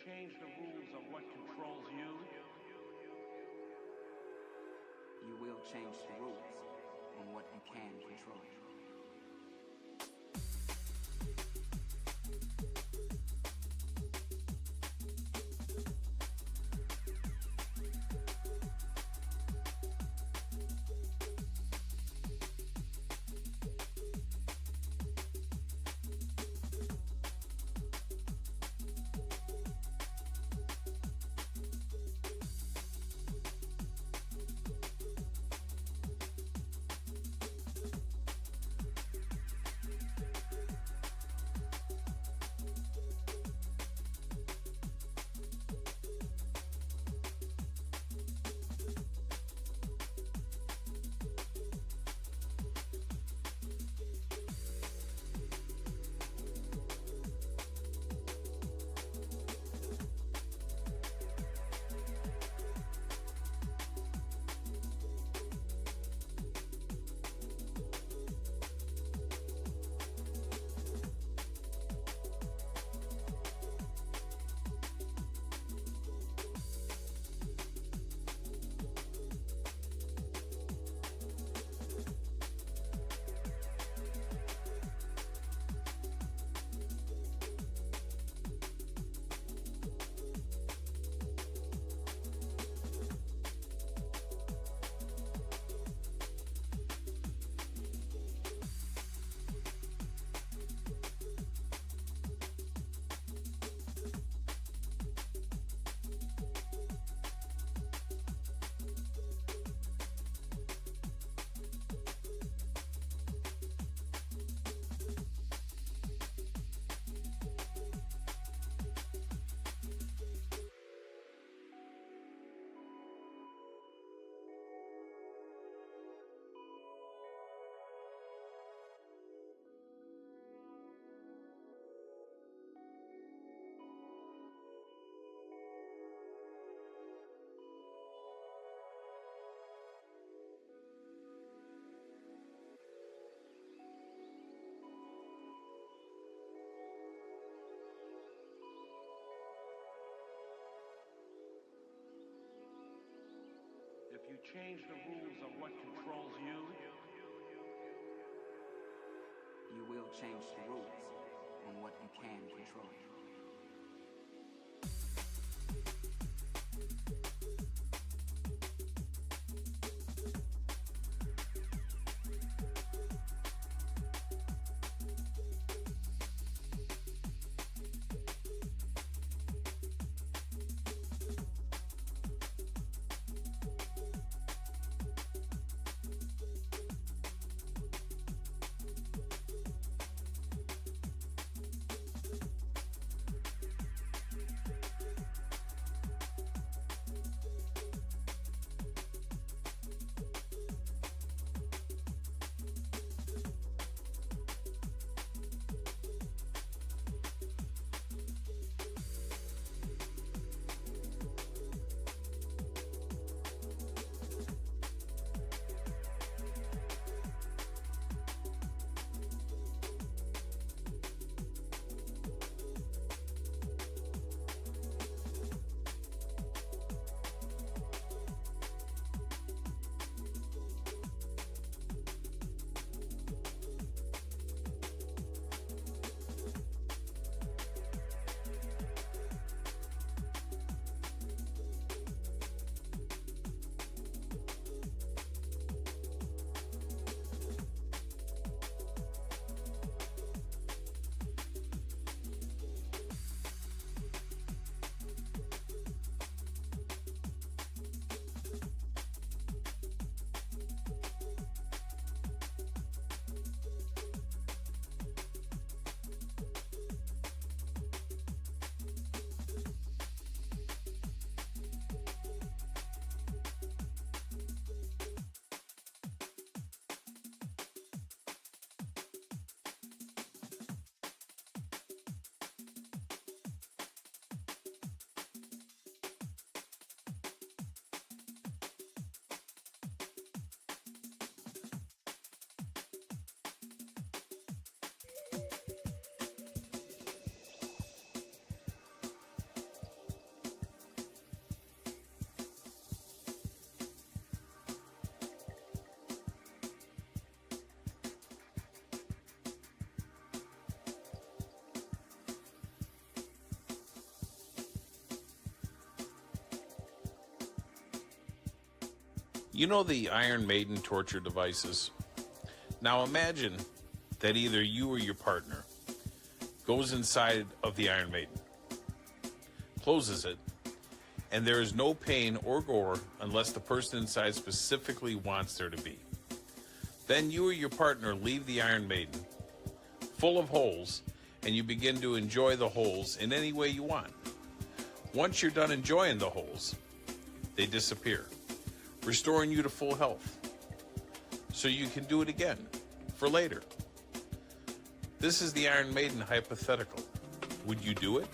change the rules of what controls you, you will change the rules on what you can control. if you change the rules of what controls you, you will change the rules on what you can control. You know the Iron Maiden torture devices? Now imagine that either you or your partner goes inside of the Iron Maiden, closes it, and there is no pain or gore unless the person inside specifically wants there to be. Then you or your partner leave the Iron Maiden, full of holes, and you begin to enjoy the holes in any way you want. Once you're done enjoying the holes, they disappear, restoring you to full health, so you can do it again for later. This is the Iron Maiden hypothetical. Would you do it?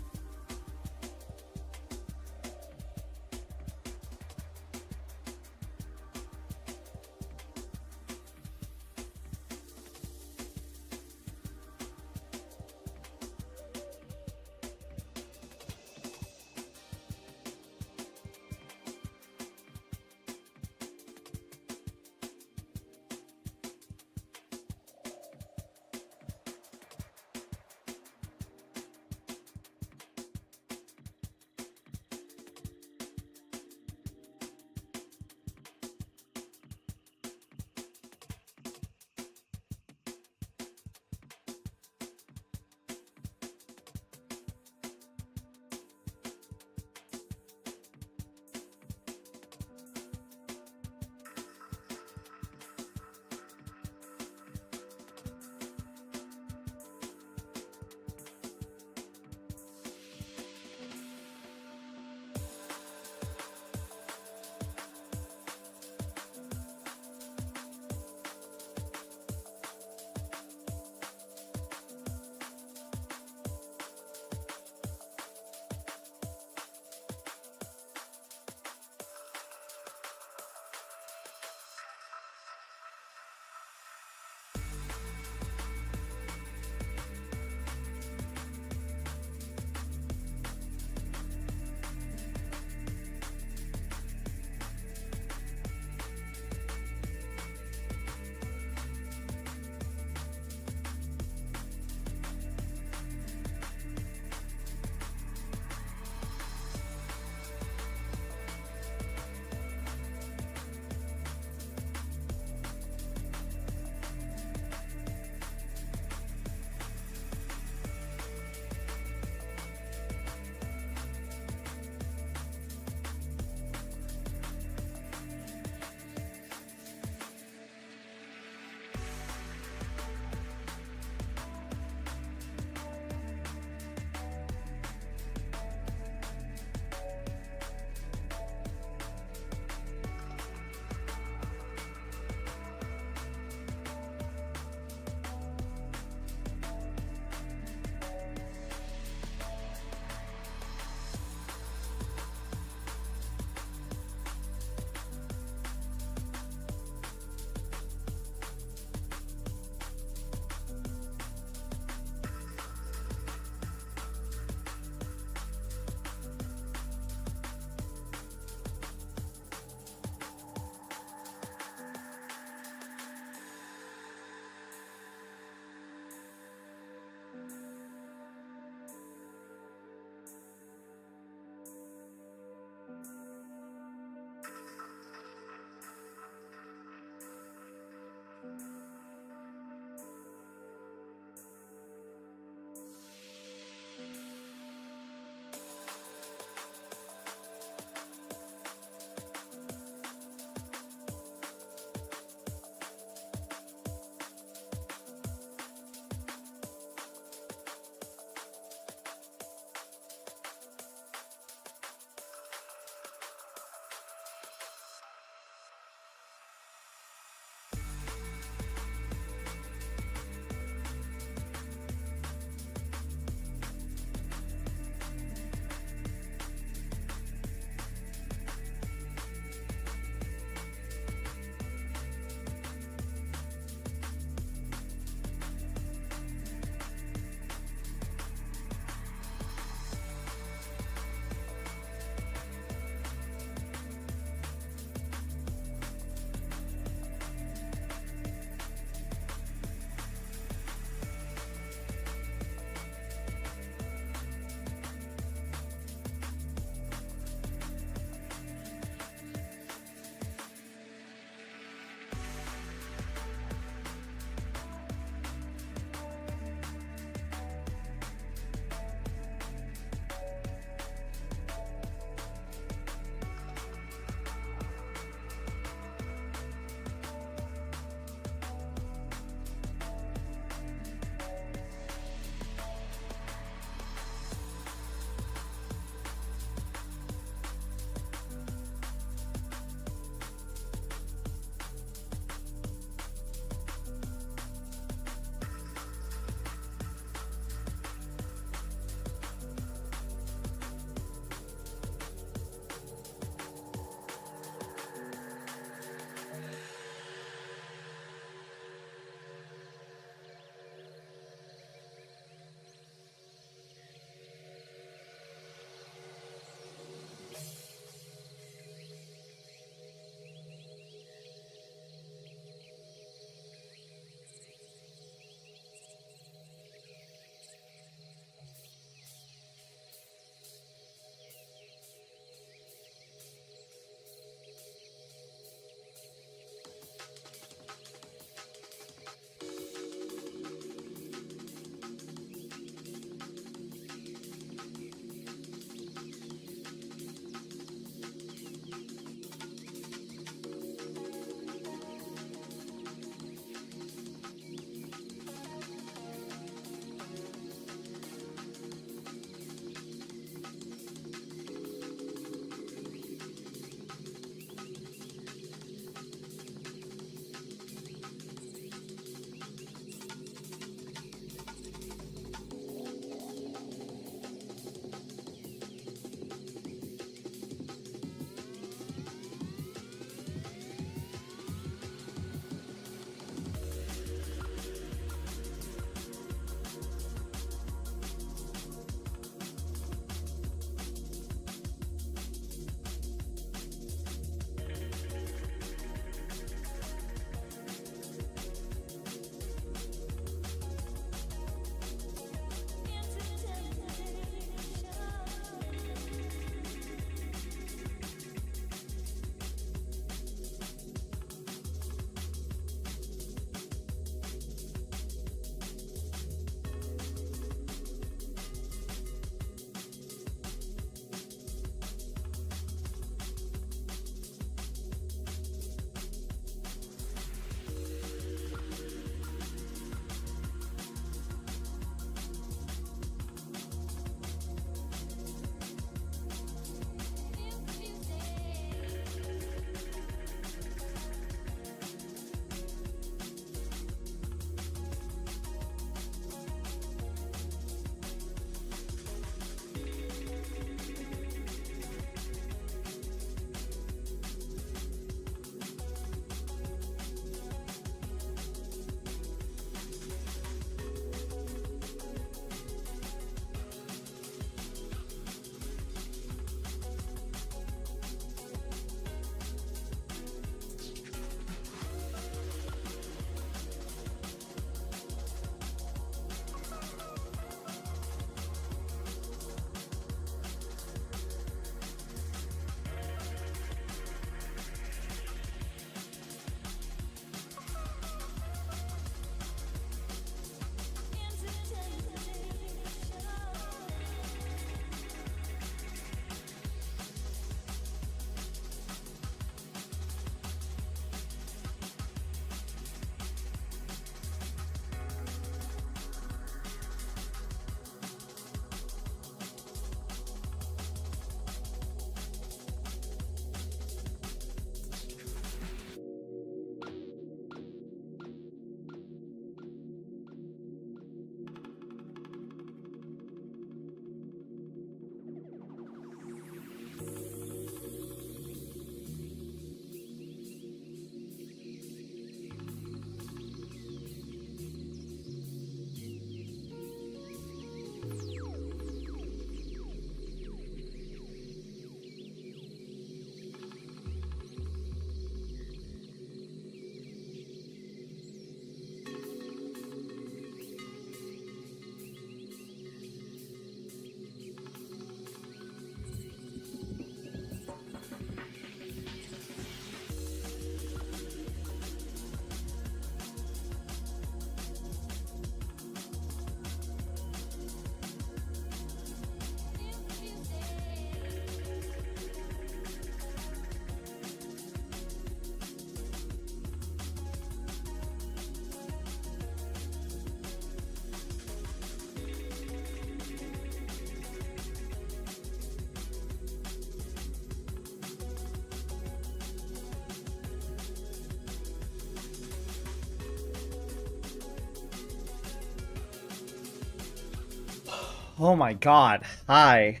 Oh my god. Hi.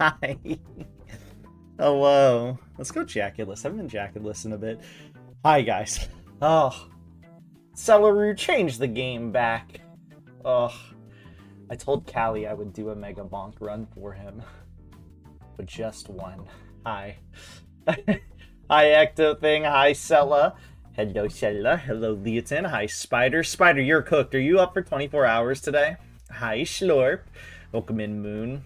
Hi. Hello. Let's go Jackulus. I haven't been Jackulus in a bit. Hi, guys. Oh. Celeru changed the game back. Oh. I told Callie I would do a Mega Bonk run for him. But just one. Hi. Hi, Ecto Thing. Hi, Sella. Hello, Sella. Hello, Leotin. Hi, Spider. Spider, you're cooked. Are you up for 24 hours today? Hi, Schlorp. Welcome in, Moon.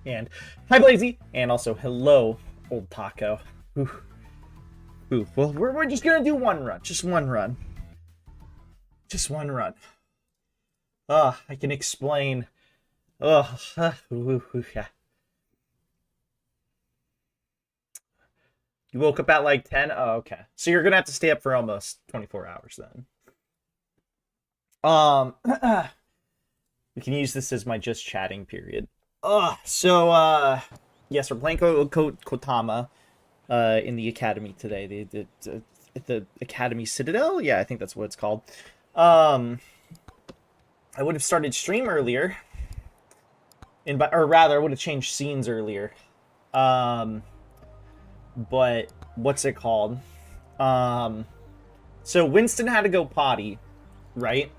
And hi, Blazy. And also, hello, Old Taco. Ooh. Ooh. Well, we're just gonna do one run. Just one run. Just one run. I can explain. Yeah. You woke up at like 10? Oh, okay. So you're gonna have to stay up for almost 24 hours then. We can use this as my just chatting period. So yes, we're playing Kotama in the academy today. The Academy Citadel? Yeah, I think that's what it's called. I would have started stream earlier. Or rather, I would have changed scenes earlier. But what's it called? So Winston had to go potty, right?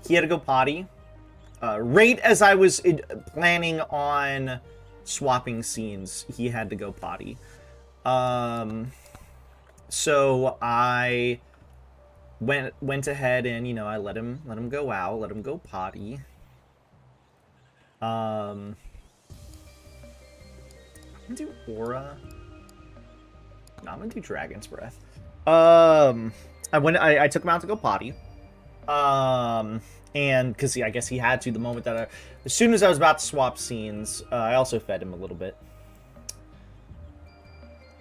He had to go potty. Right as I was planning on swapping scenes, he had to go potty. So I went ahead and, you know, I let him go out, let him go potty. I'm gonna do Aura. No, I'm gonna do Dragon's Breath. I took him out to go potty. And because I guess he had to the moment that as soon as I was about to swap scenes, I also fed him a little bit.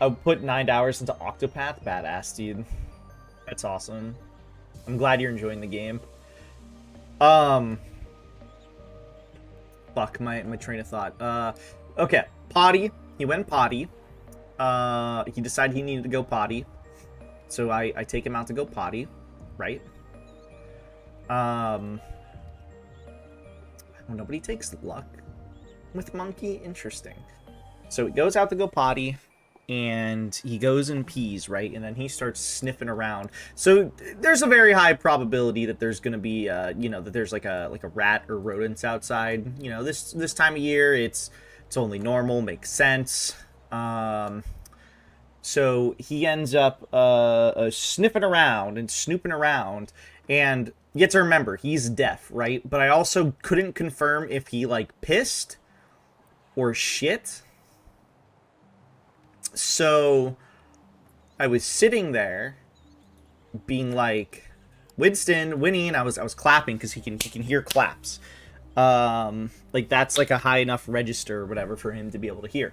I put 9 hours into Octopath. Badass, dude. That's awesome. I'm glad you're enjoying the game. Fuck, my train of thought. Okay, potty. He went potty. He decided he needed to go potty. So I take him out to go potty, right? I don't know, but he takes luck with Monkey. Interesting. So he goes out to go potty, and he goes and pees, right? And then he starts sniffing around. So there's a very high probability that there's gonna be, you know, that there's like a rat or rodents outside. You know, this time of year, it's only normal, makes sense. So he ends up sniffing around and snooping around, and you have to remember, he's deaf, right? But I also couldn't confirm if he, like, pissed or shit. So I was sitting there being like, Winston, Winnie, and I was clapping because he can hear claps. Like, that's like a high enough register or whatever for him to be able to hear.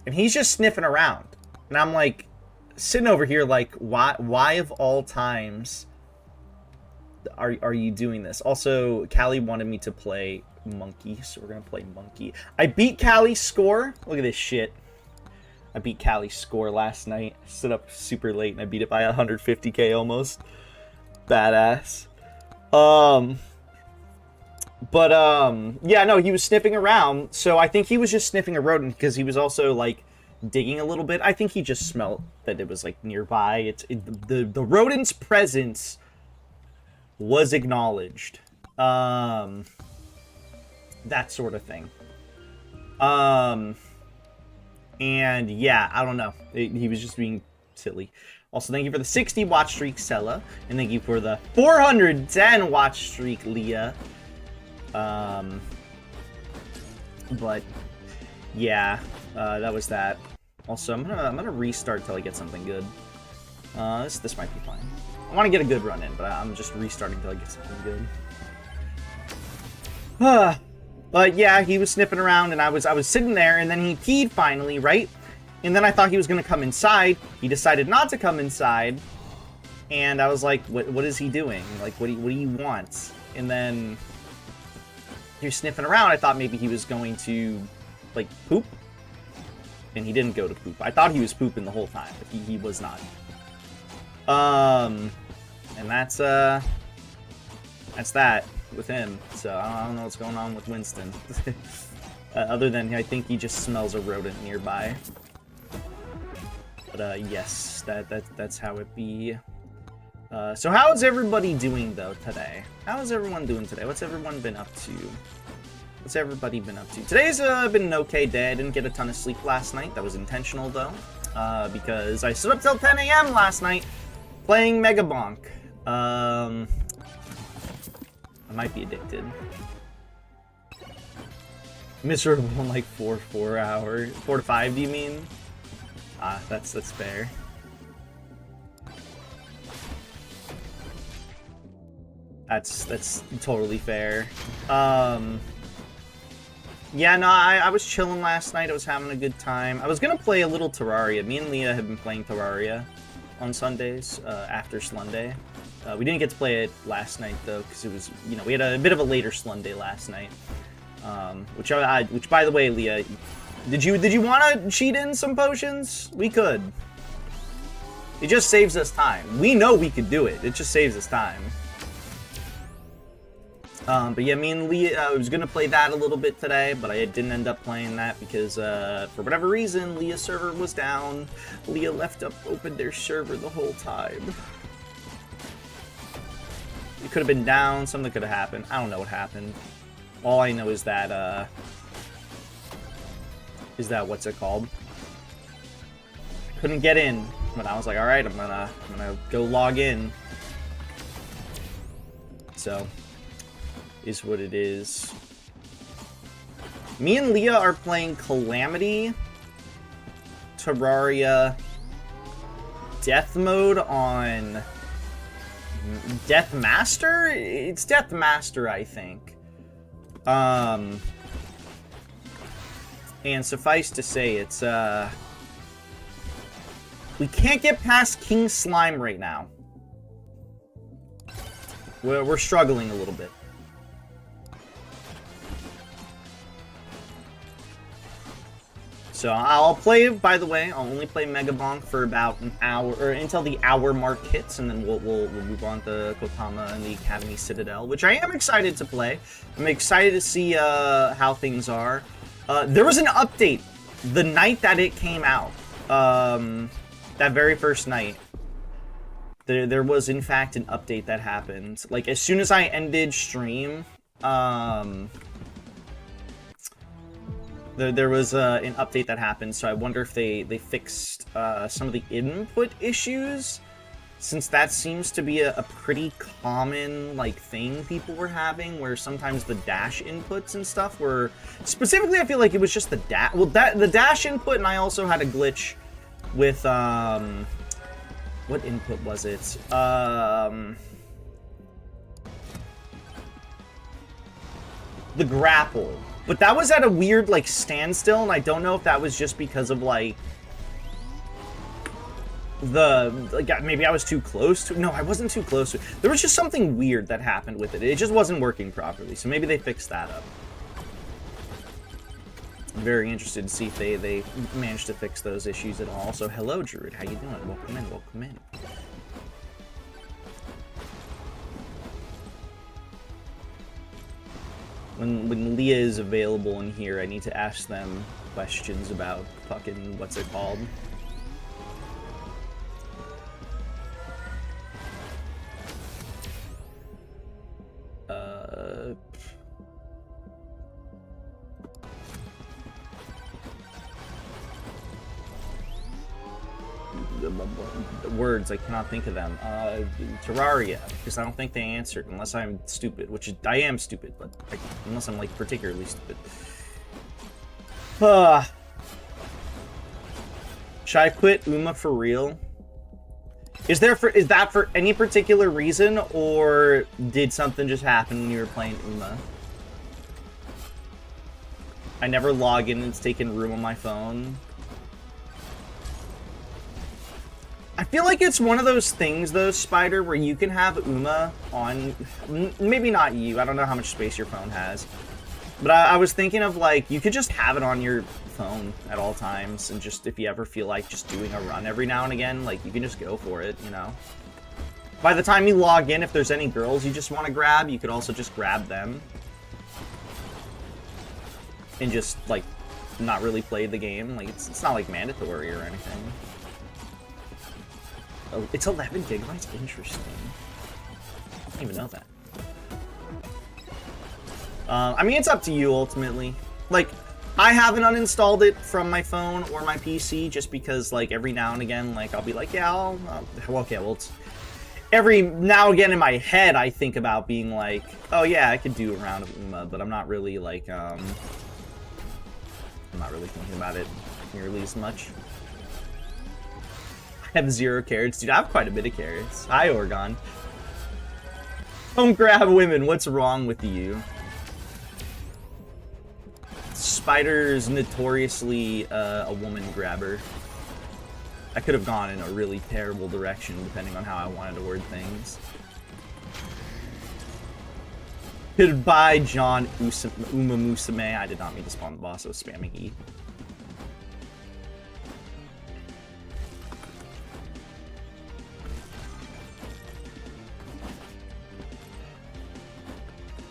And he's just sniffing around. And I'm like, sitting over here like, why of all times are you doing this? Also, Callie wanted me to play Monkey, so we're gonna play Monkey. I beat Callie's score. Look at this shit. I beat Callie's score last night. I stood up super late and I beat it by 150k almost. Badass. Yeah, no, he was sniffing around, so I think he was just sniffing a rodent because he was also like digging a little bit. I think he just smelled that it was like nearby. The rodent's presence was acknowledged. That sort of thing. And yeah, I don't know. He was just being silly. Also, thank you for the 60 watch streak, Sella. And thank you for the 410 watch streak, Leah. But yeah, that was that. Also, I'm gonna restart till I get something good. This might be fine. I want to get a good run in, but I'm just restarting till I get something good. But yeah, he was sniffing around, and I was sitting there, and then he peed finally, right? And then I thought he was gonna come inside. He decided not to come inside, and I was like, "What is he doing? Like, what do you want?" And then he was sniffing around. I thought maybe he was going to, like, poop, and he didn't go to poop. I thought he was pooping the whole time, but he was not. And that's that with him. So I don't know what's going on with Winston. Other than I think he just smells a rodent nearby. But yes, that's how it be. So how is everybody doing though today? How is everyone doing today? What's everyone been up to? What's everybody been up to? Today's been an okay day. I didn't get a ton of sleep last night. That was intentional though, because I stood up till 10 a.m. last night playing Mega Bonk. I might be addicted. Miserable like 4 hours. 4 to 5, do you mean? Ah, that's fair. That's totally fair. Yeah, no, I was chilling last night. I was having a good time. I was gonna play a little Terraria. Me and Leah have been playing Terraria on Sundays after Slunday. We didn't get to play it last night though, because it was, you know, we had a bit of a later Slunday last night. Which by the way, Leah, did you want to cheat in some potions? We could. It just saves us time. We know we could do it. It just saves us time. But yeah, me and Leah, I was gonna play that a little bit today, but I didn't end up playing that because, for whatever reason, Leah's server was down. Leah left open their server the whole time. It could have been down, something could have happened. I don't know what happened. All I know is that, what's it called? Couldn't get in, but I was like, alright, I'm gonna go log in. So, is what it is. Me and Leah are playing Calamity, Terraria, Death Mode on Death Master? It's Death Master, I think. And suffice to say, it's, we can't get past King Slime right now. We're struggling a little bit. So I'll play, by the way, I'll only play Mega Bonk for about an hour, or until the hour mark hits, and then we'll move on to Kotama and the Academy Citadel, which I am excited to play. I'm excited to see how things are. There was an update the night that it came out, that very first night. There was, in fact, an update that happened. Like, as soon as I ended stream, there was an update that happened, so I wonder if they fixed some of the input issues, since that seems to be a pretty common, like, thing people were having, where sometimes the dash inputs and stuff were... Specifically, I feel like it was just the dash... Well, the dash input, and I also had a glitch with, what input was it? The grapple. But that was at a weird, like, standstill, and I don't know if that was just because of, like, maybe I was too close to... No, I wasn't too close to it. There was just something weird that happened with it. It just wasn't working properly, so maybe they fixed that up. I'm very interested to see if they managed to fix those issues at all. So, hello, Druid. How you doing? Welcome in, welcome in. When Leah is available in here, I need to ask them questions about fucking, what's it called? Words, I cannot think of them. Terraria, because I don't think they answered, unless I'm stupid, which is, I am stupid, but unless I'm, like, particularly stupid. Should I quit Uma for real? Is that for any particular reason, or did something just happen when you were playing Uma? I never log in, it's taken room on my phone. I feel like it's one of those things, though, Spider, where you can have Uma on... Maybe not you, I don't know how much space your phone has. But I was thinking of, like, you could just have it on your phone at all times, and just, if you ever feel like just doing a run every now and again, like, you can just go for it, you know? By the time you log in, if there's any girls you just want to grab, you could also just grab them. And just, like, not really play the game. Like, it's not, like, mandatory or anything. Oh, it's 11 gigabytes? Interesting. I didn't even know that. I mean, it's up to you, ultimately. Like, I haven't uninstalled it from my phone or my PC, just because, like, every now and again, like, I'll be like, yeah, okay, well, it's... Every now and again in my head, I think about being like, oh yeah, I could do a round of Uma, but I'm not really, like, I'm not really thinking about it nearly as much. I have 0 carrots. Dude, I have quite a bit of carrots. Hi, Oregon. Don't grab women. What's wrong with you? Spider's notoriously a woman grabber. I could have gone in a really terrible direction depending on how I wanted to word things. Goodbye, John Uma Musume. I did not mean to spawn the boss. I was spamming E.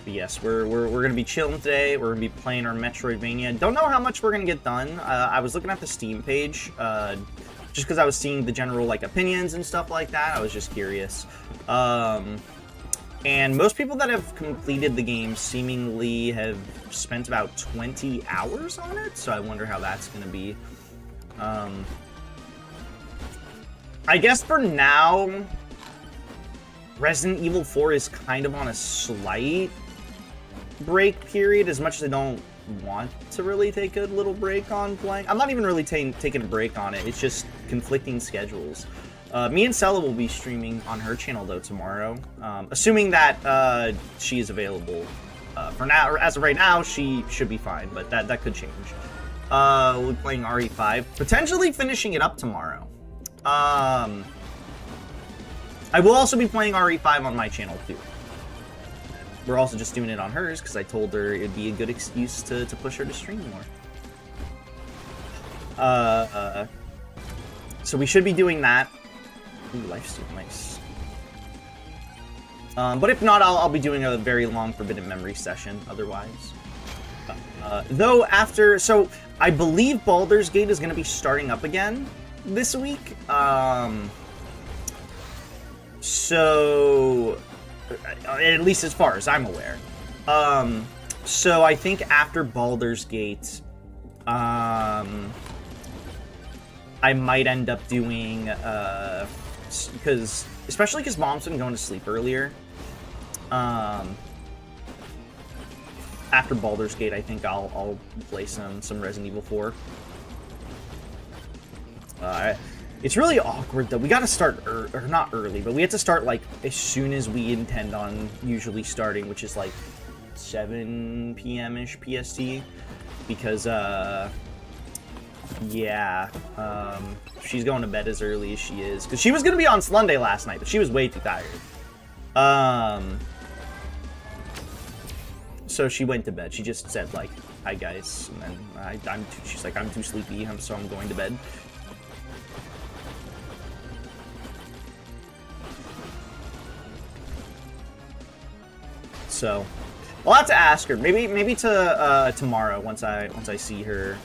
But yes, we're gonna be chilling today. We're gonna be playing our Metroidvania. Don't know how much we're gonna get done. I was looking at the Steam page, just because I was seeing the general like opinions and stuff like that. I was just curious. And most people that have completed the game seemingly have spent about 20 hours on it, so I wonder how that's gonna be. I guess for now, Resident Evil 4 is kind of on a slight break period, as much as I don't want to really take a little break on playing. I'm not even really taking a break on it. It's just conflicting schedules. Me and Sella will be streaming on her channel though tomorrow, assuming that she is available. For now, or as of right now, she should be fine, but that could change. We'll be playing RE5, potentially finishing it up tomorrow. I will also be playing RE5 on my channel too. We're also just doing it on hers because I told her it'd be a good excuse to push her to stream more. So we should be doing that. Ooh, lifesteal, nice. But if not, I'll be doing a very long Forbidden Memory session otherwise. Though after, so I believe Baldur's Gate is going to be starting up again this week. So, at least as far as I'm aware. So I think after Baldur's Gate, I might end up doing, especially because Mom's been going to sleep earlier. After Baldur's Gate, I think I'll play some Resident Evil 4. It's really awkward though. We gotta start, or not early, but we have to start like as soon as we intend on usually starting, which is like 7 p.m.-ish PST, because yeah, she's going to bed as early as she is, because she was gonna be on Sunday last night, but she was way too tired. So she went to bed. She just said like, "Hi guys," and then she's like, "I'm too sleepy, so I'm going to bed." So I'll have to ask her. Maybe to tomorrow once I see her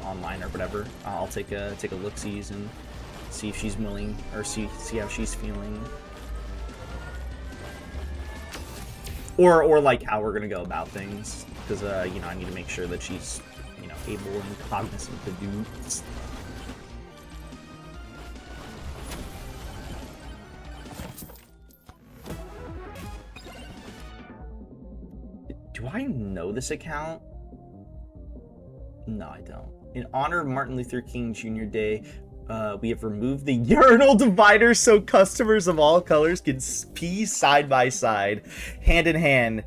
online or whatever. I'll take a look-sees and see if she's willing, or see how she's feeling, or like how we're gonna go about things, because you know, I need to make sure that she's, you know, able and cognizant to do. Do I know this account? No, I don't. In honor of Martin Luther King Jr. Day, we have removed the urinal divider so customers of all colors can pee side by side, hand in hand,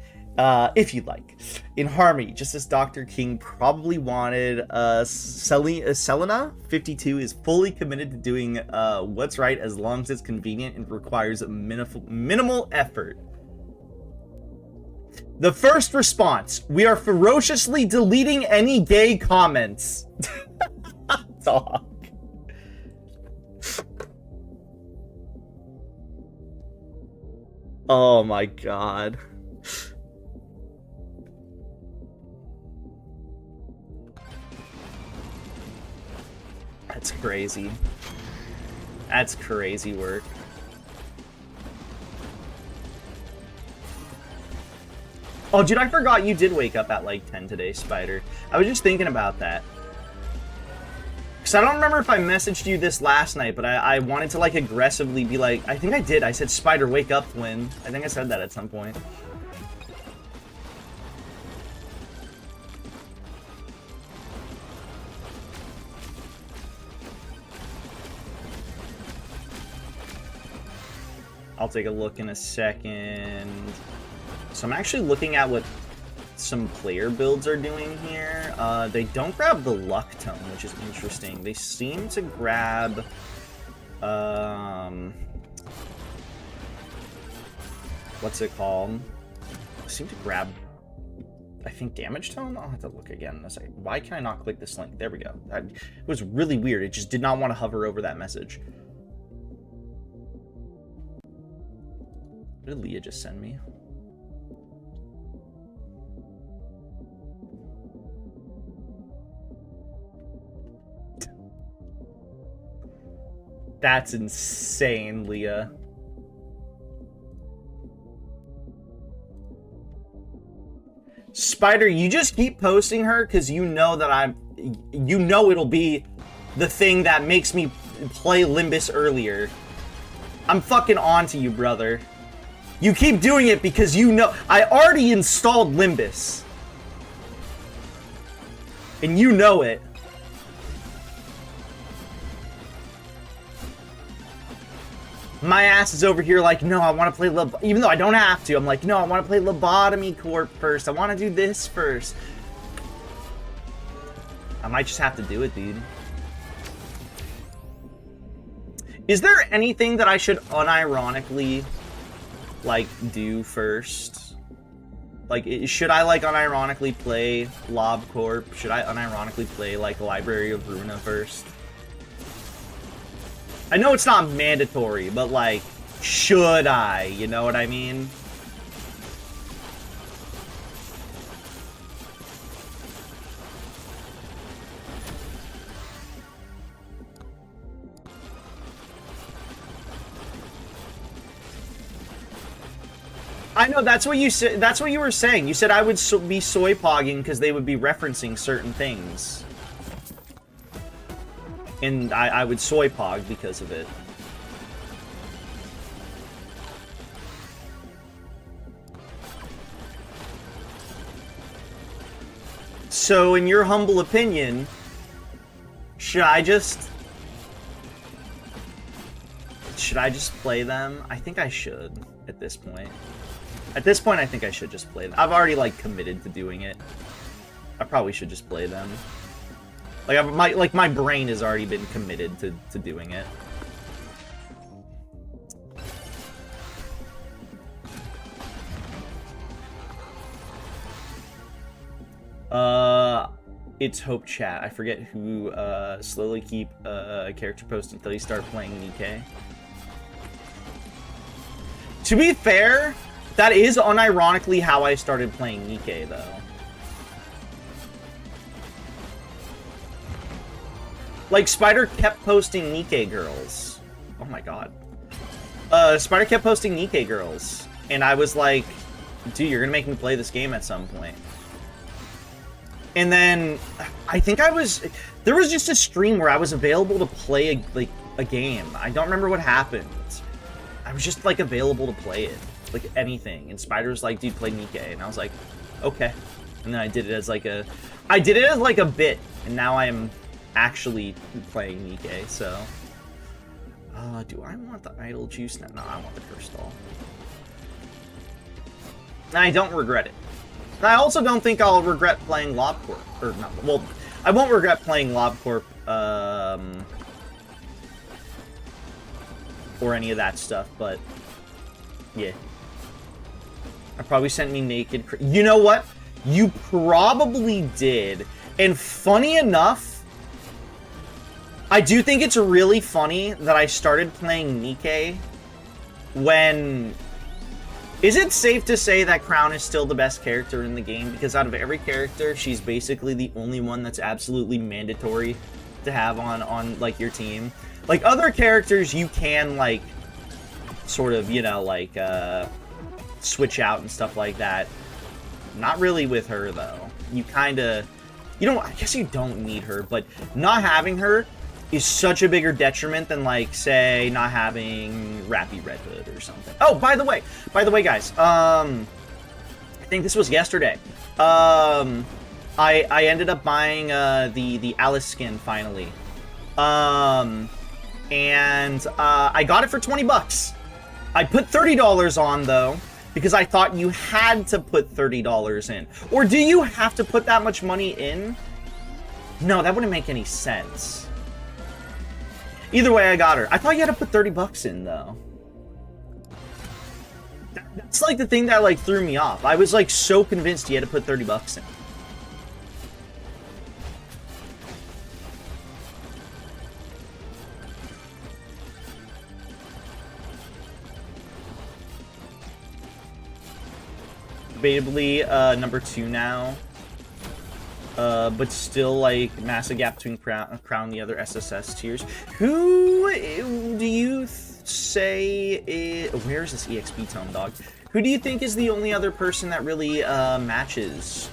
if you'd like, in harmony, just as Dr. King probably wanted. Selena 52 is fully committed to doing what's right as long as it's convenient and requires minimal effort. The first response: we are ferociously deleting any gay comments. Dog. Oh my god. That's crazy. That's crazy work. Oh, dude, I forgot you did wake up at like 10 today, Spider. I was just thinking about that. Because I don't remember if I messaged you this last night, but I wanted to like aggressively be like, I think I did. I said, Spider, wake up, twin. I think I said that at some point. I'll take a look in a second. So I'm actually looking at what some player builds are doing here. They don't grab the luck tone, which is interesting. They seem to grab what's it called? They seem to grab, I think, damage tone. I'll have to look again in a second. Why can I not click this link? There we go. It was really weird. It just did not want to hover over that message. What did Leah just send me? That's insane, Leah. Spider, you just keep posting her because you know that you know it'll be the thing that makes me play Limbus earlier. I'm fucking on to you, brother. You keep doing it because you know I already installed Limbus. And you know it. My ass is over here like, no, I want to play even though I don't have to. I'm like, no, I want to play Lobotomy Corp first. I want to do this first. I might just have to do it, dude. Is there anything that I should unironically, like, do first? Like, should I, like, unironically play Lob Corp? Should I unironically play, like, Library of Runa first? I know it's not mandatory, but, like, should I? You know what I mean? I know, that's what you said. That's what you were saying. You said I would be soy pogging because they would be referencing certain things. And I would soy pog because of it. So, in your humble opinion, should I just play them? I think I should at this point. At this point, I think I should just play them. I've already, like, committed to doing it. I probably should just play them. Like, my brain has already been committed to doing it. It's Hope Chat. I forget who, slowly keep a character post until you start playing Nikke. To be fair, that is unironically how I started playing Nikke, though. Like, Spider kept posting Nikke girls. Oh my god. Spider kept posting Nikke girls. And I was like, dude, you're gonna make me play this game at some point. And then, I think there was just a stream where I was available to play, a game. I don't remember what happened. I was just, like, available to play it. Like, anything. And Spider's like, dude, play Nikke. And I was like, okay. And then I did it as, like, a bit. And now I'm actually playing Nikke, so. Do I want the idle juice? No, I want the crystal. And I don't regret it. And I also don't think I'll regret playing LobCorp. Or not, well, I won't regret playing LobCorp, or any of that stuff, but yeah. I probably sent me naked. You know what? You probably did. And funny enough, I do think it's really funny that I started playing Nikke when Is it safe to say that Crown is still the best character in the game? Because out of every character, she's basically the only one that's absolutely mandatory to have on like your team. Like other characters, you can like sort of, you know, like switch out and stuff like that. Not really with her though. You kind of, you don't. I guess you don't need her, but not having her is such a bigger detriment than, like, say, not having Rappy Red Hood or something. Oh, by the way, guys, I think this was yesterday. I ended up buying the Alice skin finally, and I got it for 20 bucks. I put $30 on though, because I thought you had to put $30 in. Or do you have to put that much money in? No, that wouldn't make any sense. Either way, I got her. I thought you had to put 30 bucks in, though. That's like the thing that like threw me off. I was like so convinced you had to put 30 bucks in. Debatably, number 2 now. But still, like, massive gap between Crown and the other SSS tiers. Who do you say where's this EXP tome, dog? Who do you think is the only other person that really matches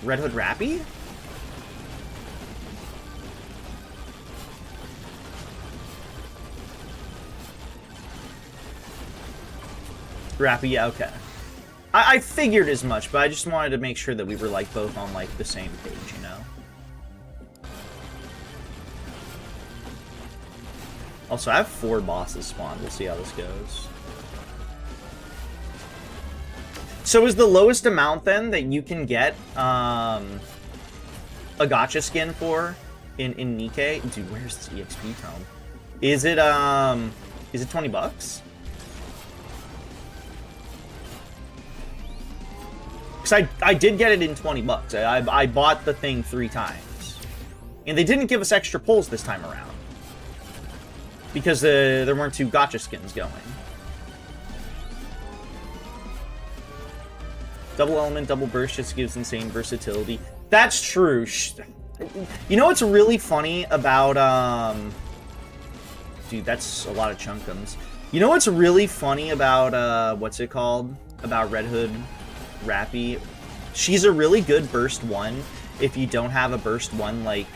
Red Hood Rappy? Rappy, yeah, okay. I figured as much, but I just wanted to make sure that we were, like, both on, like, the same page, you know? Also, I have 4 bosses spawned. We'll see how this goes. So is the lowest amount, then, that you can get, a gacha skin for in Nikke? Dude, where's this EXP tome? Is it 20 bucks? Because I did get it in 20 bucks. I bought the thing 3 times. And they didn't give us extra pulls this time around. Because there weren't 2 gacha skins going. Double element, double burst just gives insane versatility. That's true. You know what's really funny about... Dude, that's a lot of chunkums. You know what's really funny about, what's it called? About Red Hood Rappy? She's a really good burst 1 if you don't have a burst 1 like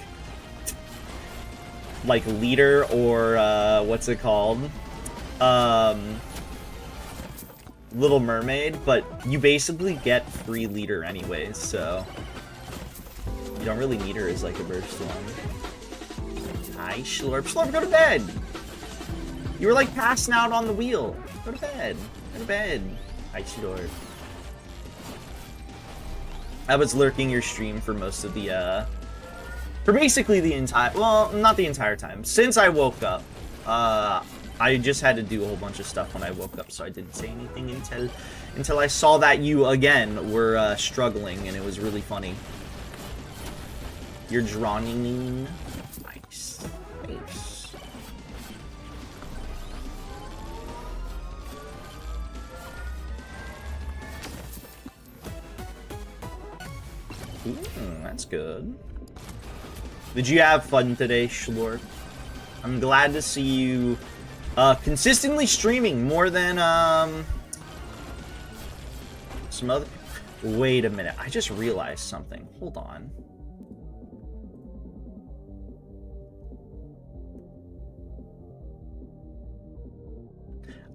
leader or what's it called? Little Mermaid, but you basically get free leader anyways, so you don't really need her as like a burst 1. Hi, Schlorp. Schlorp, go to bed! You were like passing out on the wheel. Go to bed. Go to bed. Hi, Schlorp. I was lurking your stream for most of the, for basically the entire, well, not the entire time. Since I woke up, I just had to do a whole bunch of stuff when I woke up, so I didn't say anything until I saw that you, again, were, struggling, and it was really funny. You're drawing. Nice. Nice. Ooh, that's good. Did you have fun today, Schlorp? I'm glad to see you consistently streaming more than some other... Wait a minute, I just realized something. Hold on.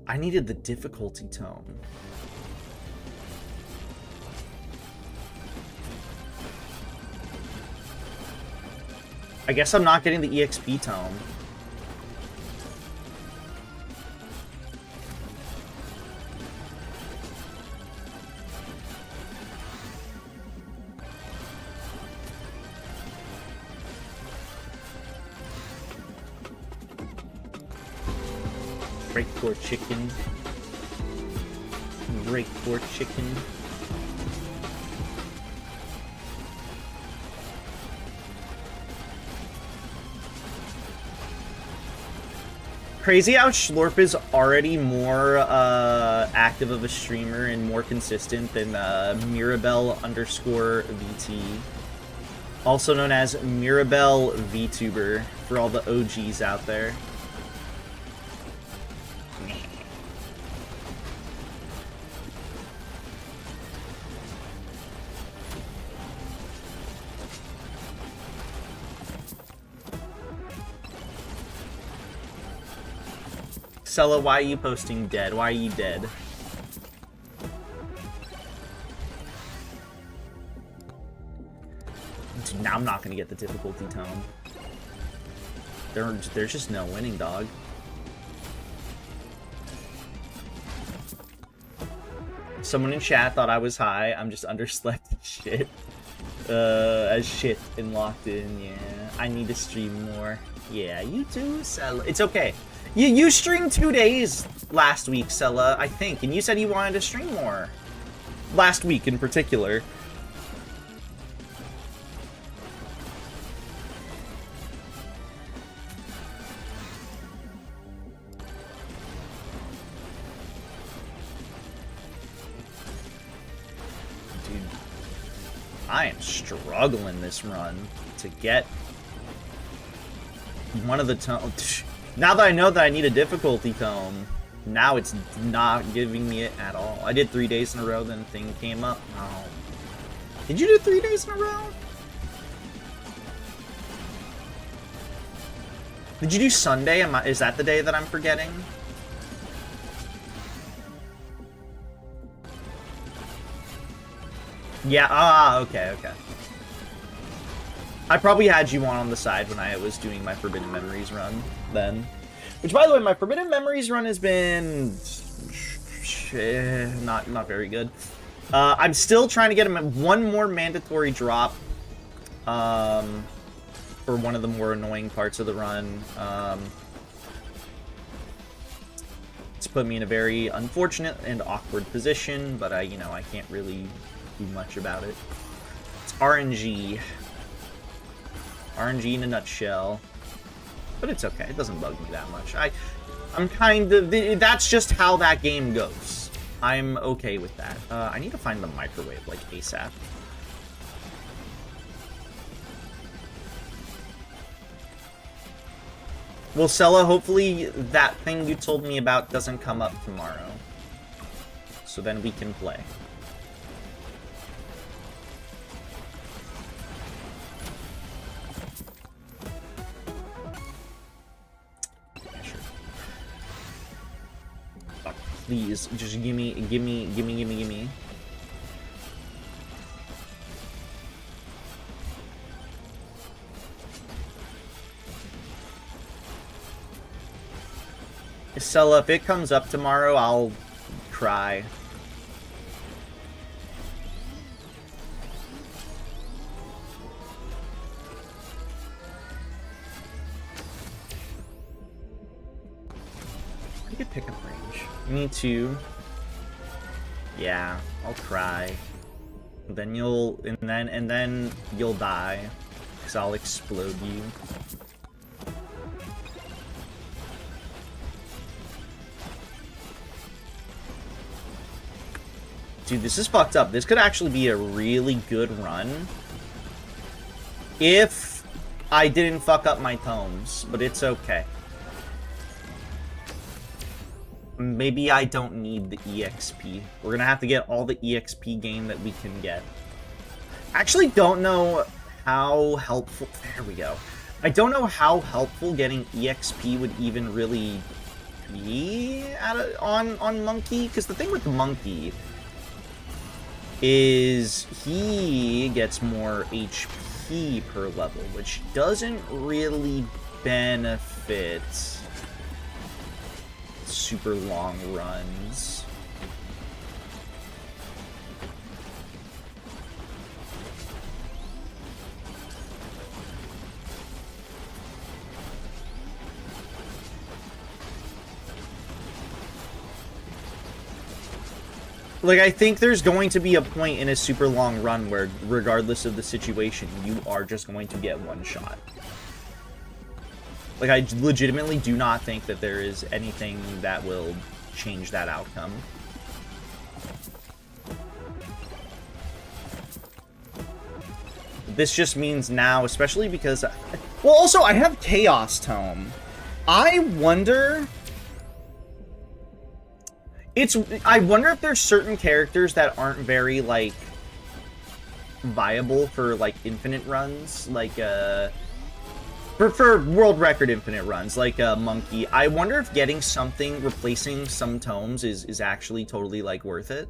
I needed the difficulty tone. I guess I'm not getting the EXP tome. Break poor chicken. Break poor chicken. Crazy how Schlorp is already more active of a streamer and more consistent than Mirabelle_VT. Also known as Mirabelle VTuber for all the OGs out there. Sella, why are you posting dead? Why are you dead? Dude, now I'm not gonna get the difficulty tone. There's just no winning, dog. Someone in chat thought I was high. I'm just underslept as shit and locked in. Yeah, I need to stream more. Yeah, you too, Sella. It's okay. You streamed 2 days last week, Sella, I think, and you said you wanted to stream more. Last week in particular. Dude, I am struggling this run to get one of the tones. Now that I know that I need a difficulty tome, now it's not giving me it at all. I did 3 days in a row, then the thing came up. Oh. Did you do 3 days in a row? Did you do Sunday? Is that the day that I'm forgetting? Yeah, okay. I probably had you on the side when I was doing my Forbidden Memories run then. Which, by the way, my Forbidden Memories run has been not very good. I'm still trying to get him one more mandatory drop for one of the more annoying parts of the run. It's put me in a very unfortunate and awkward position, but I can't really do much about it. It's RNG. RNG in a nutshell. But it's okay. It doesn't bug me that much. I'm kind of... That's just how that game goes. I'm okay with that. I need to find the microwave, like, ASAP. Well, Sella, hopefully that thing you told me about doesn't come up tomorrow. So then we can play. Please, just gimme. Sella, if it comes up tomorrow, I'll cry. I could pick up range. Me too. Yeah, I'll cry. Then and then you'll die, cause I'll explode you. Dude, this is fucked up. This could actually be a really good run if I didn't fuck up my tomes, but it's okay. Maybe I don't need the EXP. We're gonna have to get all the EXP gain that we can get. Actually don't know how helpful... There we go. I don't know how helpful getting EXP would even really be on Monkey, because the thing with the Monkey is he gets more HP per level, which doesn't really benefit super long runs. Like, I think there's going to be a point in a super long run where, regardless of the situation, you are just going to get one shot. Like, I legitimately do not think that there is anything that will change that outcome. This just means now, especially because... Well, also, I have Chaos Tome. I wonder... I wonder if there's certain characters that aren't very, like, viable for, like, infinite runs. Like, for world record infinite runs, like Monkey. I wonder if getting something, replacing some tomes is actually totally, like, worth it.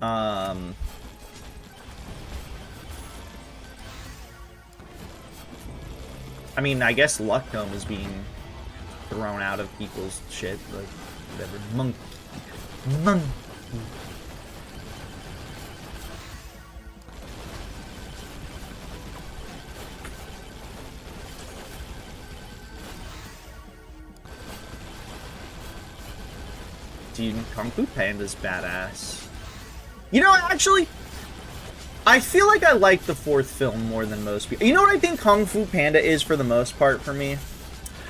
I mean, I guess Luck Tome is being thrown out of people's shit, like, whatever. Monkey. Dude, Kung Fu Panda's badass. You know, actually, I feel like I like the fourth film more than most people. You know what I think Kung Fu Panda is for the most part for me?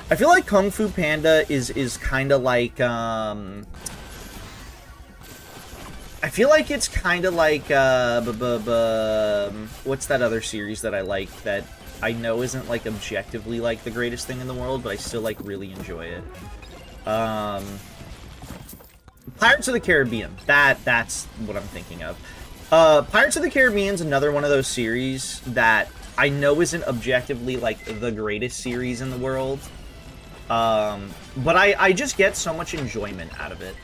I feel like Kung Fu Panda is kind of like, I feel like it's kind of like, what's that other series that I like that I know isn't, like, objectively, like, the greatest thing in the world, but I still, like, really enjoy it? Pirates of the Caribbean. That's what I'm thinking of. Pirates of the Caribbean's another one of those series that I know isn't objectively, like, the greatest series in the world. But I just get so much enjoyment out of it.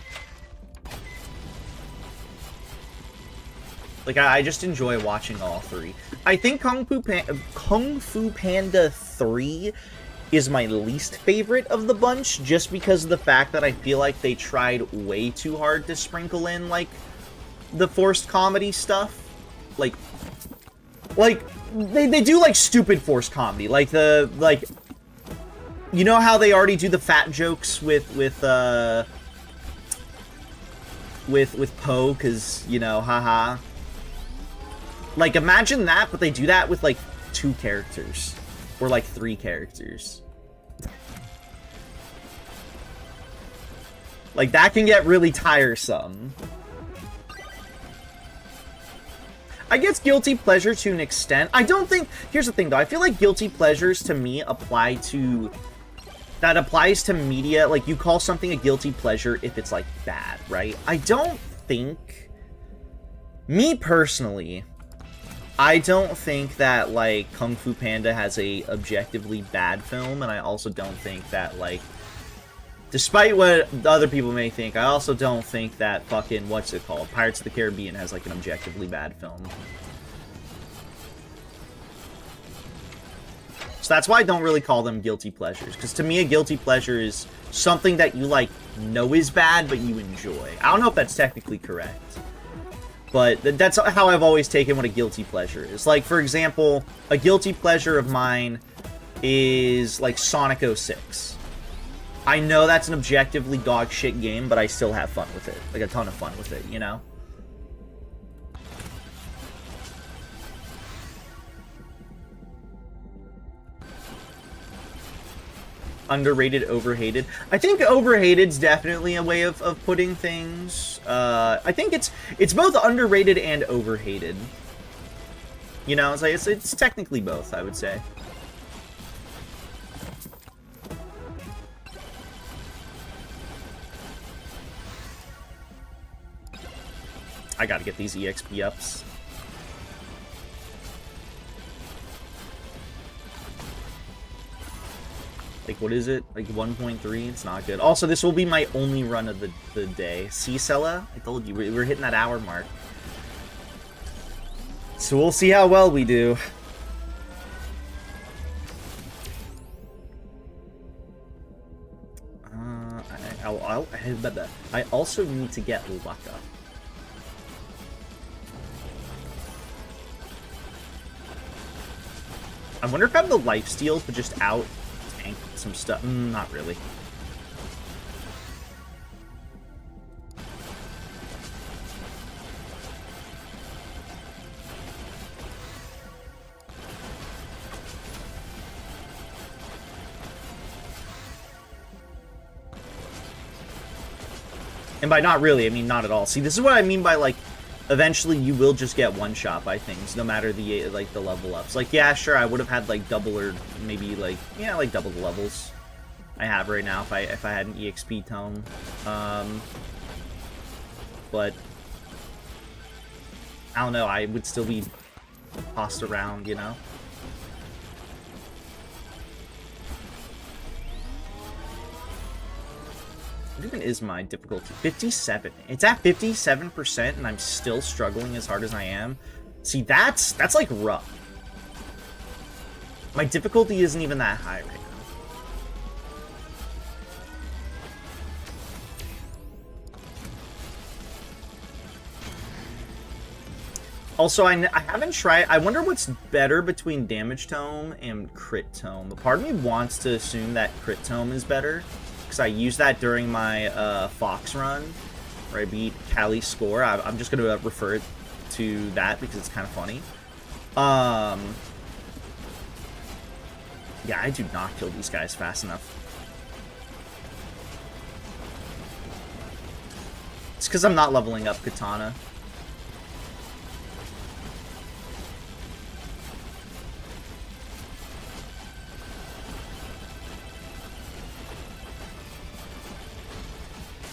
Like, I just enjoy watching all three. I think Kung Fu Panda 3 is my least favorite of the bunch, just because of the fact that I feel like they tried way too hard to sprinkle in, like, the forced comedy stuff. Like, they do, like, stupid forced comedy. Like, you know how they already do the fat jokes with Poe, because, you know, haha. Like, imagine that, but they do that with, like, 2 characters. Or, like, 3 characters. Like, that can get really tiresome. I guess guilty pleasure to an extent. I don't think... Here's the thing, though. I feel like guilty pleasures, to me, apply to... That applies to media. Like, you call something a guilty pleasure if it's, like, bad, right? I don't think... Me, personally... I don't think that, like, Kung Fu Panda has a objectively bad film, and I also don't think that, like, despite what other people may think, I also don't think that fucking, what's it called, Pirates of the Caribbean has, like, an objectively bad film. So that's why I don't really call them guilty pleasures, because to me a guilty pleasure is something that you, like, know is bad, but you enjoy. I don't know if that's technically correct. But that's how I've always taken what a guilty pleasure is. Like, for example, a guilty pleasure of mine is, like, Sonic 06. I know that's an objectively dog shit game, but I still have fun with it. Like, a ton of fun with it, you know? Underrated, overhated. I think overhated's definitely a way of putting things. I think it's both underrated and overhated. You know, it's technically both, I would say. I gotta get these EXP ups. Like, what is it? Like, 1.3? It's not good. Also, this will be my only run of the day. C-Cella? I told you, we're hitting that hour mark. So we'll see how well we do. I also need to get Lucca. I wonder if I have the lifesteals, but just out tank some stuff. Not really. And by not really, I mean not at all. See, this is what I mean by, like, eventually you will just get one-shot by things, no matter the, like, the level ups. Like, yeah, sure, I would have had, like, double or maybe, like, yeah, like, double the levels I have right now if I had an EXP tome. But I don't know, I would still be tossed around, you know? What even is my difficulty? 57. It's at 57% and I'm still struggling as hard as I am. See, that's like rough. My difficulty isn't even that high right now. Also, I haven't tried... I wonder what's better between Damage Tome and Crit Tome. But part of me wants to assume that Crit Tome is better, because I used that during my Fox run, where I beat Callie's score. I'm just going to refer it to that because it's kind of funny. Yeah, I do not kill these guys fast enough. It's because I'm not leveling up Katana.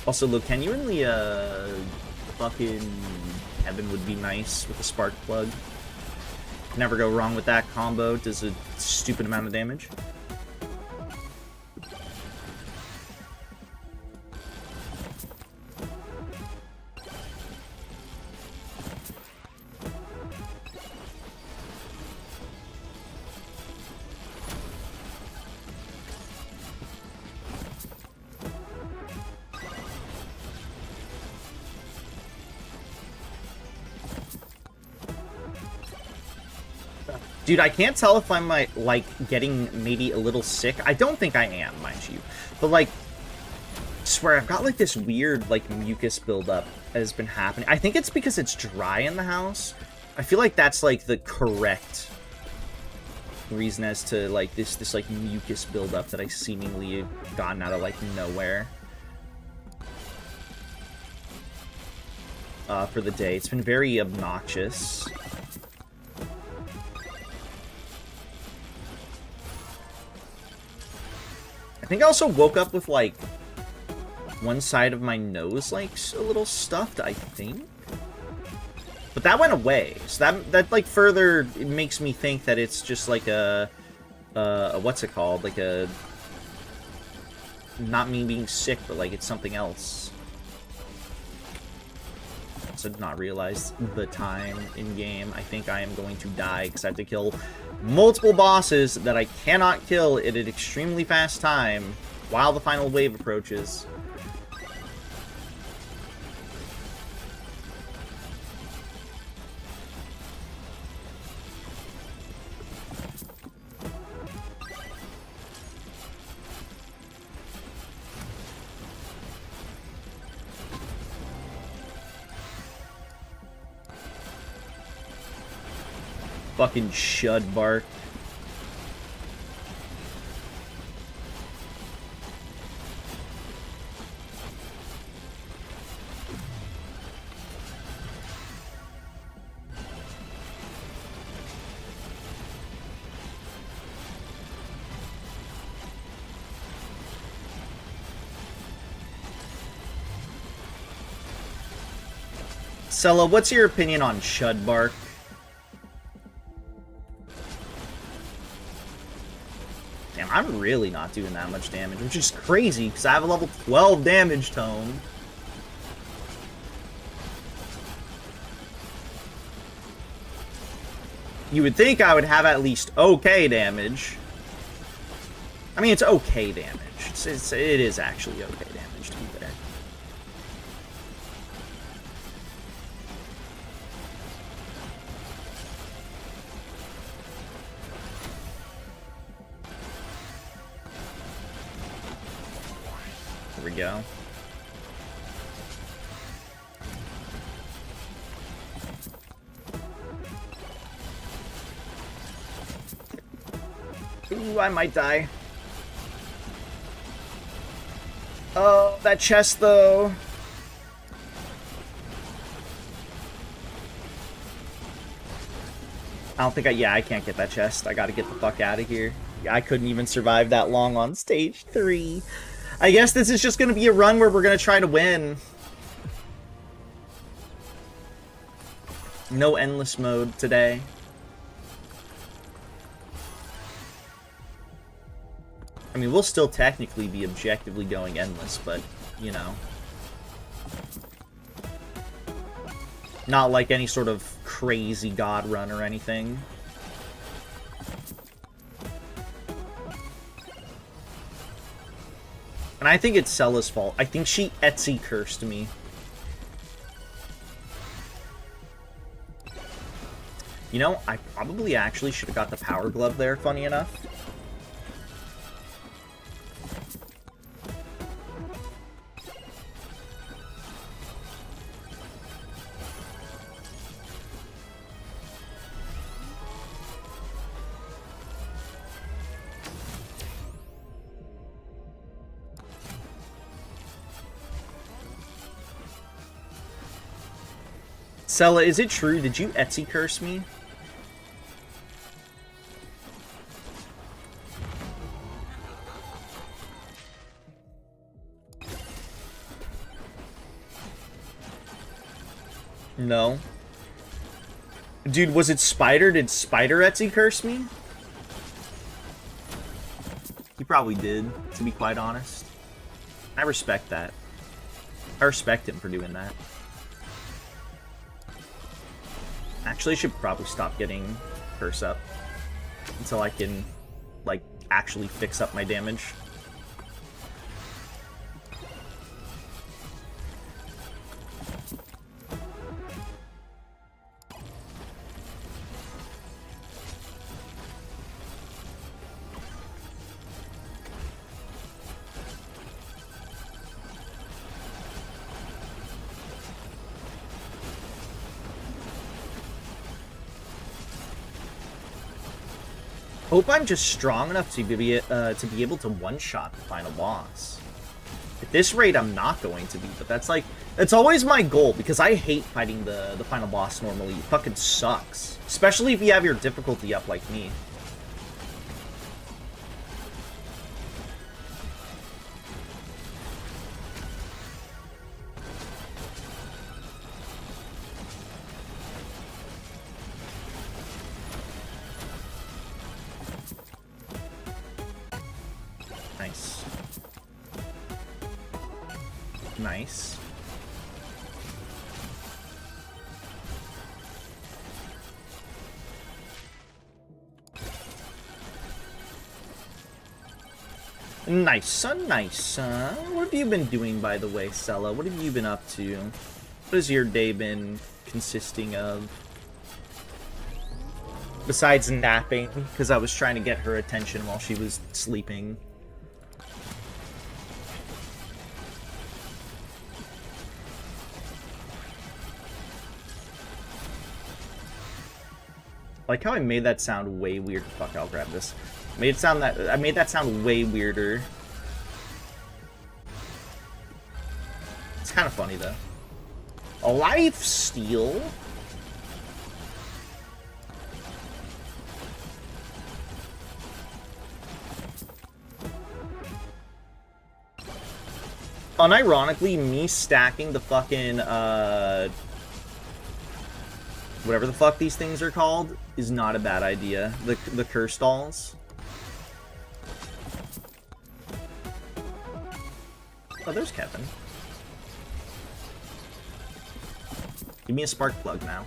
Also, look, can you in the, fucking Heaven would be nice with the Spark Plug. Never go wrong with that combo. Does a stupid amount of damage. Dude, I can't tell if I'm, like, getting maybe a little sick. I don't think I am, mind you. But, like, I swear, I've got, like, this weird, like, mucus buildup that has been happening. I think it's because it's dry in the house. I feel like that's, like, the correct reason as to, like, this like, mucus buildup that I seemingly have gotten out of, like, nowhere. For the day. It's been very obnoxious. I think I also woke up with, like, one side of my nose, like, a little stuffed, I think. But that went away. So that like, further it makes me think that it's just, like, a what's it called? Like, a... Not me being sick, but, like, it's something else. Also did not realize the time in-game. I think I am going to die, because I have to kill multiple bosses that I cannot kill at an extremely fast time while the final wave approaches. Fucking Shudbark. Sella, what's your opinion on Shudbark? Damn, I'm really not doing that much damage, which is crazy, because I have a level 12 damage tome. You would think I would have at least okay damage. I mean, it's okay damage. It is actually okay damage, to be fair. There we go. Ooh, I might die. Oh, that chest, though. don't think I can't get that chest. I gotta get the fuck out of here. I couldn't even survive that long on stage 3. I guess this is just gonna be a run where we're gonna try to win. No endless mode today. I mean, we'll still technically be objectively going endless, but, you know. Not like any sort of crazy god run or anything. And I think it's Cella's fault. I think she Etsy cursed me. You know, I probably actually should have got the power glove there, funny enough. Cella, is it true? Did you Etsy curse me? No. Dude, was it Spider? Did Spider Etsy curse me? He probably did, to be quite honest. I respect that. I respect him for doing that. Actually, I should probably stop getting curse up until I can, like, actually fix up my damage. Hope I'm just strong enough to be able to one-shot the final boss. At this rate, I'm not going to be, but that's always my goal, because I hate fighting the final boss normally. It fucking sucks. Especially if you have your difficulty up like me. Nice. Nice. Nice, son, nice, son. What have you been doing, by the way, Cella? What have you been up to? What has your day been consisting of? Besides napping, because I was trying to get her attention while she was sleeping. Like how I made that sound way weird. Fuck, I'll grab this. I made that sound way weirder. It's kind of funny though. A life steal? Unironically, me stacking the fucking whatever the fuck these things are called is not a bad idea. The curse dolls. Oh, there's Kevin. Give me a spark plug now.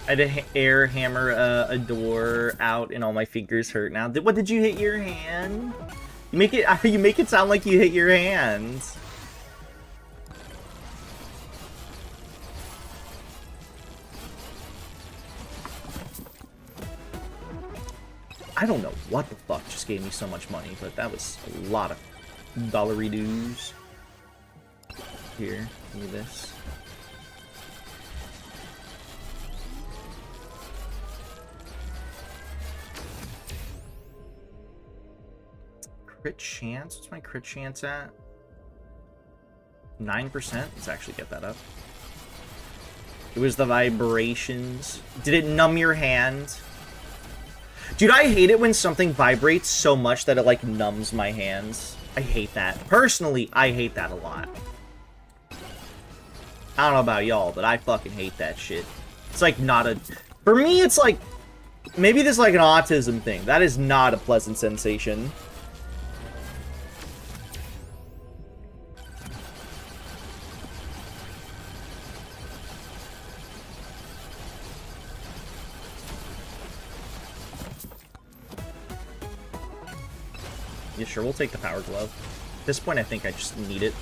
I had to air hammer a door out and all my fingers hurt now. What did you hit your hand? You make it sound like you hit your hand. I don't know what the fuck just gave me so much money, but that was a lot of dollary dues. Here, give me this. crit chance? What's my crit chance at? 9%? Let's actually get that up. It was the vibrations. Did it numb your hand? Dude, I hate it when something vibrates so much that it, like, numbs my hands. I hate that. Personally, I hate that a lot. I don't know about y'all, but I fucking hate that shit. It's, like, not a... For me, it's, like... Maybe this is, like, an autism thing. That is not a pleasant sensation. Yeah, sure, we'll take the Power Glove. At this point, I think I just need it.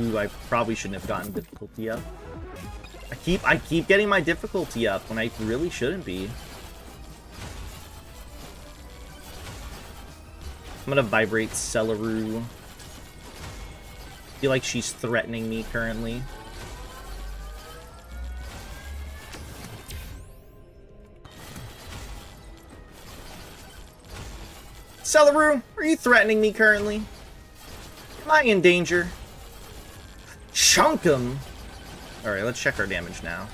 Ooh, I probably shouldn't have gotten difficulty up. I keep getting my difficulty up when I really shouldn't be. I'm gonna vibrate Celeru. Feel like she's threatening me currently. Celeru, are you threatening me currently? Am I in danger? Chunk him! Alright, let's check our damage now.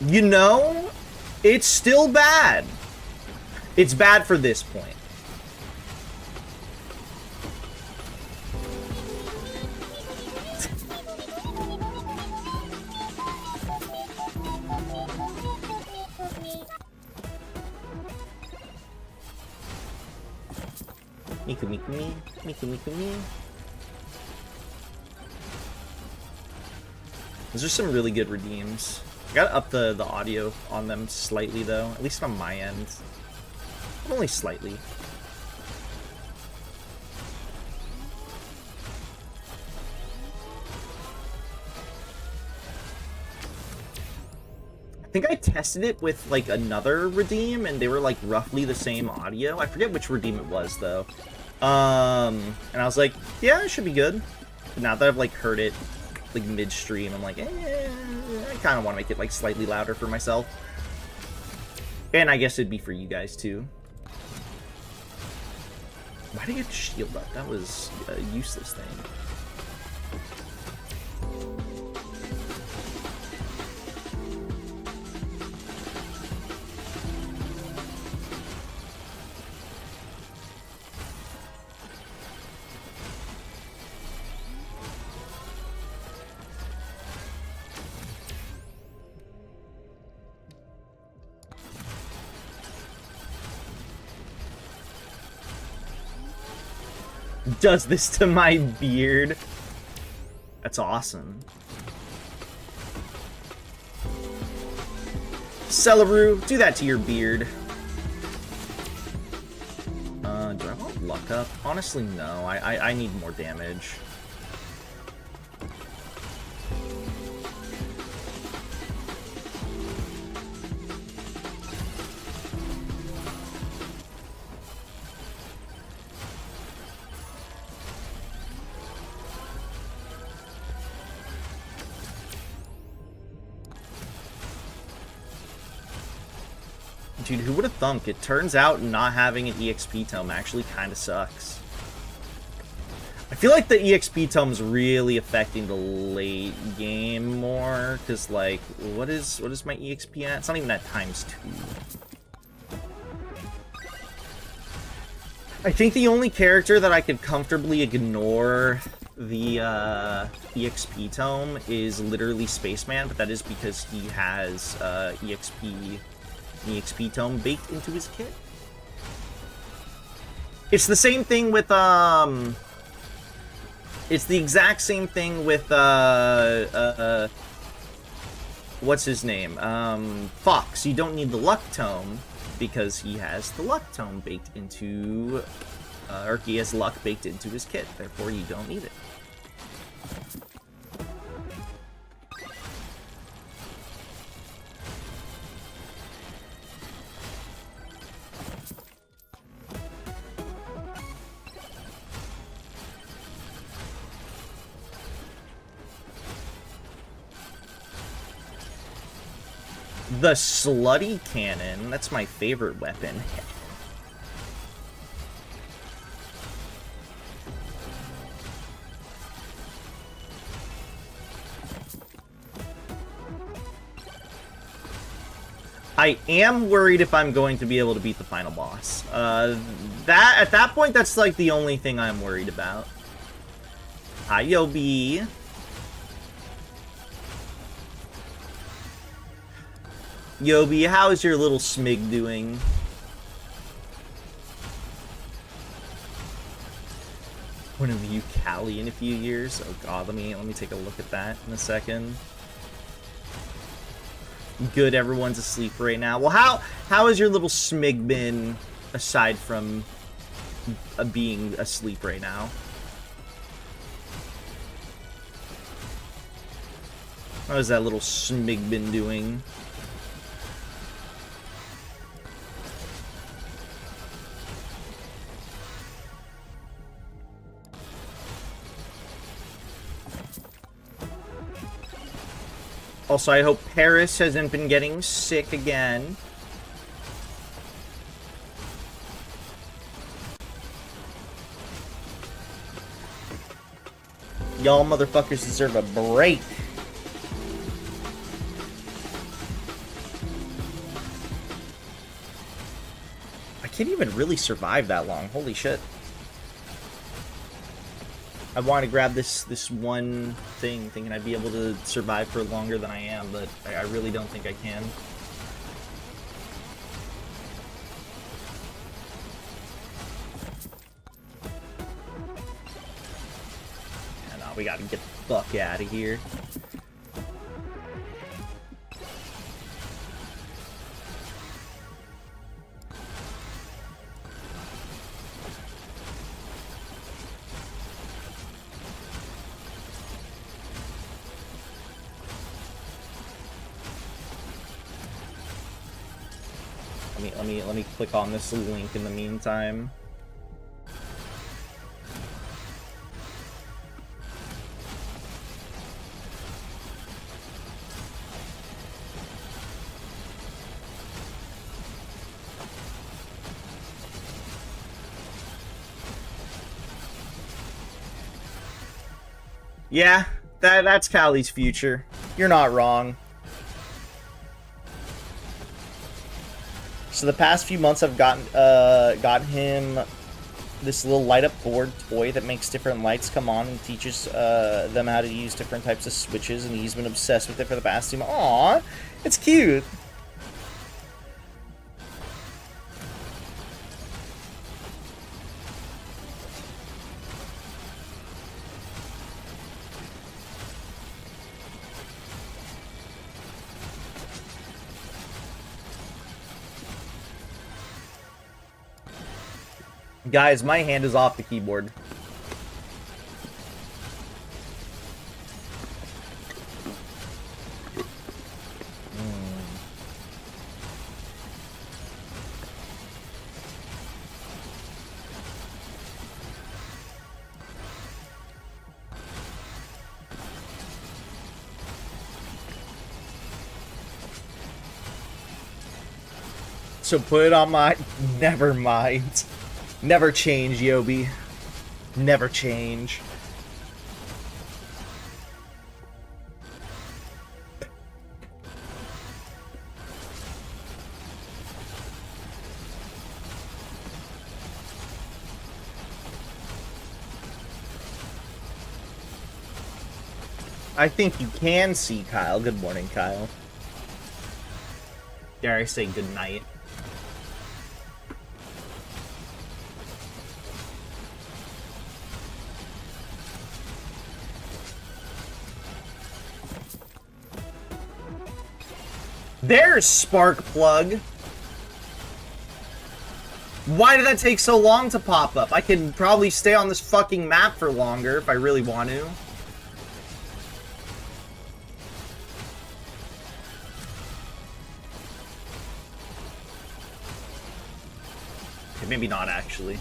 You know, it's still bad. It's bad for this point. Miku Miku me, Miku Miku me. Those are some really good redeems. I gotta up the audio on them slightly though, at least on my end. Only slightly. I think I tested it with like another redeem and they were like roughly the same audio. I forget which redeem it was though. And I was like, yeah, it should be good. But now that I've like heard it like midstream, I'm like, I kind of want to make it like slightly louder for myself. And I guess it'd be for you guys too. Why did I get shield up? That was a useless thing. Does this to my beard. That's awesome. Celeru, do that to your beard. Do I want luck up? Honestly, no. I need more damage. Dude, who would have thunk? It turns out not having an EXP tome actually kind of sucks. I feel like the EXP tome's really affecting the late game more, because, like, what is my EXP at? It's not even at ×2. I think the only character that I could comfortably ignore the EXP tome is literally Spaceman, but that is because he has EXP tome baked into his kit. It's the same thing with it's the exact same thing with what's his name? Fox. You don't need the luck tome, because he has the luck tome baked into, or he has luck baked into his kit. Therefore, you don't need it. The Slutty Cannon, that's my favorite weapon. I am worried if I'm going to be able to beat the final boss. At that point, that's like the only thing I'm worried about. Hi, Yobi. Yobi, how's your little smig doing? When are you Callie in a few years? Oh god, let me take a look at that in a second. Good, everyone's asleep right now. Well, how has your little smig been aside from being asleep right now? How has that little smig been doing? Also, I hope Paris hasn't been getting sick again. Y'all motherfuckers deserve a break. I can't even really survive that long. Holy shit. I want to grab this one thing, thinking I'd be able to survive for longer than I am, but I really don't think I can. Yeah, no, we gotta get the fuck out of here. Let me click on this link in the meantime. Yeah, that's Callie's future. You're not wrong. So the past few months I've gotten him this little light up board toy that makes different lights come on and teaches them how to use different types of switches, and he's been obsessed with it for the past 2 months. Aww, it's cute. Guys, my hand is off the keyboard. So put it on my... Never mind. Never change, Yobi. Never change. I think you can see Kyle. Good morning, Kyle. Dare I say good night? There's Sparkplug. Why did that take so long to pop up? I can probably stay on this fucking map for longer if I really want to. Okay, maybe not actually.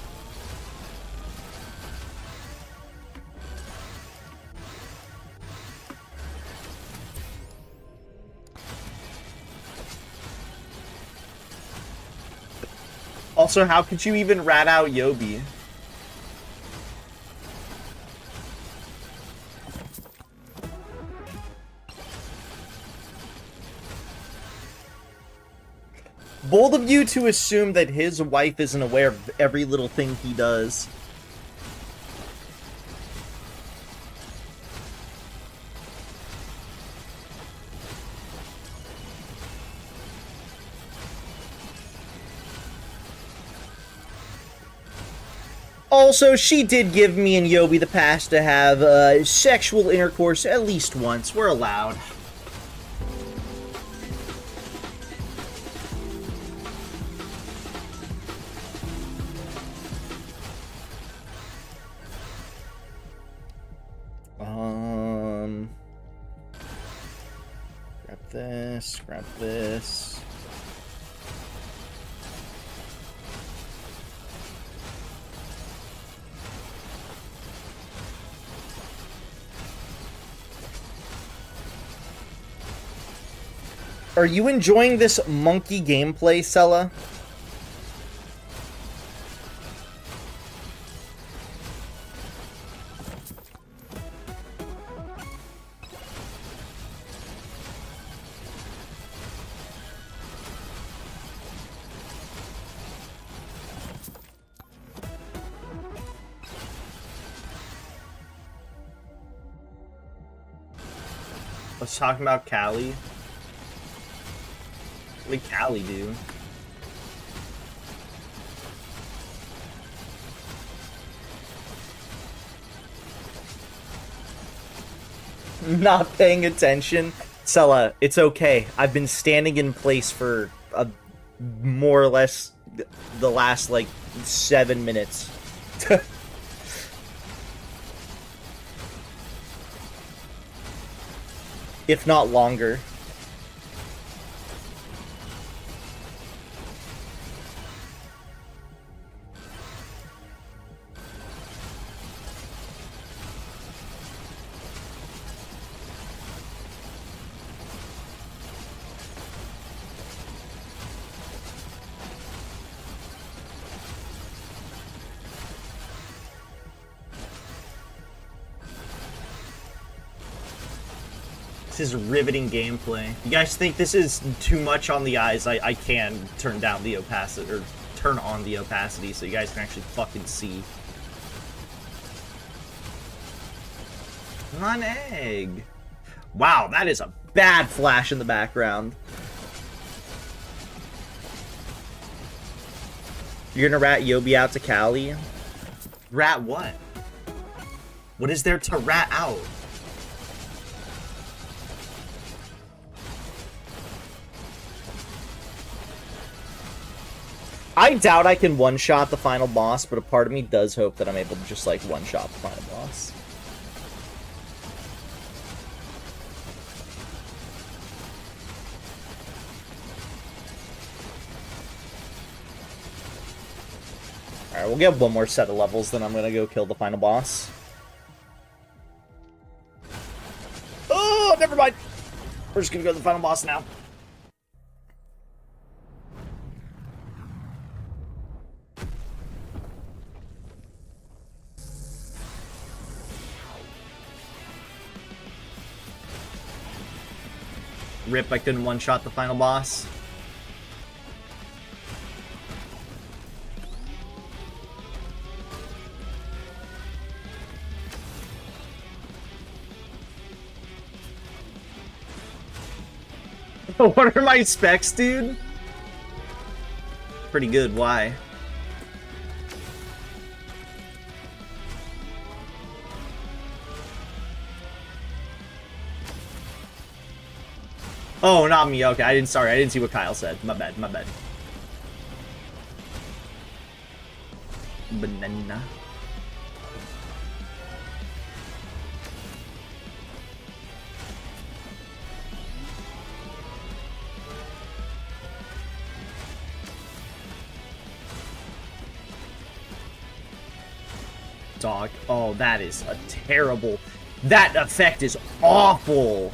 Also, how could you even rat out Yobi? Bold of you to assume that his wife isn't aware of every little thing he does. Also, she did give me and Yobi the pass to have sexual intercourse at least once. We're allowed. Grab this, grab this. Are you enjoying this monkey gameplay, Sella? Let's talk about Callie. What did Callie do? Not paying attention? Sella, it's okay. I've been standing in place for more or less the last, like, 7 minutes. If not longer. This is riveting gameplay. You guys think this is too much on the eyes? I can turn down the opacity, or turn on the opacity so you guys can actually fucking see. An egg. Wow, that is a bad flash in the background. You're gonna rat Yobi out to Callie? Rat what? What is there to rat out? I doubt I can one-shot the final boss, but a part of me does hope that I'm able to just, like, one-shot the final boss. Alright, we'll get one more set of levels, then I'm gonna go kill the final boss. Oh, never mind! We're just gonna go to the final boss now. Rip, I couldn't one-shot the final boss. What are my specs, dude? Pretty good, why? Oh, not me. Okay, sorry, I didn't see what Kyle said. My bad, my bad. Banana. Dog. Oh, that is a terrible... That effect is awful!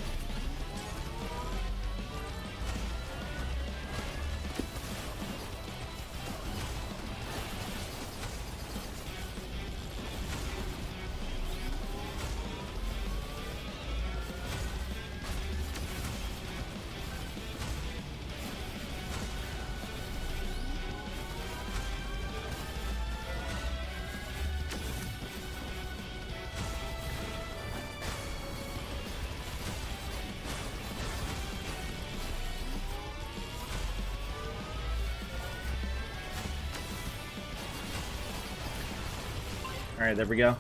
Alright, there we go.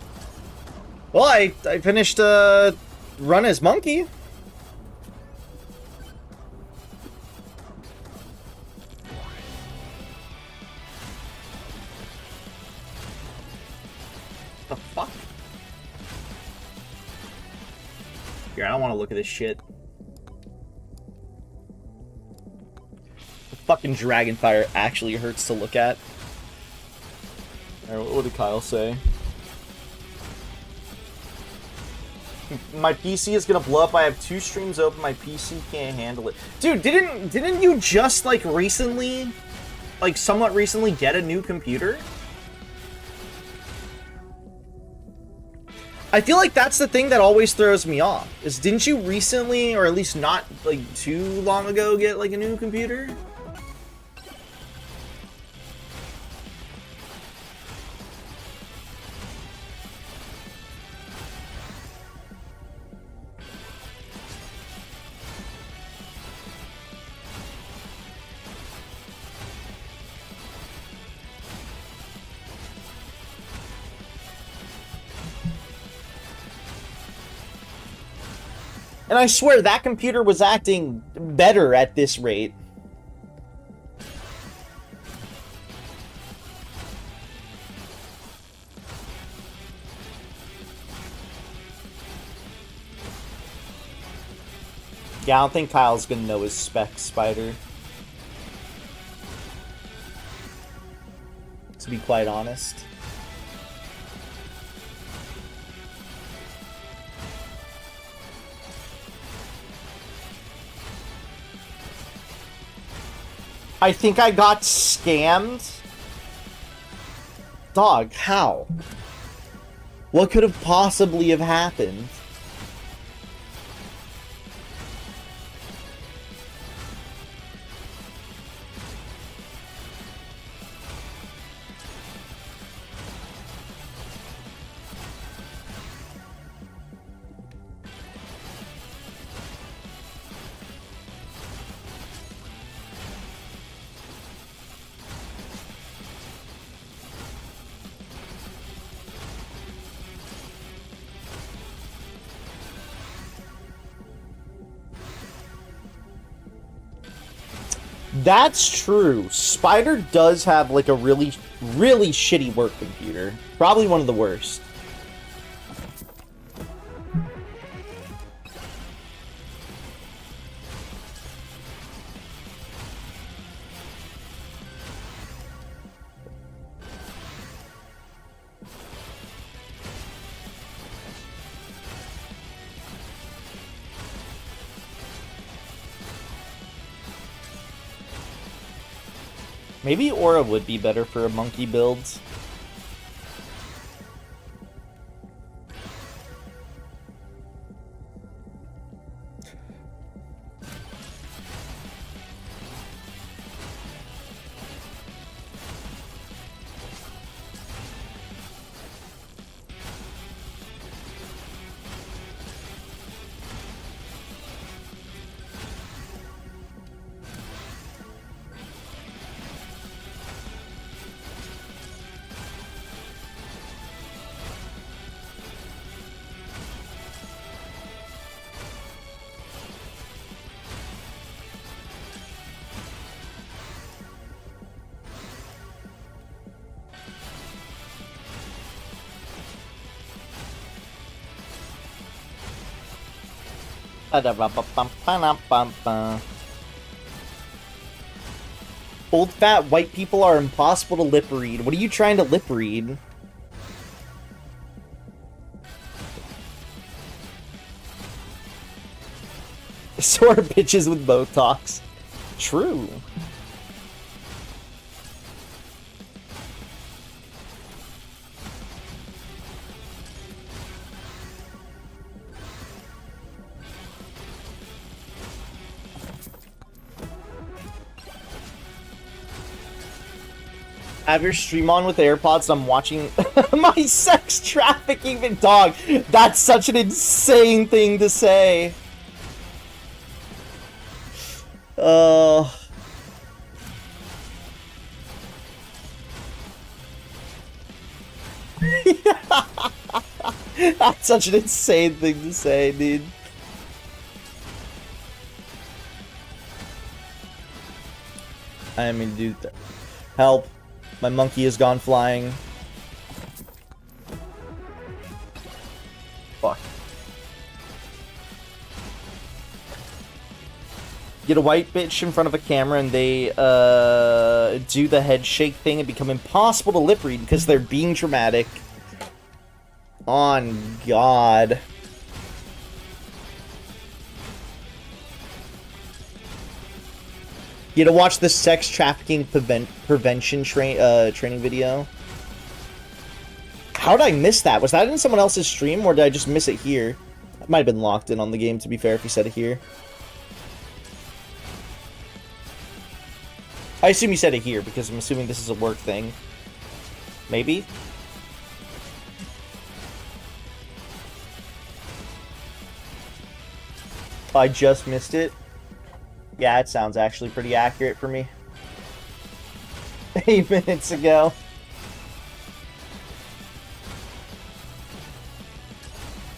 Well, I finished run as monkey. The fuck? Here, I don't want to look at this shit. The fucking Dragonfire actually hurts to look at. Alright, what did Kyle say? My PC is gonna blow up. I have 2 streams open. My PC can't handle it. Dude, didn't you just like recently, like somewhat recently, get a new computer? I feel like that's the thing that always throws me off. Is didn't you recently, or at least not like too long ago, get like a new computer? And I swear that computer was acting better at this rate. Yeah, I don't think Kyle's gonna know his spec, Spider. To be quite honest. I think I got scammed. Dog, how? What could have possibly have happened? That's true. Spider does have like a really, really shitty work computer. Probably one of the worst. Maybe Aura would be better for a monkey build. Old fat white people are impossible to lip read. What are you trying to lip read? So are bitches with Botox. True. I have your stream on with AirPods and I'm watching my sex trafficking dog. That's such an insane thing to say. That's such an insane thing to say, dude. I mean, dude, help. My monkey has gone flying. Fuck. Get a white bitch in front of a camera and they do the head shake thing and become impossible to lip read because they're being dramatic. On God. You to watch the sex trafficking prevention training video. How did I miss that? Was that in someone else's stream or did I just miss it here? I might have been locked in on the game, to be fair, if you said it here. I assume you said it here because I'm assuming this is a work thing. Maybe? I just missed it. Yeah, it sounds actually pretty accurate for me. 8 minutes ago.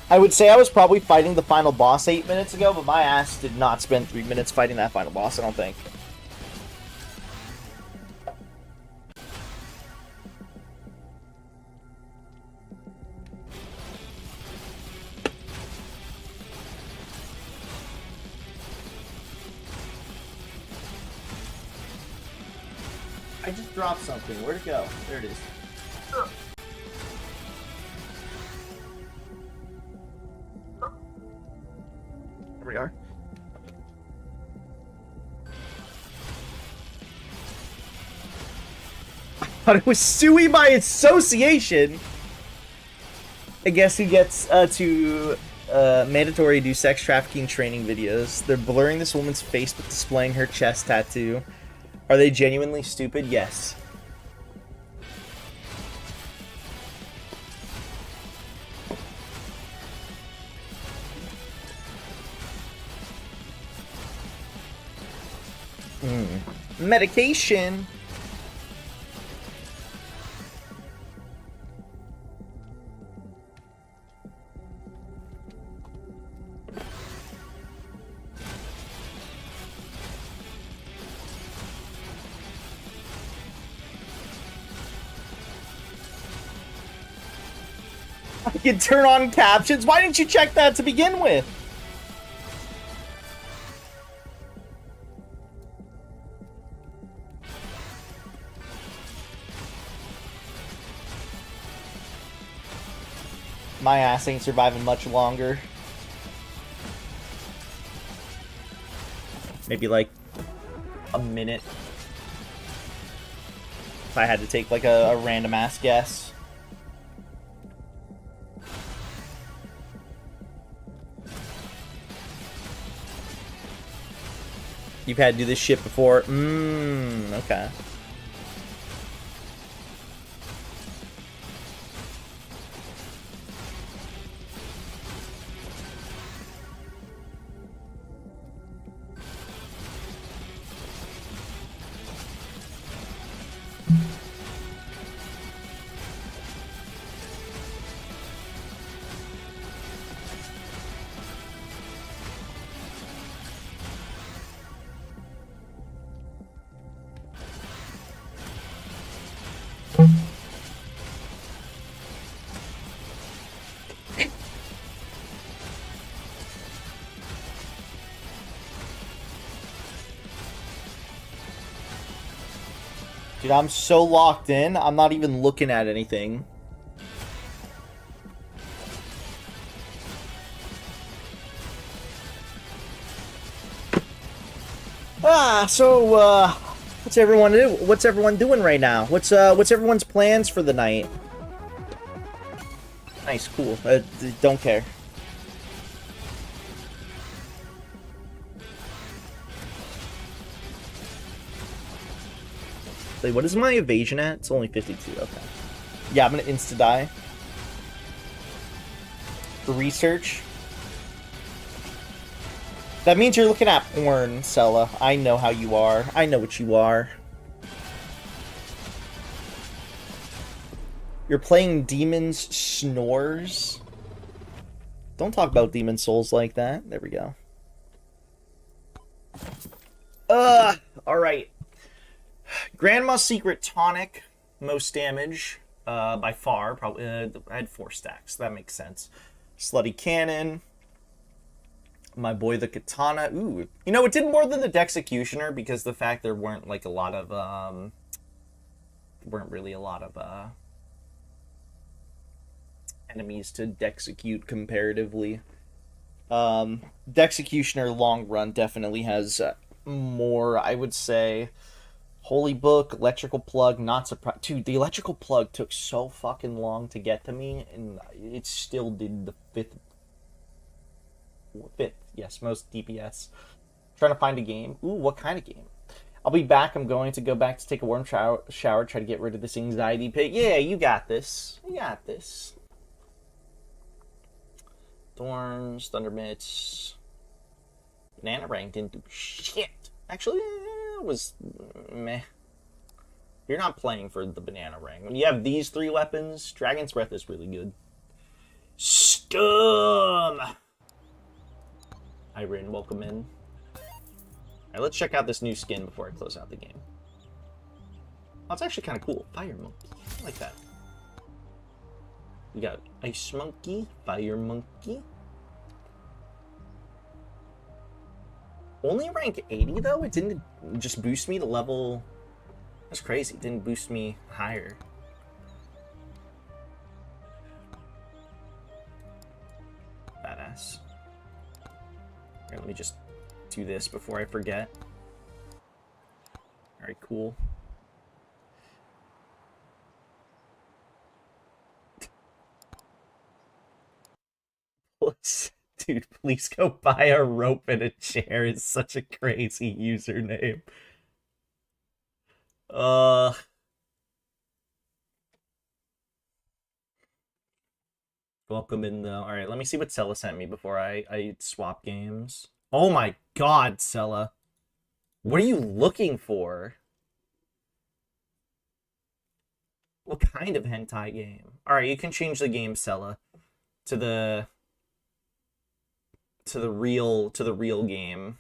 I would say I was probably fighting the final boss 8 minutes ago, but my ass did not spend 3 minutes fighting that final boss, I don't think. I just dropped something. Where'd it go? There it is. There we are. I thought it was Sui by association. I guess he gets to mandatory do sex trafficking training videos. They're blurring this woman's face but displaying her chest tattoo. Are they genuinely stupid? Yes. Medication. I can turn on captions. Why didn't you check that to begin with? My ass ain't surviving much longer. Maybe like a minute. If I had to take like a random ass guess. You've had to do this shit before? Okay. Dude, I'm so locked in, I'm not even looking at anything. So, what's everyone doing right now? What's everyone's plans for the night? Nice, cool. Don't care. Wait, what is my evasion at? It's only 52, okay. Yeah, I'm gonna insta-die. For research. That means you're looking at porn, Sella. I know how you are. I know what you are. You're playing Demon's Snores? Don't talk about Demon Souls like that. There we go. Alright. Grandma's Secret Tonic. Most damage. By far. Probably. I had 4 stacks. That makes sense. Slutty Cannon. My boy the Katana. Ooh. You know, it did more than the Dexecutioner because the fact there weren't like a lot of weren't really a lot of enemies to Dexecute comparatively. Dexecutioner long run definitely has more, I would say. Holy Book, Electrical Plug, not surprised. Dude, the Electrical Plug took so fucking long to get to me, and it still did the fifth, yes, most DPS. Trying to find a game. Ooh, what kind of game? I'll be back. I'm going to go back to take a warm shower, try to get rid of this anxiety pit. Yeah, you got this. You got this. Thorns, Thundermits. Bananarang didn't do shit. Actually, it was meh. You're not playing for the Bananarang. When you have these 3 weapons, Dragon's Breath is really good. Scum! Irene, welcome in. Alright, let's check out this new skin before I close out the game. Oh, it's actually kind of cool. Fire Monkey. I like that. We got Ice Monkey, Fire Monkey. Only rank 80 though? It didn't just boost me to level... That's crazy. It didn't boost me higher. Badass. Here, let me just do this before I forget. Alright, cool. Dude, please go buy a rope and a chair is such a crazy username. Welcome in though. Alright, let me see what Sella sent me before I swap games. Oh my god, Sella. What are you looking for? What kind of hentai game? Alright, you can change the game, Sella. To the real game.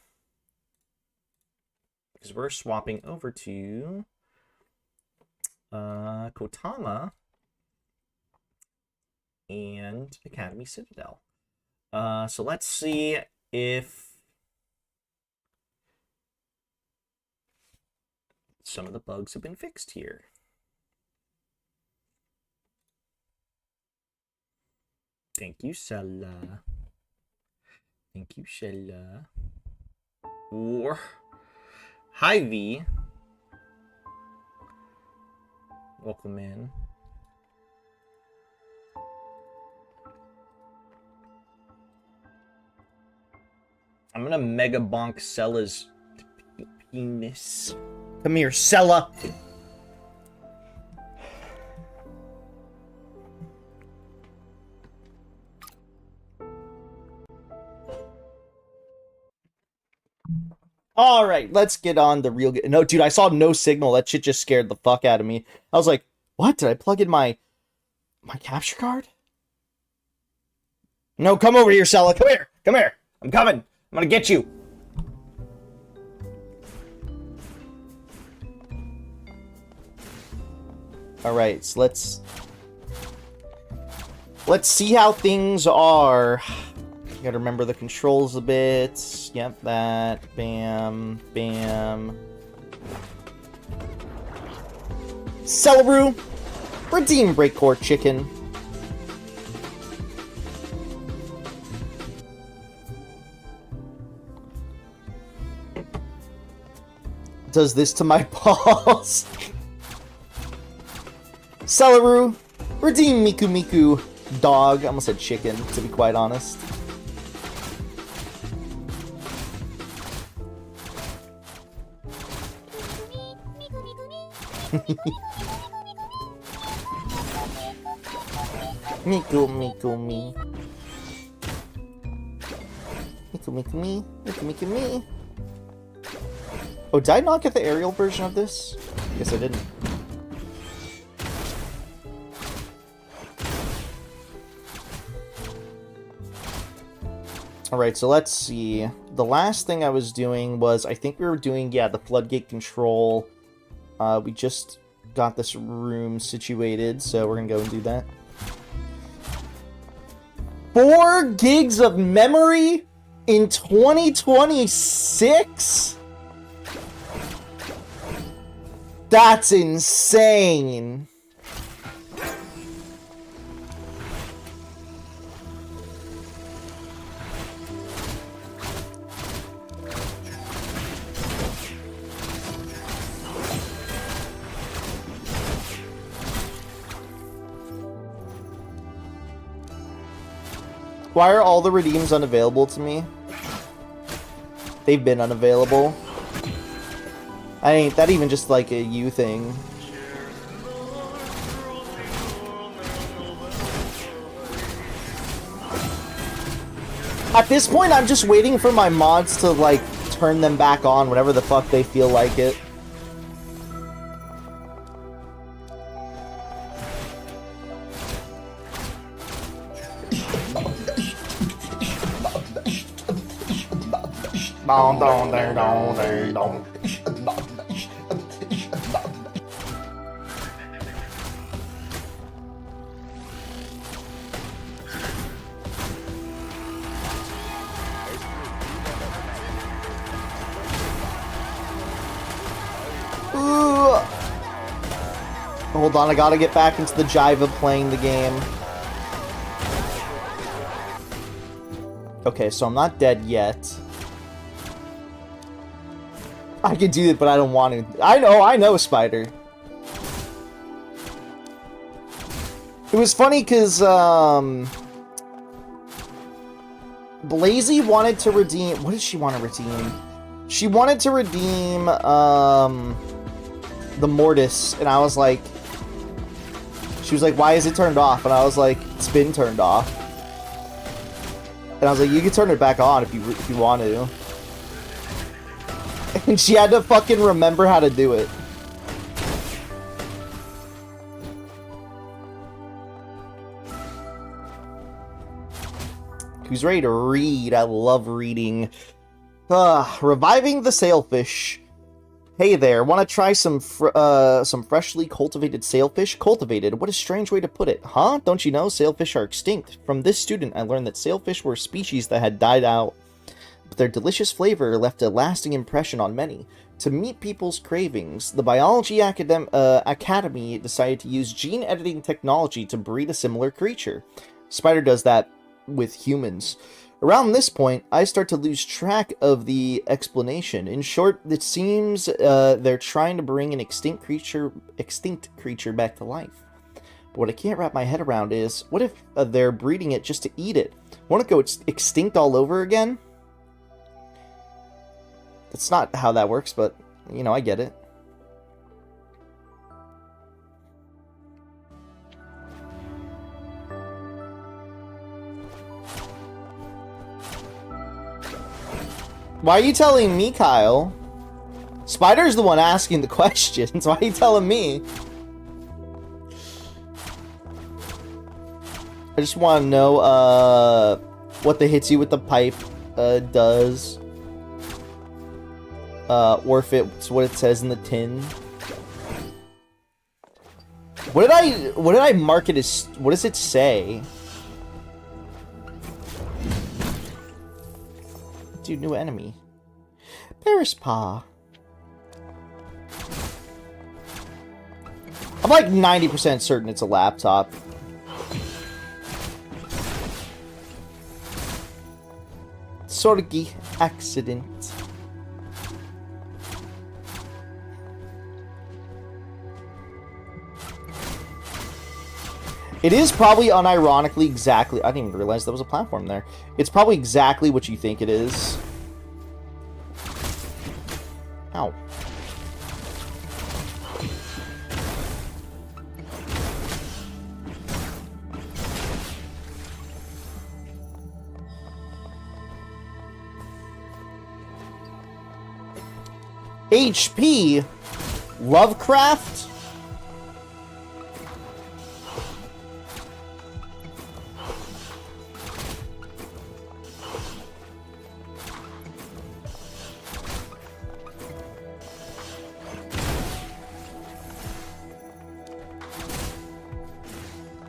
Because we're swapping over to Kotama and Academy Citadel. So let's see if some of the bugs have been fixed here. Thank you, Sella. Thank you, Sella. Or hi, V. Welcome in. I'm gonna mega bonk Sella's penis. Come here, Sella. All right, let's get on the real... No, dude, I saw no signal. That shit just scared the fuck out of me. I was like, what? Did I plug in my capture card? No, come over here, Sella. Come here. Come here. I'm coming. I'm gonna get you. All right, so let's see how things are. Gotta remember the controls a bit. Yep, that. Bam. Bam. Celeru, redeem Breakcore Chicken. Does this to my balls. Celeru, redeem Miku Miku Dog. I almost said chicken, to be quite honest. Miku Miku me. Miku Miku me. Miku Miku me. Oh, did I not get the aerial version of this? Guess I didn't. Alright, so let's see. The last thing I was doing was, I think we were doing, yeah, the floodgate control. We just got this room situated, so we're gonna go and do that. 4 gigs of memory in 2026? That's insane. Why are all the redeems unavailable to me? They've been unavailable. Ain't that even just like a you thing? At this point, I'm just waiting for my mods to, like, turn them back on whenever the fuck they feel like it. Hold on, I gotta get back into the jive of playing the game. Okay, so I'm not dead yet. I can do it, but I don't want to. I know, Spider. It was funny because, Blazy wanted to redeem... What did she want to redeem? She wanted to redeem, the Mortis, and I was like... She was like, why is it turned off? And I was like, it's been turned off. And I was like, you can turn it back on if you want to. And she had to fucking remember how to do it. Who's ready to read? I love reading. Reviving the sailfish. Hey there, want to try some freshly cultivated sailfish? Cultivated? What a strange way to put it. Huh? Don't you know sailfish are extinct? From this student, I learned that sailfish were a species that had died out. But their delicious flavor left a lasting impression on many. To meet people's cravings, the Biology Academy decided to use gene editing technology to breed a similar creature. Spider does that with humans. Around this point, I start to lose track of the explanation. In short, it seems they're trying to bring an extinct creature back to life. But what I can't wrap my head around is, what if they're breeding it just to eat it? Want to go extinct all over again? That's not how that works, but, you know, I get it. Why are you telling me, Kyle? Spider's the one asking the questions. Why are you telling me? I just want to know, what the hits you with the pipe, does. Or if it's what it says in the tin. What did I mark it as? What does it say? Dude, new enemy. Paris Paw. I'm like 90% certain it's a laptop. Sorgi accident. It is probably unironically exactly... I didn't even realize there was a platform there. It's probably exactly what you think it is. Ow. HP? Lovecraft?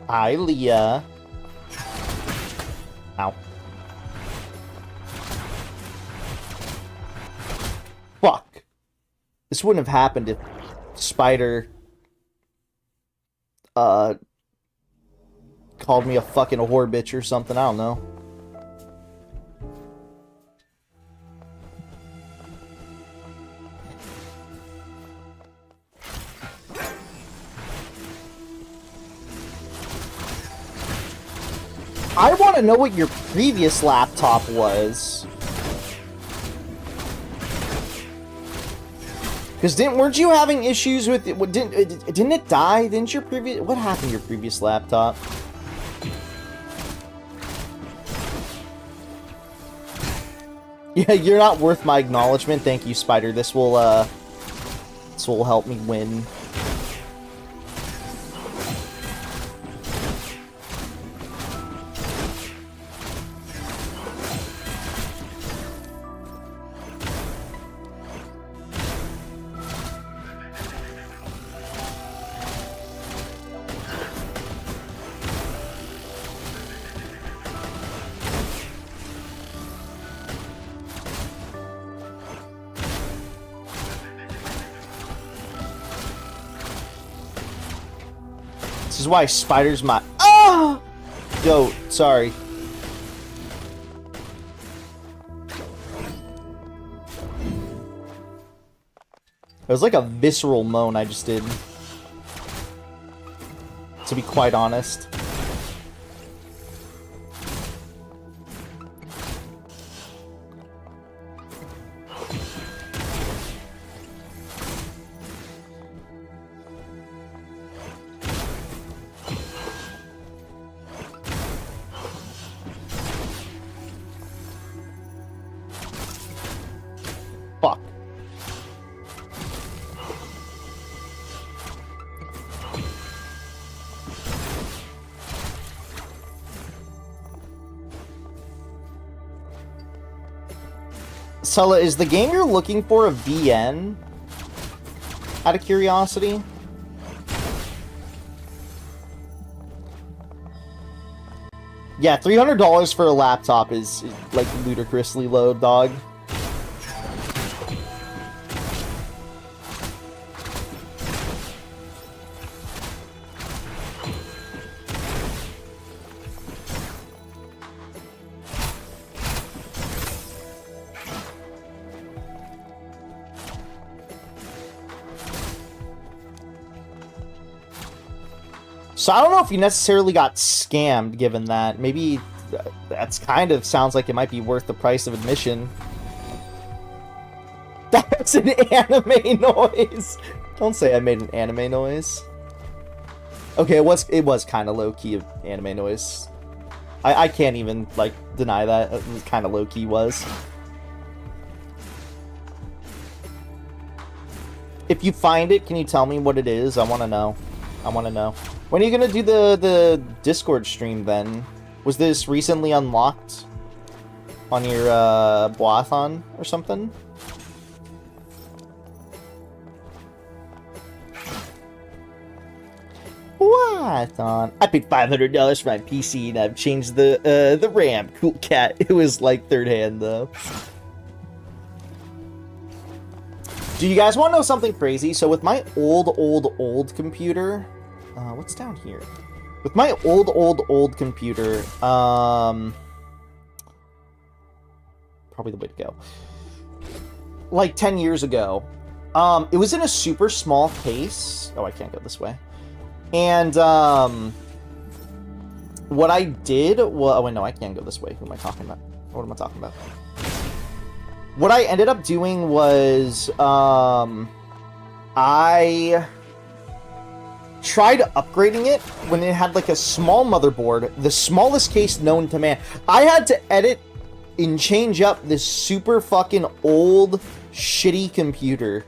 Hi, Leah. Ow. Fuck. This wouldn't have happened if Spider called me a fucking whore bitch or something. I don't know. I want to know what your previous laptop was. Because weren't you having issues with it? Didn't it die? Didn't your previous... What happened to your previous laptop? Yeah, you're not worth my acknowledgement. Thank you, Spider. This will help me win. This is why Spider's my... Ah! Yo, sorry. It was like a visceral moan I just did. To be quite honest. Fuck. Sulla, is the game you're looking for a VN? Out of curiosity? Yeah, $300 for a laptop is like ludicrously low, dog. So I don't know if you necessarily got scammed given that. Maybe that's kind of sounds like it might be worth the price of admission. That's an anime noise! Don't say I made an anime noise. Okay, it was kind of low-key of anime noise. I can't even, like, deny that. It was kind of low-key was. If you find it, can you tell me what it is? I want to know. I want to know. When are you going to do the Discord stream, then? Was this recently unlocked on your Boathon or something? Boathon. I paid $500 for my PC and I've changed the RAM. Cool cat. It was like third hand, though. Do you guys want to know something crazy? So with my old computer, what's down here? With my old computer, probably the way to go. Like 10 years ago, it was in a super small case. Oh, I can't go this way. And what I did was, oh wait, no, I can't go this way. Who am I talking about? What am I talking about? What I ended up doing was, I tried upgrading it when it had like a small motherboard, the smallest case known to man. I had to edit and change up this super fucking old, shitty computer.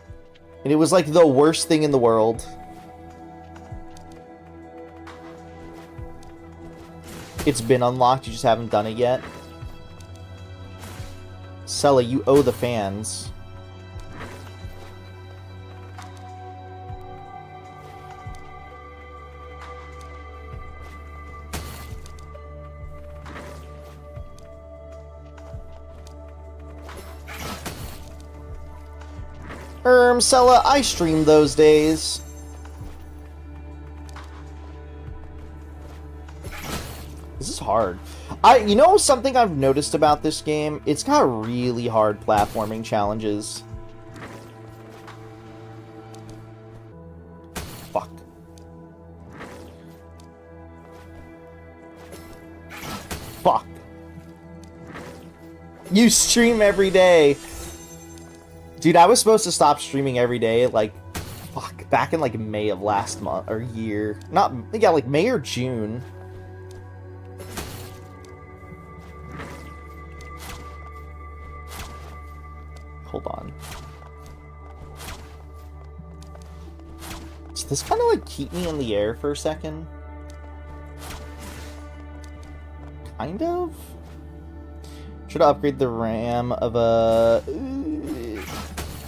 And it was like the worst thing in the world. It's been unlocked, you just haven't done it yet. Sella, you owe the fans. Sella, I streamed those days. This is hard. You know something I've noticed about this game? It's got really hard platforming challenges. Fuck. Fuck. You stream every day. Dude, I was supposed to stop streaming every day, like, fuck, back in, like, May of last month, or year. Not, yeah, like, May or June. Hold on. Does this kind of, like, keep me in the air for a second? Kind of? Should I upgrade the RAM of a...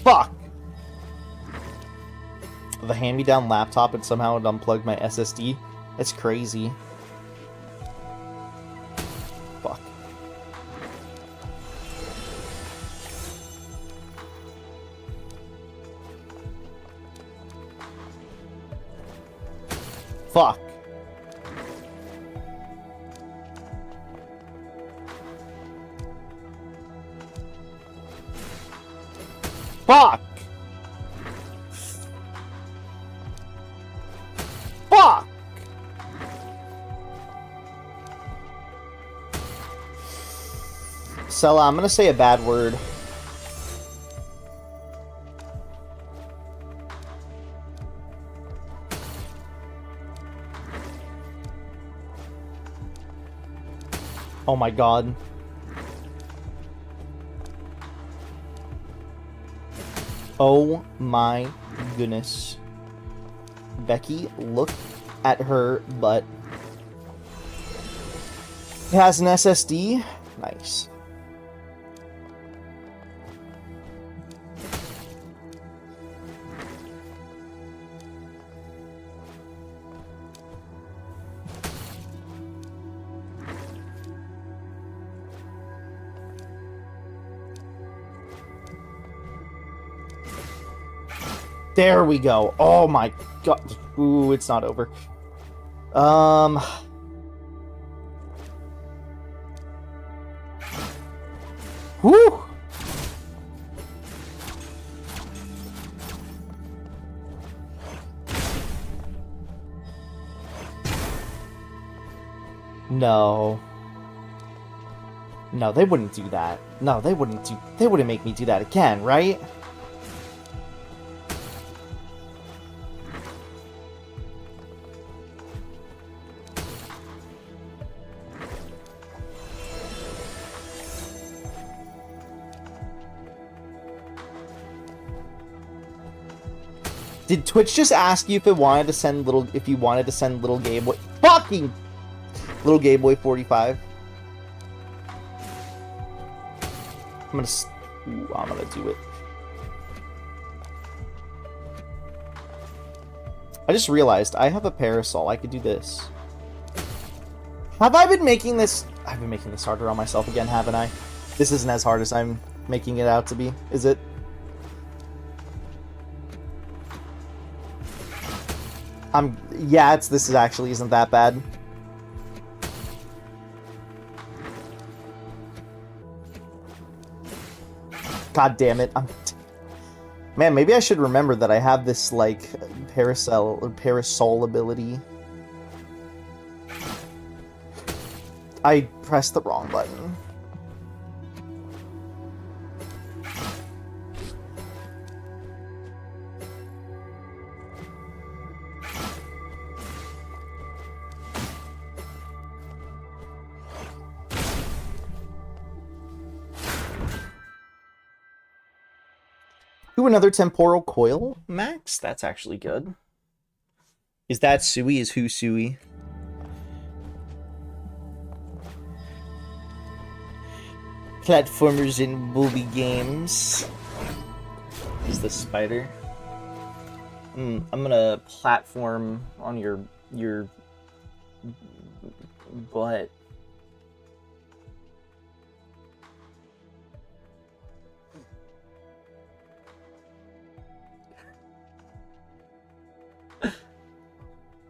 Fuck! The hand-me-down laptop and somehow it unplugged my SSD? That's crazy. Fuck. Fuck. Fuck! Fuck! Sella, I'm gonna say a bad word. Oh my god. Oh my goodness. Becky, look at her butt. It has an SSD. Nice. There we go. Oh my god. Ooh, it's not over. Whew. No. No, they wouldn't do that. No, they wouldn't make me do that again, right? Did Twitch just ask you if it wanted to send little, if you wanted to send little Game Boy, fucking little Game Boy 45? I'm gonna do it. I just realized I have a parasol. I could do this. Have I been making this? I've been making this harder on myself again, haven't I? This isn't as hard as I'm making it out to be, is it? Yeah, this is actually isn't that bad. God damn it. Man, maybe I should remember that I have this, like, parasol ability. I pressed the wrong button. Ooh, another temporal coil, Max? That's actually good. Is that Sui? Is who Sui? Platformers in movie games. Is the spider? I'm gonna platform on your butt.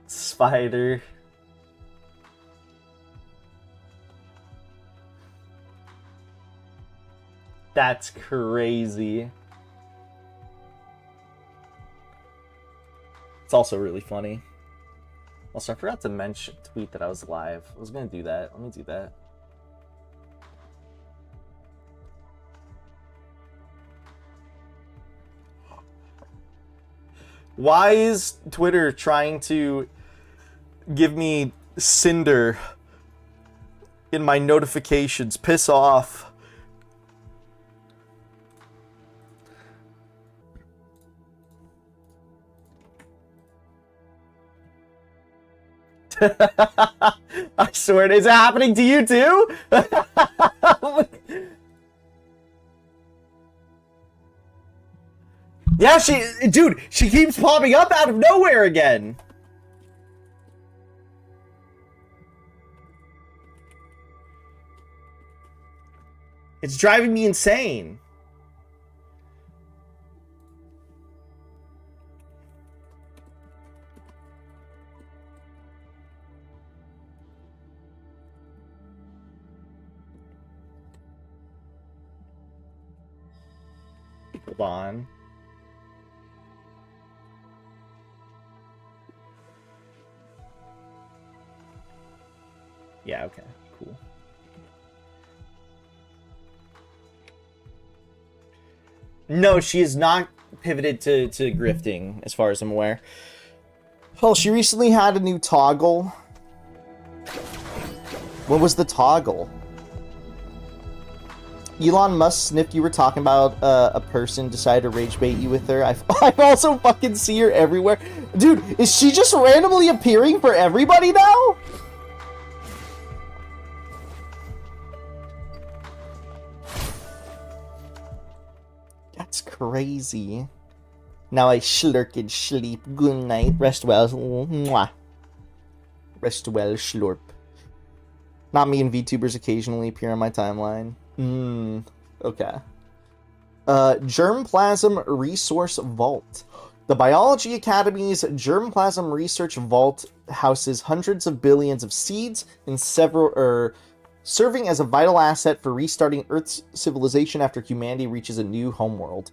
Spider. That's crazy. It's also really funny. Also, I forgot to tweet that I was live. I was gonna do that. Let me do that. Why is Twitter trying to give me Cinder in my notifications? Piss off. I swear it is happening to you too? Yeah, she keeps popping up out of nowhere again. It's driving me insane. Hold on. Yeah, okay, cool. No, she is not pivoted to grifting, as far as I'm aware. Well, she recently had a new toggle. What was the toggle? Elon Musk sniffed you were talking about a person decided to rage bait you with her. I also fucking see her everywhere. Dude, is she just randomly appearing for everybody now? That's crazy. Now I slurk and sleep. Good night. Rest well. Mwah. Rest well, slurp. Not me and VTubers occasionally appear on my timeline. Okay. Germplasm Resource Vault. The Biology Academy's Germplasm Research Vault houses hundreds of billions of seeds and serving as a vital asset for restarting Earth's civilization after humanity reaches a new homeworld.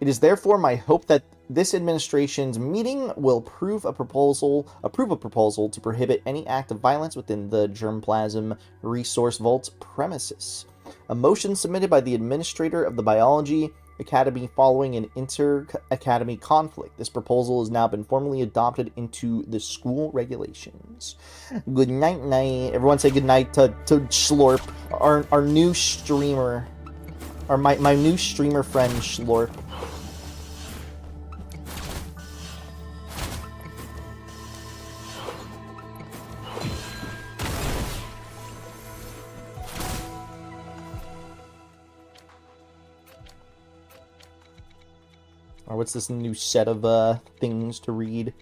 It is therefore my hope that this administration's meeting will approve a proposal to prohibit any act of violence within the Germplasm Resource Vault's premises. A motion submitted by the administrator of the Biology Academy following an inter-academy conflict. This proposal has now been formally adopted into the school regulations. Good night, night. Everyone say good night to Schlorp, our new streamer, or my new streamer friend Schlorp. Or what's this new set of things to read?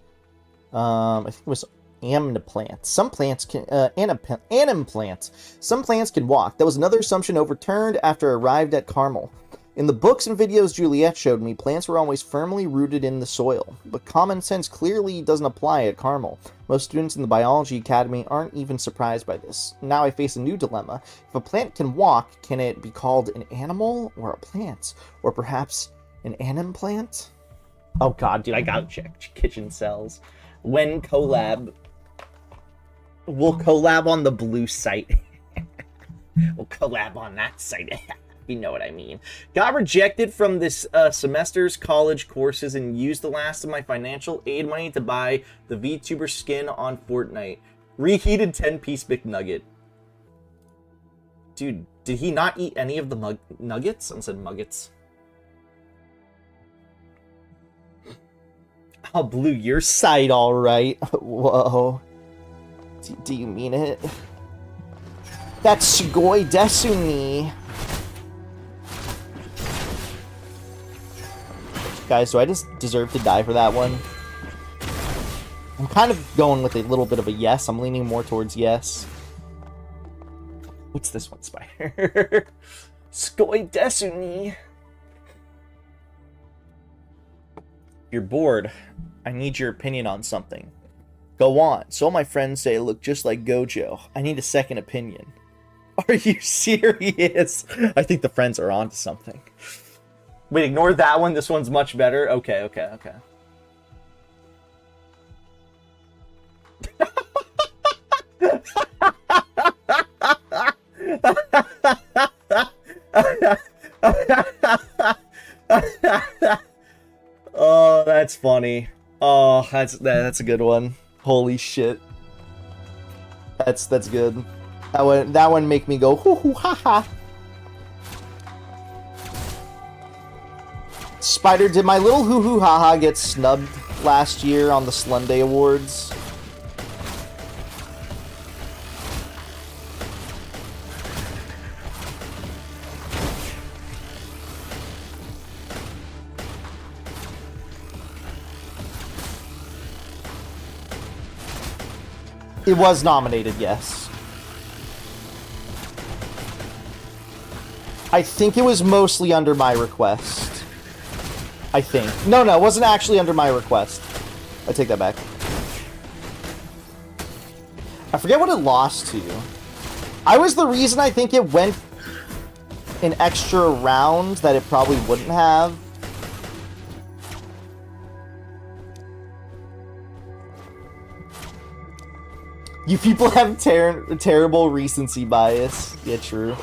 I think it was amniplants. Some plants can animplants. Some plants can walk. That was another assumption overturned after I arrived at Carmel. In the books and videos Juliet showed me, plants were always firmly rooted in the soil, but common sense clearly doesn't apply at Carmel. Most students in the biology academy aren't even surprised by this. Now I face a new dilemma. If a plant can walk, can it be called an animal or a plant? Or perhaps an animplant? Oh god, dude, I gotta check kitchen cells. When collab... We'll collab on the blue site. We'll collab on that site. You know what I mean. Got rejected from this semester's college courses and used the last of my financial aid money to buy the VTuber skin on Fortnite. Reheated 10-piece McNugget. Dude, did he not eat any of the nuggets? I said muggets. Oh, Blue, your side, all right. Whoa. Do you mean it? That's Sugoi Desuni. Guys, do I just deserve to die for that one? I'm kind of going with a little bit of a yes. I'm leaning more towards yes. What's this one, Spider? Sugoi Desuni. You're bored. I need your opinion on something. Go on. So my friends say I look just like Gojo. I need a second opinion. Are you serious? I think the friends are onto something. Wait, ignore that one. This one's much better. Okay. Oh, that's funny. Oh, that's a good one. Holy shit. That's good. That one make me go hoo hoo ha ha. Spider, did my little hoo hoo ha ha get snubbed last year on the Slunday Awards? It was nominated, yes. I think it was mostly under my request. I think. No, it wasn't actually under my request. I take that back. I forget what it lost to. I was the reason I think it went an extra round that it probably wouldn't have. You people have terrible recency bias. Yeah, true.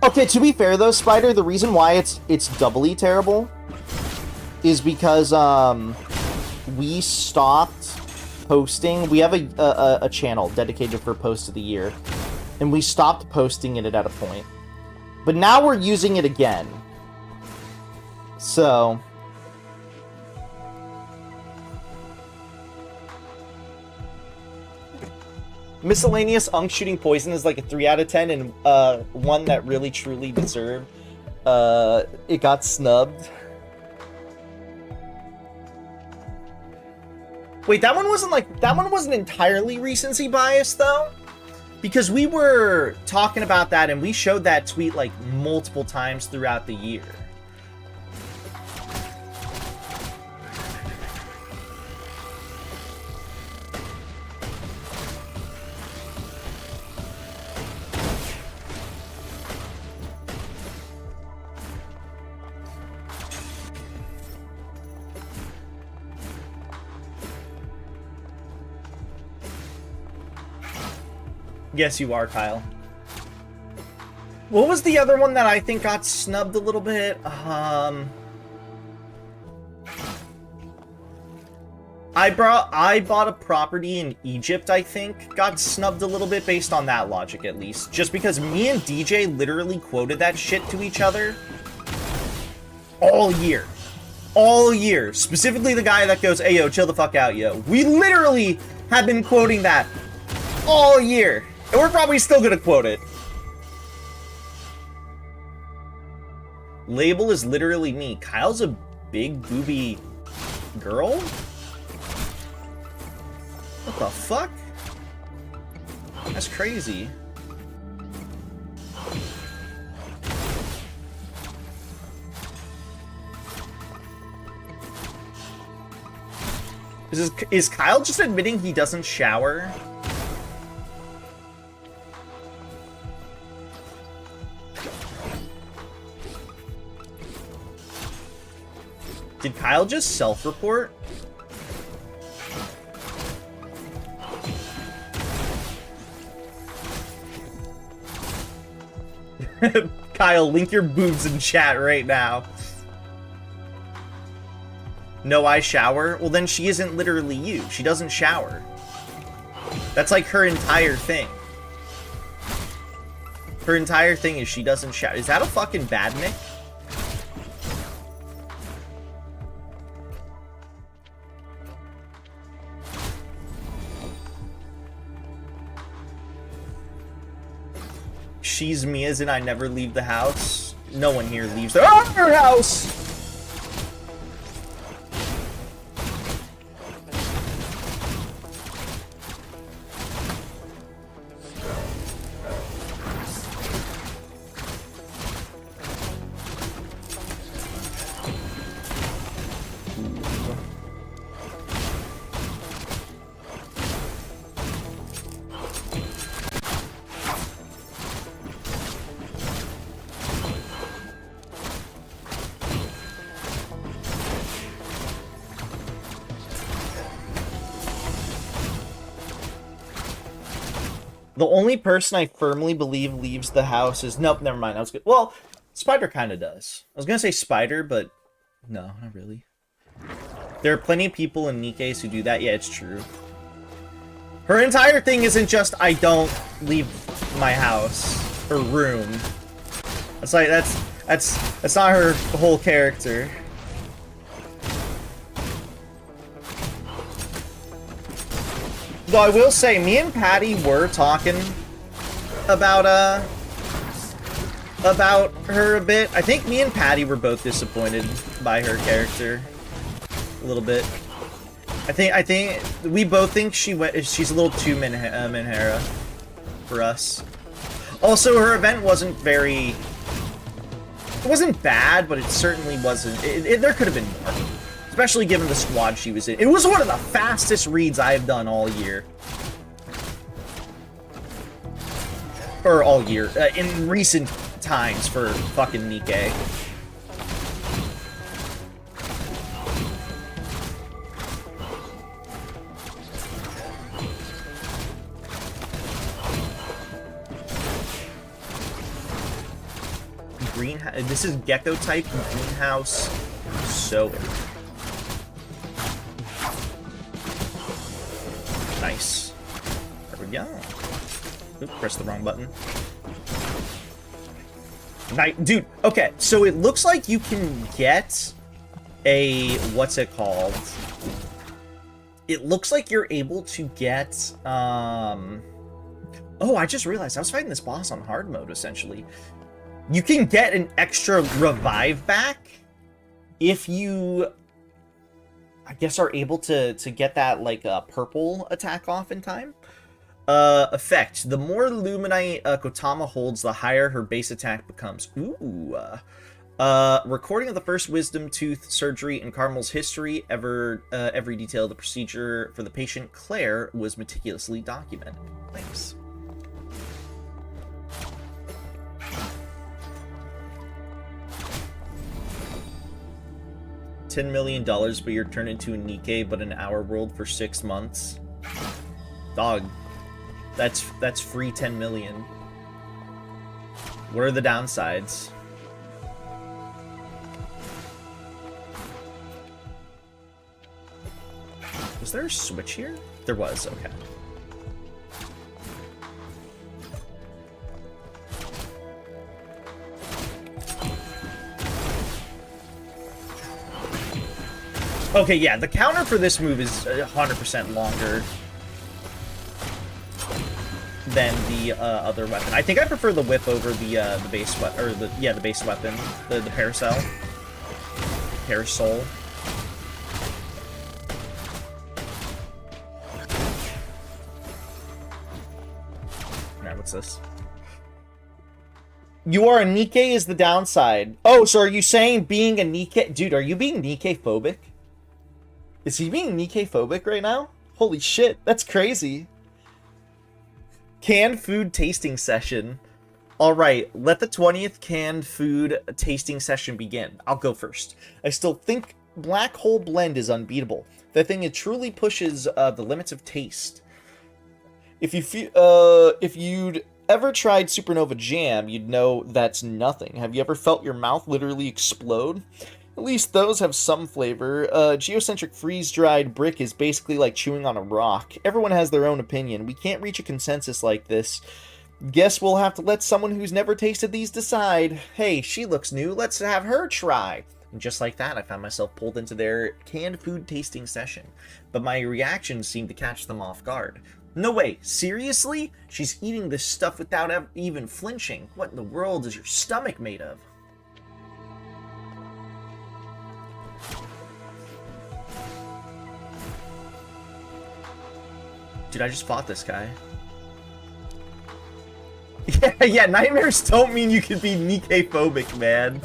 Okay, to be fair though, Spider, the reason why it's doubly terrible is because we stopped posting. We have a channel dedicated for Post of the Year, and we stopped posting it at a point. But now we're using it again. So Miscellaneous Unk shooting poison is like a 3 out of 10, and one that really truly deserved. It got snubbed. Wait, that one wasn't entirely recency bias though, because we were talking about that and we showed that tweet like multiple times throughout the year. Yes, you are, Kyle. What was the other one that I think got snubbed a little bit? I bought a property in Egypt, I think, got snubbed a little bit based on that logic, at least. Just because me and DJ literally quoted that shit to each other all year. All year. Specifically the guy that goes, hey, yo, chill the fuck out, yo. We literally have been quoting that all year. And we're probably still gonna quote it. Label is literally me. Kyle's a big booby girl? What the fuck? That's crazy. Is Kyle just admitting he doesn't shower? Did Kyle just self-report? Kyle, link your boobs in chat right now. No, I shower? Well, then she isn't literally you. She doesn't shower. That's like her entire thing. Her entire thing is she doesn't shower. Is that a fucking badnik? She's me as in I never leave the house. No one here leaves their house! The only person I firmly believe leaves the house is... Nope, never mind. I was good. Well, Spider kind of does. I was going to say Spider, but no, not really. There are plenty of people in Nikkei's who do that. Yeah, it's true. Her entire thing isn't just, I don't leave my house or room. It's like, that's not her whole character. Though I will say, me and Patty were talking about her a bit. I think me and Patty were both disappointed by her character a little bit. I think we both think she's a little too Minhara for us. Also, her event wasn't very... It wasn't bad, but it certainly wasn't... there could have been more. Especially given the squad she was in. It was one of the fastest reads I've done all year. Or all year. In recent times for fucking Nikkei. This is Gecko type greenhouse. So nice. There we go. Oop, press the wrong button. Dude, okay, so it looks like you can get a... What's it called? It looks like you're able to get... Oh, I just realized I was fighting this boss on hard mode, essentially. You can get an extra revive back if you... I guess are able to get that, like, purple attack off in time. Effect. The more Luminite Kotama holds, the higher her base attack becomes. Ooh. Recording of the first wisdom tooth surgery in Carmel's history. Every detail of the procedure for the patient, Claire, was meticulously documented. Thanks. $10 million, but you're turned into a Nikkei, but in our world for 6 months. Dog. That's free 10 million. What are the downsides? Was there a switch here? There was, okay. Okay, yeah, the counter for this move is 100% longer than the other weapon. I think I prefer the whip over the base weapon, or the base weapon, the parasol. Parasol. Alright, what's this? You are a Nikkei is the downside. Oh, so are you saying being a Nikkei... Dude, are you being Nikkei phobic? Is he being Nikke-phobic right now? Holy shit, that's crazy. Canned food tasting session. Alright, let the 20th canned food tasting session begin. I'll go first. I still think Black Hole Blend is unbeatable. That thing, it truly pushes the limits of taste. If you'd ever tried Supernova Jam, you'd know that's nothing. Have you ever felt your mouth literally explode? At least those have some flavor. Geocentric freeze-dried brick is basically like chewing on a rock. Everyone has their own opinion. We can't reach a consensus like this. Guess we'll have to let someone who's never tasted these decide. Hey, she looks new. Let's have her try. And just like that, I found myself pulled into their canned food tasting session. But my reactions seemed to catch them off guard. No way, seriously? She's eating this stuff without even flinching. What in the world is your stomach made of? Dude, I just fought this guy. Yeah, nightmares don't mean you can be Nikke-phobic, man.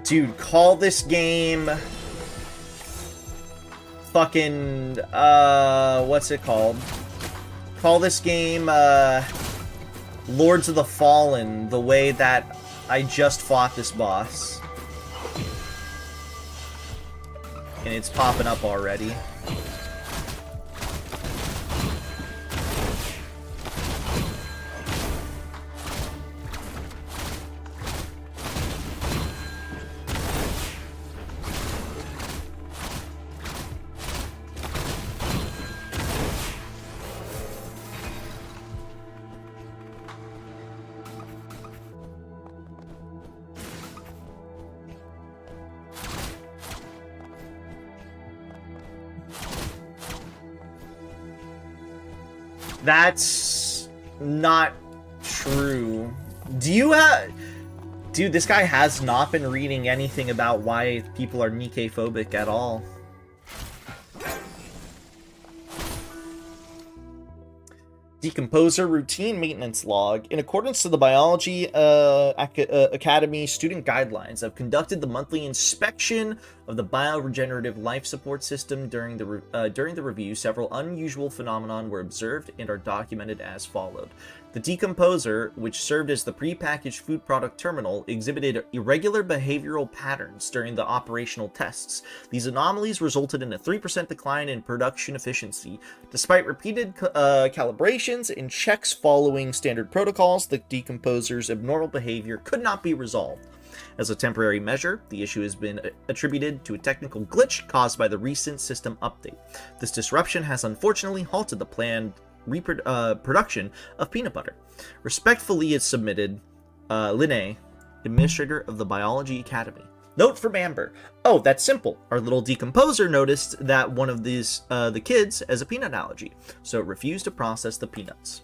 Dude, call this game... fucking... what's it called? Call this game, Lords of the Fallen, the way that I just fought this boss. And it's popping up already. That's not true. Do you have... Dude, this guy has not been reading anything about why people are Nikke-phobic at all. Decomposer routine maintenance log. In accordance to the Biology Academy student guidelines, I've conducted the monthly inspection of the bioregenerative life support system. During the review, several unusual phenomena were observed and are documented as followed. The decomposer, which served as the pre-packaged food product terminal, exhibited irregular behavioral patterns during the operational tests. These anomalies resulted in a 3% decline in production efficiency. Despite repeated calibrations and checks following standard protocols, the decomposer's abnormal behavior could not be resolved. As a temporary measure, the issue has been attributed to a technical glitch caused by the recent system update. This disruption has unfortunately halted the planned production of peanut butter. Respectfully, it's submitted, Linnae, administrator of the Biology Academy. Note from Amber. Oh, that's simple. Our little decomposer noticed that one of these, the kids, has a peanut allergy, so it refused to process the peanuts.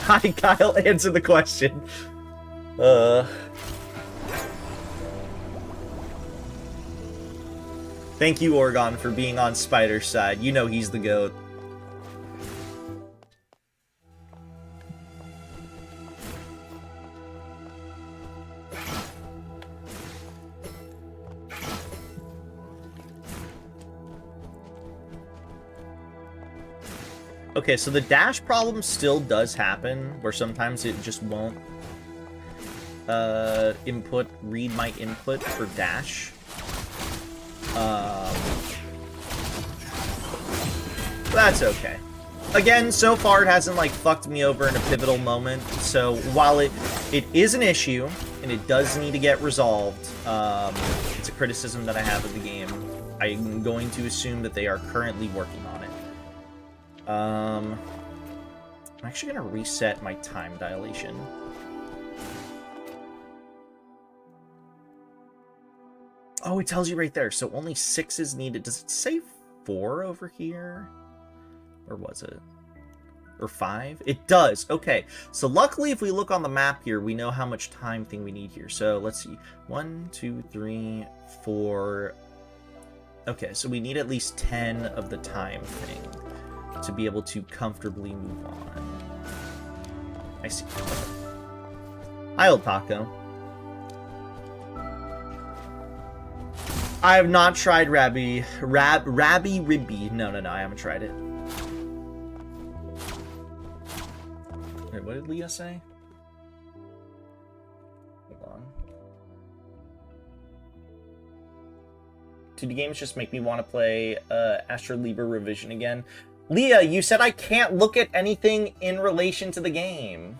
Hi, Kyle. Answer the question. Thank you, Oregon, for being on Spider's side. You know he's the GOAT. Okay, so the dash problem still does happen, where sometimes it just won't read my input for dash. That's okay. Again, so far it hasn't like fucked me over in a pivotal moment, so while it is an issue and it does need to get resolved, it's a criticism that I have of the game. I'm going to assume that they are currently working on it. I'm actually gonna reset my time dilation. Oh, it tells you right there. So only 6 is needed. Does it say 4 over here? Or was it? Or 5? It does. Okay. So luckily, if we look on the map here, we know how much time thing we need here. So let's see. 1, 2, 3, 4. Okay, so we need at least 10 of the time thing to be able to comfortably move on. I see. Hi, old taco. I have not tried Rabby Ribby. No, I haven't tried it. Wait, what did Leah say? Hold on. Do the games just make me want to play Astro Lieber Revision again? Leah, you said I can't look at anything in relation to the game.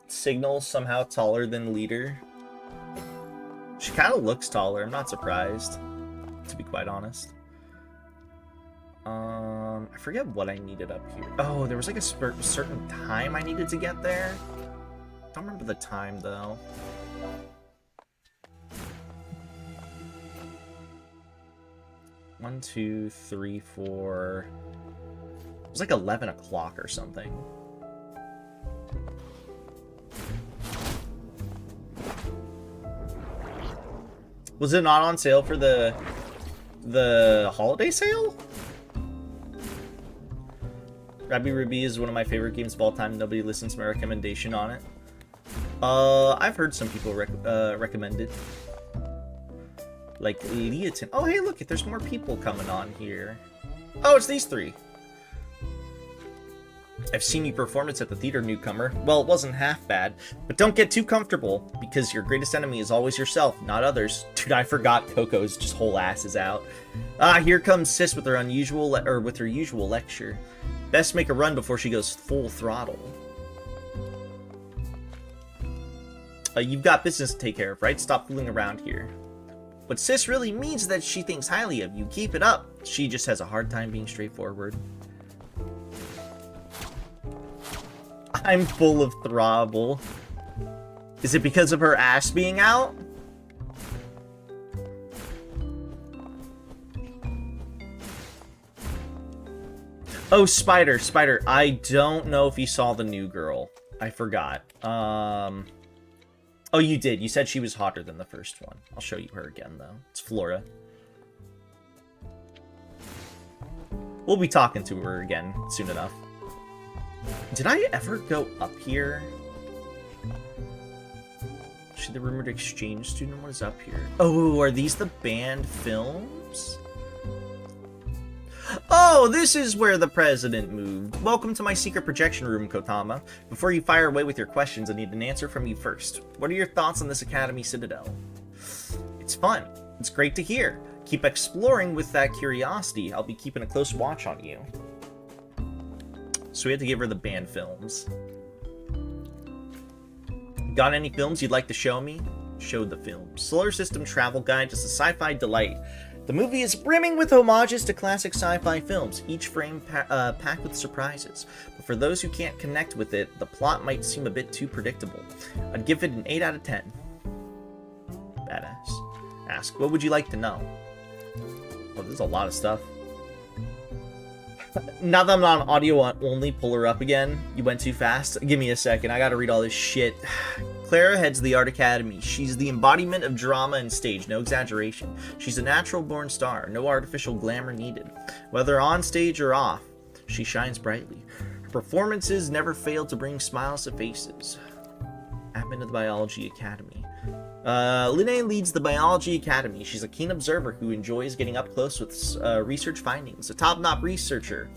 Signal somehow taller than Leader. She kind of looks taller. I'm not surprised, to be quite honest. I forget what I needed up here. Oh, there was like a certain time I needed to get there. Don't remember the time though. One, 2, 3, 4. It was like 11 o'clock or something. Was it not on sale for the holiday sale? Rabby Ruby is one of my favorite games of all time. Nobody listens to my recommendation on it. I've heard some people recommend it. Like Leotin. Oh, hey, look, there's more people coming on here. Oh, it's these three. I've seen your performance at the theater, newcomer. Well, it wasn't half bad, but don't get too comfortable, because your greatest enemy is always yourself, not others. Dude, I forgot Coco's just whole ass is out. Ah, here comes Sis with her usual lecture. Best make a run before she goes full throttle. You've got business to take care of, right? Stop fooling around here. What Sis really means is that she thinks highly of you. Keep it up. She just has a hard time being straightforward. I'm full of throbble. Is it because of her ass being out? Oh, Spider. I don't know if you saw the new girl. I forgot. Oh, you did. You said she was hotter than the first one. I'll show you her again, though. It's Flora. We'll be talking to her again soon enough. Did I ever go up here? Is she the rumored exchange student? What is up here? Oh, are these the banned films? Oh, this is where the president moved. Welcome to my secret projection room, Kotama. Before you fire away with your questions, I need an answer from you first. What are your thoughts on this Academy Citadel? It's fun. It's great to hear. Keep exploring with that curiosity. I'll be keeping a close watch on you. So we had to give her the banned films. Got any films you'd like to show me? Showed the film. Solar System Travel Guide, just a sci-fi delight. The movie is brimming with homages to classic sci-fi films, each frame packed with surprises. But for those who can't connect with it, the plot might seem a bit too predictable. I'd give it an 8 out of 10. Badass. Ask, what would you like to know? Oh, there's a lot of stuff. Now that I'm not on audio only, pull her up again. You went too fast. Give me a second. I gotta read all this shit. Clara heads the Art Academy. She's the embodiment of drama and stage, no exaggeration. She's a natural-born star, no artificial glamour needed. Whether on stage or off, she shines brightly. Her performances never fail to bring smiles to faces. Admin of the Biology Academy. Linnae leads the Biology Academy. She's a keen observer who enjoys getting up close with research findings. A top-notch researcher.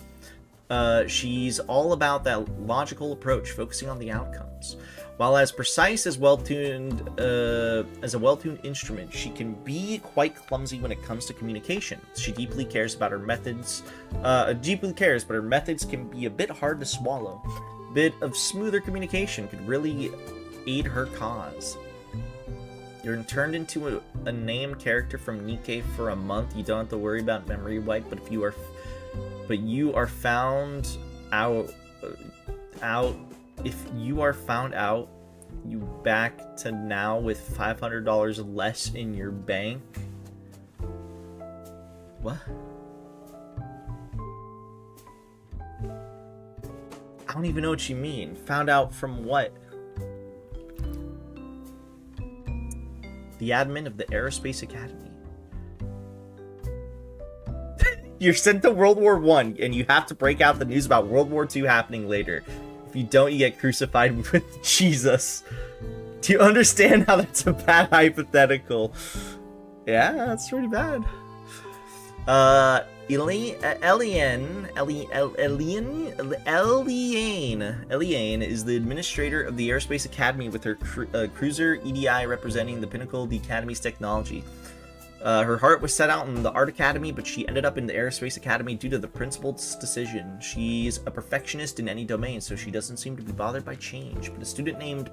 She's all about that logical approach, focusing on the outcomes. While as precise as well-tuned as a well-tuned instrument, she can be quite clumsy when it comes to communication. She deeply cares about her methods. But her methods can be a bit hard to swallow. A bit of smoother communication could really aid her cause. You're turned into a named character from Nikkei for a month. You don't have to worry about memory wipe, but you are found out. If you are found out, you back to now with $500 less in your bank. What? I don't even know what you mean. Found out from what? The admin of the Aerospace Academy. You're sent to World War One, and you have to break out the news about World War II happening later. If you don't, you get crucified with Jesus. Do you understand how that's a bad hypothetical? Yeah, that's pretty bad. Eliane is the administrator of the Aerospace Academy with her cruiser EDI representing the pinnacle of the Academy's technology. Her heart was set out in the Art Academy, but she ended up in the Aerospace Academy due to the principal's decision. She's a perfectionist in any domain, so she doesn't seem to be bothered by change. But a student named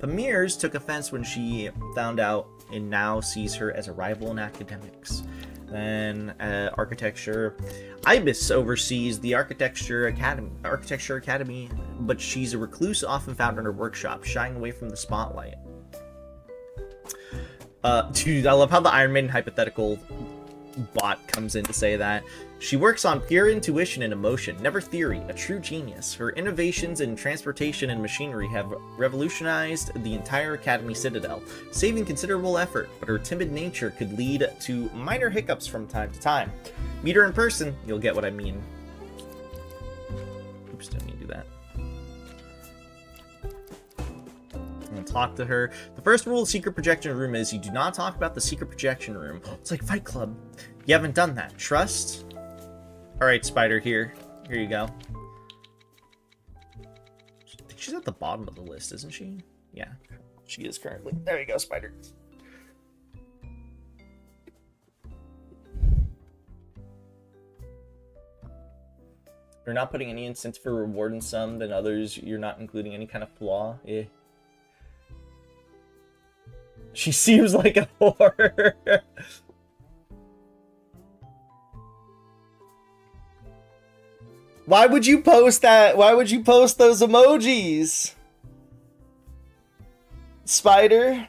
Pamirs took offense when she found out and now sees her as a rival in academics. Then architecture. Ibis oversees the Architecture Academy, but she's a recluse often found in her workshop, shying away from the spotlight. Dude, I love how the Iron Maiden hypothetical bot comes in to say that. She works on pure intuition and emotion, never theory, a true genius. Her innovations in transportation and machinery have revolutionized the entire Academy Citadel, saving considerable effort, but her timid nature could lead to minor hiccups from time to time. Meet her in person, you'll get what I mean. Oops, didn't mean to do that. Talk to her. The first rule of secret projection room is you do not talk about the secret projection room. It's like Fight Club. You haven't done that. Trust? Alright, Spider, here you go. I think she's at the bottom of the list, isn't she? Yeah, she is currently. There you go, Spider. You're not putting any incentive for reward in some than others. You're not including any kind of flaw. Eh. She seems like a whore. Why would you post that? Why would you post those emojis? Spider?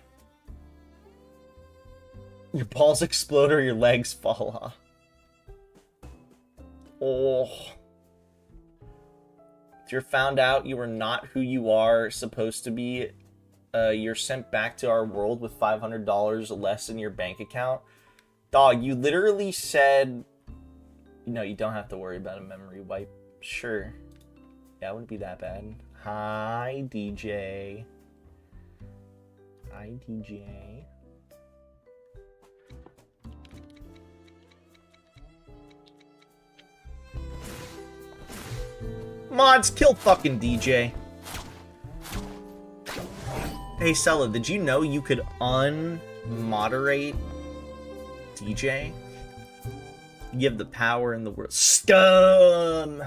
Your balls explode or your legs fall off. Oh. If you're found out you are not who you are supposed to be, you're sent back to our world with $500 less in your bank account. Dog, you literally said, no, you don't have to worry about a memory wipe. Sure. Yeah, it wouldn't be that bad. Hi, DJ. Hi, DJ. Mods, kill fucking DJ. Hey, Sella, did you know you could unmoderate DJ? You have the power in the world. Scum!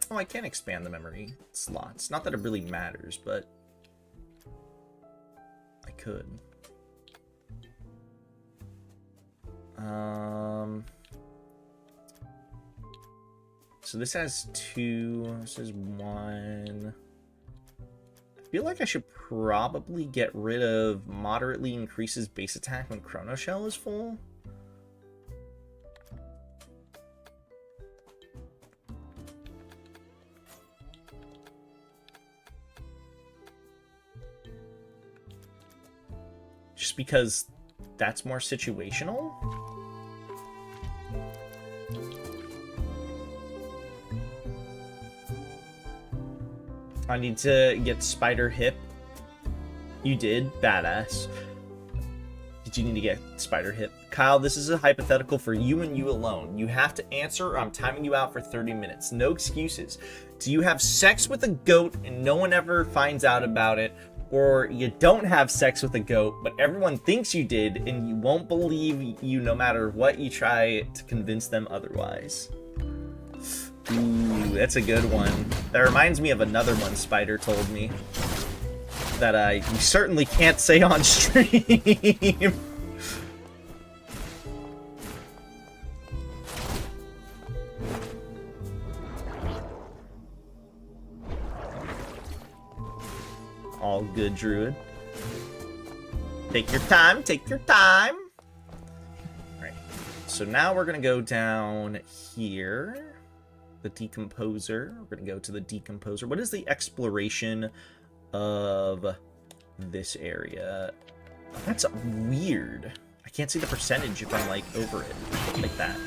Oh, I can expand the memory slots. Not that it really matters, but I could. So this has 2, this is 1. I feel like I should probably get rid of moderately increases base attack when Chrono Shell is full. Just because that's more situational. I need to get Spider Hip. You did. Badass. Did you need to get Spider Hip? Kyle, this is a hypothetical for you and you alone. You have to answer or I'm timing you out for 30 minutes. No excuses. Do you have sex with a goat and no one ever finds out about it? Or you don't have sex with a goat, but everyone thinks you did and you won't believe you no matter what you try to convince them otherwise? Ooh, that's a good one. That reminds me of another one Spider told me that you certainly can't say on stream. All good, Druid. Take your time, take your time. Alright, so now we're gonna go down here. The Decomposer. We're gonna go to the Decomposer. What is the exploration of this area? That's weird. I can't see the percentage if I'm, like, over it. Like that.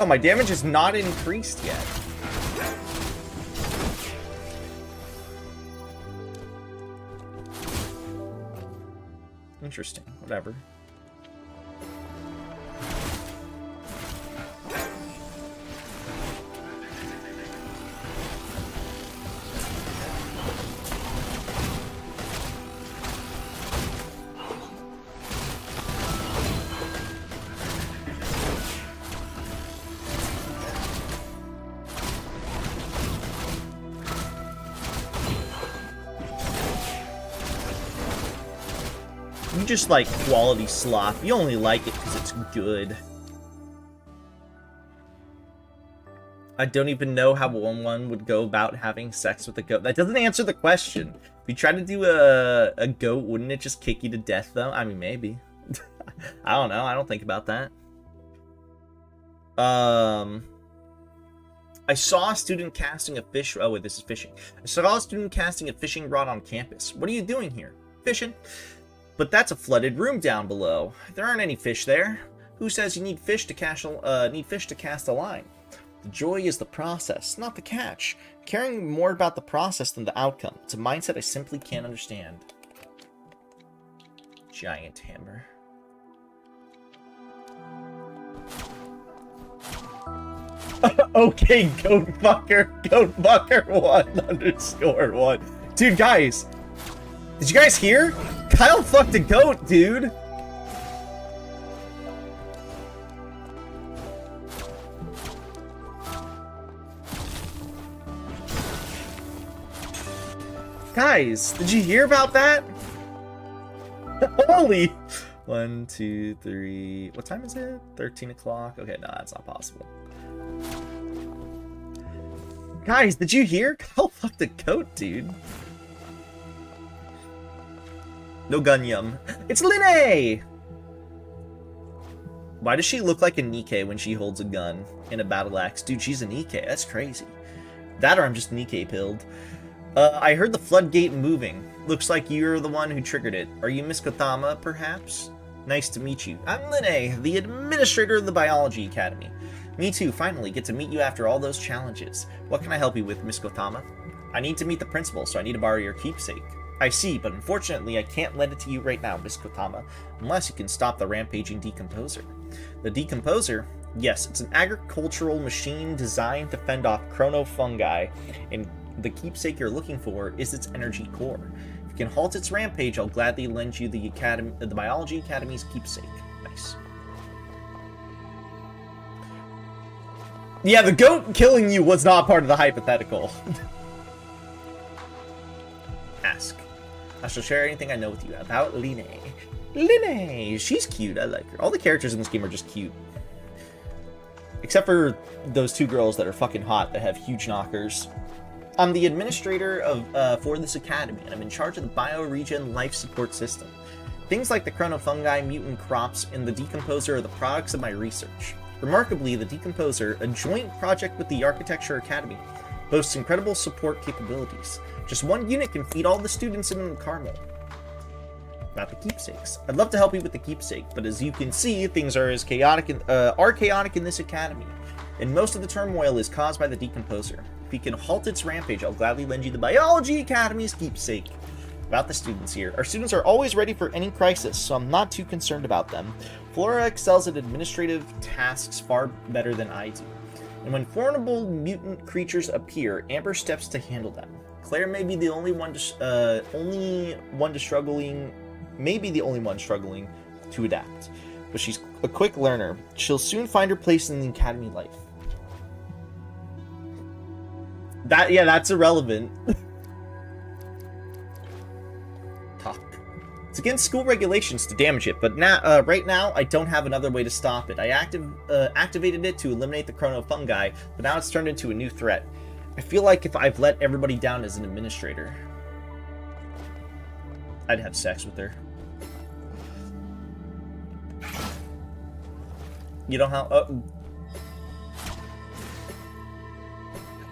Oh, my damage is not increased yet. Interesting. Whatever. You just like quality slop. You only like it because it's good. I don't even know how one would go about having sex with a goat. That doesn't answer the question. If you try to do a goat, wouldn't it just kick you to death, though? I mean, maybe. I don't know. I don't think about that. I saw a student casting a fish... Oh, wait, this is fishing. I saw a student casting a fishing rod on campus. What are you doing here? Fishing. But that's a flooded room down below. There aren't any fish there. Who says you need fish to cast a line? The joy is the process, not the catch. Caring more about the process than the outcome. It's a mindset I simply can't understand. Giant hammer. Okay, goat fucker 1_1. Dude, guys. Did you guys hear? Kyle fucked a goat, dude. Guys, did you hear about that? Holy. 1, 2, 3. What time is it? 13 o'clock. Okay, no, that's not possible. Guys, did you hear? Kyle fucked a goat, dude. No gun yum. It's Linne! Why does she look like a Nikke when she holds a gun in a battle axe? Dude, she's a Nikke. That's crazy. That or I'm just Nikke pilled. I heard the floodgate moving. Looks like you're the one who triggered it. Are you Miss Kotama, perhaps? Nice to meet you. I'm Linne, the administrator of the Biology Academy. Me too, finally, get to meet you after all those challenges. What can I help you with, Miss Kotama? I need to meet the principal, so I need to borrow your keepsake. I see, but unfortunately I can't lend it to you right now, Miss Kotama, unless you can stop the rampaging decomposer. The decomposer? Yes, it's an agricultural machine designed to fend off chronofungi, and the keepsake you're looking for is its energy core. If you can halt its rampage, I'll gladly lend you the Biology Academy's keepsake. Nice. Yeah, the goat killing you was not part of the hypothetical. Ask. I shall share anything I know with you about Linne. Linne! She's cute, I like her. All the characters in this game are just cute. Except for those two girls that are fucking hot that have huge knockers. I'm the administrator for this academy, and I'm in charge of the bioregion life support system. Things like the chronofungi, mutant crops, and the decomposer are the products of my research. Remarkably, the decomposer, a joint project with the Architecture Academy, boasts incredible support capabilities. Just one unit can feed all the students in Carmel. Not the keepsakes. I'd love to help you with the keepsake, but as you can see, things are chaotic in this academy, and most of the turmoil is caused by the decomposer. If you can halt its rampage, I'll gladly lend you the Biology Academy's keepsake. About the students here. Our students are always ready for any crisis, so I'm not too concerned about them. Flora excels at administrative tasks far better than I do. And when formidable mutant creatures appear, Amber steps to handle them. Claire may be the only one struggling to adapt, but she's a quick learner. She'll soon find her place in the academy life. That's irrelevant. Talk. It's against school regulations to damage it, but now, right now, I don't have another way to stop it. I activated it to eliminate the chronofungi, but now it's turned into a new threat. I feel like if I've let everybody down as an administrator, I'd have sex with her. You know how...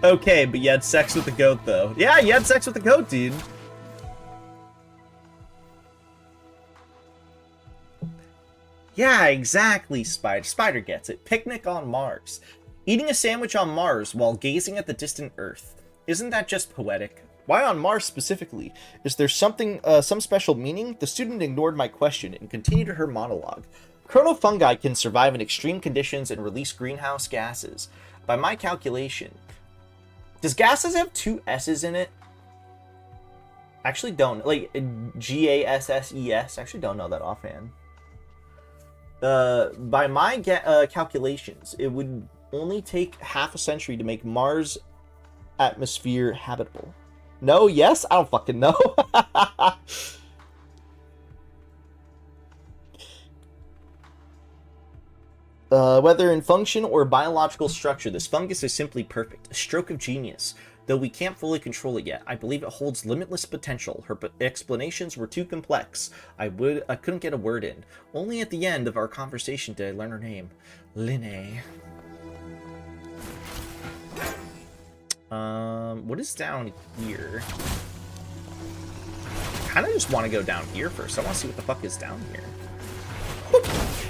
Okay, but you had sex with the goat, though. Yeah, you had sex with the goat, dude. Yeah, exactly, Spider. Spider gets it. Picnic on Mars. Eating a sandwich on Mars while gazing at the distant Earth. Isn't that just poetic? Why on Mars specifically? Is there something, some special meaning? The student ignored my question and continued her monologue. Chronofungi can survive in extreme conditions and release greenhouse gases. By my calculation, does gases have two S's in it? Actually don't. Like, Gasses? Actually don't know that offhand. By my calculations, it would only take half a century to make Mars' atmosphere habitable. No? Yes? I don't fucking know. Whether in function or biological structure, this fungus is simply perfect. A stroke of genius. Though we can't fully control it yet, I believe it holds limitless potential. Her explanations were too complex. I couldn't get a word in. Only at the end of our conversation did I learn her name. Linnae. What is down here? I kind of just want to go down here first. I want to see what the fuck is down here. Boop.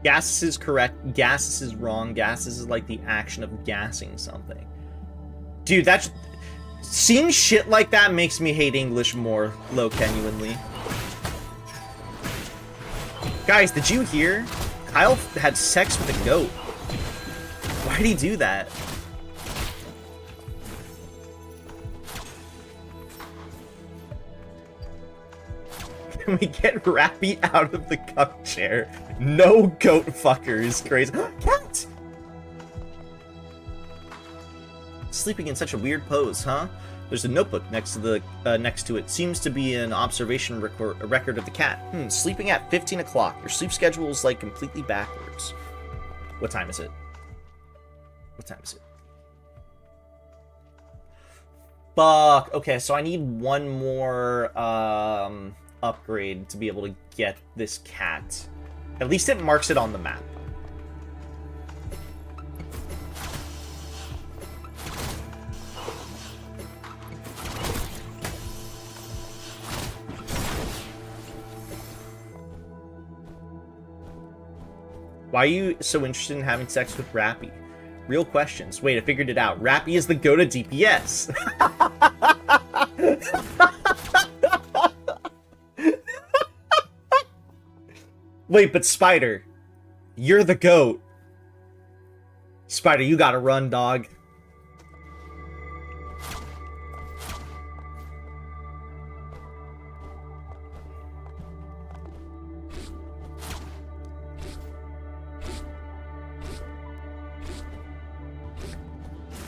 Gases is correct. Gases is wrong. Gases is like the action of gassing something. Dude, that's... Seeing shit like that makes me hate English more, genuinely. Guys, did you hear? Kyle had sex with a goat. Why did he do that? Can we get Rappy out of the cup chair? No goat fucker is crazy. Cat! Sleeping in such a weird pose, huh? There's a notebook next to it. Seems to be an observation record of the cat. Sleeping at 15 o'clock. Your sleep schedule is like completely backwards. What time is it? What time is it? Fuck. Okay, so I need one more upgrade to be able to get this cat. At least it marks it on the map. Why are you so interested in having sex with Rappy? Real questions. Wait, I figured it out. Rappy is the go-to DPS. Wait, but Spider, you're the GOAT. Spider, you gotta run, dog.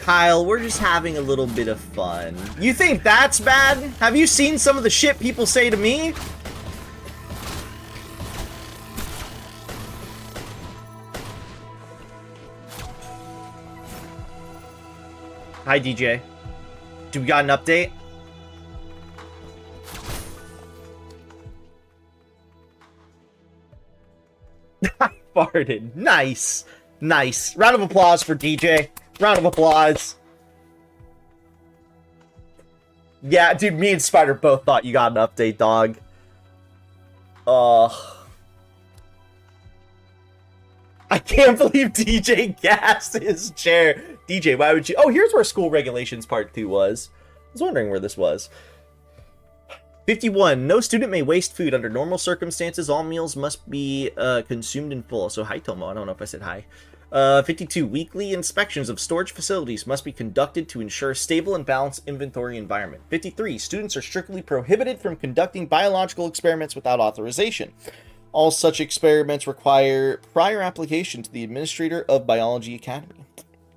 Kyle, we're just having a little bit of fun. You think that's bad? Have you seen some of the shit people say to me? Hi, DJ. Do we got an update? I farted. Nice. Nice. Round of applause for DJ. Round of applause. Yeah, dude, me and Spider both thought you got an update, dog. I can't believe DJ gassed his chair. DJ, why would you... Oh, here's where school regulations part 2 was. I was wondering where this was. 51. No student may waste food under normal circumstances. All meals must be consumed in full. So, hi, Tomo. I don't know if I said hi. 52. Weekly inspections of storage facilities must be conducted to ensure stable and balanced inventory environment. 53. Students are strictly prohibited from conducting biological experiments without authorization. All such experiments require prior application to the administrator of Biology Academy.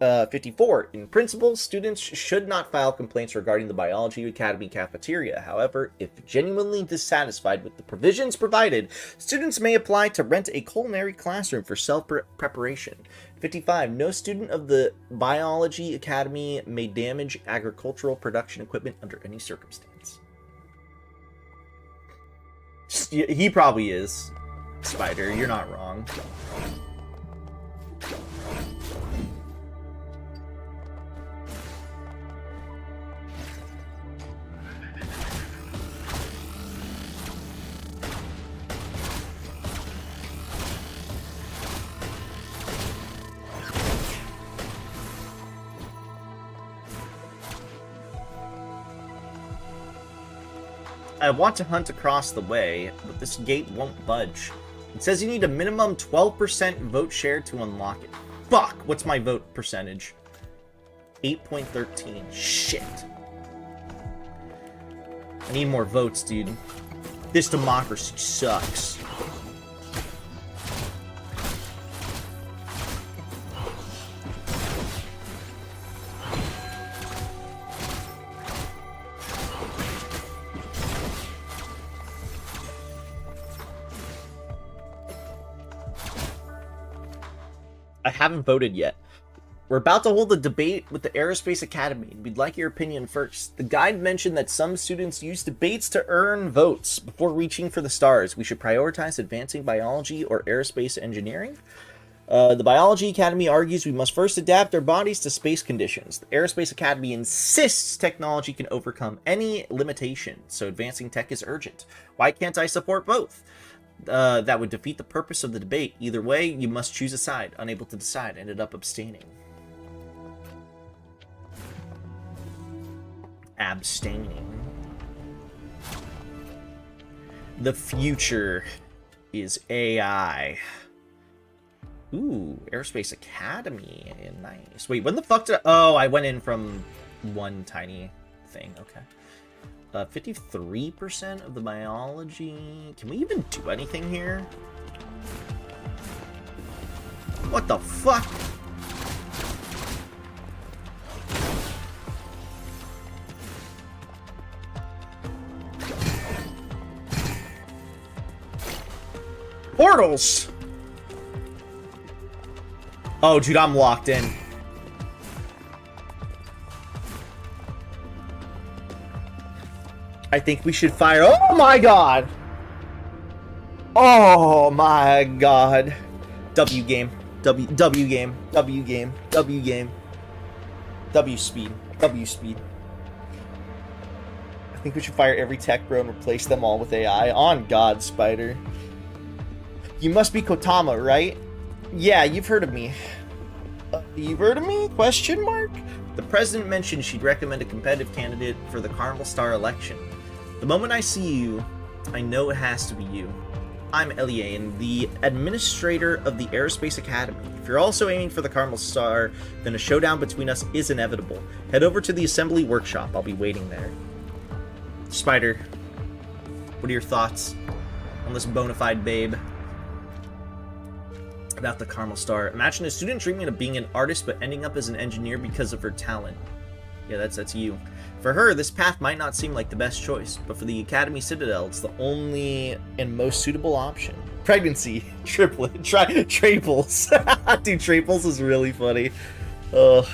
54. In principle, students should not file complaints regarding the Biology Academy cafeteria. However, if genuinely dissatisfied with the provisions provided, students may apply to rent a culinary classroom for self-preparation. 55. No student of the Biology Academy may damage agricultural production equipment under any circumstance. He probably is. Spider, you're not wrong. I want to hunt across the way, but this gate won't budge. It says you need a minimum 12% vote share to unlock it. Fuck! What's my vote percentage? 8.13. Shit. I need more votes, dude. This democracy sucks. I haven't voted yet. We're about to hold a debate with the Aerospace Academy. We'd like your opinion first. The guide mentioned that some students use debates to earn votes before reaching for the stars. We should prioritize advancing biology or aerospace engineering. The Biology Academy argues we must first adapt our bodies to space conditions. The Aerospace Academy insists technology can overcome any limitation, so advancing tech is urgent. Why can't I support both? That would defeat the purpose of the debate. Either way, you must choose a side. Unable to decide, ended up abstaining. Abstaining. The future is AI. Ooh, Aerospace Academy. Nice. Wait, when the fuck did I... Oh, I went in from one tiny thing. Okay. 53% of the biology... Can we even do anything here? What the fuck? Portals! Oh, dude, I'm locked in. I think we should fire. Oh my god! Oh my god. W game. W game. W game. W game. W speed. W speed. I think we should fire every tech bro and replace them all with AI. On God, Spider. You must be Kotama, right? Yeah, you've heard of me. You've heard of me? Question mark? The president mentioned she'd recommend a competitive candidate for the Carmel Star election. The moment I see you, I know it has to be you. I'm Eliane, the administrator of the Aerospace Academy. If you're also aiming for the Carmel Star, then a showdown between us is inevitable. Head over to the assembly workshop. I'll be waiting there. Spider, what are your thoughts on this bona fide babe? About the Carmel Star. Imagine a student dreaming of being an artist but ending up as an engineer because of her talent. Yeah, that's you. For her, this path might not seem like the best choice, but for the Academy Citadel, it's the only and most suitable option. Pregnancy, triplet, traples. Dude, traples is really funny. What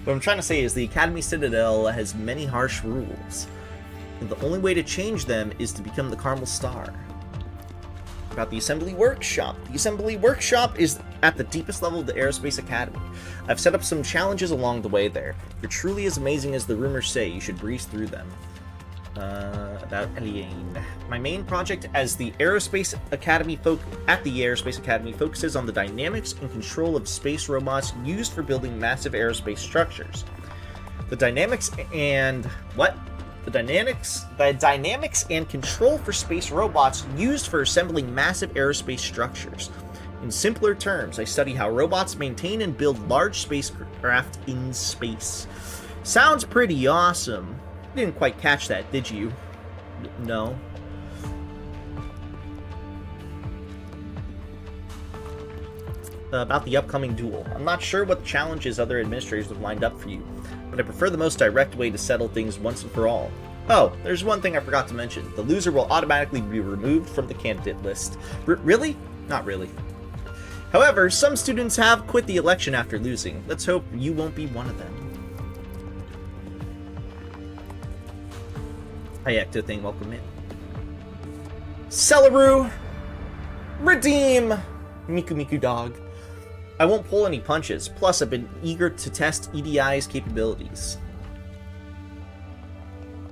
I'm trying to say is the Academy Citadel has many harsh rules, and the only way to change them is to become the Carmel Star. About the Assembly Workshop. The Assembly Workshop is at the deepest level of the Aerospace Academy. I've set up some challenges along the way there. If you're truly as amazing as the rumors say, you should breeze through them. About Eliane. My main project as the Aerospace Academy focuses on the dynamics and control of space robots used for building massive aerospace structures. The dynamics and control for space robots used for assembling massive aerospace structures. In simpler terms, I study how robots maintain and build large spacecraft in space. Sounds pretty awesome. You didn't quite catch that, did you? No. about the upcoming duel. I'm not sure what challenges other administrators have lined up for you, but I prefer the most direct way to settle things once and for all. Oh, there's one thing I forgot to mention. The loser will automatically be removed from the candidate list. Really? Not really. However, some students have quit the election after losing. Let's hope you won't be one of them. Hi, Ecto Thing, welcome in. Celeru! Redeem! Miku Miku Dog. I won't pull any punches. Plus, I've been eager to test EDI's capabilities.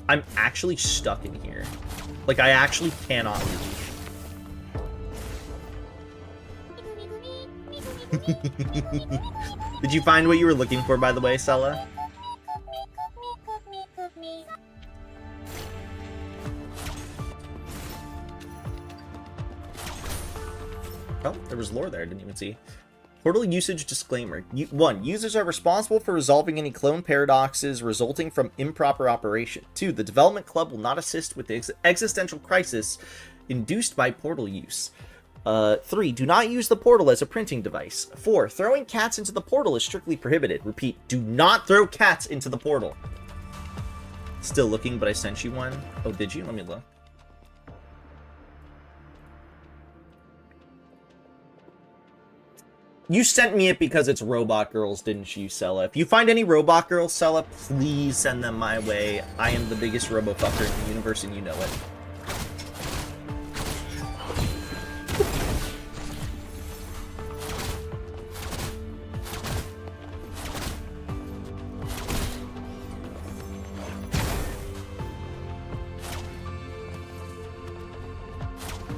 I'm actually stuck in here. Like, I actually cannot leave. Did you find what you were looking for, by the way, Sella? Oh, there was lore there, I didn't even see. Portal usage disclaimer. 1. Users are responsible for resolving any clone paradoxes resulting from improper operation. 2. The development club will not assist with the existential crisis induced by portal use. 3. Do not use the portal as a printing device. 4. Throwing cats into the portal is strictly prohibited. Repeat, do not throw cats into the portal. Still looking, but I sent you one. Oh, did you? Let me look. You sent me it because it's Robot Girls, didn't you, Sella? If you find any Robot Girls, Sella, please send them my way. I am the biggest robofucker in the universe, and you know it.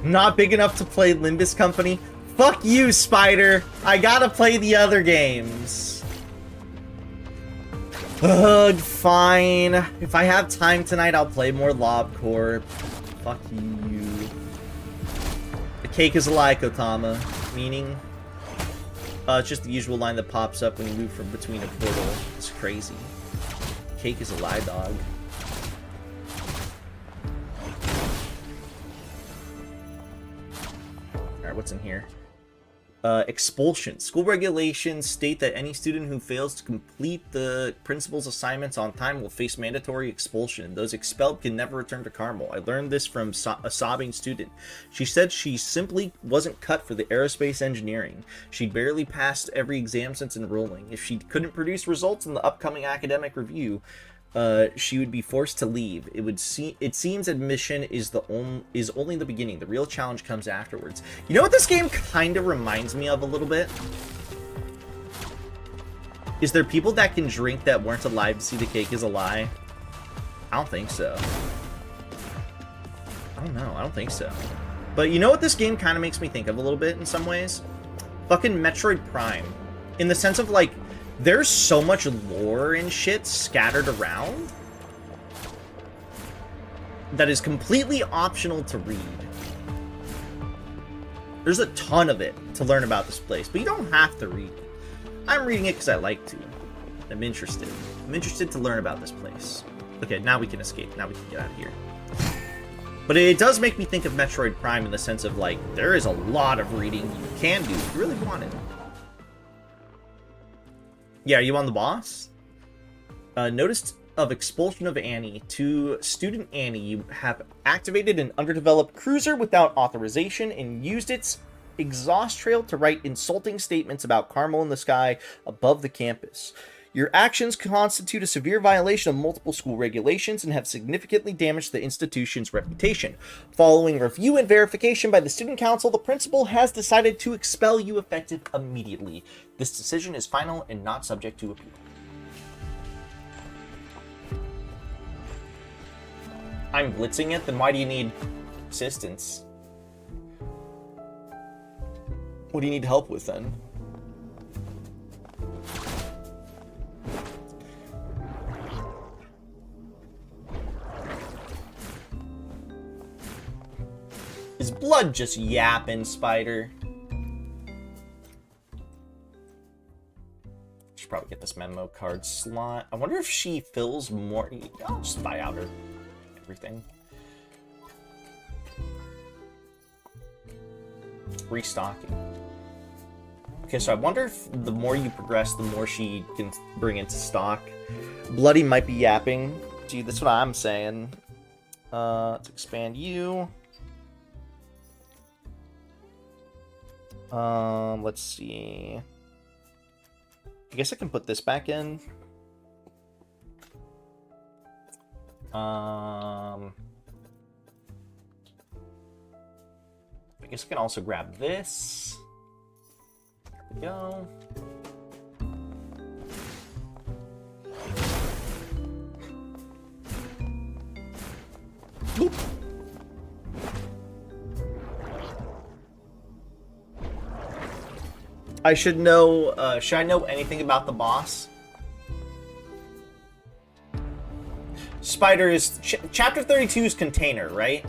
Not big enough to play Limbus Company? Fuck you, Spider! I gotta play the other games. Ugh, fine. If I have time tonight, I'll play more Lob Corp. Fuck you. The cake is a lie, Kotama. Meaning? It's just the usual line that pops up when you move from between a portal. It's crazy. Cake is a lie, dog. Alright, what's in here? Expulsion. School regulations state that any student who fails to complete the principal's assignments on time will face mandatory expulsion. Those expelled can never return to Carmel. I learned this from a sobbing student. She said she simply wasn't cut for the aerospace engineering. She'd barely passed every exam since enrolling. If she couldn't produce results in the upcoming academic review, she would be forced to leave. It seems admission is only the beginning. The real challenge comes afterwards. You know what this game kind of reminds me of a little bit? Is there people that can drink that weren't alive to see the cake is a lie? I don't think so. I don't know. I don't think so. But you know what this game kind of makes me think of a little bit in some ways? Fucking Metroid Prime. In the sense of, like, there's so much lore and shit scattered around that is completely optional to read. There's a ton of it to learn about this place, but you don't have to read it. I'm reading it because I like to. I'm interested. I'm interested to learn about this place. Okay, now we can escape. Now we can get out of here. But it does make me think of Metroid Prime in the sense of, like, there is a lot of reading you can do if you really want it. Yeah, are you on the boss? Notice of expulsion of Annie. To student Annie, you have activated an underdeveloped cruiser without authorization and used its exhaust trail to write insulting statements about Carmel in the sky above the campus. Your actions constitute a severe violation of multiple school regulations and have significantly damaged the institution's reputation. Following review and verification by the student council, the principal has decided to expel you effective immediately. This decision is final and not subject to appeal. I'm blitzing it? Then why do you need assistance? What do you need help with then? Is blood just yapping, Spider? Should probably get this memo card slot. I wonder if she fills more. I'll just buy out her everything. Restocking. Okay, so I wonder if the more you progress, the more she can bring into stock. Bloody might be yapping. Gee, that's what I'm saying. Let's expand you. Let's see. I guess I can put this back in. I guess I can also grab this. There we go. Boop. I should know, should I know anything about the boss? Spider is, chapter 32 is container, right?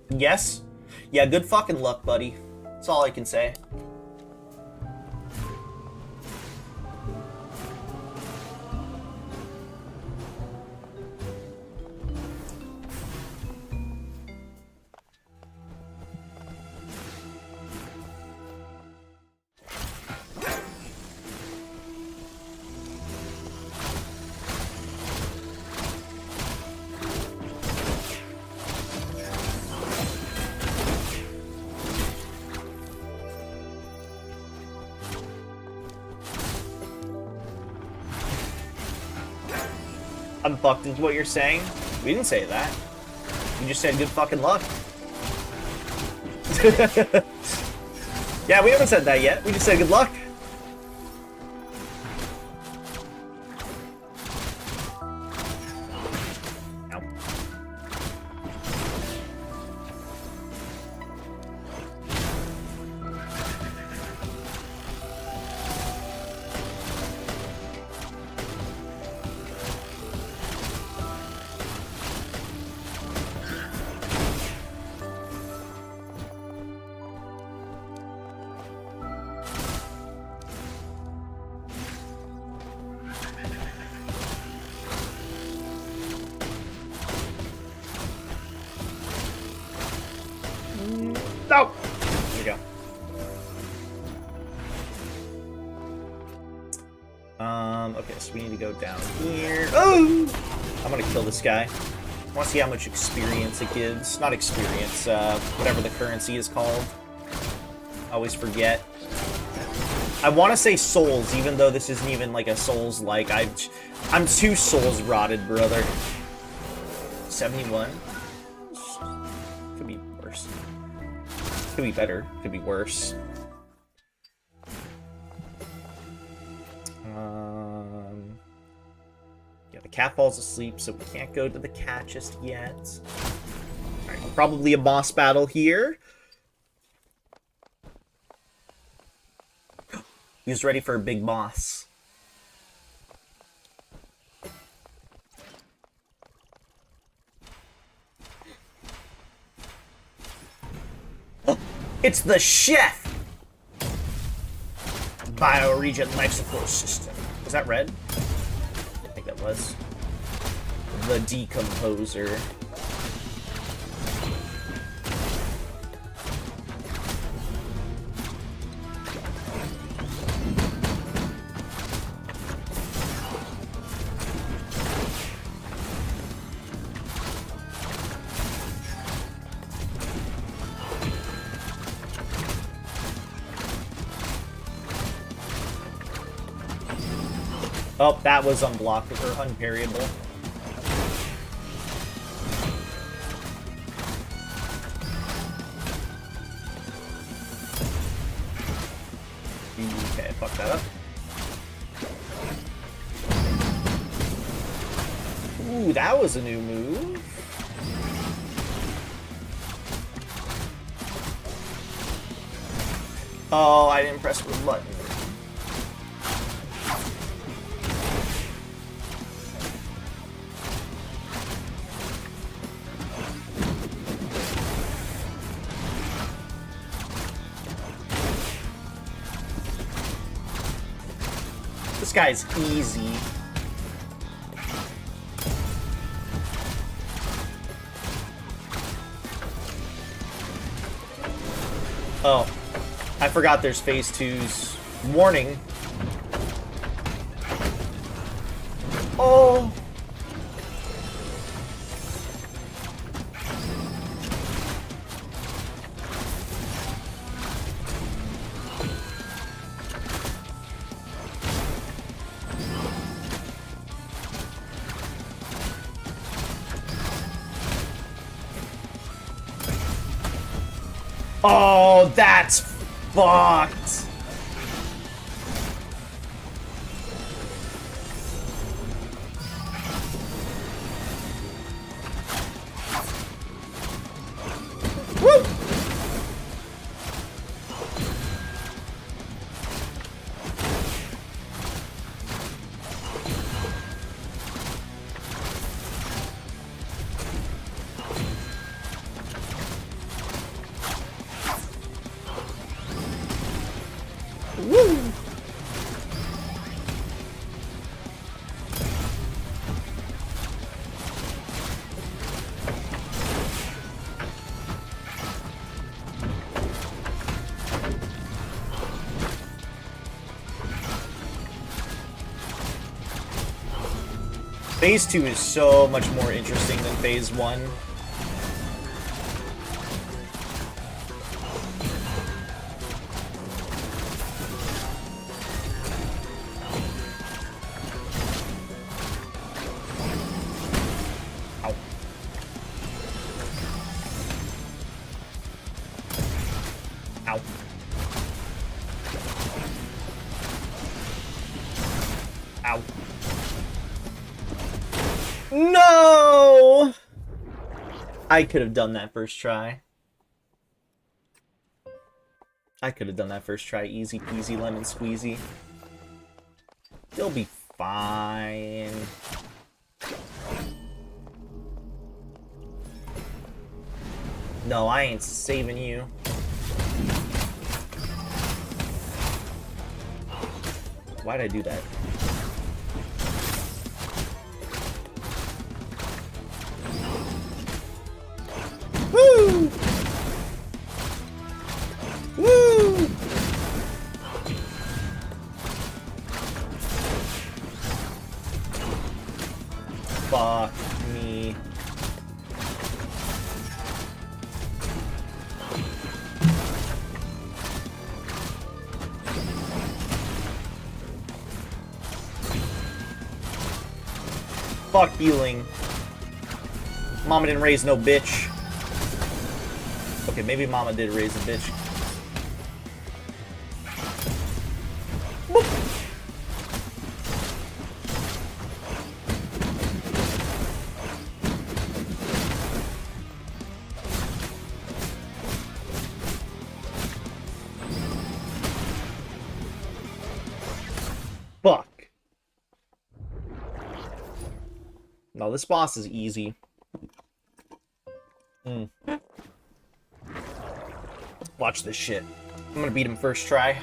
Yes? Yeah, good fucking luck, buddy. That's all I can say. I'm fucked is what you're saying? We didn't say that. We just said good fucking luck. Yeah, we haven't said that yet. We just said good luck. Ow. No! There we go. Okay, so we need to go down here. Oh! I'm gonna kill this guy. I wanna see how much experience it gives. Not experience, whatever the currency is called. I always forget. I wanna say souls, even though this isn't even like a souls-like. I'm too souls-rotted, brother. 71? Could be worse. Could be better. Could be worse. Yeah, the cat falls asleep, so we can't go to the cat just yet. Alright, probably a boss battle here. He's ready for a big boss. It's the chef! Bioregion life support system. Was that red? I think that was. The decomposer. Oh, that was unblockable or unparryable. Okay, fuck that up. Ooh, that was a new move. Oh, I didn't press the button. This guy's easy. Oh, I forgot there's phase 2's warning. Oh! Oh, that's fucked. Woo! Woo! Phase 2 is so much more interesting than Phase 1. Ow. Ow. Ow. No! I could have done that first try. I could have done that first try. Easy peasy lemon squeezy. You'll be fine. No, I ain't saving you. Why'd I do that? Woo! Woo! Fuck me. Fuck healing. Mama didn't raise no bitch. Okay, maybe Mama did raise a bitch. Boop. Fuck. No, this boss is easy. Watch this shit. I'm gonna beat him first try.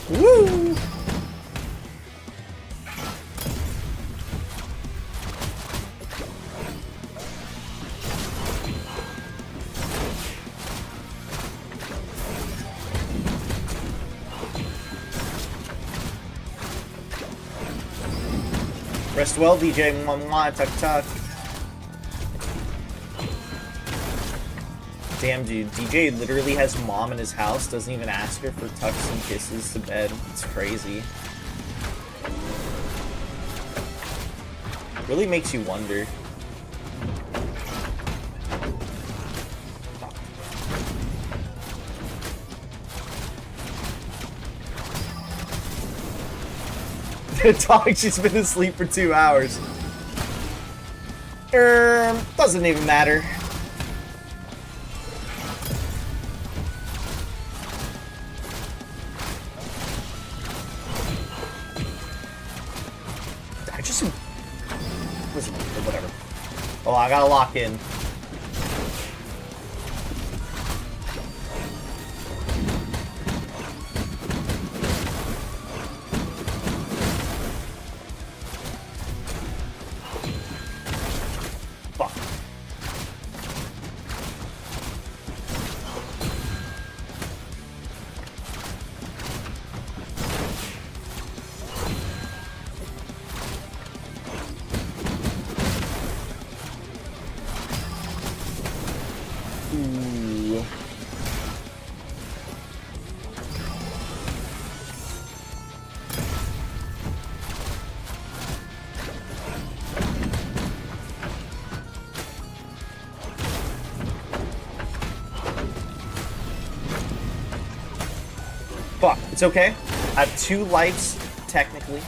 Woo! Rest well, DJ. Mwah, mwah, tuck, tuck. Damn, dude. DJ literally has mom in his house, doesn't even ask her for tucks and kisses to bed. It's crazy. Really makes you wonder. Dog, she's been asleep for 2 hours. Doesn't even matter. I just... whatever. Oh, I gotta lock in. Fuck. Ooh. Fuck, it's okay. I have 2 lives, technically.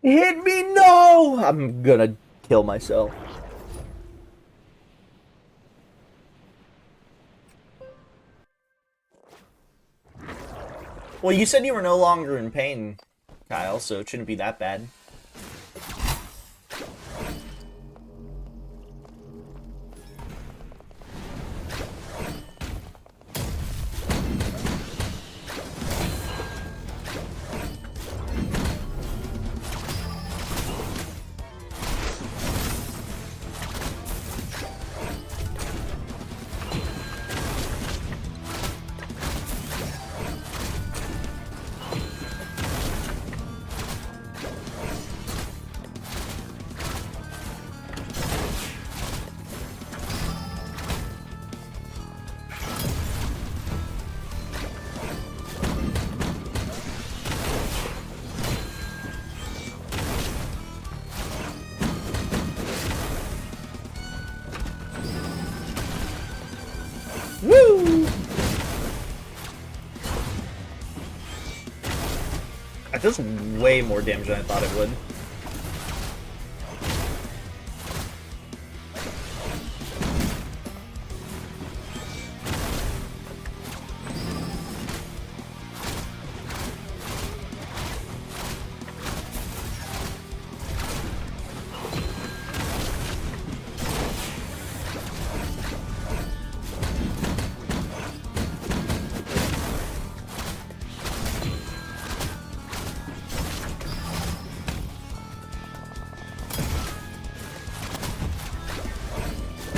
Hit me, no! I'm gonna kill myself. Well, you said you were no longer in pain, Kyle, so it shouldn't be that bad. Woo! That does way more damage than I thought it would.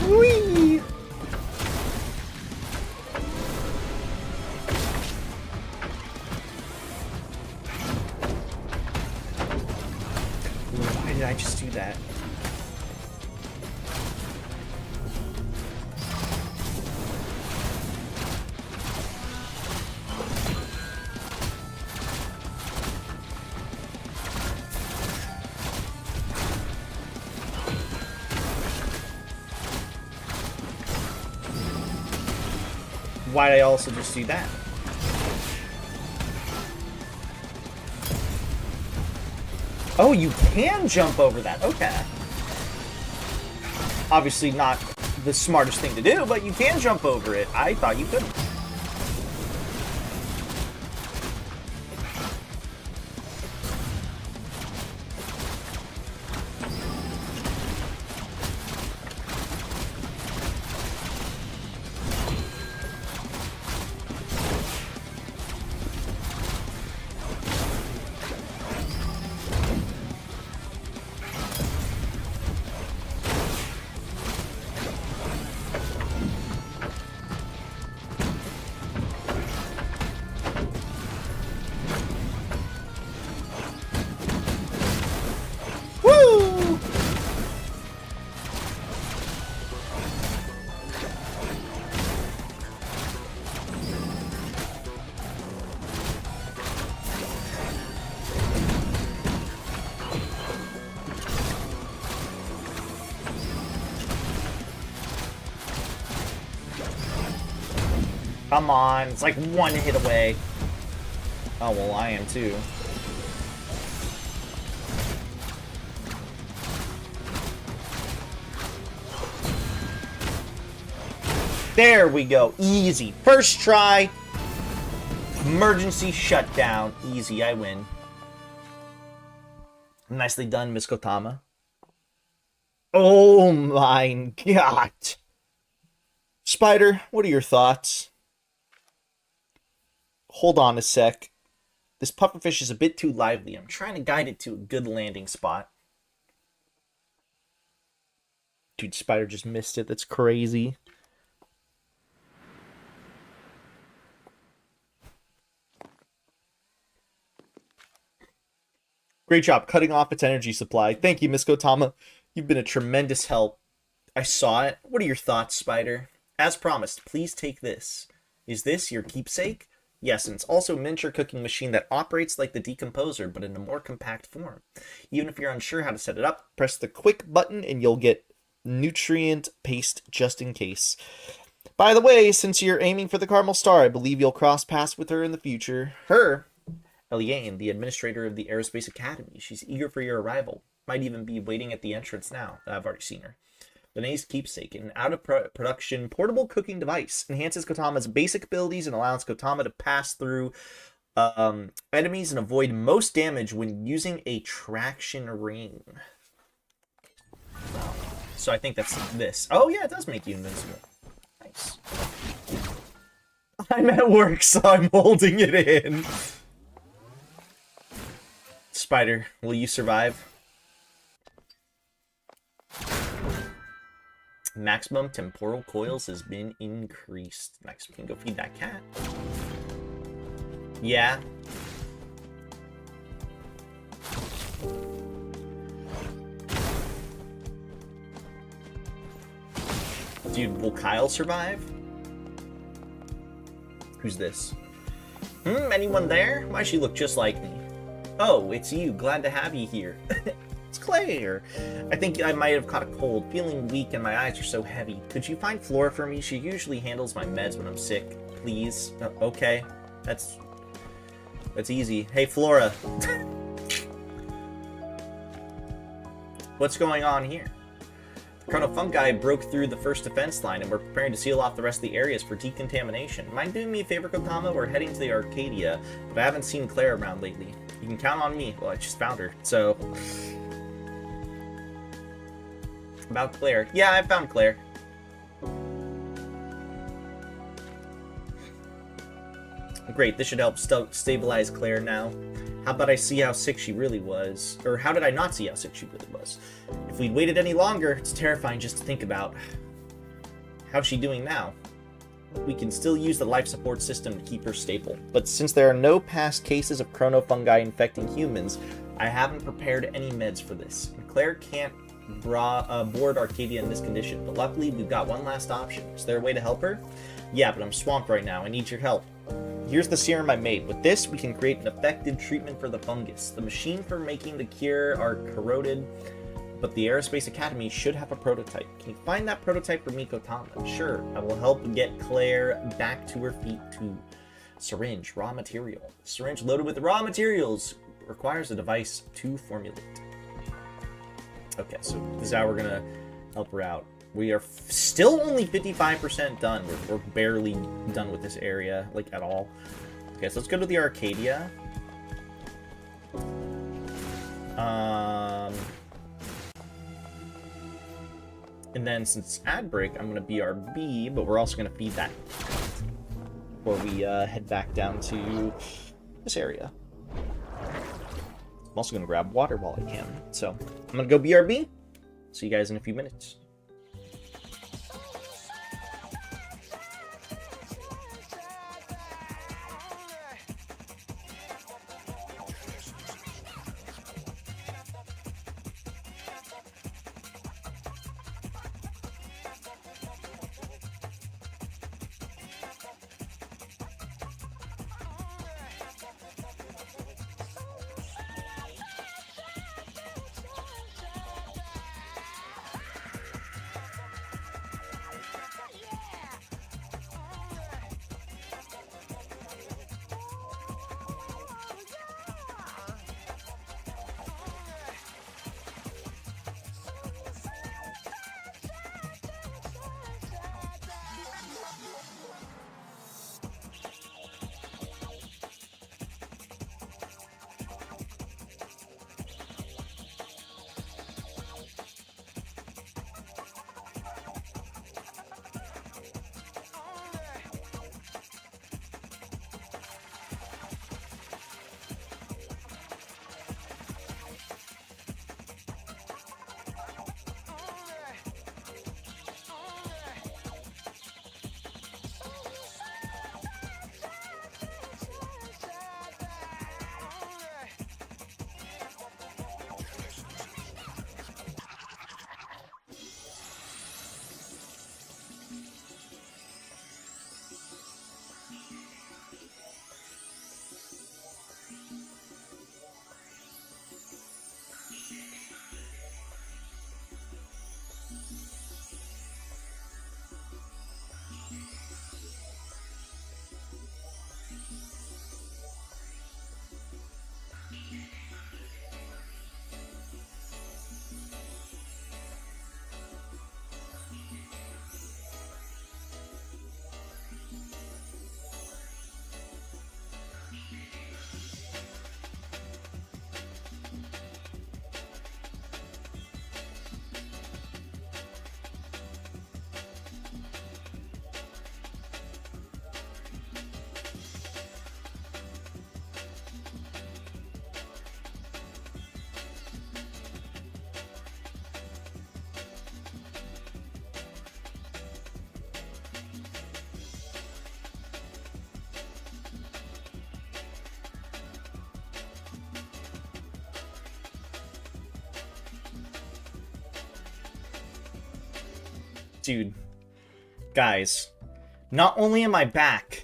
Whee! Why did I just do that? Why'd I also just do that? Oh, you can jump over that. Okay. Obviously not the smartest thing to do, but you can jump over it. I thought you couldn't. Come on, it's like one hit away. Oh, well, I am too. There we go. Easy. First try. Emergency shutdown. Easy, I win. Nicely done, Miss Kotama. Oh my god. Spider, what are your thoughts? Hold on a sec. This pufferfish is a bit too lively. I'm trying to guide it to a good landing spot. Dude, Spider just missed it. That's crazy. Great job cutting off its energy supply. Thank you, Miss Kotama. You've been a tremendous help. I saw it. What are your thoughts, Spider? As promised, please take this. Is this your keepsake? Yes, and it's also a miniature cooking machine that operates like the decomposer, but in a more compact form. Even if you're unsure how to set it up, press the quick button and you'll get nutrient paste just in case. By the way, since you're aiming for the Caramel Star, I believe you'll cross paths with her in the future. Her? Eliane, the administrator of the Aerospace Academy. She's eager for your arrival. Might even be waiting at the entrance now. I've already seen her. Bene's keepsake, an out-of-production portable cooking device, enhances Kotama's basic abilities and allows Kotama to pass through enemies and avoid most damage when using a traction ring. So I think that's this. Oh yeah, it does make you invincible. Nice. I'm at work, so I'm holding it in. Spider, will you survive? Maximum temporal coils has been increased. Next, we can go feed that cat. Yeah. Dude, will Kyle survive? Who's this? Anyone there? Why she look just like me? Oh, it's you. Glad to have you here. It's Claire. I think I might have caught a cold. Feeling weak and my eyes are so heavy. Could you find Flora for me? She usually handles my meds when I'm sick. Please? Okay. That's easy. Hey, Flora. What's going on here? The chronofungi broke through the first defense line and we're preparing to seal off the rest of the areas for decontamination. Mind doing me a favor, Kotama? We're heading to the Arcadia, but I haven't seen Claire around lately. You can count on me. Well, I just found her, so... About Claire. Yeah, I found Claire. Great, this should help stabilize Claire now. How about I see how sick she really was? Or how did I not see how sick she really was? If we'd waited any longer, it's terrifying just to think about. How's she doing now? We can still use the life support system to keep her stable. But since there are no past cases of chronofungi infecting humans, I haven't prepared any meds for this. Claire can't board Arcadia in this condition, but luckily we've got one last option. Is there a way to help her? Yeah, but I'm swamped right now. I need your help. Here's the serum I made. With this, we can create an effective treatment for the fungus. The machine for making the cure are corroded, but the Aerospace Academy should have a prototype. Can you find that prototype for me, Kotama? Sure, I will help get Claire back to her feet too. Syringe, raw material. Syringe loaded with raw materials requires a device to formulate. Okay, so this is how we're gonna help her out. We are still only 55% done. We're barely done with this area, like, at all. Okay, so let's go to the Arcadia. And then since ad break, I'm gonna BRB, but we're also gonna feed that before we head back down to this area. I'm also gonna grab water while I can. So I'm gonna go BRB. See you guys in a few minutes. Dude. Guys. Not only am I back,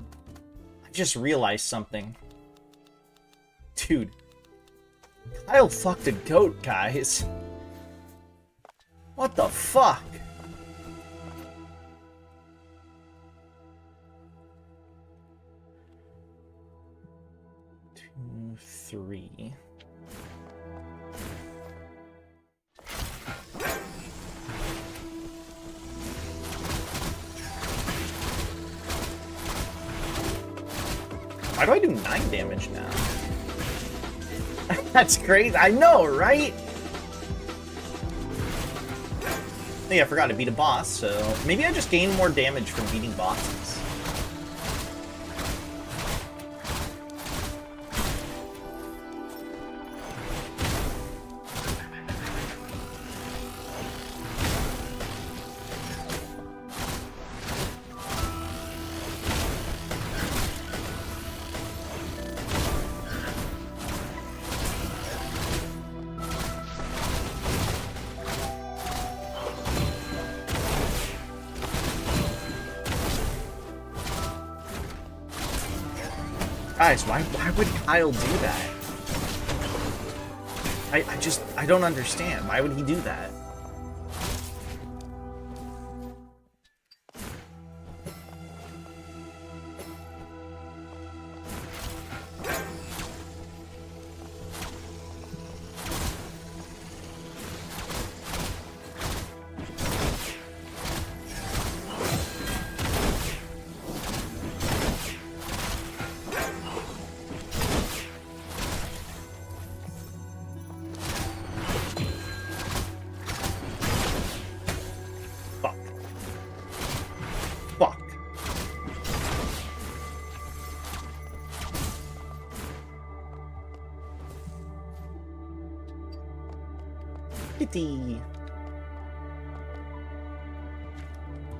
I just realized something. Dude. Kyle fucked a goat, guys. What the fuck? Two, three. Why do I do 9 damage now? That's great. I know, right? Oh yeah, I forgot to beat a boss, so maybe I just gain more damage from beating bosses. Guys, why would Kyle do that? I don't understand. Why would he do that?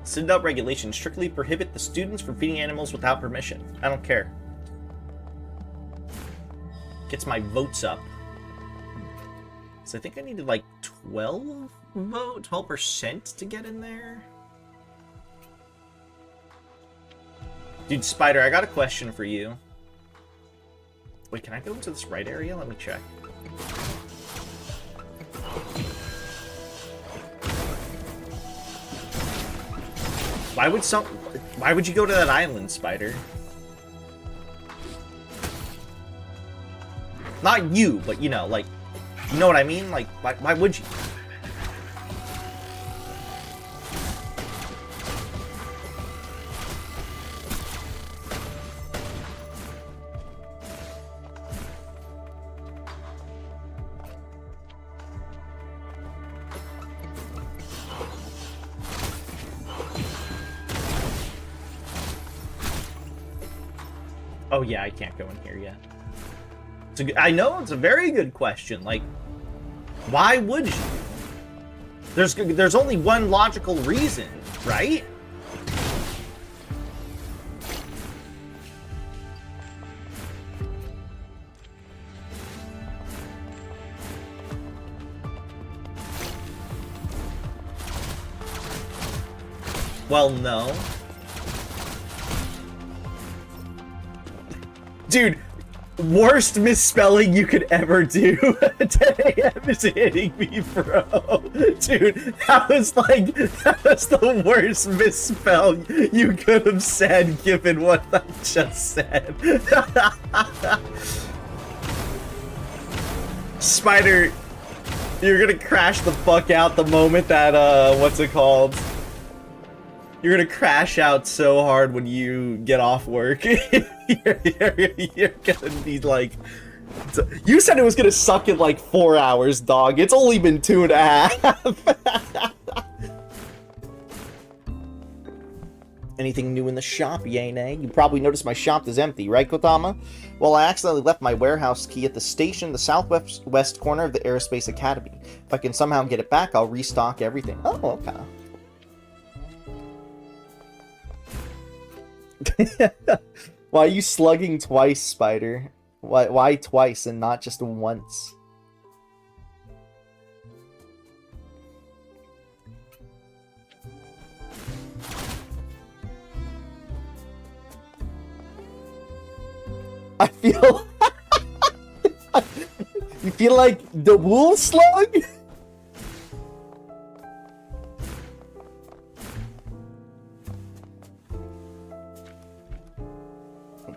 Citadel regulations strictly prohibit the students from feeding animals without permission. I don't care. Gets my votes up. So I think I needed like 12% to get in there. Dude, Spider, I got a question for you. Wait, can I go into this right area? Let me check. Why would you go to that island, Spider? Not you, but you know, like, you know what I mean? Like, why would you? Oh yeah, I can't go in here yet. I know it's a very good question. Like, why would you? There's only one logical reason, right? Well, no. Dude, worst misspelling you could ever do. 10 a.m. is hitting me, bro. Dude, that was the worst misspell you could have said given what I just said. Spider, you're gonna crash the fuck out the moment that, what's it called? You're gonna crash out so hard when you get off work. You're gonna be like... You said it was gonna suck in like 4 hours, dog. It's only been 2.5. Anything new in the shop, yay nay? You probably noticed my shop is empty, right, Kotama? Well, I accidentally left my warehouse key at the station in the southwest corner of the Aerospace Academy. If I can somehow get it back, I'll restock everything. Oh, okay. Why are you slugging twice, Spider? Why twice and not just once? I feel... You feel like the wool slug?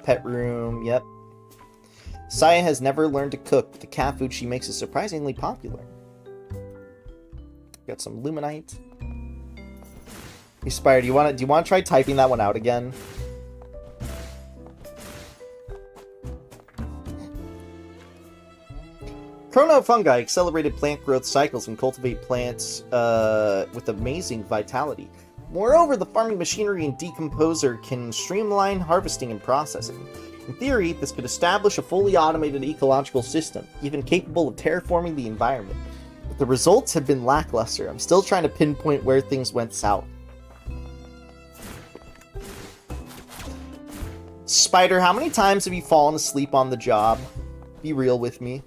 Pet room, yep. Saya has never learned to cook, but the cat food she makes is surprisingly popular. Got some luminite. Spire, do you want to try typing that one out again? Chronofungi accelerated plant growth cycles and cultivate plants with amazing vitality. Moreover, the farming machinery and decomposer can streamline harvesting and processing. In theory, this could establish a fully automated ecological system, even capable of terraforming the environment. But the results have been lackluster. I'm still trying to pinpoint where things went south. Spider, how many times have you fallen asleep on the job? Be real with me.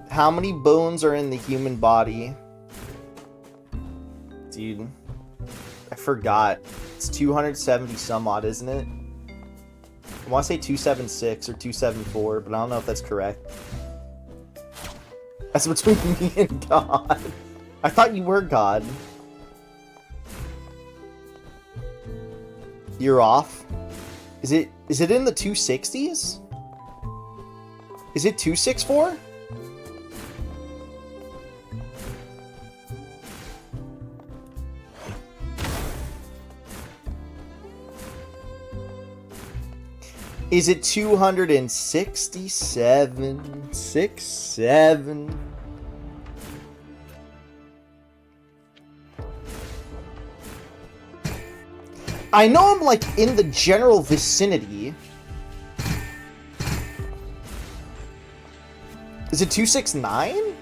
How many bones are in the human body? Dude, I forgot. It's 270 some odd, isn't it? I want to say 276 or 274, but I don't know if that's correct. That's between me and God. I thought you were God. You're off. Is it in the 260s? Is it 264? Is it 267? 67? I know I'm like in the general vicinity. Is it 269?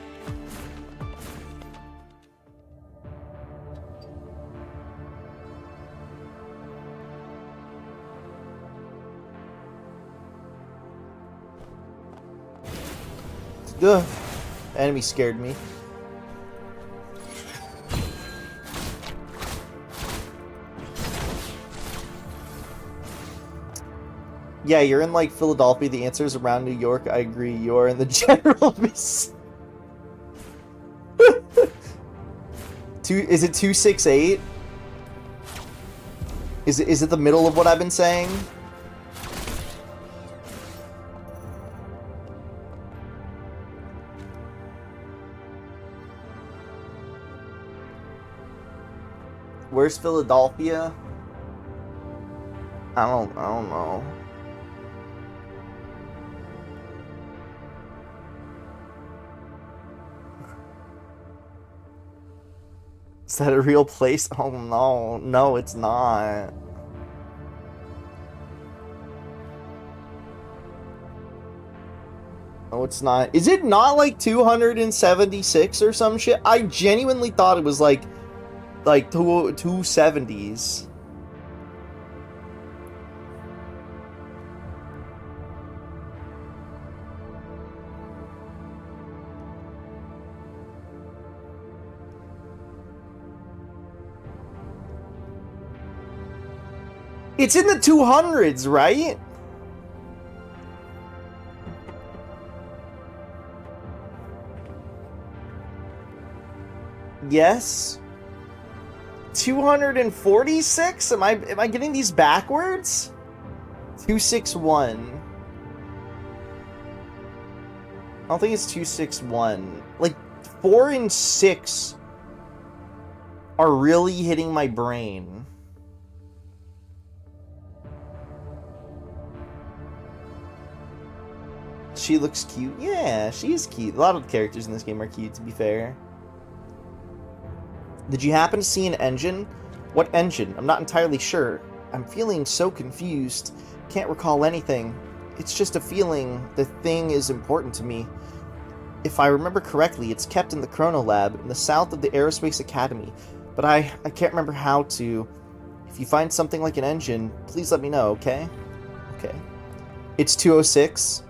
Ugh. Enemy scared me. Yeah, you're in like Philadelphia. The answer is around New York. I agree. You're in the general vicinity. Is it 268? Is it the middle of what I've been saying? Where's Philadelphia? I don't know. Is that a real place? Oh no. No, it's not. No, it's not. Is it not like 276 or some shit? I genuinely thought it was like 270s. It's in the 200s, right? Yes. 246? Am I getting these backwards? 261. I don't think it's 261. Like 4 and 6 are really hitting my brain. She looks cute. Yeah, she is cute. A lot of the characters in this game are cute, to be fair. Did you happen to see an engine? What engine? I'm not entirely sure. I'm feeling so confused. Can't recall anything. It's just a feeling. The thing is important to me. If I remember correctly, it's kept in the Chrono Lab in the south of the Aerospace Academy. But I can't remember how to. If you find something like an engine, please let me know, okay? Okay. It's 206.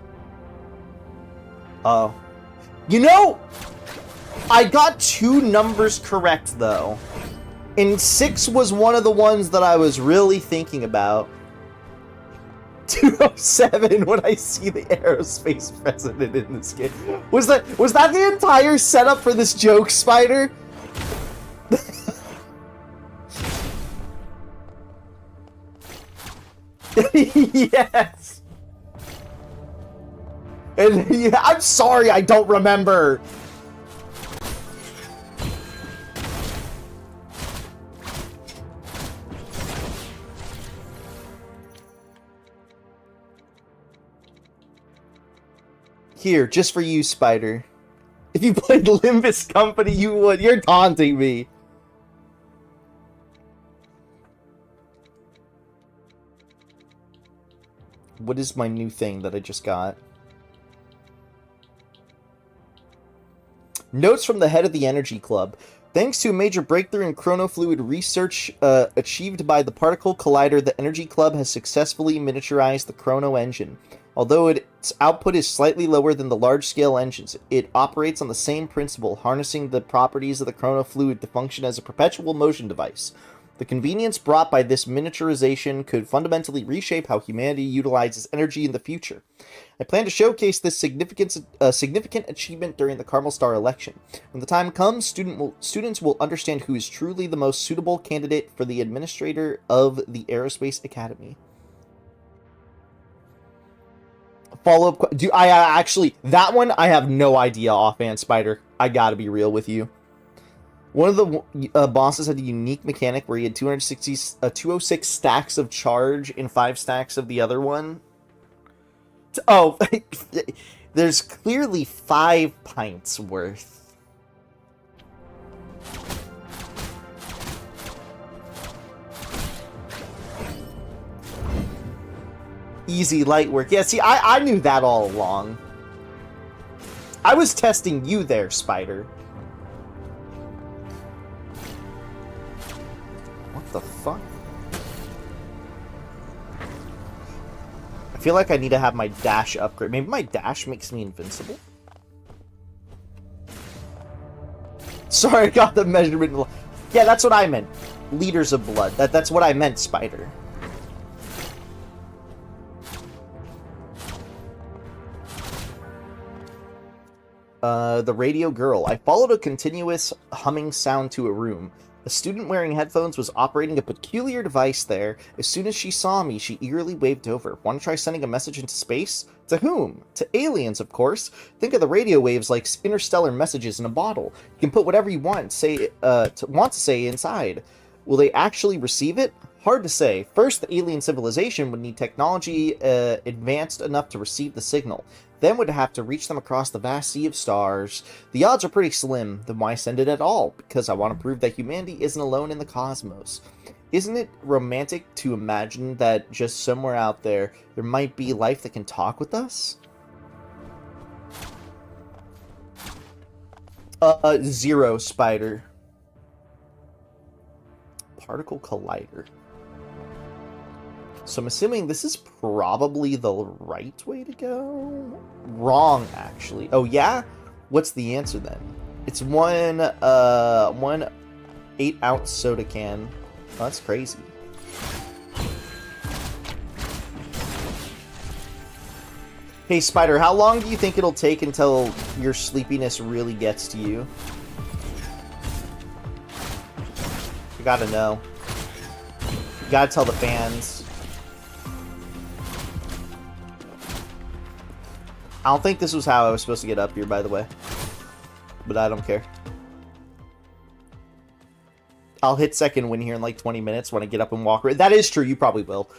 Oh. You know, I got 2 numbers correct, though. And 6 was one of the ones that I was really thinking about. 207 when I see the aerospace president in this game. Was that the entire setup for this joke, Spider? Yes. And yeah, I'm sorry, I don't remember. Here, just for you, Spider. If you played Limbus Company, you would. You're taunting me. What is my new thing that I just got? Notes from the head of the Energy Club. Thanks to a major breakthrough in chronofluid research achieved by the Particle Collider, the Energy Club has successfully miniaturized the Chrono Engine. Although its output is slightly lower than the large-scale engines, it operates on the same principle, harnessing the properties of the chronofluid to function as a perpetual motion device. The convenience brought by this miniaturization could fundamentally reshape how humanity utilizes energy in the future. I plan to showcase this significant achievement during the Carmel Star election. When the time comes, students will understand who is truly the most suitable candidate for the administrator of the Aerospace Academy. Follow-up. Do I actually... That one, I have no idea offhand, Spider. I gotta be real with you. One of the bosses had a unique mechanic where he had 206 stacks of charge and 5 stacks of the other one. Oh, there's clearly 5 pints worth. Easy light work. Yeah, see, I knew that all along. I was testing you there, Spider. What the fuck? I feel like I need to have my dash upgrade. Maybe my dash makes me invincible? Sorry, I got the measurement. Yeah, that's what I meant. Liters of blood. That's what I meant, Spider. The radio girl. I followed a continuous humming sound to a room. A student wearing headphones was operating a peculiar device there. As soon as she saw me, she eagerly waved over. Want to try sending a message into space? To whom? To aliens, of course. Think of the radio waves like interstellar messages in a bottle. You can put whatever you want to say inside. Will they actually receive it? Hard to say. First, the alien civilization would need technology advanced enough to receive the signal. Then would have to reach them across the vast sea of stars. The odds are pretty slim. Then why send it at all? Because I want to prove that humanity isn't alone in the cosmos. Isn't it romantic to imagine that just somewhere out there, there might be life that can talk with us? 0, Spider. Particle Collider. So I'm assuming this is probably the right way to go? Wrong, actually. Oh, yeah? What's the answer, then? It's one 8-ounce soda can. Oh, that's crazy. Hey, Spider, how long do you think it'll take until your sleepiness really gets to you? You gotta know. You gotta tell the fans. I don't think this was how I was supposed to get up here, by the way. But I don't care. I'll hit second win here in like 20 minutes when I get up and walk. That is true, you probably will.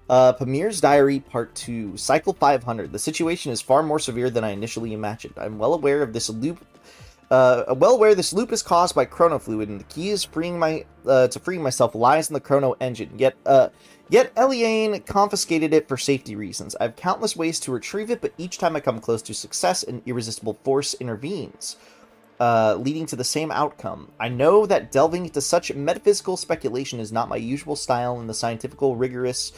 Pamir's Diary Part 2, Cycle 500. The situation is far more severe than I initially imagined. I'm well aware of this loop. This loop is caused by chronofluid, and the key is freeing myself lies in the chrono engine. Yet Eliane confiscated it for safety reasons. I have countless ways to retrieve it, but each time I come close to success, an irresistible force intervenes, leading to the same outcome. I know that delving into such metaphysical speculation is not my usual style in the scientifical, rigorous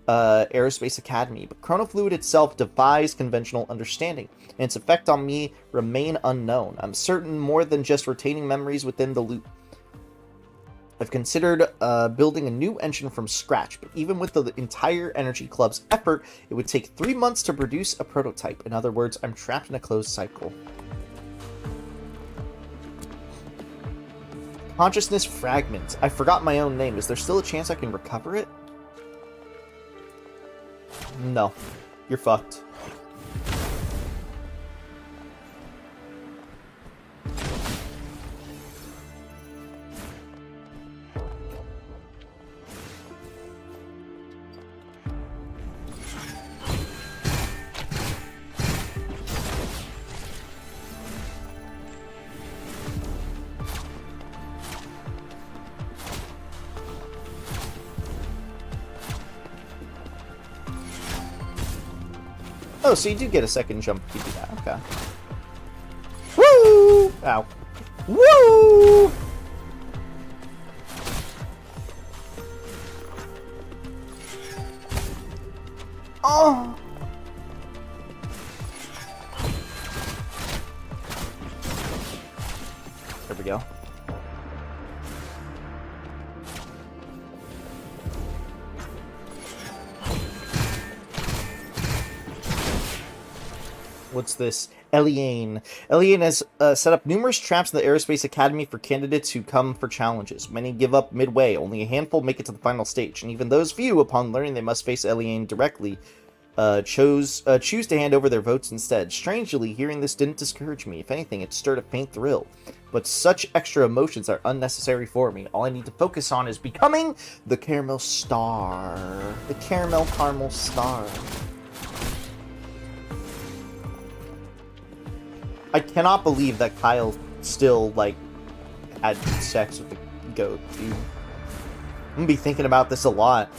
Aerospace Academy, but chronofluid itself defies conventional understanding, and its effect on me remain unknown. I'm certain more than just retaining memories within the loop. I've considered building a new engine from scratch, but even with the entire Energy Club's effort, it would take 3 months to produce a prototype. In other words, I'm trapped in a closed cycle. Consciousness fragment. I forgot my own name. Is there still a chance I can recover it? No. You're fucked. Oh, so you do get a second jump if you do that. Okay. Woo! Ow. Woo! Oh! There we go. What's this? Eliane. Eliane has set up numerous traps in the Aerospace Academy for candidates who come for challenges. Many give up midway. Only a handful make it to the final stage. And even those few, upon learning they must face Eliane directly, choose to hand over their votes instead. Strangely, hearing this didn't discourage me. If anything, it stirred a faint thrill. But such extra emotions are unnecessary for me. All I need to focus on is becoming the Caramel Star. The Caramel Star. I cannot believe that Kyle still, like, had sex with the goat, dude. I'm gonna be thinking about this a lot.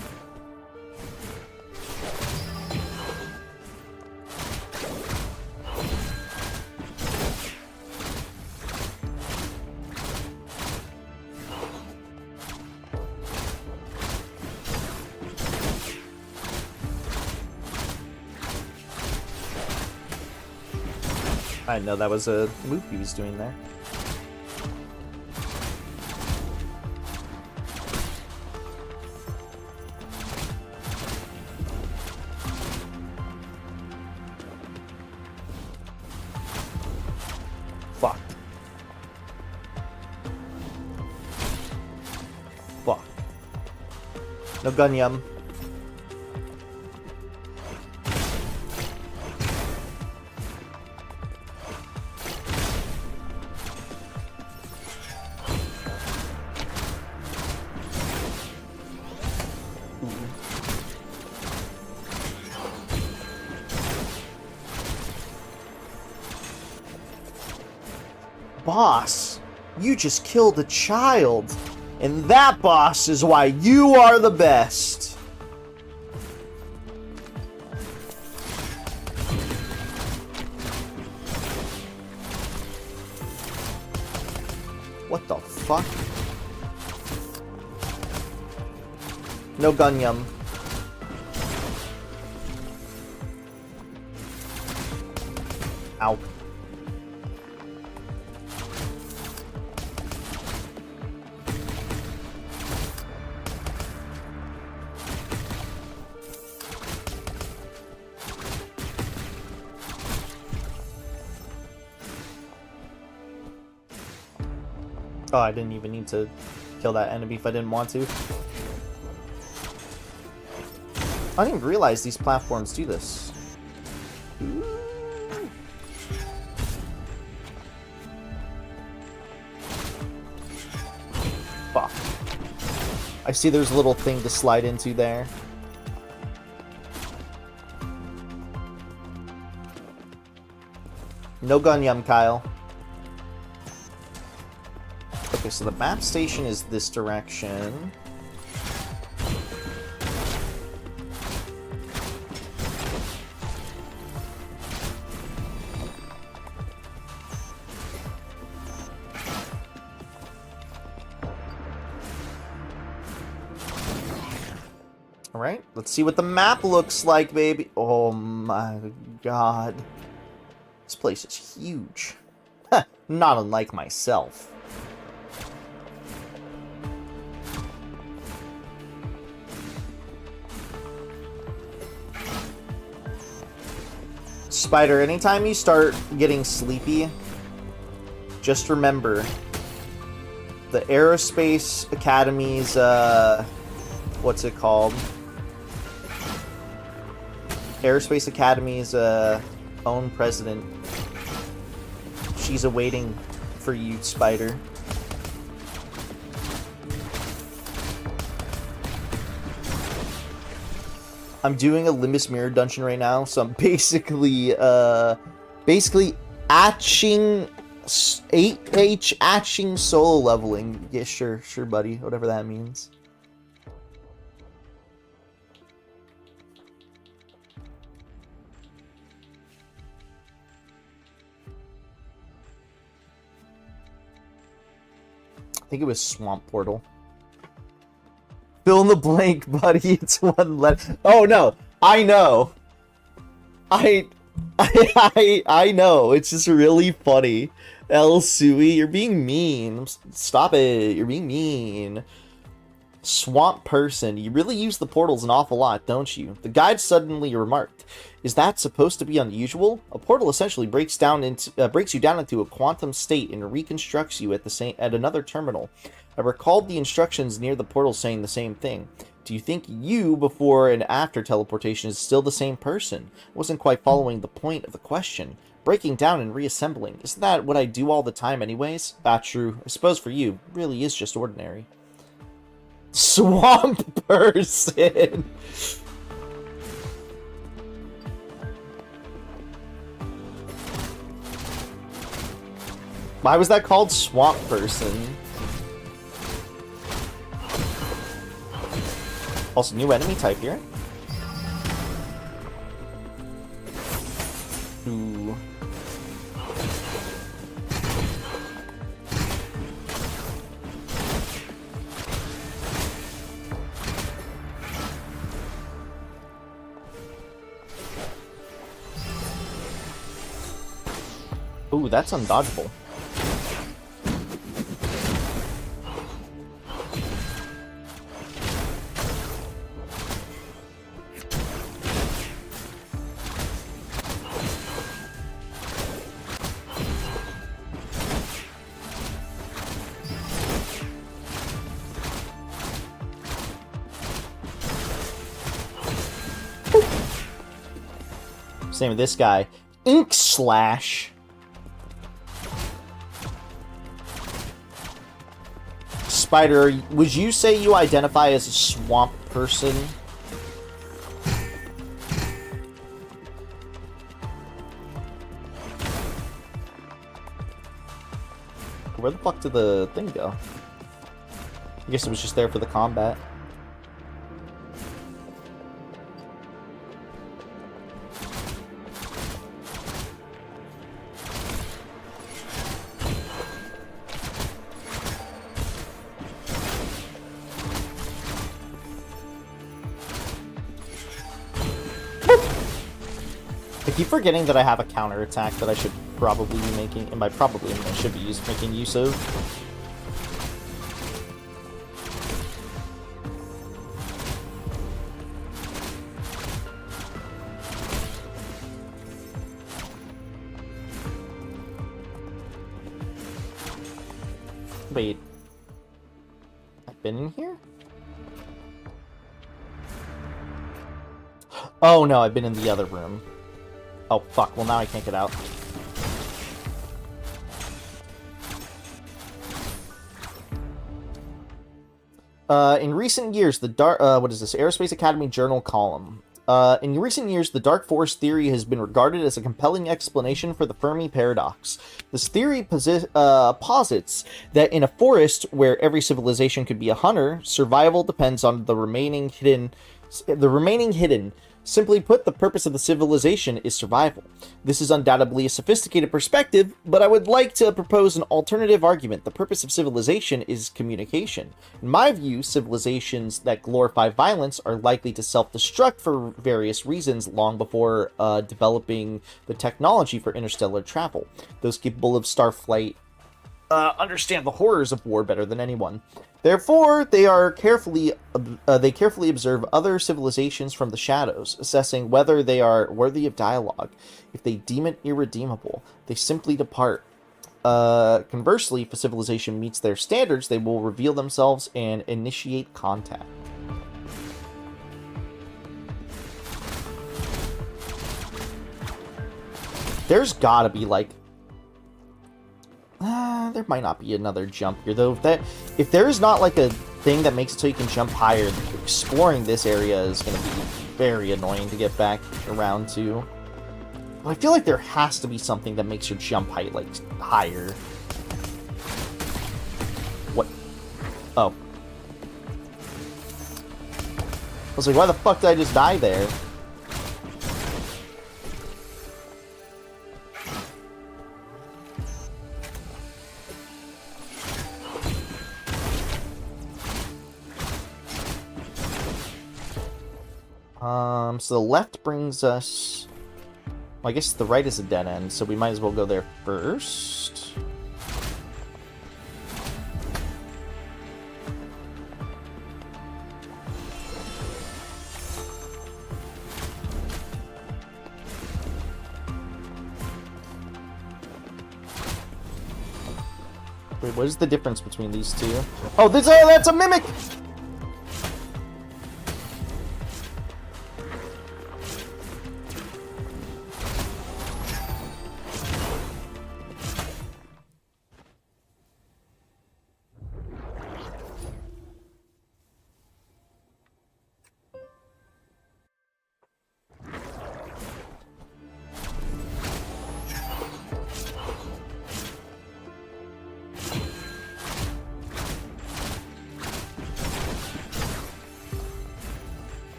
I didn't know that was a move he was doing there. Fuck. Fuck. No gun yum. Boss, you just killed a child, and that, boss, is why you are the best. What the fuck? No gun yum. Ow. Oh, I didn't even need to kill that enemy if I didn't want to. I didn't even realize these platforms do this. Fuck. I see there's a little thing to slide into there. No gun yum, Kyle. Okay, so the map station is this direction. Alright, let's see what the map looks like, baby. Oh my god. This place is huge. Not unlike myself. Spider, anytime you start getting sleepy, just remember the Aerospace Academy's, what's it called? Aerospace Academy's, own president. She's awaiting for you, Spider. I'm doing a Limbus Mirror dungeon right now, so I'm basically atching 8H atching solo leveling. Yeah, sure, buddy. Whatever that means. I think it was Swamp Portal. Fill in the blank, buddy. It's one letter. Oh no, I know. I know. It's just really funny. El Sui, you're being mean. Stop it. You're being mean. Swamp Person, you really use the portals an awful lot, don't you? The guide suddenly remarked, "Is that supposed to be unusual? A portal essentially breaks you down into a quantum state and reconstructs you at another terminal. I recalled the instructions near the portal saying the same thing. Do you think you, before and after teleportation, is still the same person? I wasn't quite following the point of the question. Breaking down and reassembling, isn't that what I do all the time anyways? That's true. I suppose for you, it really is just ordinary." Swamp Person! Why was that called Swamp Person? Also, new enemy type here. Ooh. Ooh, that's undodgeable. Same with this guy. Ink Slash. Spider, would you say you identify as a swamp person? Where the fuck did the thing go? I guess it was just there for the combat. I keep forgetting that I have a counterattack that I should probably be making, and by probably I should be making use of. Wait. I've been in here? Oh no, I've been in the other room. Oh, fuck. Well, now I can't get out. In recent years, the Aerospace Academy Journal column. In recent years, the Dark Forest theory has been regarded as a compelling explanation for the Fermi paradox. This theory posits that in a forest where every civilization could be a hunter, survival depends on the remaining hidden. Simply put, the purpose of the civilization is survival. This is undoubtedly a sophisticated perspective, but I would like to propose an alternative argument. The purpose of civilization is communication. In my view, civilizations that glorify violence are likely to self-destruct for various reasons long before developing the technology for interstellar travel. Those capable of starflight understand the horrors of war better than anyone. Therefore, they carefully observe other civilizations from the shadows, assessing whether they are worthy of dialogue. If they deem it irredeemable, they simply depart. Conversely, if a civilization meets their standards, they will reveal themselves and initiate contact. There's gotta be, like... there might not be another jump here, though. If there's not, like, a thing that makes it so you can jump higher, exploring this area is gonna be very annoying to get back around to. But I feel like there has to be something that makes your jump height, like, higher. What? Oh. I was like, why the fuck did I just die there? So the left brings us... Well, I guess the right is a dead end, so we might as well go there first. Wait, what is the difference between these two? Oh, that's a mimic!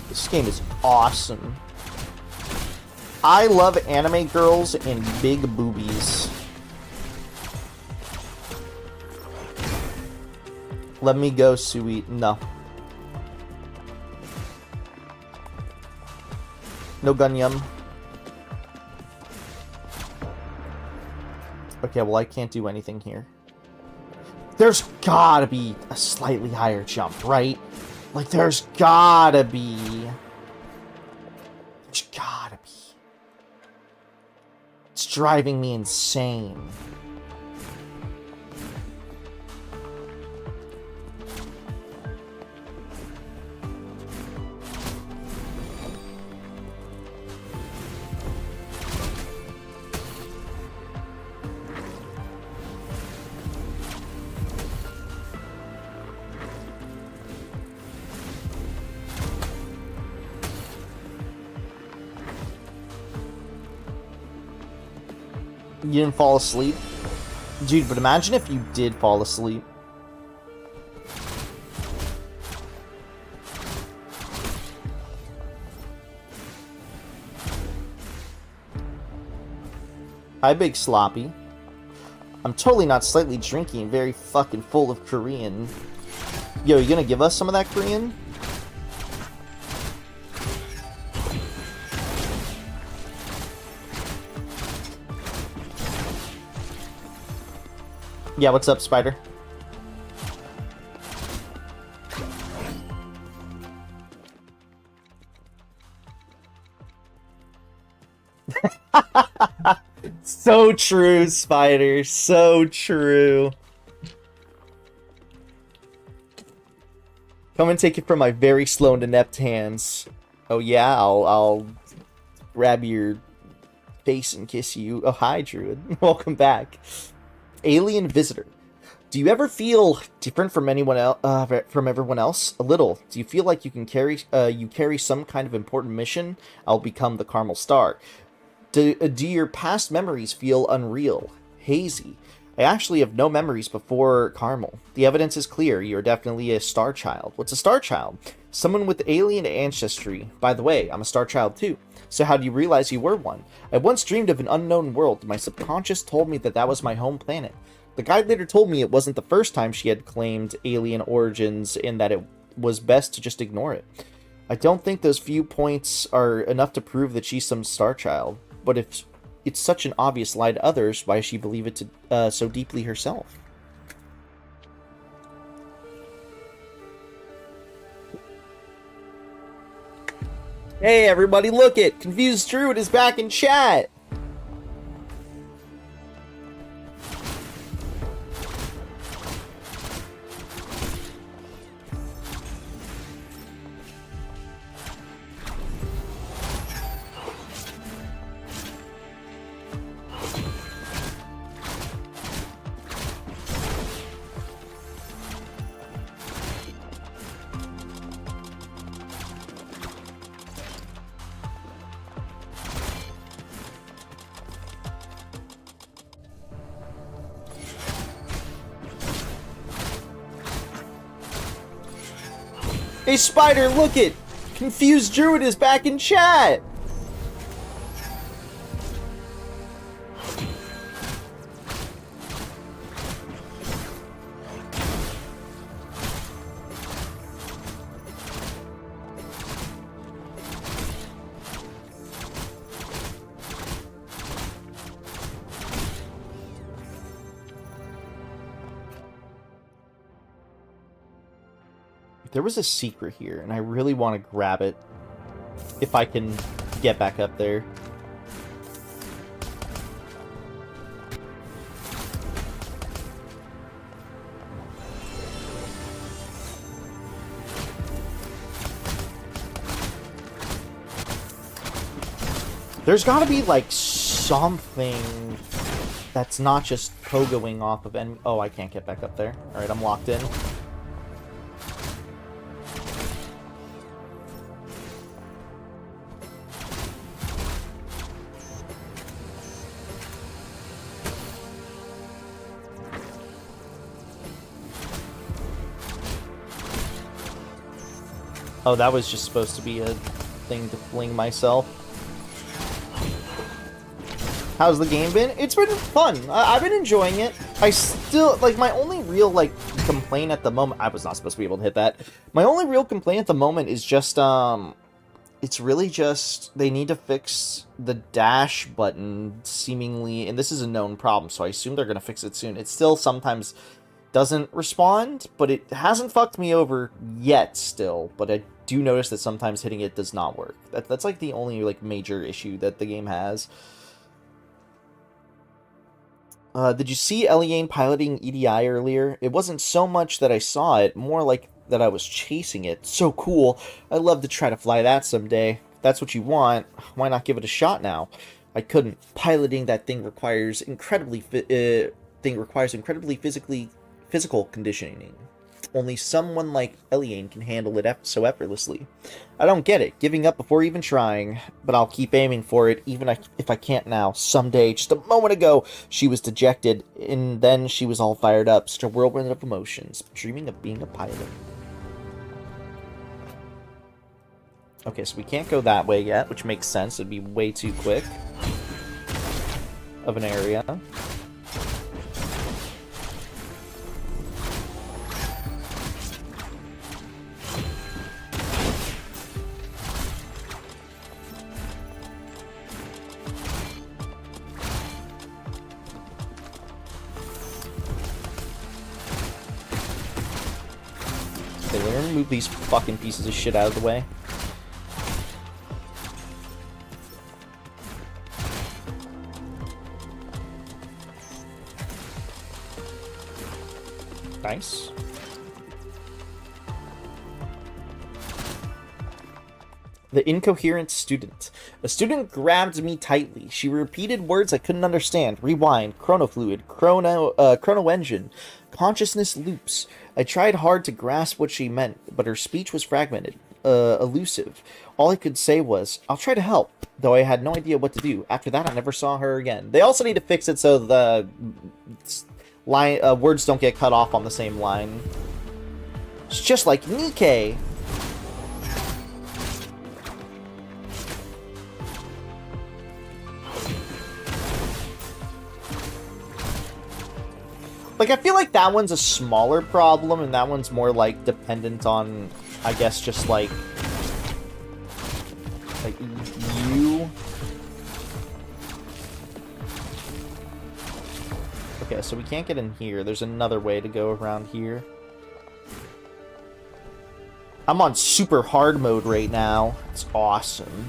This game is awesome. I love anime girls and big boobies. Let me go, Sui. No. No Gunyum. Okay, well, I can't do anything here. There's gotta be a slightly higher jump, right? Like, there's gotta be. There's gotta be. It's driving me insane. You didn't fall asleep? Dude, but imagine if you did fall asleep. Hi, Big Sloppy. I'm totally not slightly drinking, very fucking full of Korean. Yo, you gonna give us some of that Korean? Yeah, what's up, Spider? So true, Spider. So true. Come and take it from my very slow and inept hands. Oh yeah, I'll grab your face and kiss you. Oh, hi, Druid. Welcome back. Alien visitor. Do you ever feel different from anyone else? From everyone else? A little. Do you feel like you can carry some kind of important mission? I'll become the Carmel Star. Do your past memories feel unreal, hazy? I actually have no memories before Carmel. The evidence is clear. You're definitely a star child. What's a star child? Someone with alien ancestry. By the way, I'm a star child too. So how do you realize you were one? I once dreamed of an unknown world. My subconscious told me that was my home planet. The guide later told me it wasn't the first time she had claimed alien origins and that it was best to just ignore it. I don't think those few points are enough to prove that she's some star child, but if it's such an obvious lie to others, why does she believe it to, so deeply herself? Hey everybody, look it! Confused Druid is back in chat! Hey Spider, look it! Confused Druid is back in chat! There was a secret here, and I really want to grab it. If I can get back up there. There's gotta be, like, something that's not just pogoing off of enemy. Oh, I can't get back up there. Alright, I'm locked in. Oh, that was just supposed to be a thing to fling myself. How's the game been? It's been fun. I've been enjoying it. I still, like, my only real, like, complaint at the moment... I was not supposed to be able to hit that. My only real complaint at the moment is just, it's really just... They need to fix the dash button, seemingly... And this is a known problem, so I assume they're going to fix it soon. It still sometimes doesn't respond, but it hasn't fucked me over yet still. But I do notice that sometimes hitting it does not work. That's like the only like major issue that the game has. Did you see Eliane piloting EDI earlier? It wasn't so much that I saw it, more like that I was chasing it. So cool. I'd love to try to fly that someday. If that's what you want, why not give it a shot now? I couldn't. Piloting that thing requires incredibly physical conditioning. Only someone like Eliane can handle it so effortlessly. I don't get it, giving up before even trying, but I'll keep aiming for it, even if I can't now. Someday, just a moment ago, she was dejected, and then she was all fired up. Such a whirlwind of emotions, dreaming of being a pilot. Okay, so we can't go that way yet, which makes sense. It'd be way too quick of an area. Okay, we're gonna move these fucking pieces of shit out of the way. Nice. The incoherent student. A student grabbed me tightly. She repeated words I couldn't understand. Rewind, chronofluid, chrono engine, consciousness loops. I tried hard to grasp what she meant, but her speech was fragmented, elusive. All I could say was, I'll try to help, though I had no idea what to do. After that, I never saw her again. They also need to fix it so the line words don't get cut off on the same line. It's just like Nikke. Like, I feel like that one's a smaller problem, and that one's more, like, dependent on, I guess, just, like you. Okay, so we can't get in here. There's another way to go around here. I'm on super hard mode right now. It's awesome.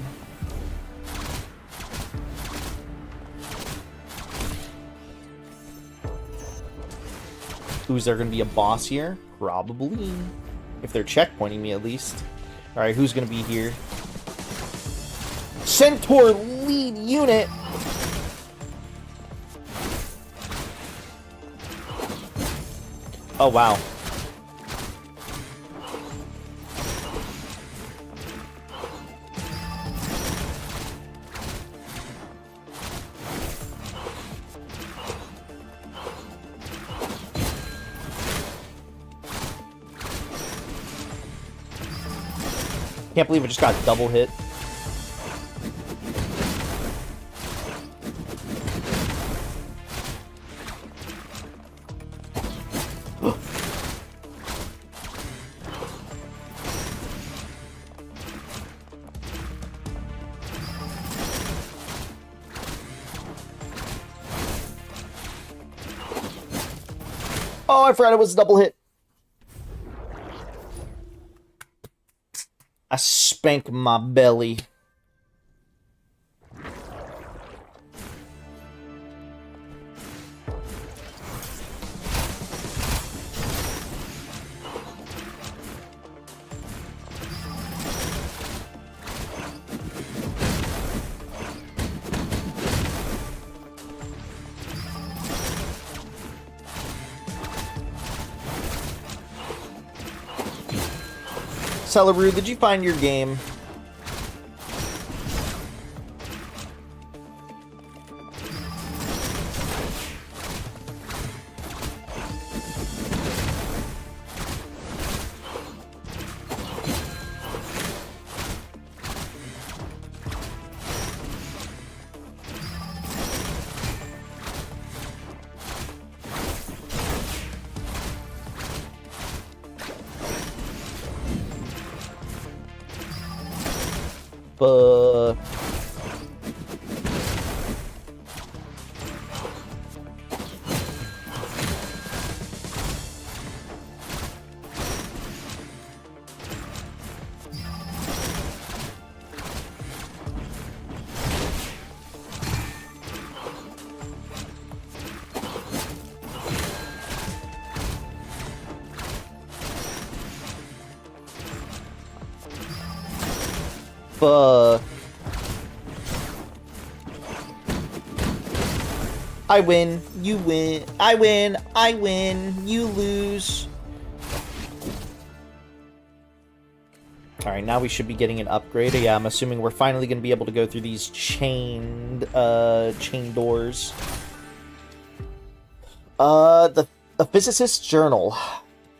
Ooh, is there going to be a boss here? Probably. If they're checkpointing me, at least. Alright, who's going to be here? Centaur lead unit! Oh, wow. Can't believe I just got double hit. Oh, I forgot it was a double hit. I spank my belly. Celeru, did you find your game? I win, you win, I win, you lose. Alright, now we should be getting an upgrade. Yeah, I'm assuming we're finally going to be able to go through these chain doors. The Physicist's Journal.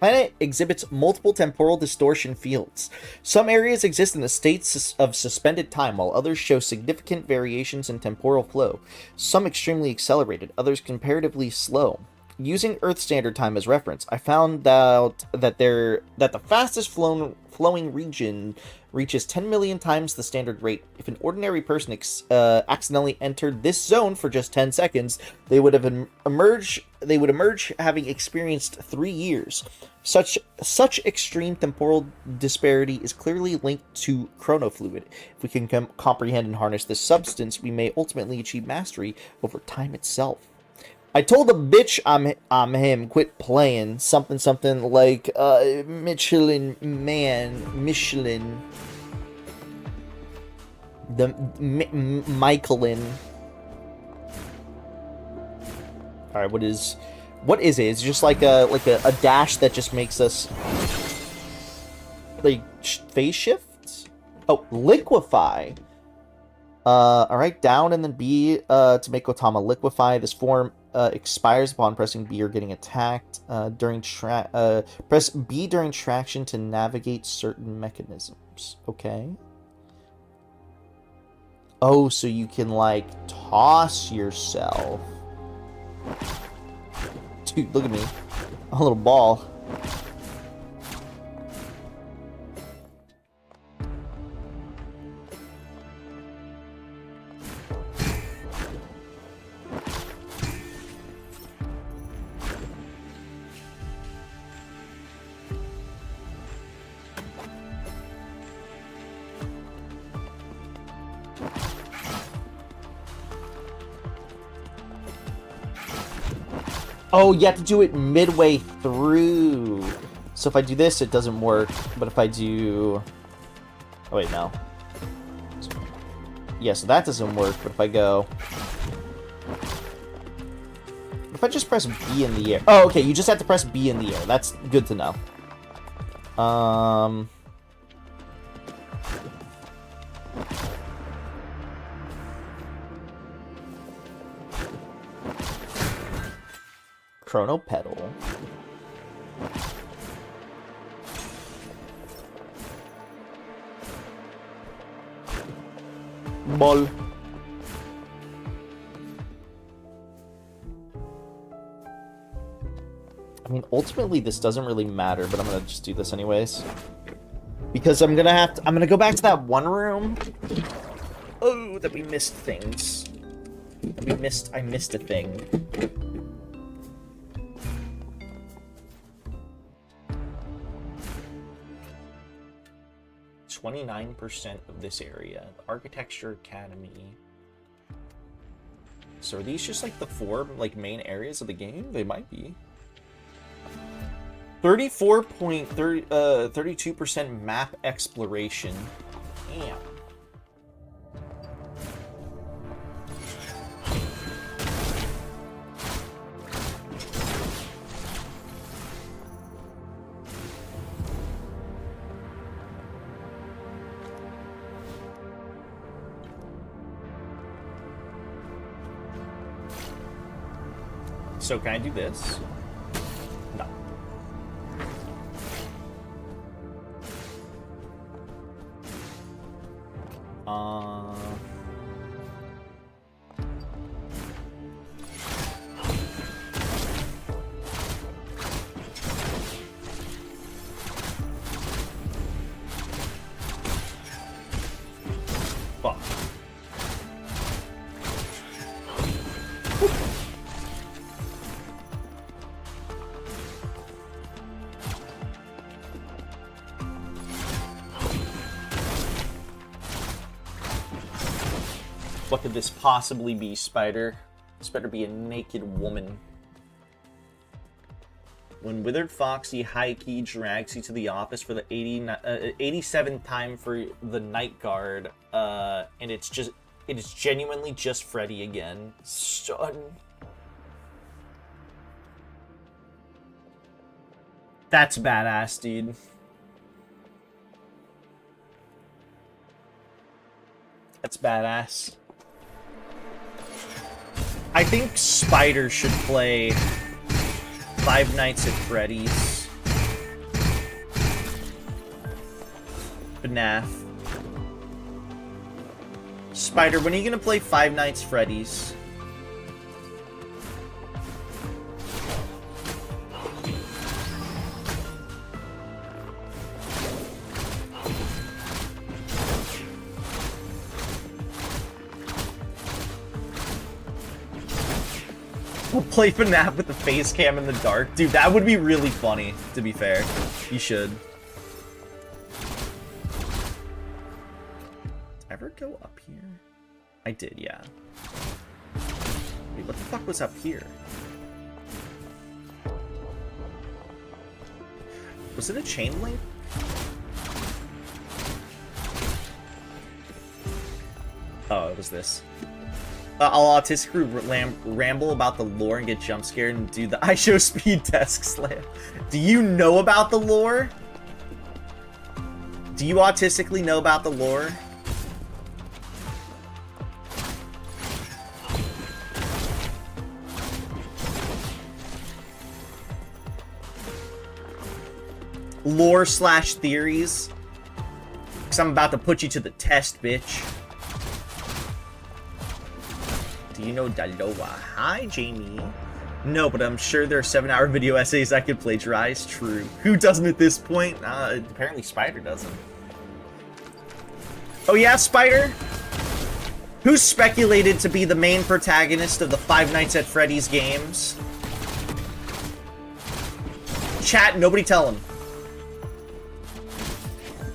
Planet exhibits multiple temporal distortion fields. Some areas exist in a state of suspended time, while others show significant variations in temporal flow. Some extremely accelerated, others comparatively slow. Using Earth Standard Time as reference, I found out that the fastest flowing region reaches 10 million times the standard rate. If an ordinary person accidentally entered this zone for just 10 seconds, they would emerge having experienced 3 years. Such extreme temporal disparity is clearly linked to chronofluid. If we can comprehend and harness this substance, we may ultimately achieve mastery over time itself. I told the bitch I'm him, quit playing. Something like, Michelin. The Michelin. Alright, what is it? It's just like a dash that just makes us like phase shifts? Oh, liquefy. Alright, down and then B to make Otama liquefy. This form expires upon pressing B or getting attacked. Press B during traction to navigate certain mechanisms. Okay. Oh, so you can, like, toss yourself. Dude, look at me. A little ball. Oh, you have to do it midway through. So if I do this, it doesn't work. But if I do... Oh, wait, no. Yeah, so that doesn't work. But if I go... If I just press B in the air... Oh, okay, you just have to press B in the air. That's good to know. Chrono pedal. Ball. I mean, ultimately, this doesn't really matter, but I'm gonna just do this anyways. Because I'm gonna go back to that one room. Oh, that we missed things. I missed a thing. 29% of this area. Architecture Academy. So are these just like the four like main areas of the game? They might be. 32% map exploration. Damn. So can I do this? No. Fuck. What could this possibly be, Spider? This better be a naked woman. When Withered Foxy high-key drags you to the office for the 87th time for the night guard, and it is genuinely just Freddy again. Son. That's badass, dude. That's badass. I think Spider should play Five Nights at Freddy's. FNAF. Spider, when are you gonna play Five Nights at Freddy's? We'll play FNAF with the face cam in the dark. Dude, that would be really funny, to be fair. You should. Did I ever go up here? I did, yeah. Wait, what the fuck was up here? Was it a chain link? Oh, it was this. I'll autistically ramble about the lore and get jump scared and do the I show speed desk slam. Do you know about the lore? Do you autistically know about the lore? Lore slash theories? Because I'm about to put you to the test, bitch. Do you know Daloa? Hi, Jamie. No, but I'm sure there are 7-hour video essays I could plagiarize. True. Who doesn't at this point? Apparently Spider doesn't. Oh yeah, Spider? Who's speculated to be the main protagonist of the Five Nights at Freddy's games? Chat, nobody tell him.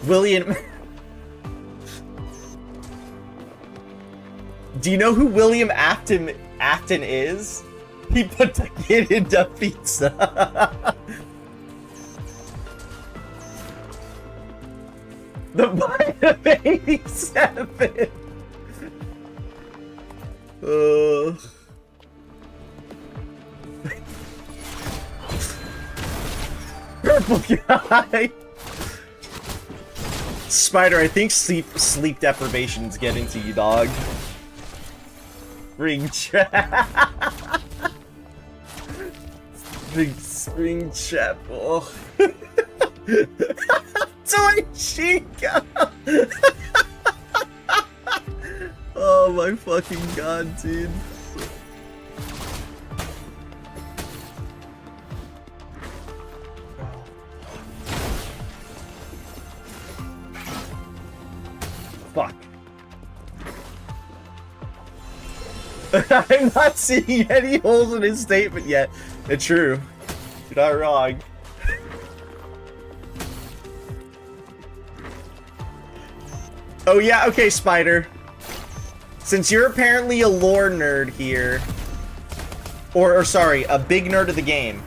William... Do you know who William Afton is? He put the kid into pizza. The Bite of 87. Purple guy. Spider, I think sleep deprivation's getting to you, dog. Ring chat. Big Spring Chapel. Toy Chica. Oh my fucking god, dude. Fuck. I'm not seeing any holes in his statement yet. It's true. You're not wrong. Oh yeah, okay, Spider. Since you're apparently a lore nerd here, or sorry, a big nerd of the game,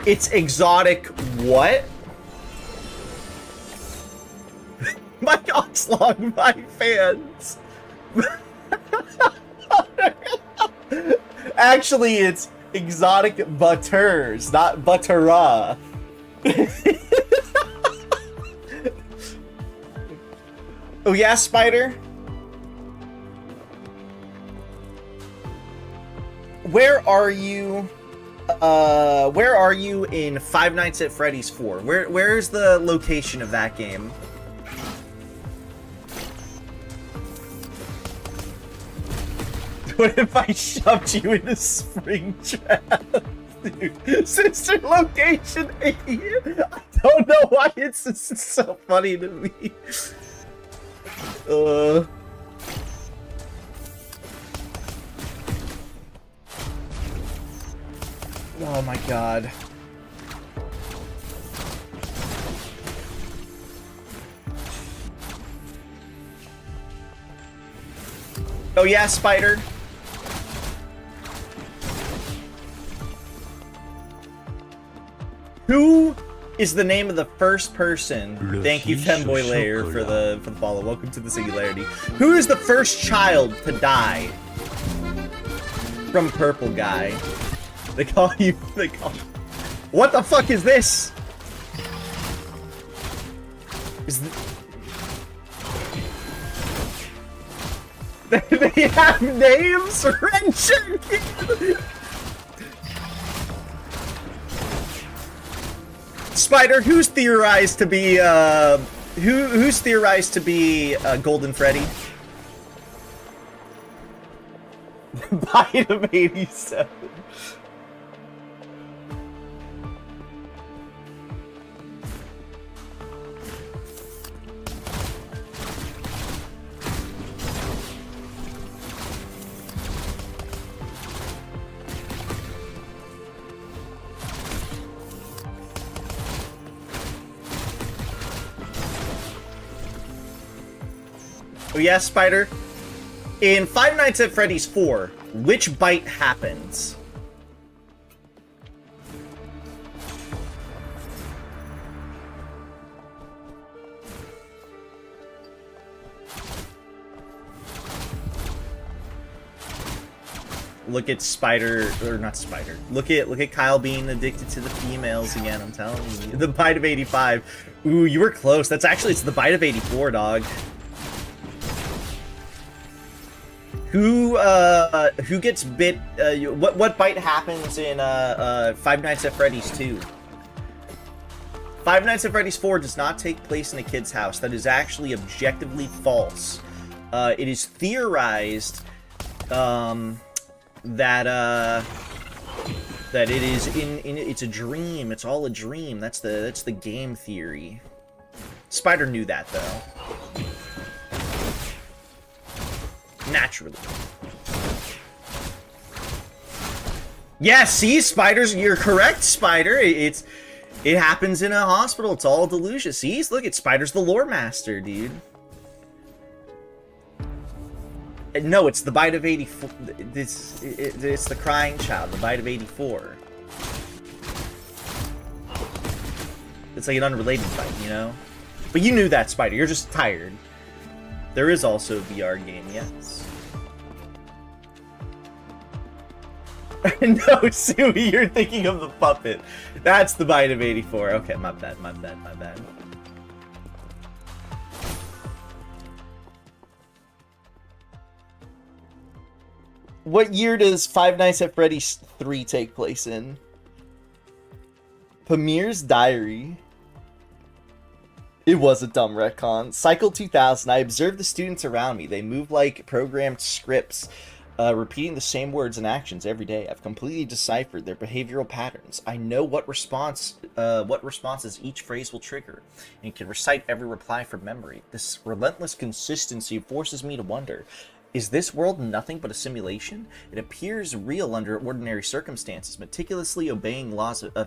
it's exotic what? My cock's long, my fans. Actually, it's exotic butters, not buttera. Oh yeah, Spider? Where are you in Five Nights at Freddy's 4? Where's the location of that game? What if I shoved you in a spring trap? Dude, sister location 8. I don't know why it's just so funny to me. Oh my god. Oh yeah, Spider. Who is the name of the first person? Thank you, Femboy Layer, for the follow. Welcome to the Singularity. Who is the first child to die from Purple Guy? They call you. What the fuck is this? They have names? Red Shirt Kid! Spider, who's theorized to be, who's theorized to be, Golden Freddy? Bite of 87. Oh yeah, Spider? In Five Nights at Freddy's 4, which bite happens? Look at Spider, or not Spider. Look at Kyle being addicted to the females again, I'm telling you. The bite of 85. Ooh, you were close. That's actually, it's the bite of 84, dog. Who gets bit, what bite happens in, Five Nights at Freddy's 2? Five Nights at Freddy's 4 does not take place in a kid's house. That is actually objectively false. It is theorized, that, That it is it's a dream. It's all a dream. That's the game theory. Spider knew that though. Naturally. Yeah, see, Spider's, you're correct, Spider. It happens in a hospital. It's all delusion. See, look at Spider's the lore master, dude. No, it's the Bite of 84. It's the crying child, the Bite of 84. It's like an unrelated bite, you know? But you knew that, Spider. You're just tired. There is also a VR game, yes. No, Sui, you're thinking of the puppet. That's the Bite of 84. Okay, my bad, my bad, my bad. What year does Five Nights at Freddy's 3 take place in? Pamir's Diary. It was a dumb retcon. Cycle 2000. I observed the students around me. They move like programmed scripts, repeating the same words and actions every day. I've completely deciphered their behavioral patterns. I know what responses each phrase will trigger, and can recite every reply from memory. This relentless consistency forces me to wonder, is this world nothing but a simulation? It appears real under ordinary circumstances, meticulously obeying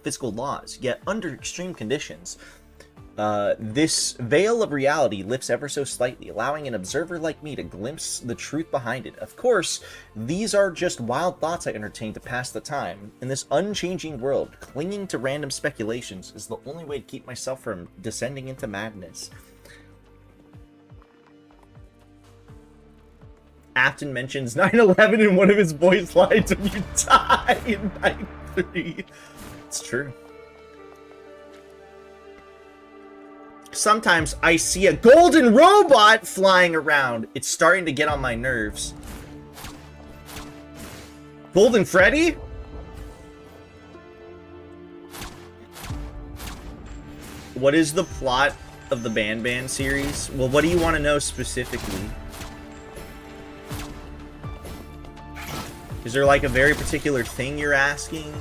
physical laws, yet under extreme conditions. This veil of reality lifts ever so slightly, allowing an observer like me to glimpse the truth behind it. Of course, these are just wild thoughts I entertain to pass the time. In this unchanging world, clinging to random speculations is the only way to keep myself from descending into madness. Afton mentions 9/11 in one of his voice lines when you die in Night 3. It's true. Sometimes I see a golden robot flying around. It's starting to get on my nerves. Golden Freddy? What is the plot of the Ban series? Well, what do you want to know specifically? Is there like a very particular thing you're asking?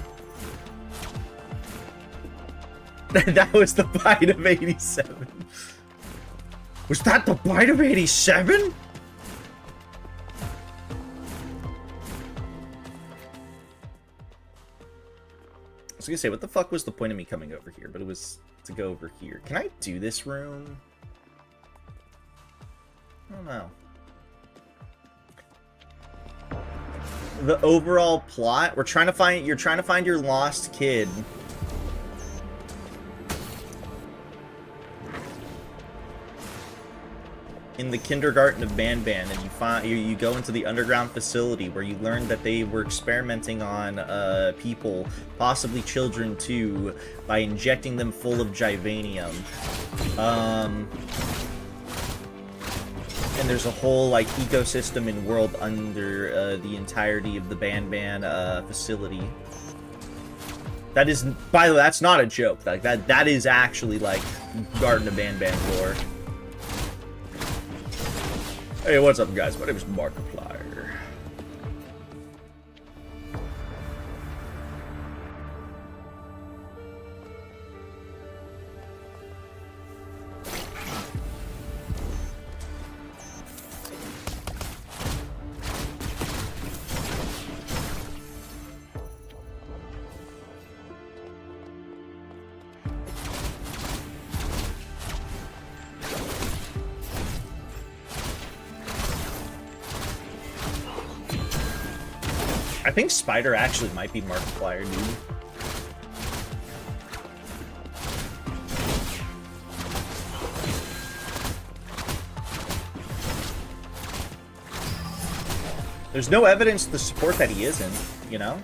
That was the Bite of 87. Was that the Bite of 87? I was gonna say, what the fuck was the point of me coming over here? But it was to go over here. Can I do this room? I don't know. The overall plot, you're trying to find your lost kid. In the kindergarten of Ban, and you go into the underground facility where you learn that they were experimenting on people, possibly children too, by injecting them full of Givanium. And there's a whole like ecosystem and world under the entirety of the Ban facility. That is, by the way, that's not a joke. Like that is actually like Garden of Ban lore. Hey, what's up, guys? My name is Markiplier. I think Spider actually might be Markiplier, dude. There's no evidence to support that he isn't, you know?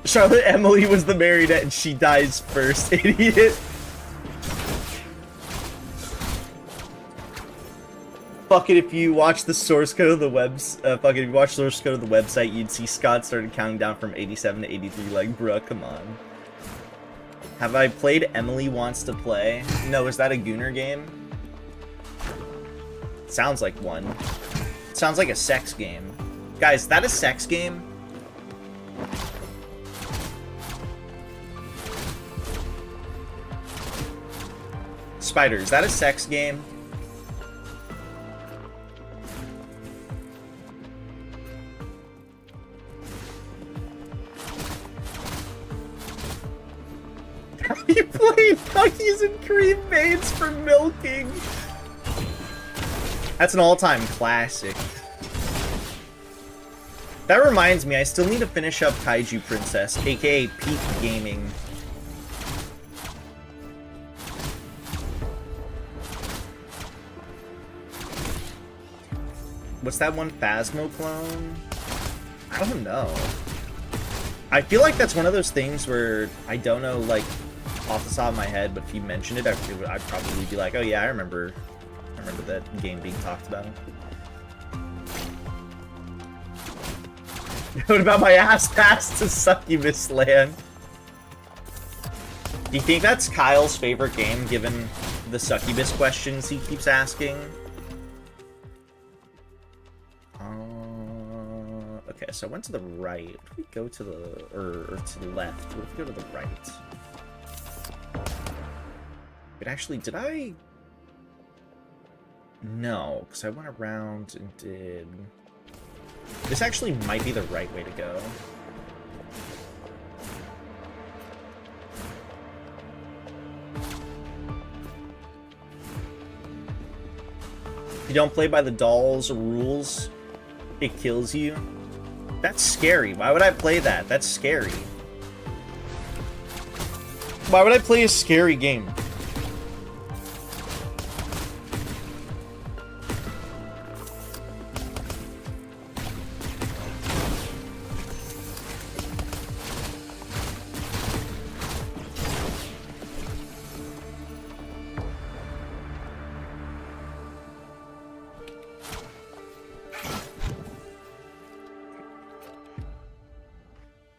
Charlotte Emily was the marionette and she dies first, idiot. Fuck it, if you watch the source code of the if you watch the source code of the website, you'd see Scott started counting down from 87 to 83, like, bruh, come on. Have I played Emily Wants to Play? No, is that a Gooner game? Sounds like one. Sounds like a sex game. Guys, is that a sex game? Spider, is that a sex game? You played cookies and cream maids for milking. That's an all-time classic. That reminds me, I still need to finish up Kaiju Princess, aka Peak Gaming. What's that one Phasmo clone? I don't know. I feel like that's one of those things where I don't know, like, off the top of my head, but if you mentioned it, I'd probably be like, oh yeah, I remember that game being talked about. What about my ass pass to Succubus Land? Do you think that's Kyle's favorite game, given the Succubus questions he keeps asking? Okay, so I went to the right. What if we go to the... or to the left? What if we go to the right? But actually, did I... No, because I went around and did... This actually might be the right way to go. If you don't play by the doll's rules, it kills you. That's scary. Why would I play that? That's scary. Why would I play a scary game?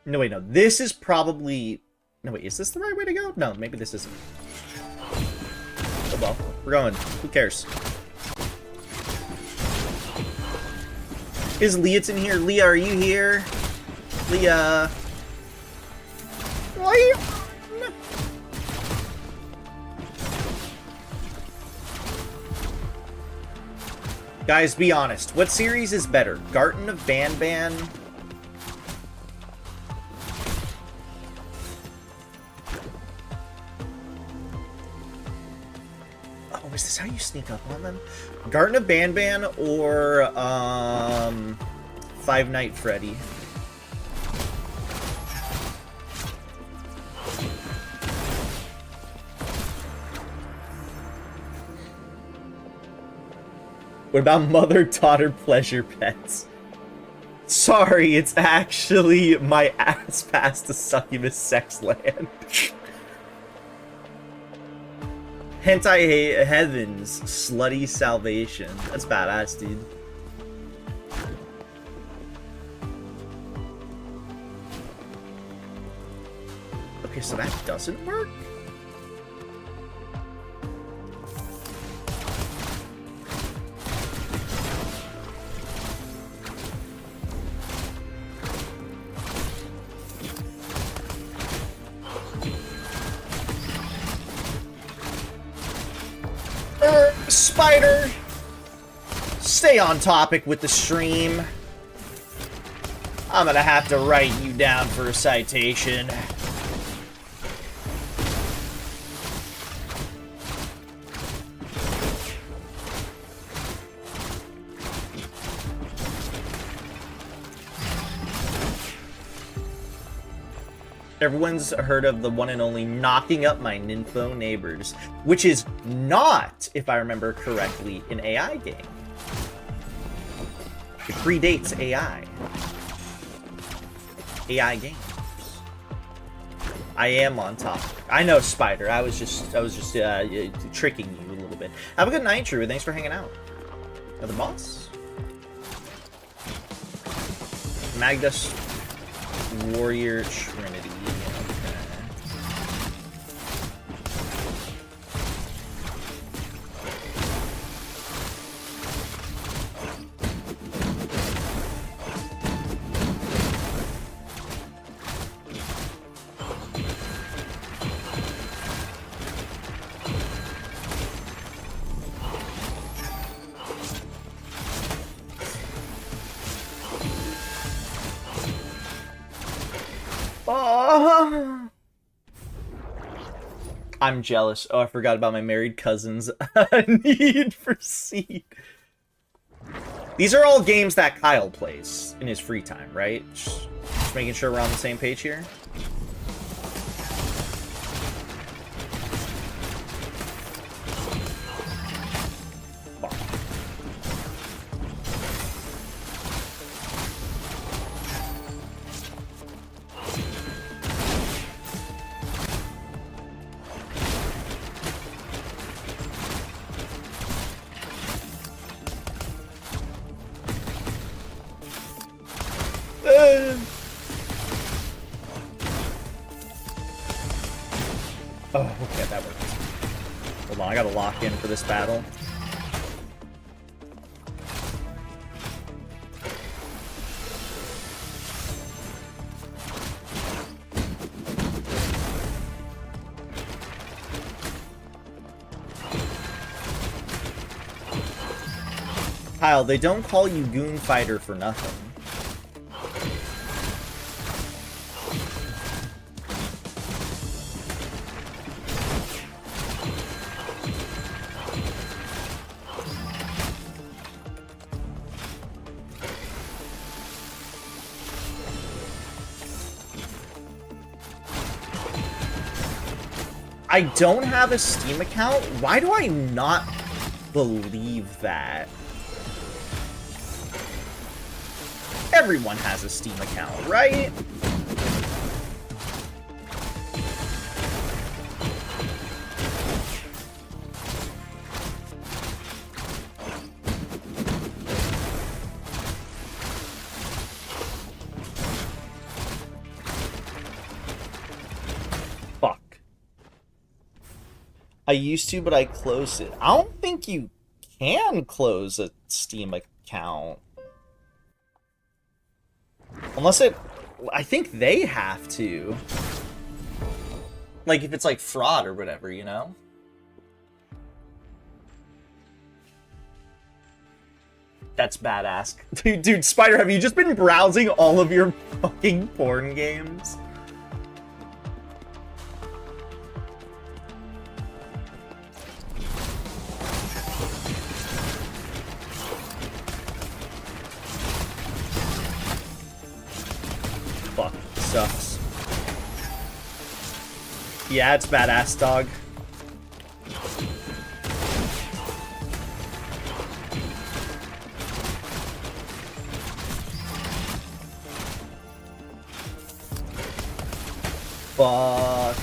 No, wait, no. This is probably... No, wait, is this the right way to go? No, maybe this isn't. Oh, well. We're going. Who cares? Is Leah's in here? Leah, are you here? Leah... Leah! Guys, be honest. What series is better? Garten of Banban... Is this how you sneak up on them? Garten of Banban or Five Nights at Freddy? What about mother-daughter pleasure pets? Sorry, it's actually my ass pass to Succubus Sex Land. Hentai Heavens, Slutty Salvation. That's badass, dude. Okay, so that doesn't work? Spider! Stay on topic with the stream. I'm gonna have to write you down for a citation. Everyone's heard of the one and only Knocking Up My Nympho Neighbors, which is not, if I remember correctly, an AI game. It predates AI. AI games. I am on top. I know, Spider. I was just tricking you a little bit. Have a good night, Drew. Thanks for hanging out. Another boss. Magda's Warrior Trinity. Okay. I'm jealous. Oh, I forgot about my married cousin's Need for Speed. These are all games that Kyle plays in his free time, right? Just making sure we're on the same page here. Oh, okay, that worked. Hold on, I gotta lock in for this battle. Kyle, they don't call you Goon Fighter for nothing. I don't have a Steam account? Why do I not believe that? Everyone has a Steam account, right? I used to, but I closed it. I don't think you can close a Steam account. Unless it... I think they have to. Like, if it's, like, fraud or whatever, you know? That's badass. Dude, Spider, have you just been browsing all of your fucking porn games? Fuck, sucks. Yeah, it's badass, dog. Fuck.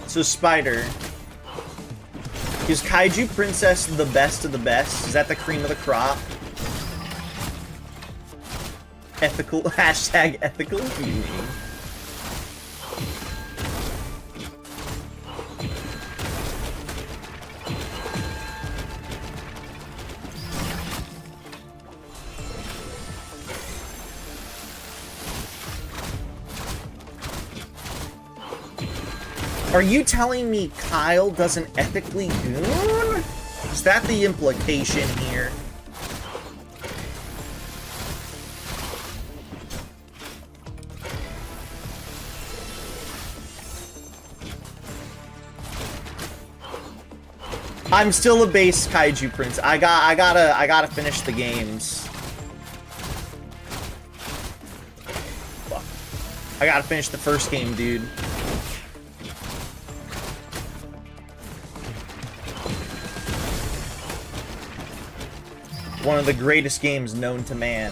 So, Spider, is Kaiju Princess the best of the best? Is that the cream of the crop? Ethical, hashtag ethical gaming. Are you telling me Kyle doesn't ethically goon? Is that the implication here? I'm still a base Kaiju Prince. I gotta finish the games. Fuck. I gotta finish the first game, dude. One of the greatest games known to man.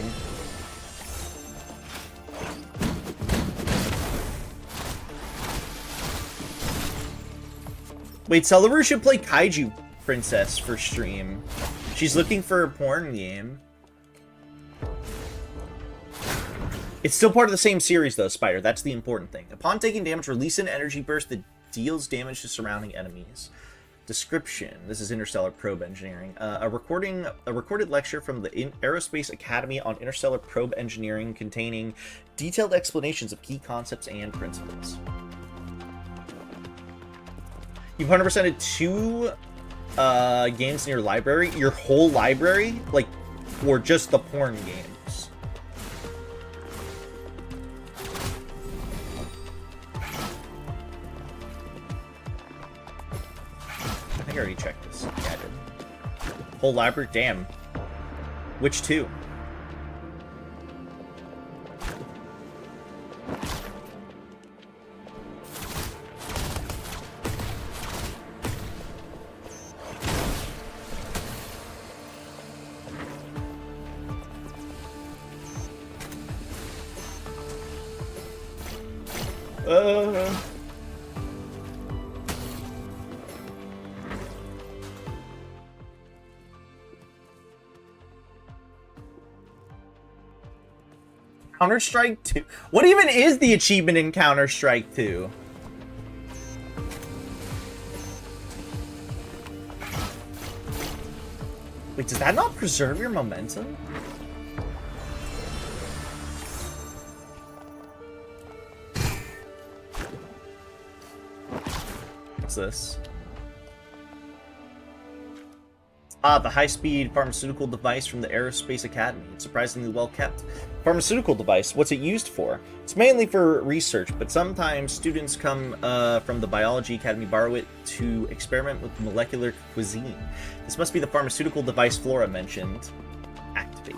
Wait, Celeru should play Kaiju Princess for stream. She's looking for a porn game. It's still part of the same series, though, Spider. That's the important thing. Upon taking damage, release an energy burst that deals damage to surrounding enemies. Description. This is Interstellar Probe Engineering. A recorded lecture from the Aerospace Academy on Interstellar Probe Engineering containing detailed explanations of key concepts and principles. You've 100%ed 2 games in your library. Your whole library? Like, or just the porn games? I think I already checked this. Yeah, I did. Whole library? Damn. Which 2? Counter-Strike 2? What even is the achievement in Counter-Strike 2? Wait, does that not preserve your momentum? What's this? Ah, the high-speed pharmaceutical device from the Aerospace Academy. It's surprisingly well kept. Pharmaceutical device, what's it used for? It's mainly for research, but sometimes students come from the Biology Academy, borrow it to experiment with molecular cuisine. This must be the pharmaceutical device Flora mentioned. Activate.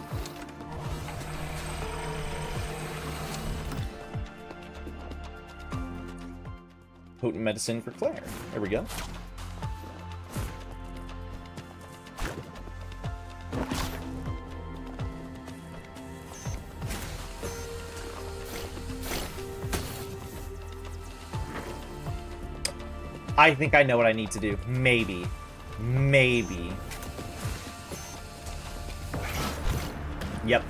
Potent medicine for Claire. There we go. I think I know what I need to do. Maybe. Maybe. Yep.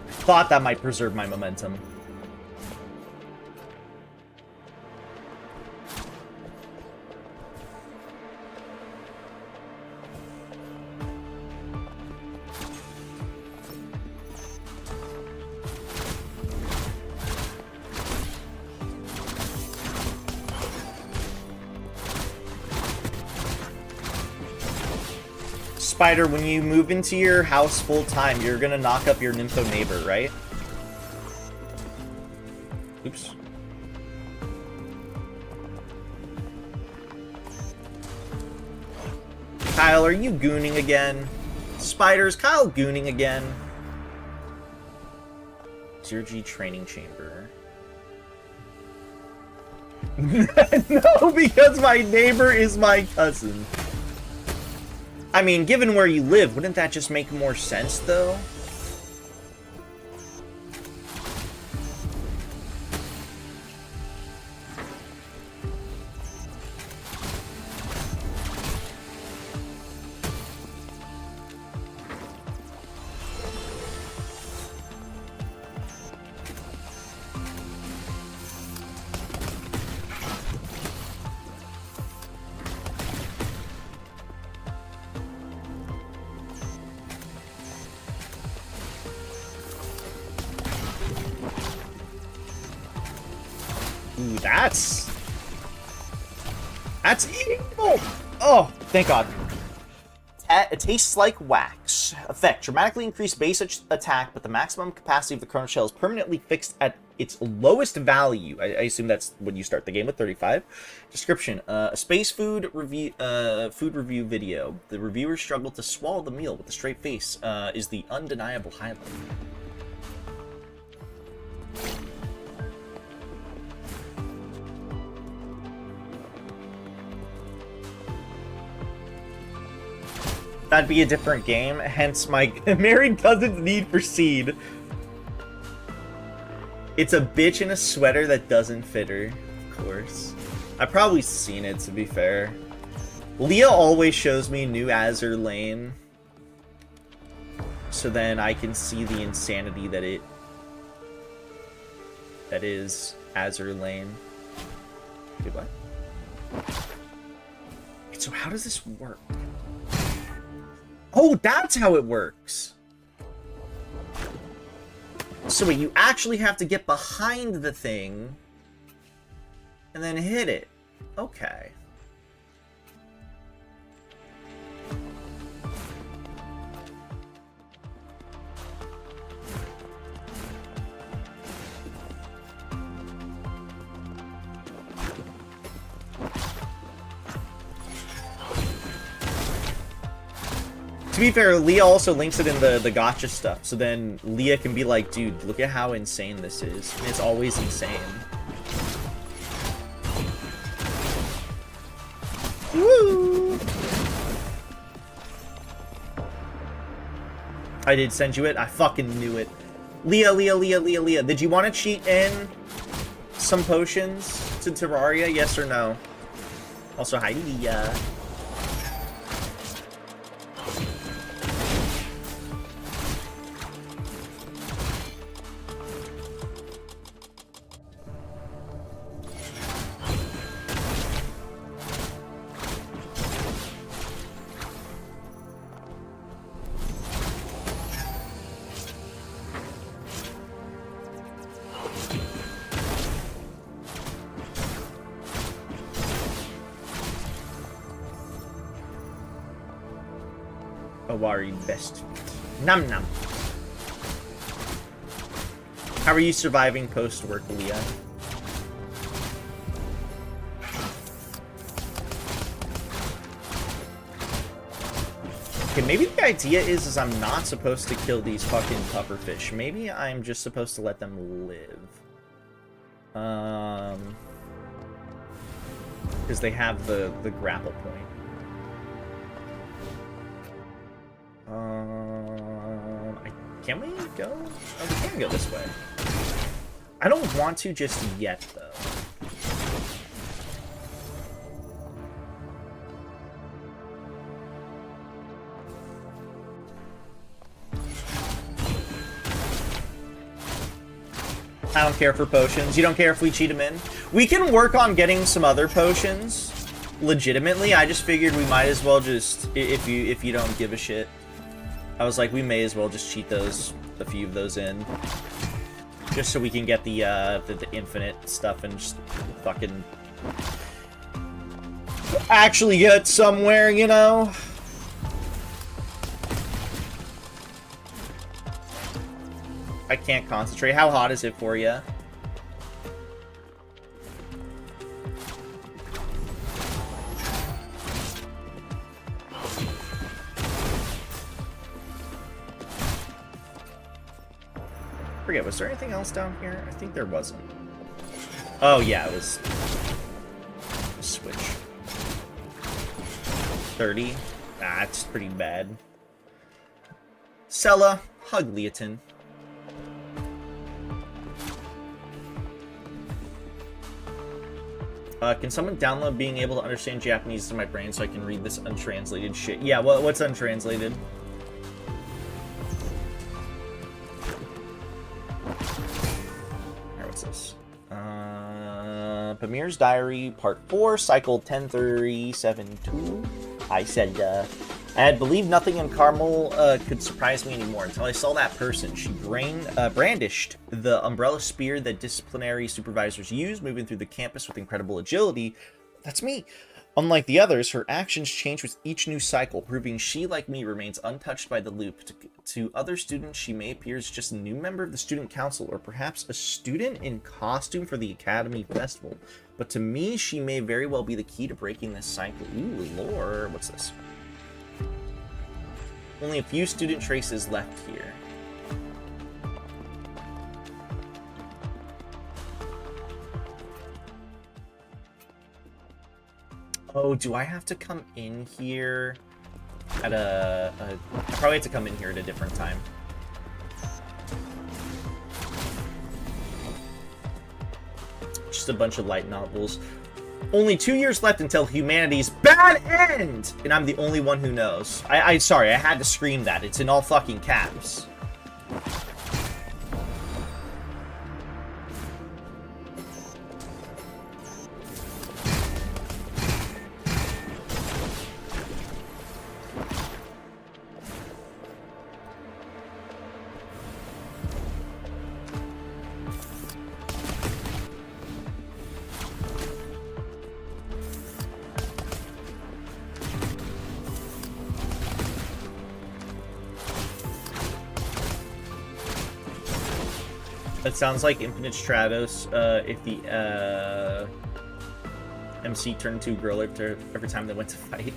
Thought that might preserve my momentum. Spider, when you move into your house full-time, you're gonna knock up your nympho neighbor, right? Oops. Kyle, are you gooning again? Spider, is Kyle gooning again? Zero G training chamber. No, because my neighbor is my cousin. I mean, given where you live, wouldn't that just make more sense, though? Ooh, that's evil! Oh, thank God. It tastes like wax. Effect. Dramatically increased base attack, but the maximum capacity of the Chrono Shell is permanently fixed at its lowest value. I assume that's when you start the game with 35. Description. A space food review video. The reviewers struggle to swallow the meal with a straight face is the undeniable highlight. That'd be a different game, hence my married cousin's need for seed. It's a bitch in a sweater that doesn't fit her, of course. I've probably seen it, to be fair. Leah always shows me New Azur Lane. so then I can see the insanity that is Azur Lane. Goodbye. So how does this work? Oh, that's how it works. So wait, you actually have to get behind the thing and then hit it. Okay. To be fair, Leah also links it in the gacha stuff, so then Leah can be like, dude, look at how insane this is. And it's always insane. Woo! I did send you it? I fucking knew it. Leah. Did you want to cheat in some potions to Terraria? Yes or no? Also, hi, Leah. Awari best. Num num. How are you surviving post-work, Leah? Okay, maybe the idea is I'm not supposed to kill these fucking pufferfish. Maybe I'm just supposed to let them live. Because they have the grapple point. Can we go? Oh, we can go this way. I don't want to just yet, though. I don't care for potions. You don't care if we cheat them in? We can work on getting some other potions legitimately. I just figured we might as well just, if you don't give a shit. I was like, we may as well just cheat a few of those in. Just so we can get the infinite stuff and just fucking actually get somewhere, you know? I can't concentrate. How hot is it for you? Forget, was there anything else down here? I think there wasn't. Oh yeah, it was switch. 30. Ah, it's pretty bad. Sella, Hugliaton. Can someone download being able to understand Japanese to my brain so I can read this untranslated shit? Yeah, what's untranslated? What's this? Pamir's Diary, Part 4, Cycle 10372. I said, I had believed nothing in Carmel could surprise me anymore until I saw that person. She brandished the umbrella spear that disciplinary supervisors use, moving through the campus with incredible agility. That's me. Unlike the others, her actions change with each new cycle, proving she, like me, remains untouched by the loop. To other students, she may appear as just a new member of the student council, or perhaps a student in costume for the Academy Festival. But to me, she may very well be the key to breaking this cycle. Ooh, lore. What's this? Only a few student traces left here. Oh, do I have to come in here at I probably have to come in here at a different time. Just a bunch of light novels. Only 2 years left until humanity's bad end! And I'm the only one who knows. Sorry, I had to scream that. It's in all fucking caps. That sounds like Infinite Stratos if the MC turned into a girl every time they went to fight.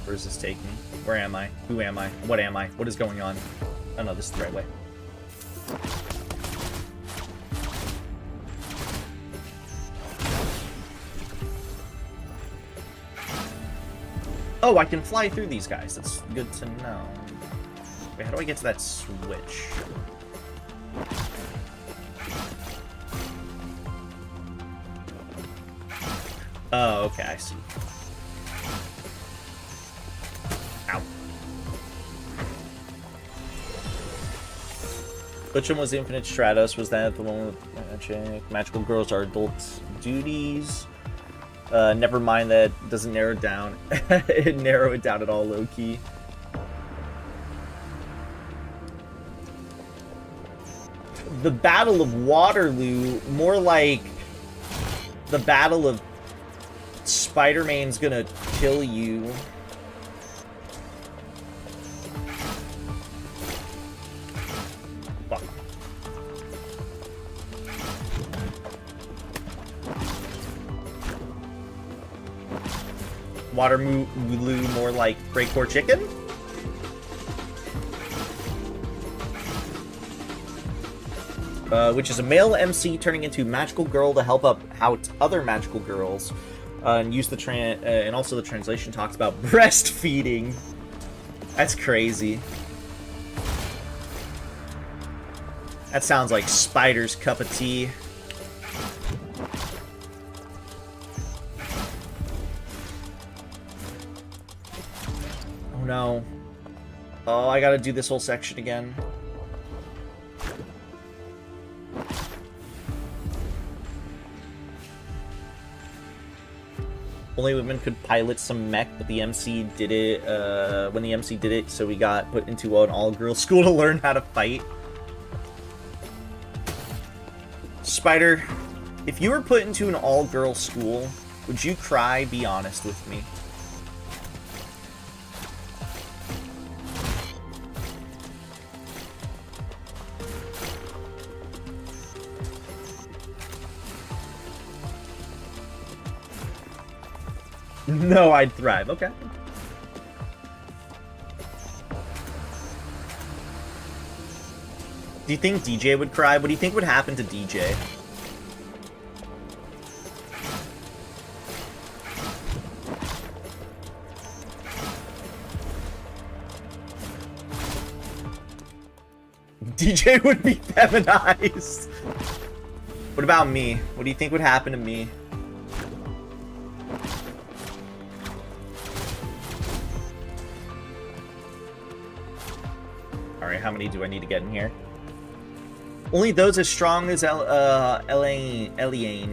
Where is this taking me? Where am I? Who am I? What am I? What is going on? Oh no, this is the right way. Oh, I can fly through these guys. That's good to know. Wait, how do I get to that switch? Oh, okay, I see. Ow. Which one was Infinite Stratos? Was that the one with magic? Magical girls are adult duties. Never mind, that doesn't narrow it down. It narrow it down at all, low-key. The Battle of Waterloo, more like the Battle of Spider-Man's gonna kill you. Fuck. Waterloo, more like breakcore chicken? Which is a male MC turning into magical girl to help out other magical girls, and use the and also the translation talks about breastfeeding. That's crazy. That sounds like Spider's cup of tea. Oh no. Oh, I gotta do this whole section again. Only women could pilot some mech, but the MC did it, when the MC did it, so we got put into an all-girl school to learn how to fight. Spider, if you were put into an all-girl school, would you cry? Be honest with me. No, I'd thrive. Okay. Do you think DJ would cry? What do you think would happen to DJ? DJ would be feminized. What about me? What do you think would happen to me? Alright, how many do I need to get in here? Only those as strong as Eliane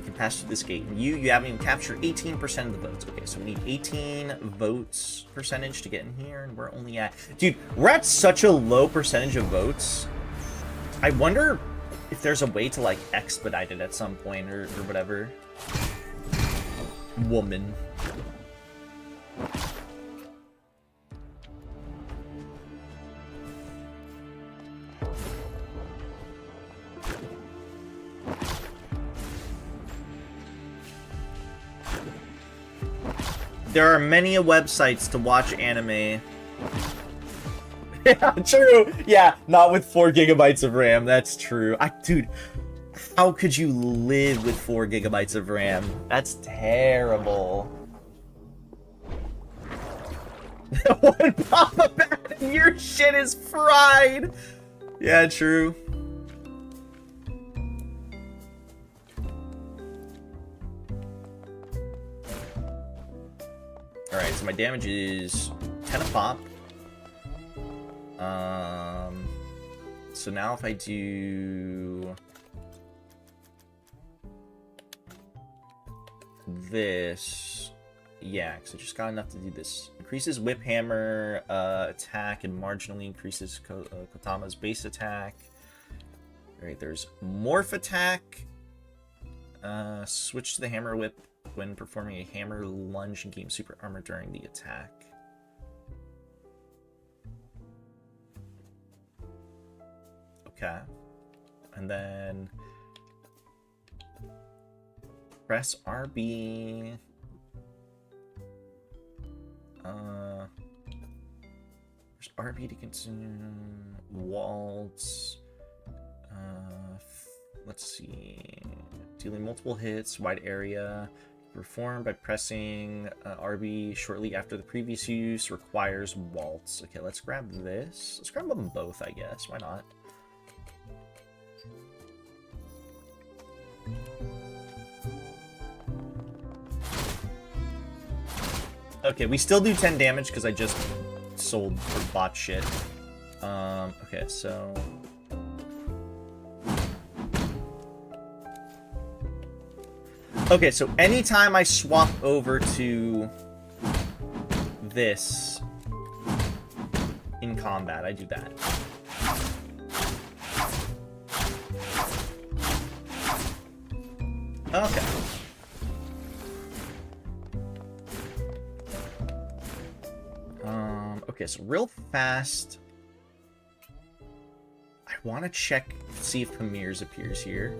can pass through this gate. And you haven't even captured 18% of the votes. Okay, so we need 18 votes percentage to get in here, and we're only at... Dude, we're at such a low percentage of votes. I wonder if there's a way to, like, expedite it at some point, or whatever. Woman. There are many websites to watch anime. Yeah, true. Yeah, not with 4 gigabytes of RAM. That's true. Dude, how could you live with 4 gigabytes of RAM? That's terrible. One Papa Bat and your shit is fried. Yeah, true. Alright, so my damage is 10 a pop. So now if I do this, yeah, because I just got enough to do this. Increases whip hammer attack and marginally increases Kotama's base attack. Alright, there's morph attack. Switch to the hammer whip when performing a hammer lunge and gain super armor during the attack. Okay. And then press RB. There's RB to consume waltz. Let's see. Dealing multiple hits, wide area. Performed by pressing RB shortly after the previous use. Requires waltz. Okay, let's grab this. Let's grab them both, I guess. Why not? Okay, we still do 10 damage because I just sold for bot shit. Okay, so... Okay, so anytime I swap over to this in combat, I do that. Okay. Okay, so real fast, I want to check, see if Pamir's appears here.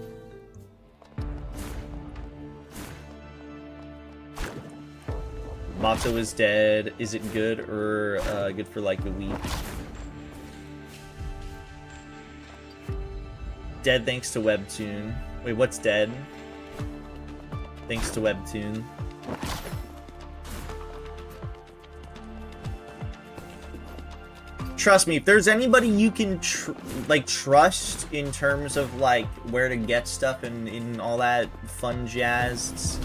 Matzo is dead. Is it good or good for like a week? Dead thanks to Webtoon. Wait, what's dead? Thanks to Webtoon. Trust me, if there's anybody you can trust in terms of like where to get stuff and in all that fun jazz,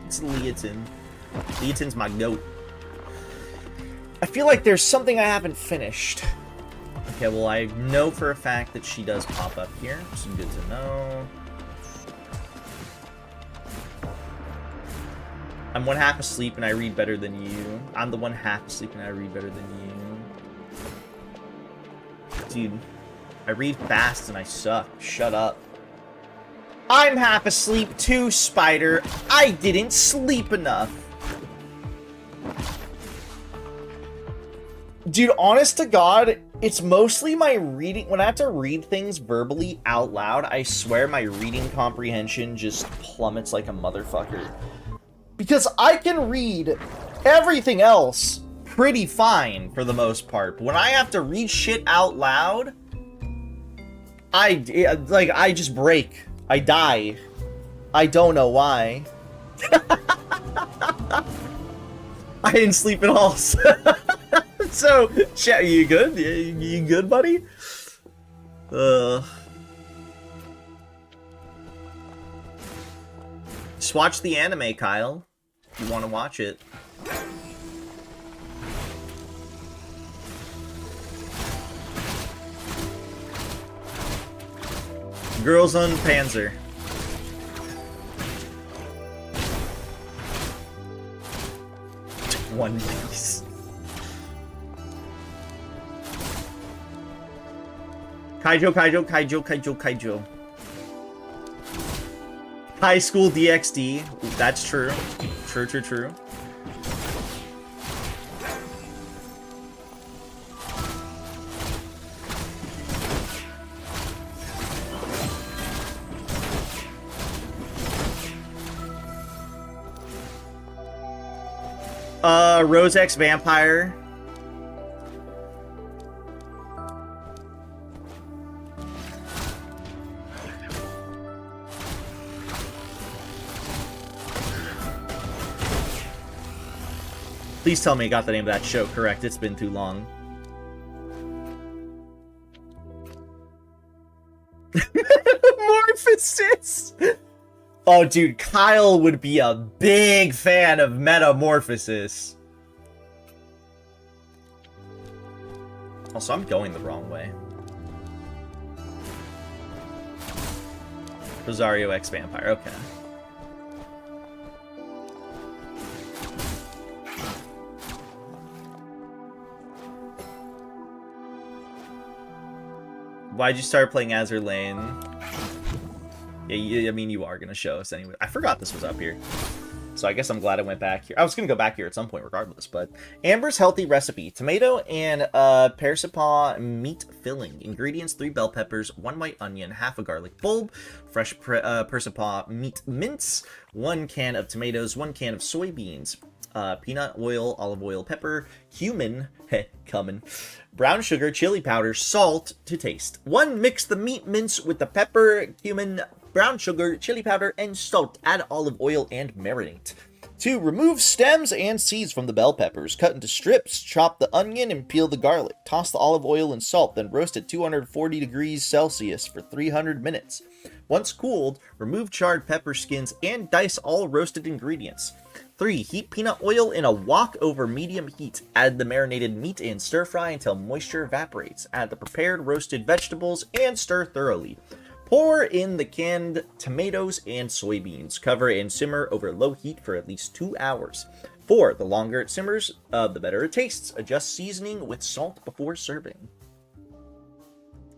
it's Leotin. Leotin's my goat. I feel like there's something I haven't finished. Okay, well I know for a fact that she does pop up here, so good to know. I'm 1/2 asleep and I read better than you. I'm the 1/2 asleep and I read better than you. Dude, I read fast and I suck. Shut up. I'm half asleep too, Spider. I didn't sleep enough. Dude, honest to God, it's mostly my reading. When I have to read things verbally out loud, I swear my reading comprehension just plummets like a motherfucker. Because I can read everything else pretty fine for the most part. But when I have to read shit out loud, I just break. I die. I don't know why. I didn't sleep at all. So, chat, you good? You good, buddy? Just watch the anime, Kyle. If you want to watch it. Girls on Panzer. One Piece. Kaijo, Kaijo, Kaijo, Kaijo, Kaijo. High School DxD. That's true. True, true, true. Rose X Vampire. Please tell me I got the name of that show correct. It's been too long. Metamorphosis! Oh, dude, Kyle would be a big fan of Metamorphosis. Also, I'm going the wrong way. Rosario X Vampire, okay. Why'd you start playing Azur Lane? Yeah, I mean, you are going to show us anyway. I forgot this was up here. So I guess I'm glad I went back here. I was going to go back here at some point regardless, but... Amber's Healthy Recipe. Tomato and Persipaw meat filling. Ingredients, 3 bell peppers, 1 white onion, half a garlic bulb, fresh Persipaw meat mince, 1 can of tomatoes, 1 can of soybeans, peanut oil, olive oil, pepper, cumin, brown sugar, chili powder, salt to taste. 1, mix the meat mince with the pepper, cumin, brown sugar, chili powder, and salt. Add olive oil and marinate. 2, remove stems and seeds from the bell peppers. Cut into strips, chop the onion, and peel the garlic. Toss the olive oil and salt, then roast at 240 degrees Celsius for 300 minutes. Once cooled, remove charred pepper skins and dice all roasted ingredients. 3, heat peanut oil in a wok over medium heat. Add the marinated meat and stir fry until moisture evaporates. Add the prepared roasted vegetables and stir thoroughly. Pour in the canned tomatoes and soybeans. Cover and simmer over low heat for at least 2 hours. 4, the longer it simmers, the better it tastes. Adjust seasoning with salt before serving.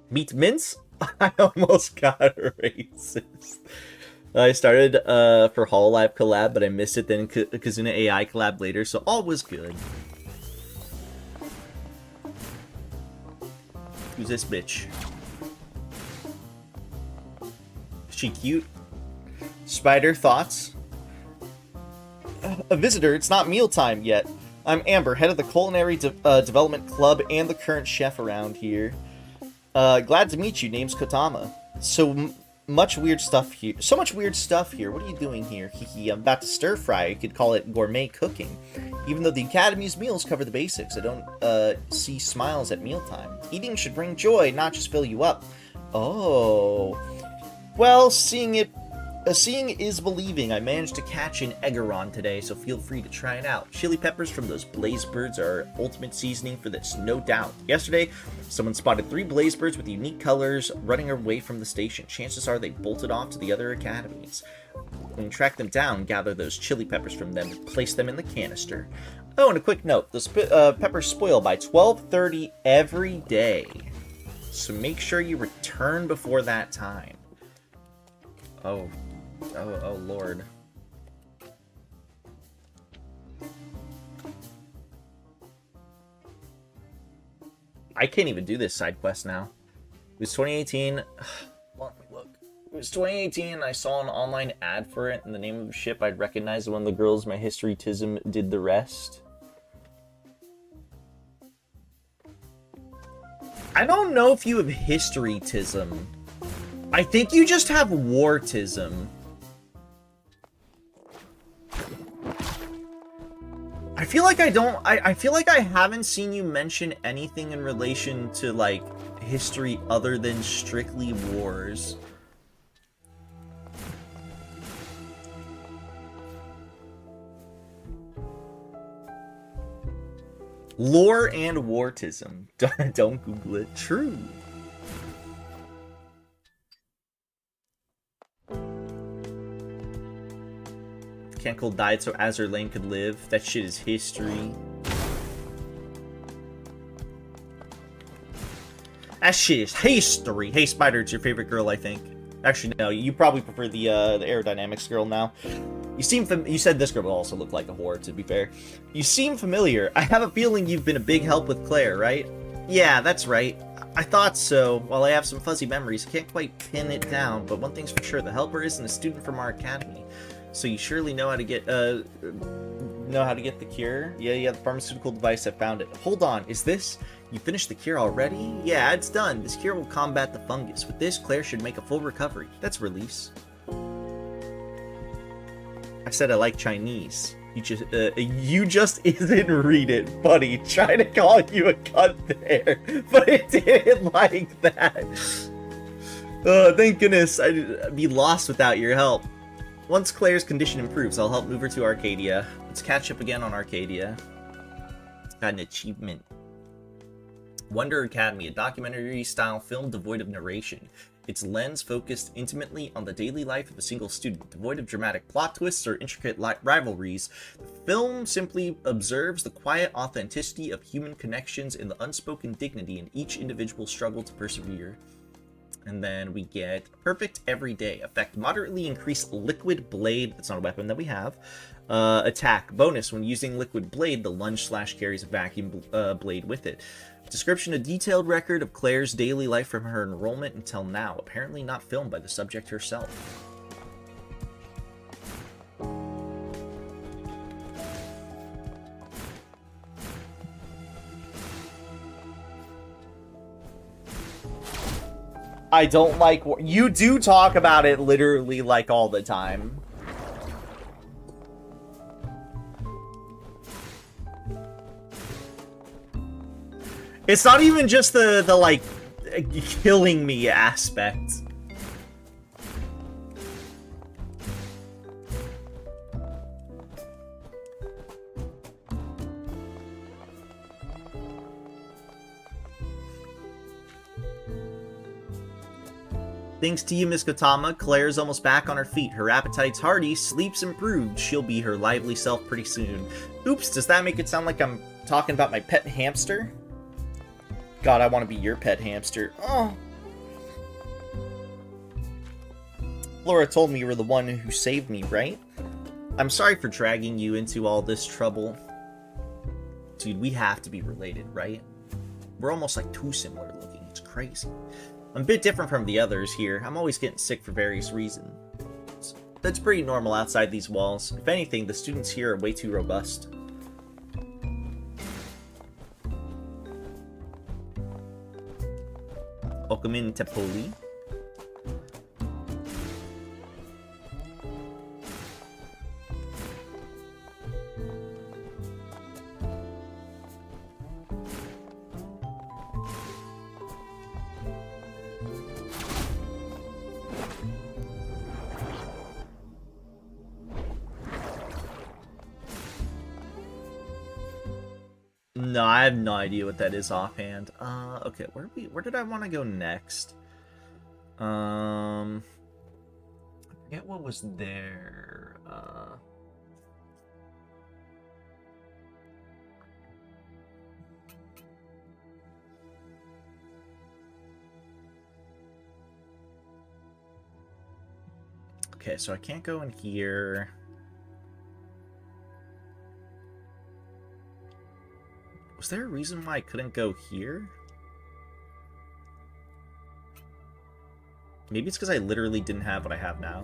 Meat mince? I almost got racist. I started for Hololive collab, but I missed it. Then Kazuna AI collab later, so all was good. Who's this bitch? Is she cute? Spider, thoughts? A visitor, it's not mealtime yet. I'm Amber, head of the Culinary Development Club and the current chef around here. Glad to meet you, name's Kotama. So much weird stuff here. What are you doing here? Hee, I'm about to stir fry. You could call it gourmet cooking. Even though the Academy's meals cover the basics, I don't see smiles at mealtime. Eating should bring joy, not just fill you up. Oh. Well, seeing is believing. I managed to catch an Eggeron today, so feel free to try it out. Chili peppers from those blaze birds are ultimate seasoning for this, no doubt. Yesterday, someone spotted 3 blaze birds with unique colors running away from the station. Chances are they bolted off to the other academies. When you track them down, gather those chili peppers from them and place them in the canister. Oh, and a quick note, those peppers spoil by 12:30 every day. So make sure you return before that time. Oh, Lord. I can't even do this side quest now. It was 2018. Let me look. It was 2018 and I saw an online ad for it in the name of a ship I'd recognize one of the girls my historytism did the rest. I don't know if you have historytism. I think you just have wartism. I feel like I feel like I haven't seen you mention anything in relation to, like, history other than strictly wars. Lore and wartism. Don't Google it. True. Cancel died so Azur Lane could live. That shit is history. That shit is history. Hey, Spider, it's your favorite girl, I think. Actually, no, you probably prefer the aerodynamics girl now. You said this girl would also look like a whore, to be fair. You seem familiar. I have a feeling you've been a big help with Claire, right? Yeah, that's right. I thought so. While I have some fuzzy memories, I can't quite pin it down, but one thing's for sure, the helper isn't a student from our academy. So you surely know how to get the cure? Yeah, the pharmaceutical device, I found it. Hold on, is this... You finished the cure already? Yeah, it's done. This cure will combat the fungus. With this, Claire should make a full recovery. That's release. I said I like Chinese. You just isn't read it, buddy. Trying to call you a cunt there, but it didn't like that. Thank goodness I'd be lost without your help. Once Claire's condition improves, I'll help move her to Arcadia. Let's catch up again on Arcadia. Got an achievement. Wonder Academy, a documentary-style film devoid of narration. Its lens focused intimately on the daily life of a single student, devoid of dramatic plot twists or intricate rivalries. The film simply observes the quiet authenticity of human connections and the unspoken dignity in each individual struggle to persevere. And then we get Perfect Everyday. Effect, moderately increased Liquid Blade. That's not a weapon that we have. Attack. Bonus, when using Liquid Blade, the lunge slash carries a vacuum blade with it. Description, a detailed record of Claire's daily life from her enrollment until now, apparently not filmed by the subject herself. I don't like... You do talk about it literally like all the time. It's not even just the like, killing me aspect. Thanks to you, Miss Kotama, Claire's almost back on her feet. Her appetite's hearty, sleep's improved. She'll be her lively self pretty soon. Oops, does that make it sound like I'm talking about my pet hamster? God, I want to be your pet hamster. Oh. Flora told me you were the one who saved me, right? I'm sorry for dragging you into all this trouble. Dude, we have to be related, right? We're almost like too similar looking. It's crazy. I'm a bit different from the others here. I'm always getting sick for various reasons. That's pretty normal outside these walls. If anything, the students here are way too robust. Welcome in, Tepoli. No, I have no idea what that is offhand. Okay, where did I want to go next? I forget what was there. Okay, so I can't go in here. Was there a reason why I couldn't go here? Maybe it's because I literally didn't have what I have now.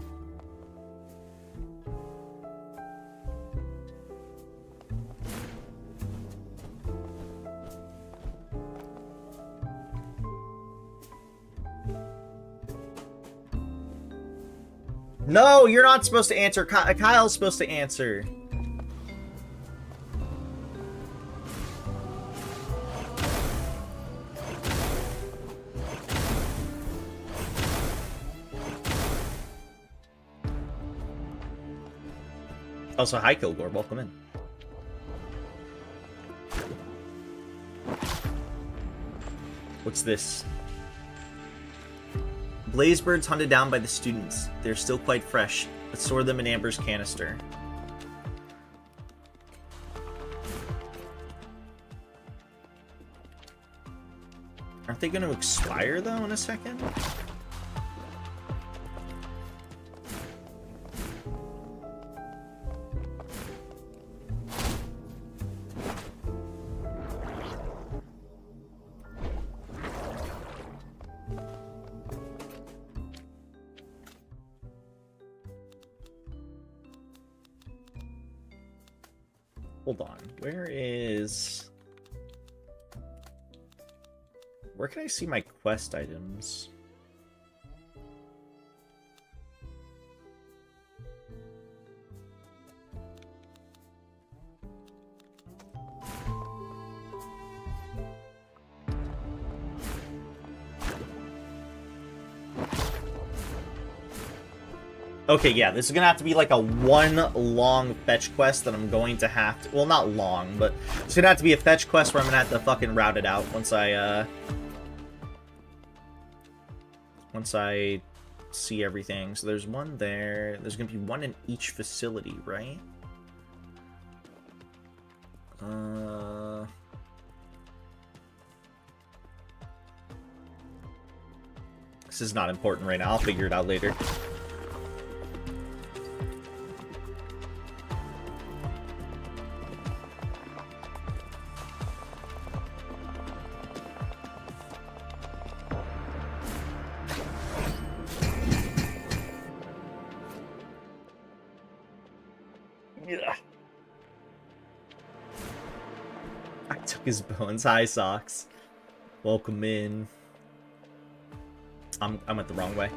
No, you're not supposed to answer. Kyle's supposed to answer. Also, hi Kilgore, welcome in. What's this? Blazebirds hunted down by the students. They're still quite fresh. Let's store them in Amber's canister. Aren't they going to expire, though, in a second? Hold on, where can I see my quest items? Okay, yeah, this is gonna have to be like a one long fetch quest that I'm going to have to... Well, not long, but it's gonna have to be a fetch quest where I'm gonna have to fucking route it out once I see everything. So there's one there. There's gonna be one in each facility, right? This is not important right now. I'll figure it out later. I took his bones. Hi, Socks. Welcome in. I went the wrong way.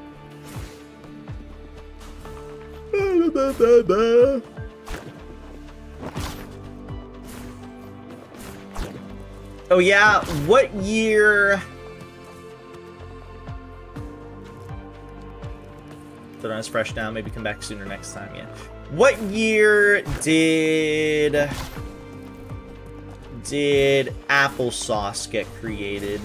Oh yeah, what year? They're not as fresh now. Maybe come back sooner next time. Yeah. What year did applesauce get created?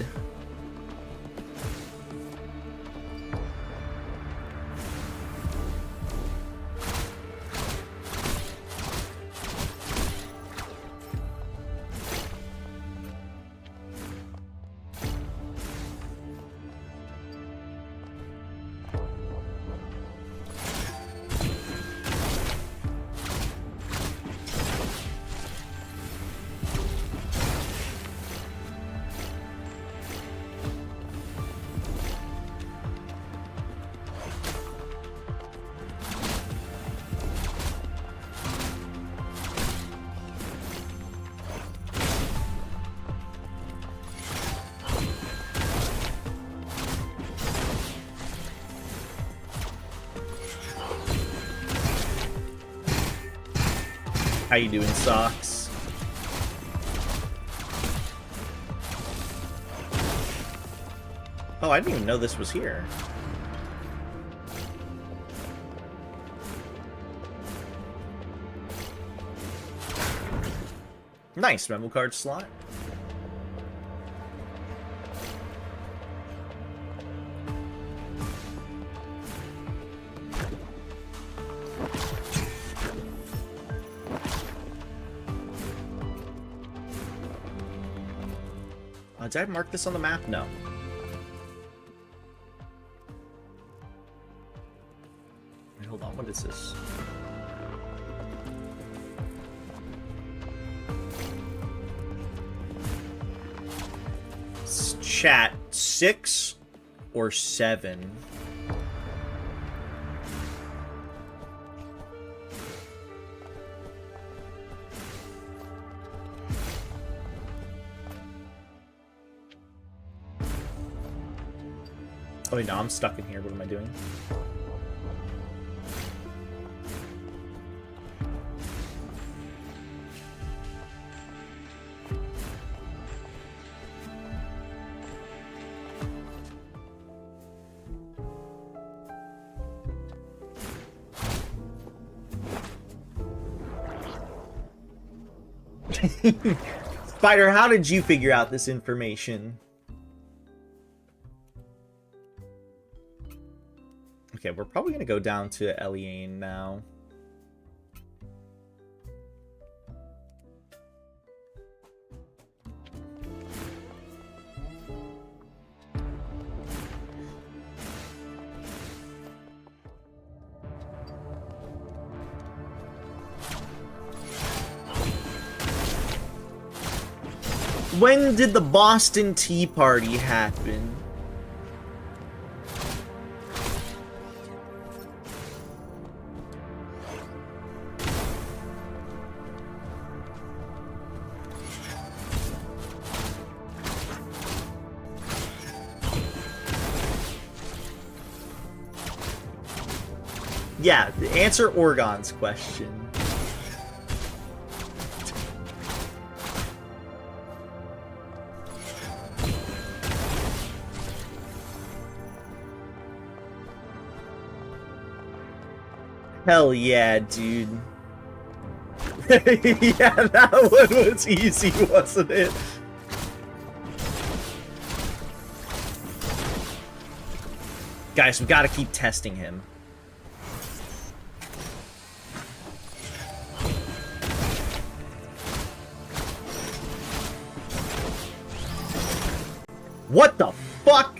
How you doing, Socks? Oh, I didn't even know this was here. Nice memo card slot. Did I mark this on the map? No. Wait, hold on, what is this? Chat 6 or 7? Oh wait, no, I'm stuck in here. What am I doing? Spider, how did you figure out this information? Okay, we're probably gonna go down to Eliane now. When did the Boston Tea Party happen? Yeah, answer Orgon's question. Hell yeah, dude. Yeah, that one was easy, wasn't it? Guys, we gotta keep testing him. What the fuck?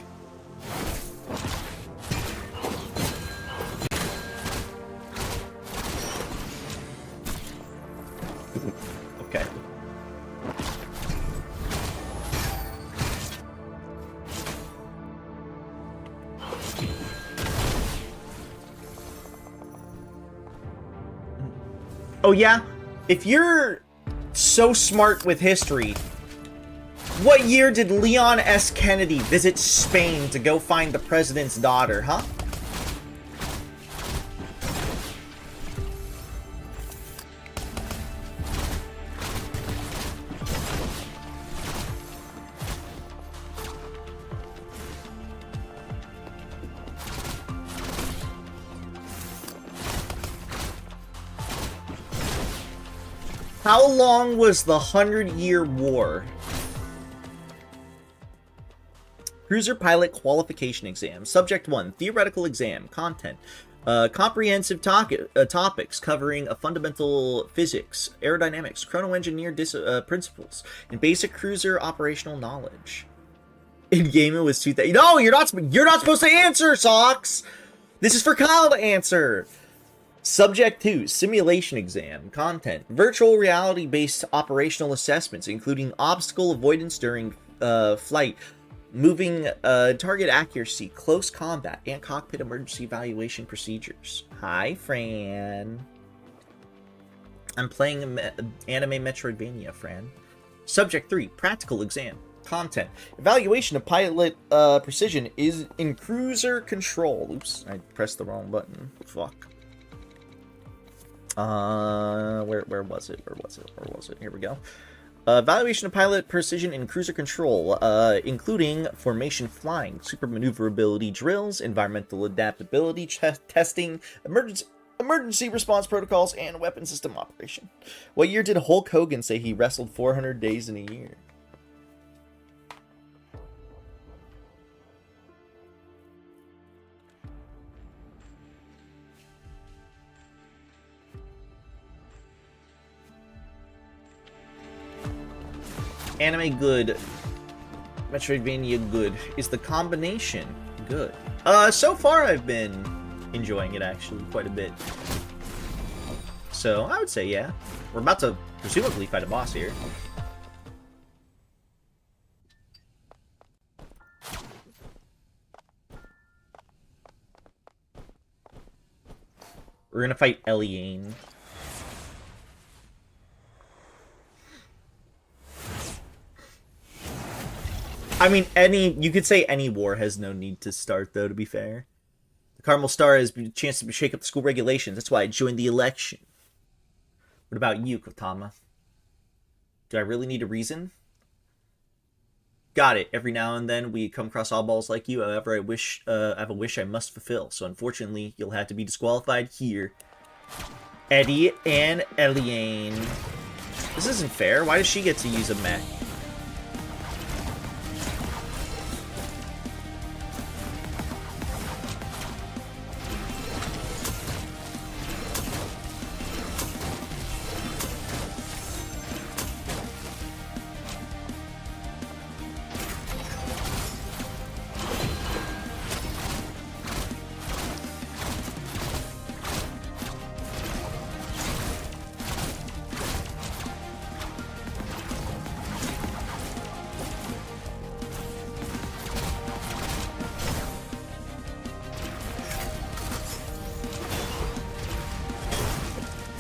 Okay. Oh yeah? If you're so smart with history, what year did Leon S. Kennedy visit Spain to go find the president's daughter, huh? How long was the 100-Year War? Cruiser Pilot Qualification Exam. Subject 1. Theoretical exam. Content. Comprehensive topics covering fundamental physics, aerodynamics, chrono-engineer principles, and basic cruiser operational knowledge. In game it was 2000. No, you're not supposed to answer, Socks! This is for Kyle to answer! Subject 2, simulation exam. Content, virtual reality-based operational assessments, including obstacle avoidance during flight, moving target accuracy, close combat, and cockpit emergency evaluation procedures. Hi, Fran. I'm playing anime Metroidvania, Fran. Subject 3, practical exam. Content, evaluation of pilot precision is in cruiser control. Oops, I pressed the wrong button. Fuck. Where was it? Here we go. Evaluation of pilot precision in cruiser control, including formation flying, super maneuverability drills, environmental adaptability testing, emergency response protocols, and weapon system operation. What year did Hulk Hogan say he wrestled 400 days in a year? Anime good. Metroidvania good. Is the combination good? So far I've been enjoying it actually quite a bit. So I would say yeah. We're about to presumably fight a boss here. We're gonna fight Eliane. I mean, you could say any war has no need to start, though, to be fair. The Carmel Star has a chance to shake up the school regulations. That's why I joined the election. What about you, Kotama? Do I really need a reason? Got it. Every now and then we come across oddballs like you. However, I have a wish I must fulfill. So unfortunately, you'll have to be disqualified here. Eddie and Eliane. This isn't fair. Why does she get to use a mech?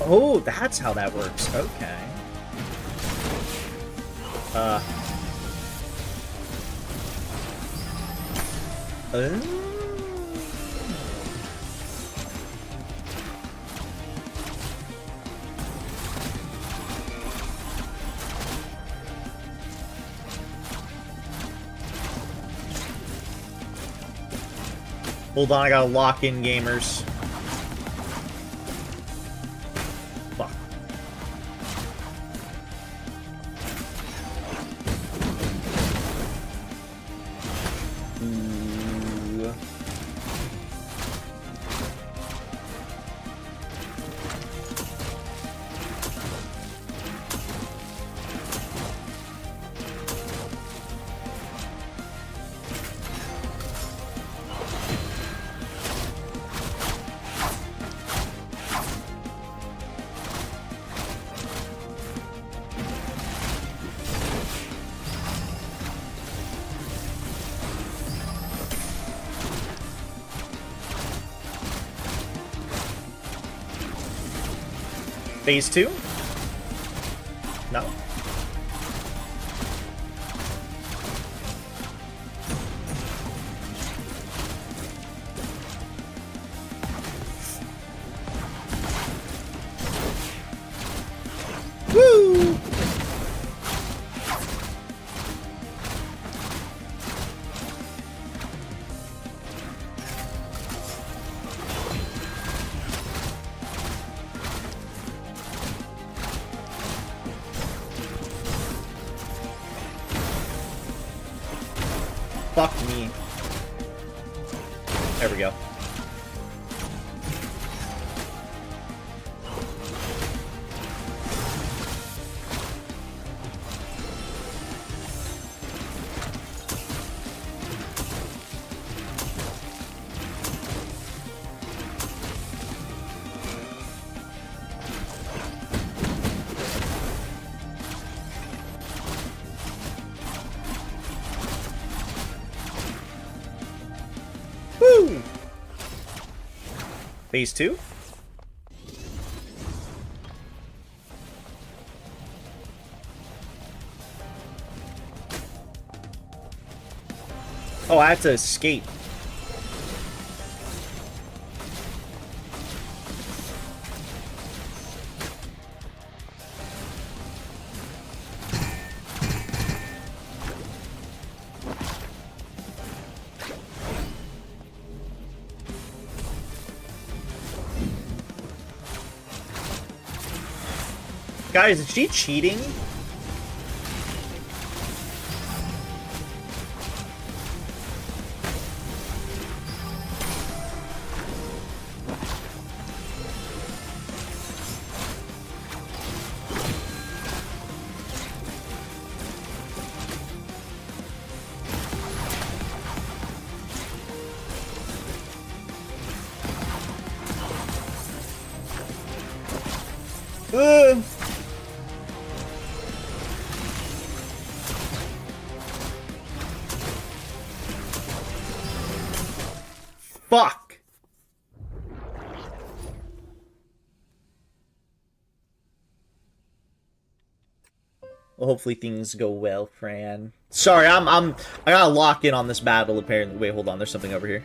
Oh, that's how that works. Okay. Hold on, I gotta lock in, gamers. Phase 2? No? Woo! Fuck me. There we go. Woo! Phase 2? Oh, I have to escape. Guys, is she cheating? Ugh. Fuck! Well, hopefully things go well, Fran. Sorry, I gotta lock in on this battle, apparently. Wait, hold on, there's something over here.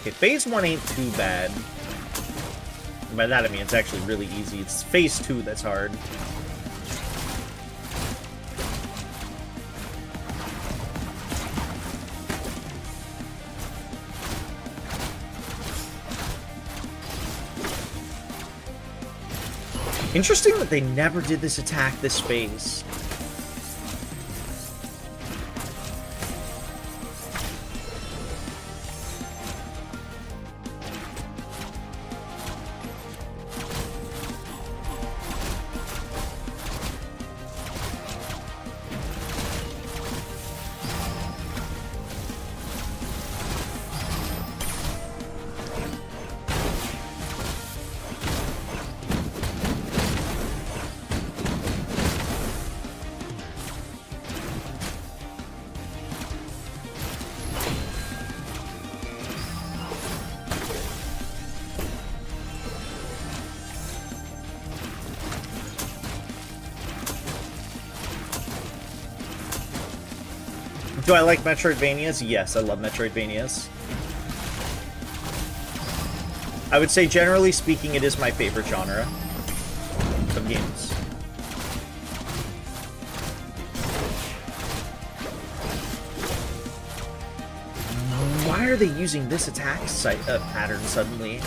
Okay, phase 1 ain't too bad. And by that I mean it's actually really easy. It's phase 2 that's hard. Interesting that they never did this attack this phase. Do I like Metroidvanias? Yes, I love Metroidvanias. I would say, generally speaking, it is my favorite genre of games. Why are they using this attack pattern suddenly?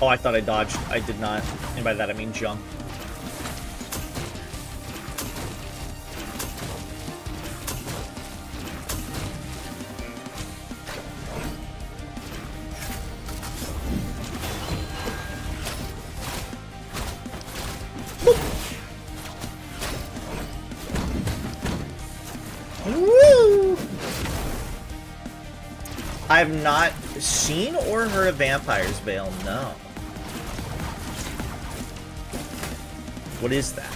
Oh, I thought I dodged. I did not. And by that I mean jump. Boop. I have not seen or heard of Vampire's Veil, no. What is that?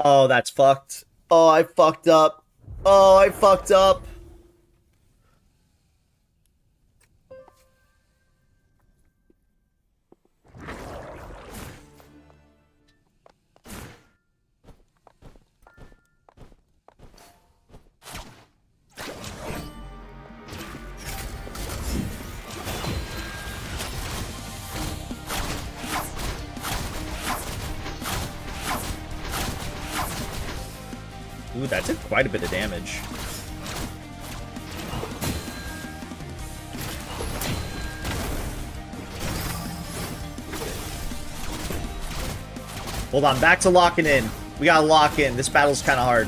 Oh, that's fucked. Oh, I fucked up. Oh, I fucked up. Ooh, that did quite a bit of damage. Hold on, back to locking in. We gotta lock in. This battle's kind of hard.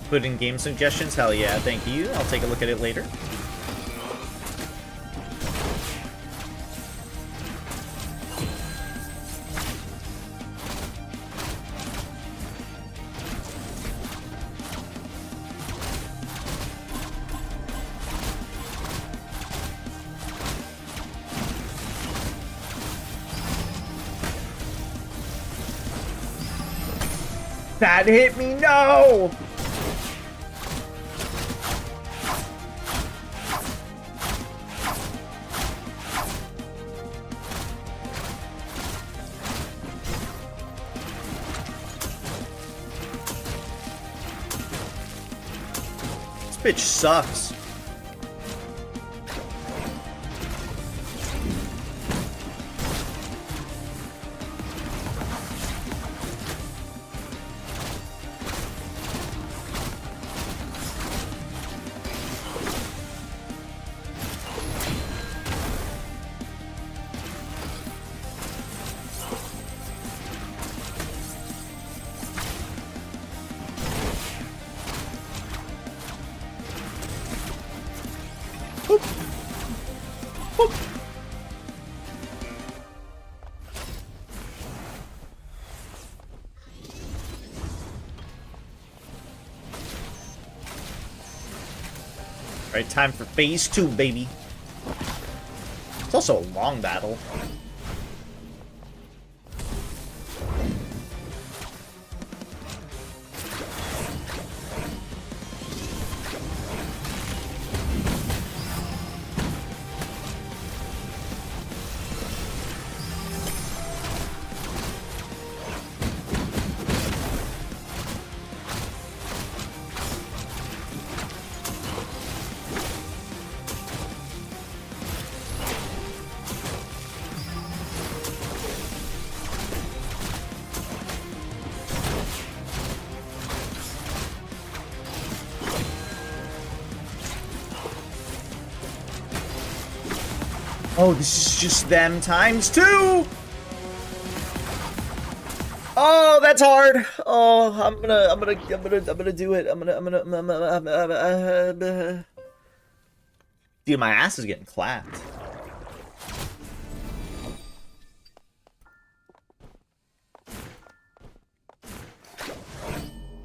Put in game suggestions? Hell yeah, thank you. I'll take a look at it later. That hit me, no! This bitch sucks. Alright, time for phase 2, baby. It's also a long battle. Oh, this is just them times 2! Oh, that's hard. Oh, I'm gonna do it. Dude, my ass is getting clapped.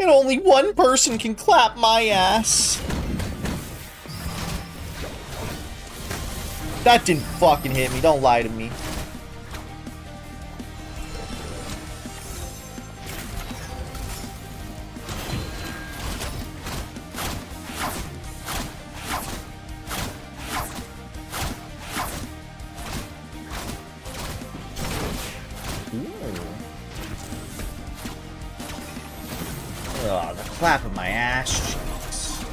And only one person can clap my ass. That didn't fucking hit me. Don't lie to me. Oh, the clap of my ass cheeks.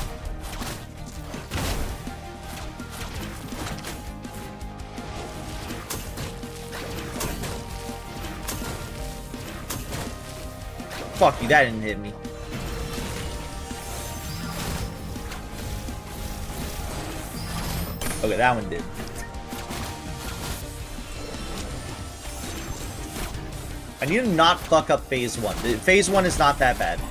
Fuck you, that didn't hit me. Okay, that one did. I need to not fuck up phase 1. Phase 1 is not that bad.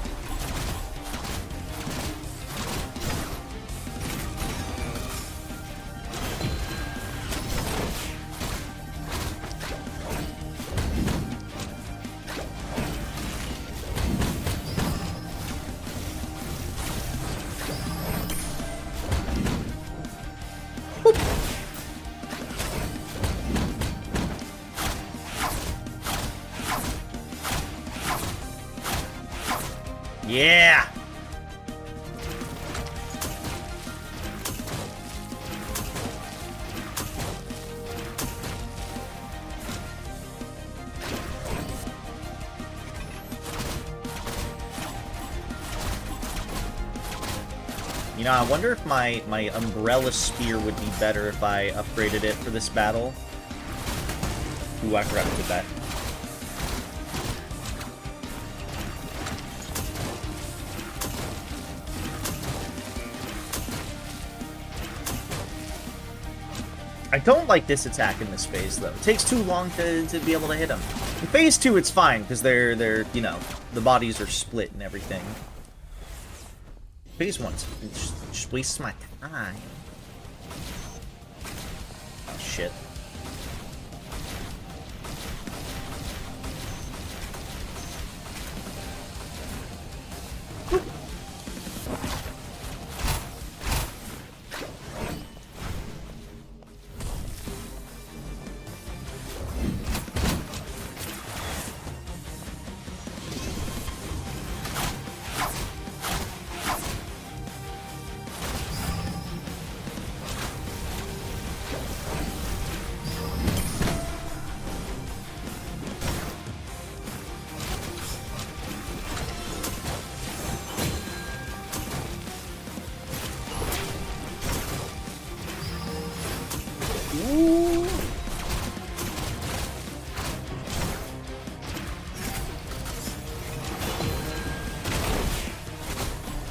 Yeah! You know, I wonder if my umbrella spear would be better if I upgraded it for this battle. Ooh, I forgot to do that. I don't like this attack in this phase, though. It takes too long to be able to hit him. In phase 2, it's fine, because they're, you know, the bodies are split and everything. Phase 1, just wastes my time. Oh, shit.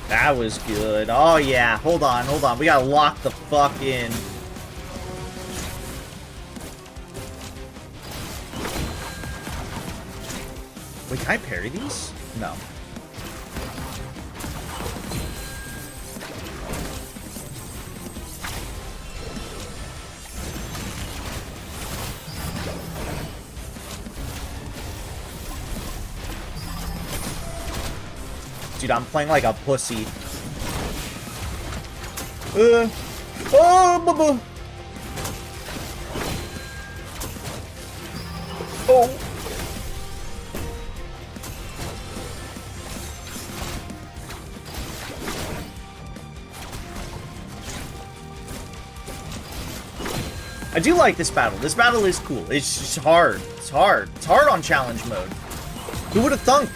That was good. Oh yeah, hold on. We gotta lock the fuck in. Wait, can I parry these? No. Dude, I'm playing like a pussy. Oh, bubba. Oh. I do like this battle. This battle is cool. It's just hard. It's hard. It's hard on challenge mode. Who would have thunk?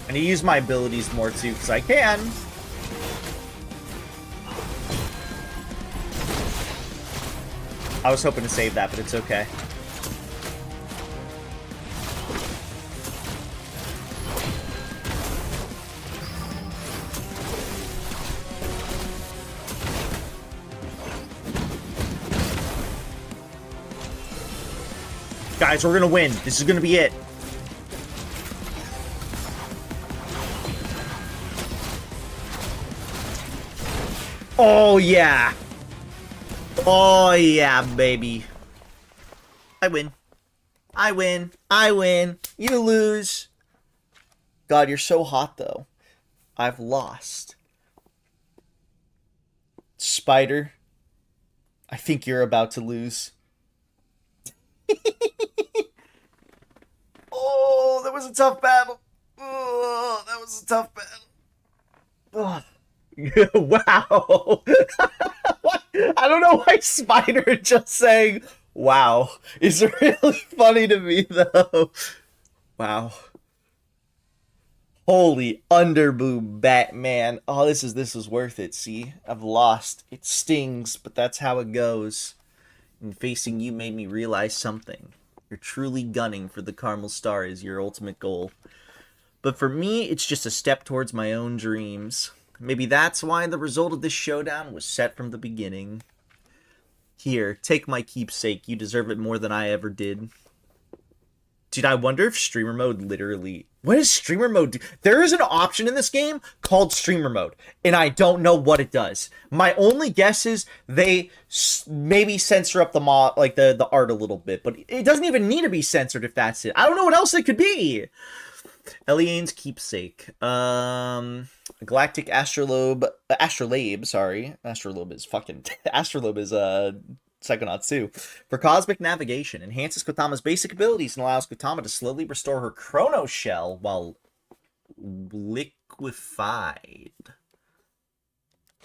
I need to use my abilities more too, because I can. I was hoping to save that, but it's okay. Guys, we're gonna win. This is gonna be it. Oh, yeah. Oh, yeah, baby. I win. I win. I win. You lose. God, you're so hot, though. I've lost. Spider, I think you're about to lose. Oh, that was a tough battle. Oh, that was a tough battle. Wow. What? I don't know why Spider just saying wow is really funny to me, though. Wow. Holy underboob Batman. Oh, this was worth it. See, I've lost. It stings, but that's how it goes. And facing you made me realize something. You're truly gunning for the Carmel Star as your ultimate goal. But for me, it's just a step towards my own dreams. Maybe that's why the result of this showdown was set from the beginning. Here, take my keepsake. You deserve it more than I ever did. Dude, I wonder if streamer mode literally... What does streamer mode do? There is an option in this game called streamer mode, and I don't know what it does. My only guess is they maybe censor up the like the art a little bit, but it doesn't even need to be censored if that's it. I don't know what else it could be. Eliane's keepsake. Galactic Astrolabe, sorry. Astrolabe is fucking... Astrolabe is, Psychonauts 2. For cosmic navigation, enhances Kotama's basic abilities and allows Kotama to slowly restore her Chrono Shell while liquefied.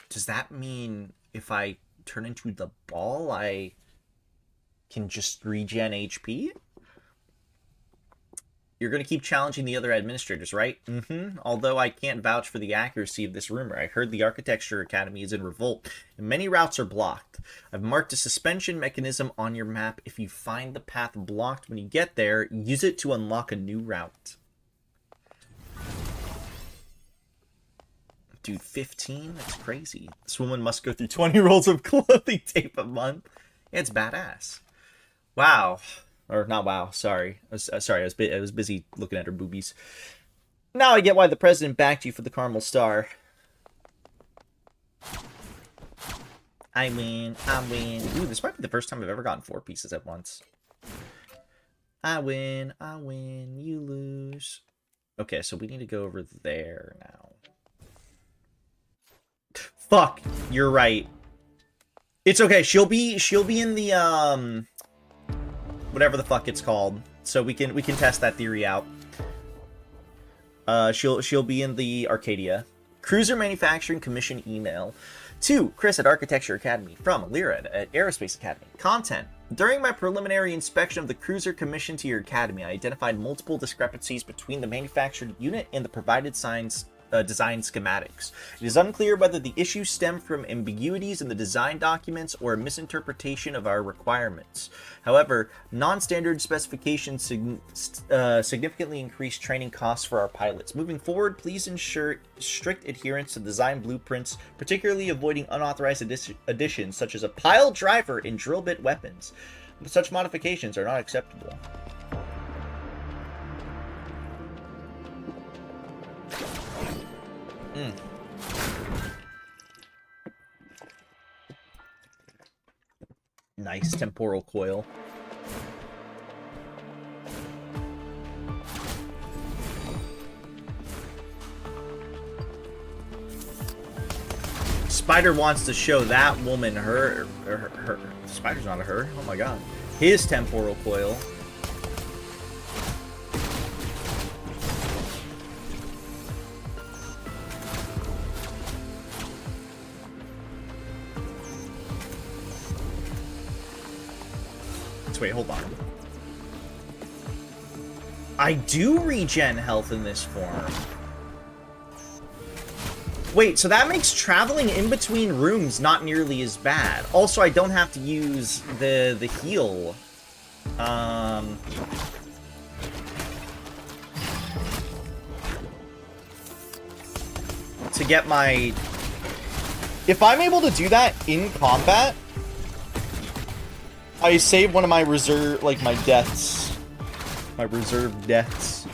Does that mean if I turn into the ball, I can just regen HP? You're going to keep challenging the other administrators, right? Although I can't vouch for the accuracy of this rumor. I heard the Architecture Academy is in revolt, and many routes are blocked. I've marked a suspension mechanism on your map. If you find the path blocked when you get there, use it to unlock a new route. Dude, 15? That's crazy. This woman must go through 20 rolls of clothing tape a month. It's badass. Wow. Or not wow, sorry. I was busy looking at her boobies. Now I get why the president backed you for the Carmel Star. I win. Ooh, this might be the first time I've ever gotten 4 pieces at once. I win, you lose. Okay, so we need to go over there now. Fuck, you're right. It's okay, she'll be in the, whatever the fuck it's called, so we can test that theory out. She'll be in the Arcadia. Cruiser Manufacturing Commission email to Chris at Architecture Academy from Lyra at Aerospace Academy. Content: during my preliminary inspection of the cruiser commissioned to your academy, I identified multiple discrepancies between the manufactured unit and the provided design schematics. It is unclear whether the issues stem from ambiguities in the design documents or a misinterpretation of our requirements. However, non-standard specifications significantly increase training costs for our pilots. Moving forward, please ensure strict adherence to design blueprints, particularly avoiding unauthorized additions such as a pile driver and drill bit weapons. Such modifications are not acceptable. Nice temporal coil. Spider wants to show that woman her Spider's not a her. Oh my god. His temporal coil. Wait, hold on. I do regen health in this form. Wait, so that makes traveling in between rooms not nearly as bad. Also, I don't have to use the heal. To get my... If I'm able to do that in combat, I save one of my reserve, like my deaths. My reserve deaths.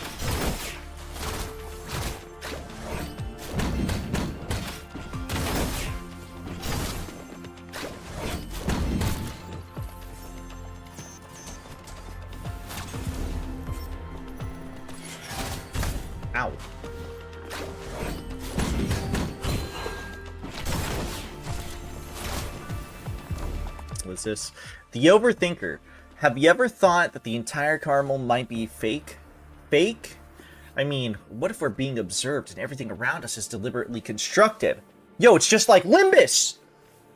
was this. The Overthinker. Have you ever thought that the entire caramel might be fake? Fake? I mean, what if we're being observed and everything around us is deliberately constructed? Yo, it's just like Limbus!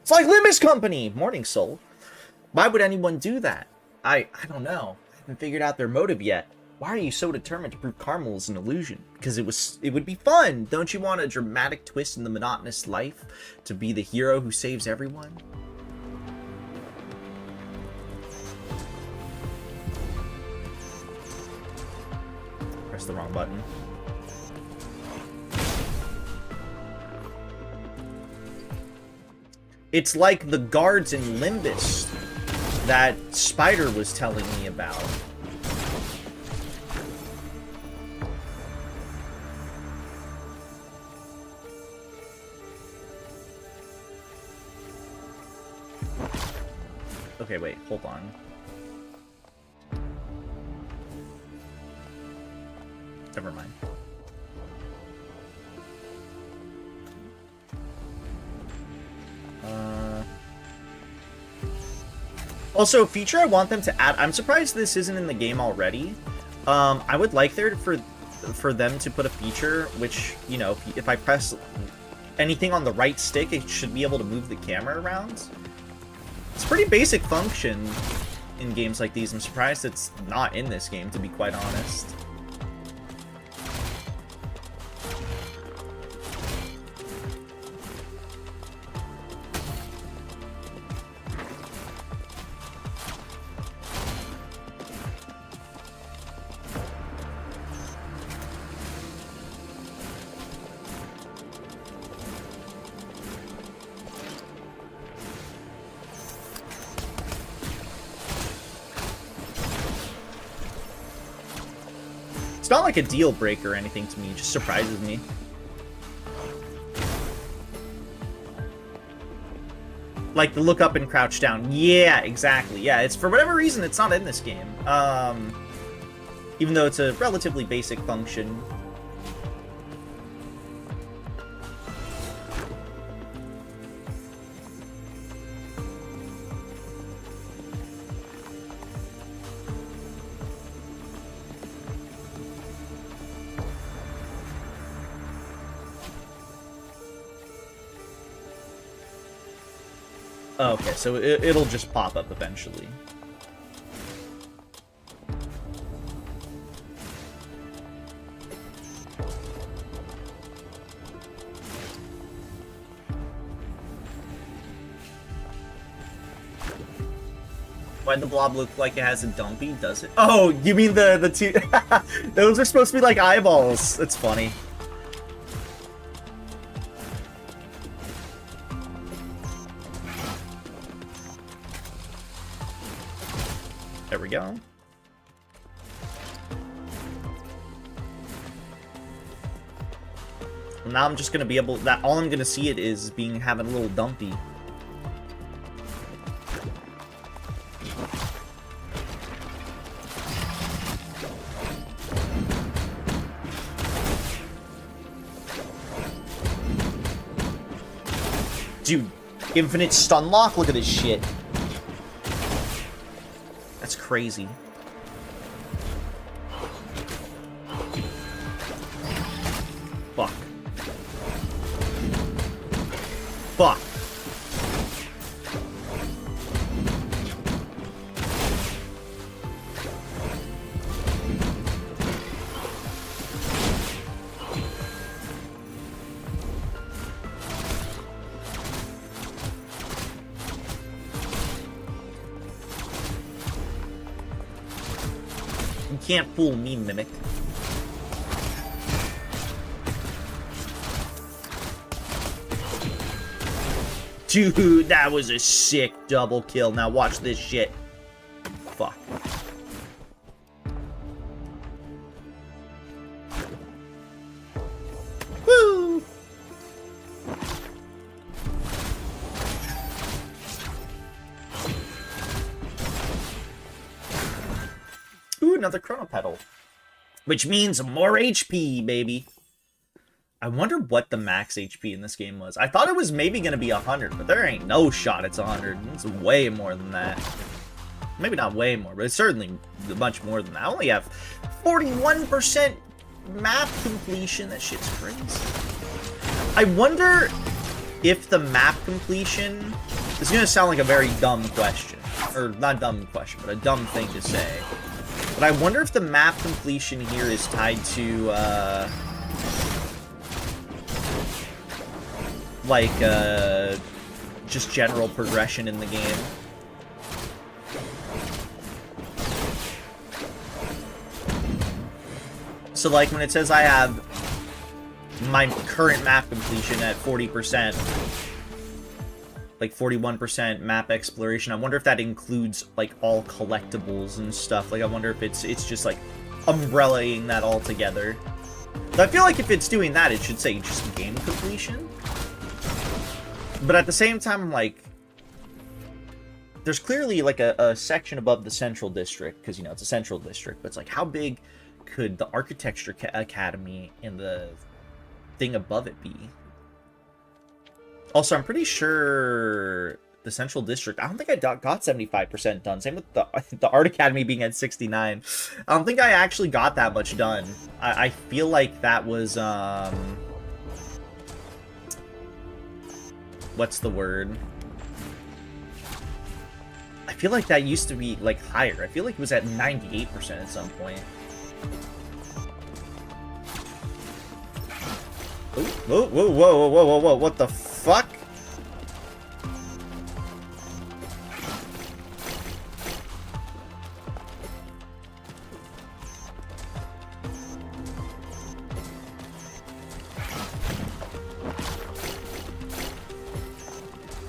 It's like Limbus Company! Morning, Soul. Why would anyone do that? I don't know. I haven't figured out their motive yet. Why are you so determined to prove caramel is an illusion? Because it would be fun. Don't you want a dramatic twist in the monotonous life? To be the hero who saves everyone? Press the wrong button. It's like the guards in Limbus that Spider was telling me about. Okay, wait, hold on. Never mind. Also, a feature I want them to add, I'm surprised this isn't in the game already. I would like there for them to put a feature which, you know, if I press anything on the right stick, it should be able to move the camera around. It's a pretty basic function in games like these. I'm surprised it's not in this game, to be quite honest. It's not like a deal breaker or anything to me, it just surprises me. Like the look up and crouch down. Yeah, exactly. Yeah, it's for whatever reason it's not in this game. Even though it's a relatively basic function. Oh, okay, so it'll just pop up eventually. Why'd the blob look like it has a dumpy? Does it? Oh, you mean the two... Those are supposed to be like eyeballs. That's funny. There we go. Now I'm just gonna be able that all I'm gonna see it is being having a little dumpy. Dude, infinite stun lock? Look at this shit. That's crazy. Fuck. Fuck. You can't fool me, Mimic. Dude, that was a sick double kill. Now watch this shit. Fuck. Woo! Ooh, another Chrono Pedal. Which means more HP, baby. I wonder what the max HP in this game was. I thought it was maybe going to be 100, but there ain't no shot it's 100. It's way more than that. Maybe not way more, but it's certainly much more than that. I only have 41% map completion. That shit's crazy. I wonder if the map completion... It's going to sound like a very dumb question. Or, not dumb question, but a dumb thing to say. But I wonder if the map completion here is tied to, just general progression in the game. So, like, when it says I have my current map completion at 40%, like 41% map exploration, I wonder if that includes, like, all collectibles and stuff. Like, I wonder if it's just, like, umbrellaing that all together. But I feel like if it's doing that, it should say just game completion. But at the same time, like, there's clearly, like, a section above the Central District, because, you know, it's a Central District, but it's like, how big could the Architecture Academy and the thing above it be? Also, I'm pretty sure the Central District, I don't think I got 75% done. Same with the Art Academy being at 69. I don't think I actually got that much done. I feel like that was, what's the word? I feel like that used to be, like, higher. I feel like it was at 98% at some point. Whoa, whoa, whoa, whoa, whoa, whoa, what the fuck?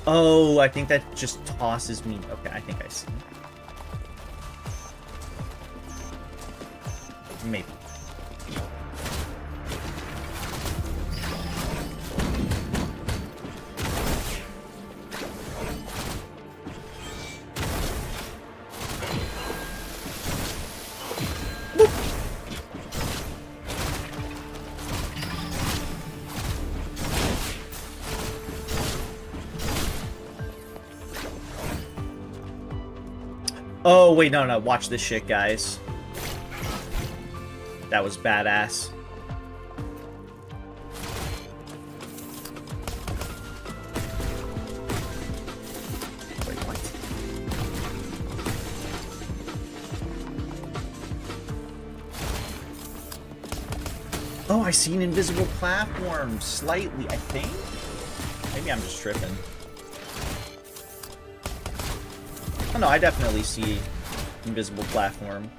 Oh, I think that just tosses me. Okay, I think I see. Maybe. Oh, wait, no, watch this shit, guys. That was badass. Wait, what? Oh, I see an invisible platform, slightly, I think? Maybe I'm just tripping. Oh no, I definitely see invisible platform.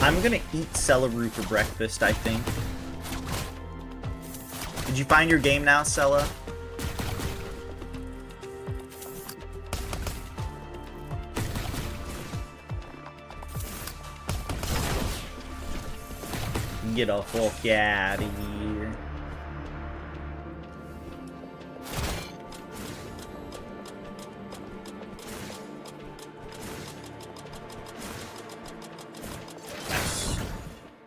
I'm gonna eat celery for breakfast, I think. Did you find your game now, Sella? Get the fuck out of here.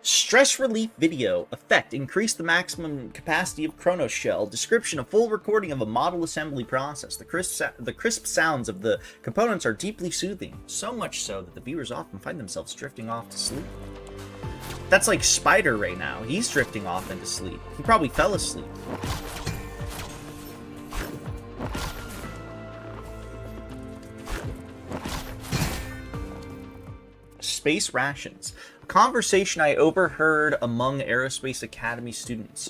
Stress relief video. Effect. Increase the maximum capacity of Chronos Shell. Description. A full recording of a model assembly process. The crisp sounds of the components are deeply soothing. So much so that the viewers often find themselves drifting off to sleep. That's like Spider right now. He's drifting off into sleep. He probably fell asleep. Space rations. A conversation I overheard among Aerospace Academy students.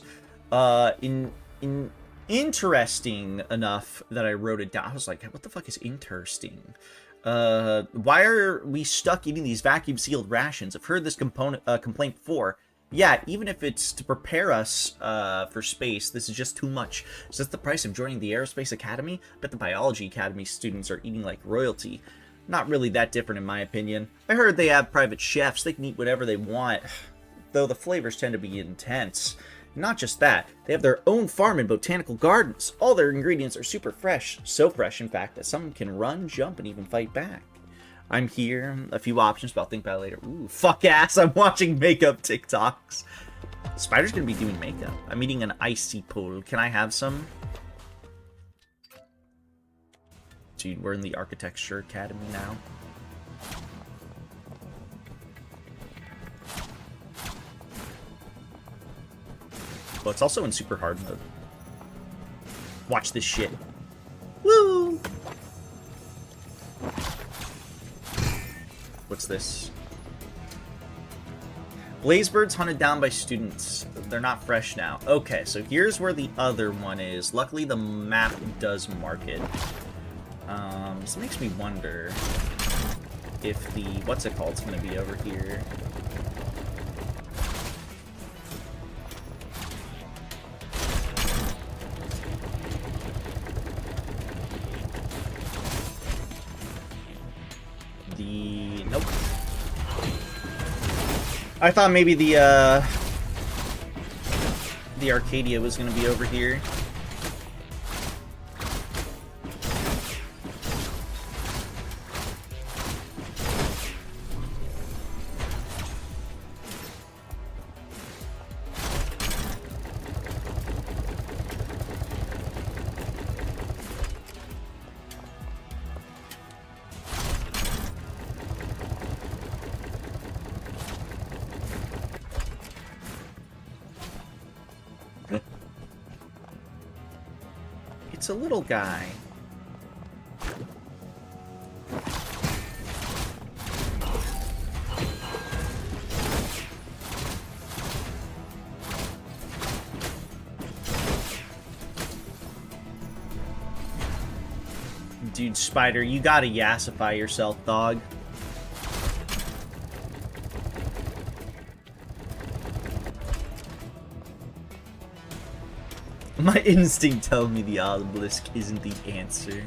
Interesting enough that I wrote it down. I was like, what the fuck is interesting? Why are we stuck eating these vacuum-sealed rations? I've heard this complaint before. Yeah, even if it's to prepare us for space, this is just too much. Is this the price of joining the Aerospace Academy? I bet the Biology Academy students are eating like royalty. Not really that different in my opinion. I heard they have private chefs, they can eat whatever they want, though the flavors tend to be intense. Not just that, they have their own farm and botanical gardens. All their ingredients are super fresh, so fresh in fact that some can run, jump, and even fight back. I'm here, a few options, but I'll think about it later. Ooh, fuck ass, I'm watching makeup TikToks. Spider's gonna be doing makeup. I'm eating an icy pole. Can I have some? Dude, we're in the Architecture Academy now. Well, it's also in super hard mode. Watch this shit. Woo! What's this? Blazebirds hunted down by students. They're not fresh now. Okay, so here's where the other one is. Luckily, the map does mark it. This makes me wonder if the what's it called is going to be over here. Nope. I thought maybe the Arcadia was gonna be over here. It's a little guy. Dude, Spider, you gotta yassify yourself, dog. My instinct tells me the obelisk isn't the answer.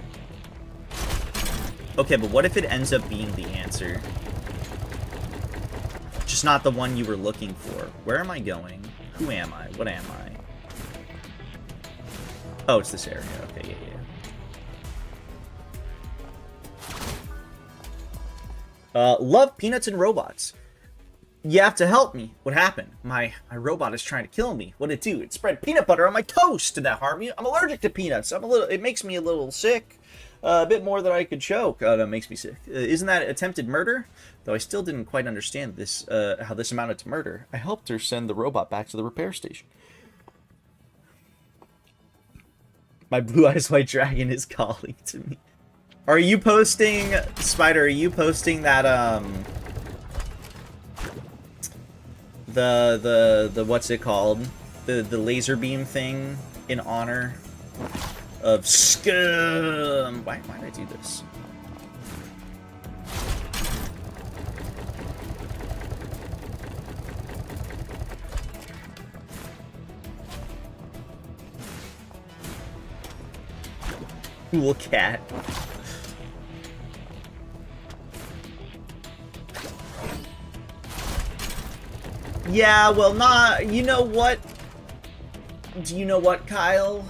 Okay, but what if it ends up being the answer? Just not the one you were looking for. Where am I going? Who am I? What am I? Oh, it's this area. Okay, yeah. Love peanuts and robots. You have to help me. What happened? My robot is trying to kill me. What'd it do? It spread peanut butter on my toast. Did that harm you? I'm allergic to peanuts. It makes me a little sick. A bit more than I could choke. Oh, that makes me sick. Isn't that attempted murder? Though I still didn't quite understand this, how this amounted to murder. I helped her send the robot back to the repair station. My blue eyes white dragon is calling to me. Are you posting, Spider, are you posting that, the what's it called? The laser beam thing in honor of Scum. Why did I do this? Cool cat. Yeah, well, not. You know what? Do you know what, Kyle?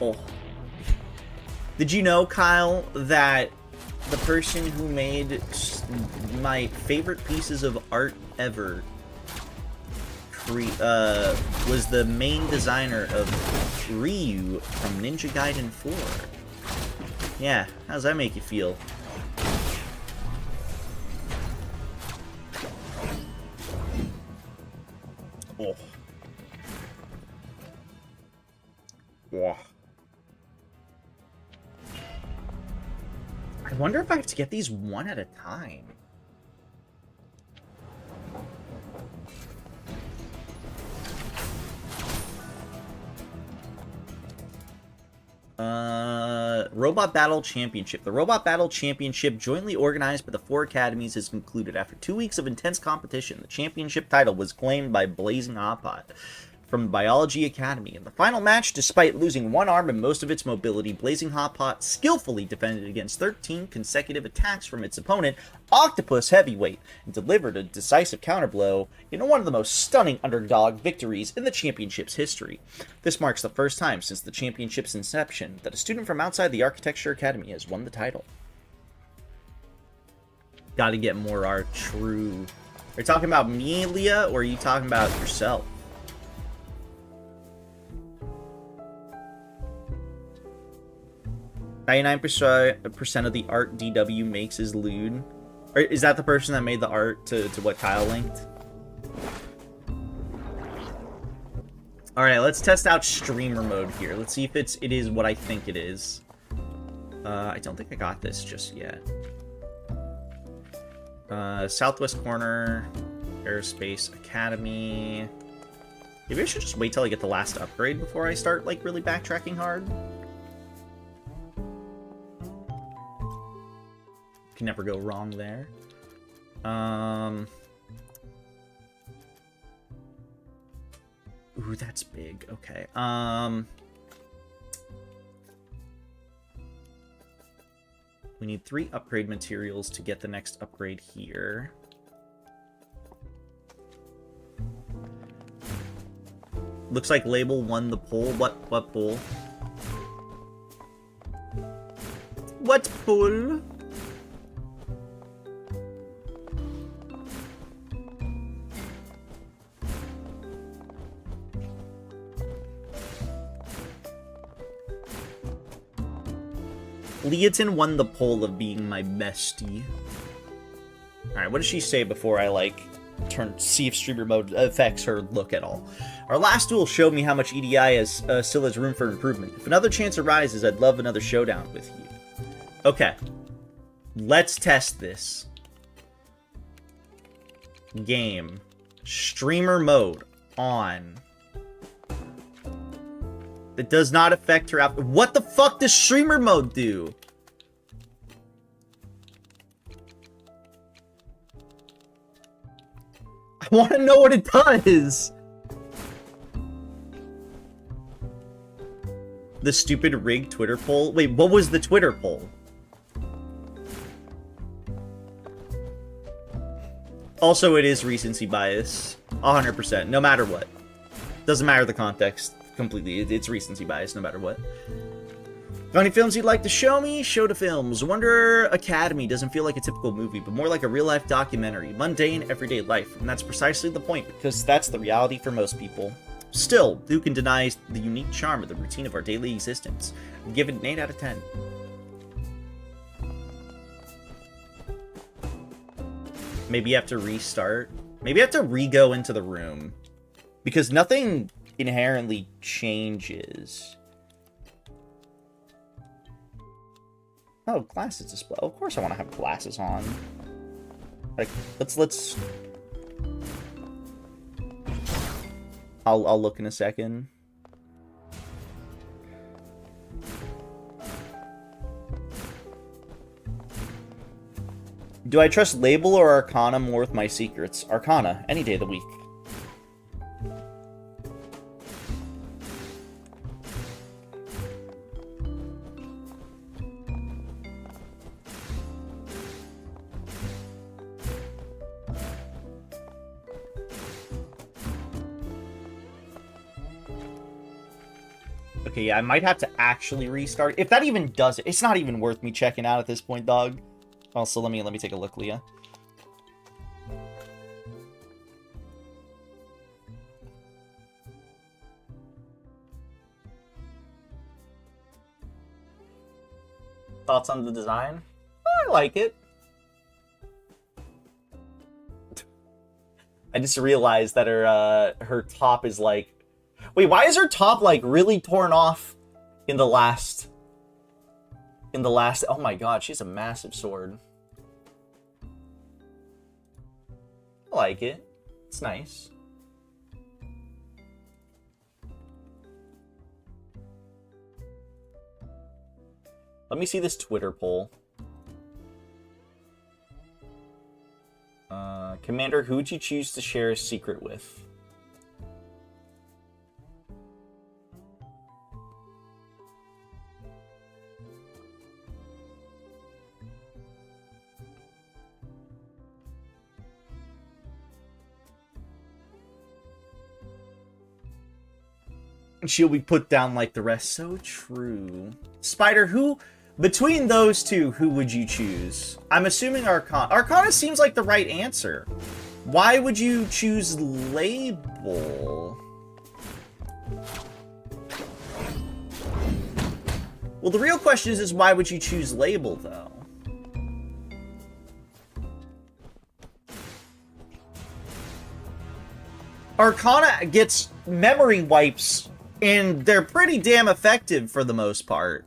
Oh. Did you know, Kyle, that the person who made my favorite pieces of art ever was the main designer of Ryu from Ninja Gaiden 4? Yeah, how does that make you feel? Oh. Wow. I wonder if I have to get these one at a time. Robot Battle Championship. The Robot Battle Championship, jointly organized by the 4 academies, has concluded. After 2 weeks of intense competition, the championship title was claimed by Blazing Hotpot from the Biology Academy. In the final match, despite losing one arm and most of its mobility, Blazing Hotpot skillfully defended against 13 consecutive attacks from its opponent, Octopus Heavyweight, and delivered a decisive counterblow in one of the most stunning underdog victories in the championship's history. This marks the first time since the championship's inception that a student from outside the Architecture Academy has won the title. Gotta get more art, true. Are you talking about me, Leah, or are you talking about yourself? 99% of the art DW makes is lewd. Or is that the person that made the art to what Kyle linked? Alright, let's test out streamer mode here. Let's see if it is what I think it is. I don't think I got this just yet. Southwest corner, Aerospace Academy. Maybe I should just wait till I get the last upgrade before I start, like, really backtracking hard. Can never go wrong there. Ooh, that's big. Okay. We need 3 upgrade materials to get the next upgrade here. Looks like Label won the poll. What poll? What poll? Leoton won the poll of being my bestie. Alright, what does she say before I, like, see if streamer mode affects her look at all? Our last duel showed me how much EDI still has room for improvement. If another chance arises, I'd love another showdown with you. Okay. Let's test this. Game. Streamer mode. On. It does not affect her out. What the fuck does streamer mode do? I want to know what it does. The stupid rigged Twitter poll. Wait, what was the Twitter poll? Also, it is recency bias. 100%. No matter what. Doesn't matter the context. Completely. It's recency bias no matter what. Got any films you'd like to show me? Show to films. Wonder Academy doesn't feel like a typical movie, but more like a real-life documentary. Mundane, everyday life. And that's precisely the point, because that's the reality for most people. Still, who can deny the unique charm of the routine of our daily existence? I'd give it an 8 out of 10. Maybe you have to restart. Maybe you have to re-go into the room. Because nothing inherently changes. Oh, glasses display. Of course I want to have glasses on. Like, let's... I'll look in a second. Do I trust Label or Arcana more with my secrets? Arcana, any day of the week. Okay, yeah, I might have to actually restart. If that even does it, it's not even worth me checking out at this point, dog. Also, let me take a look, Leah. Thoughts on the design? I like it. I just realized that her top is like... Wait, why is her top, like, really torn off in the last... Oh my god, she has a massive sword. I like it. It's nice. Let me see this Twitter poll. Commander, who would you choose to share a secret with? She'll be put down like the rest. So true. Spider, who... Between those two, who would you choose? I'm assuming Arcana. Arcana seems like the right answer. Why would you choose Label? Well, the real question is why would you choose Label, though? Arcana gets memory wipes, and they're pretty damn effective for the most part.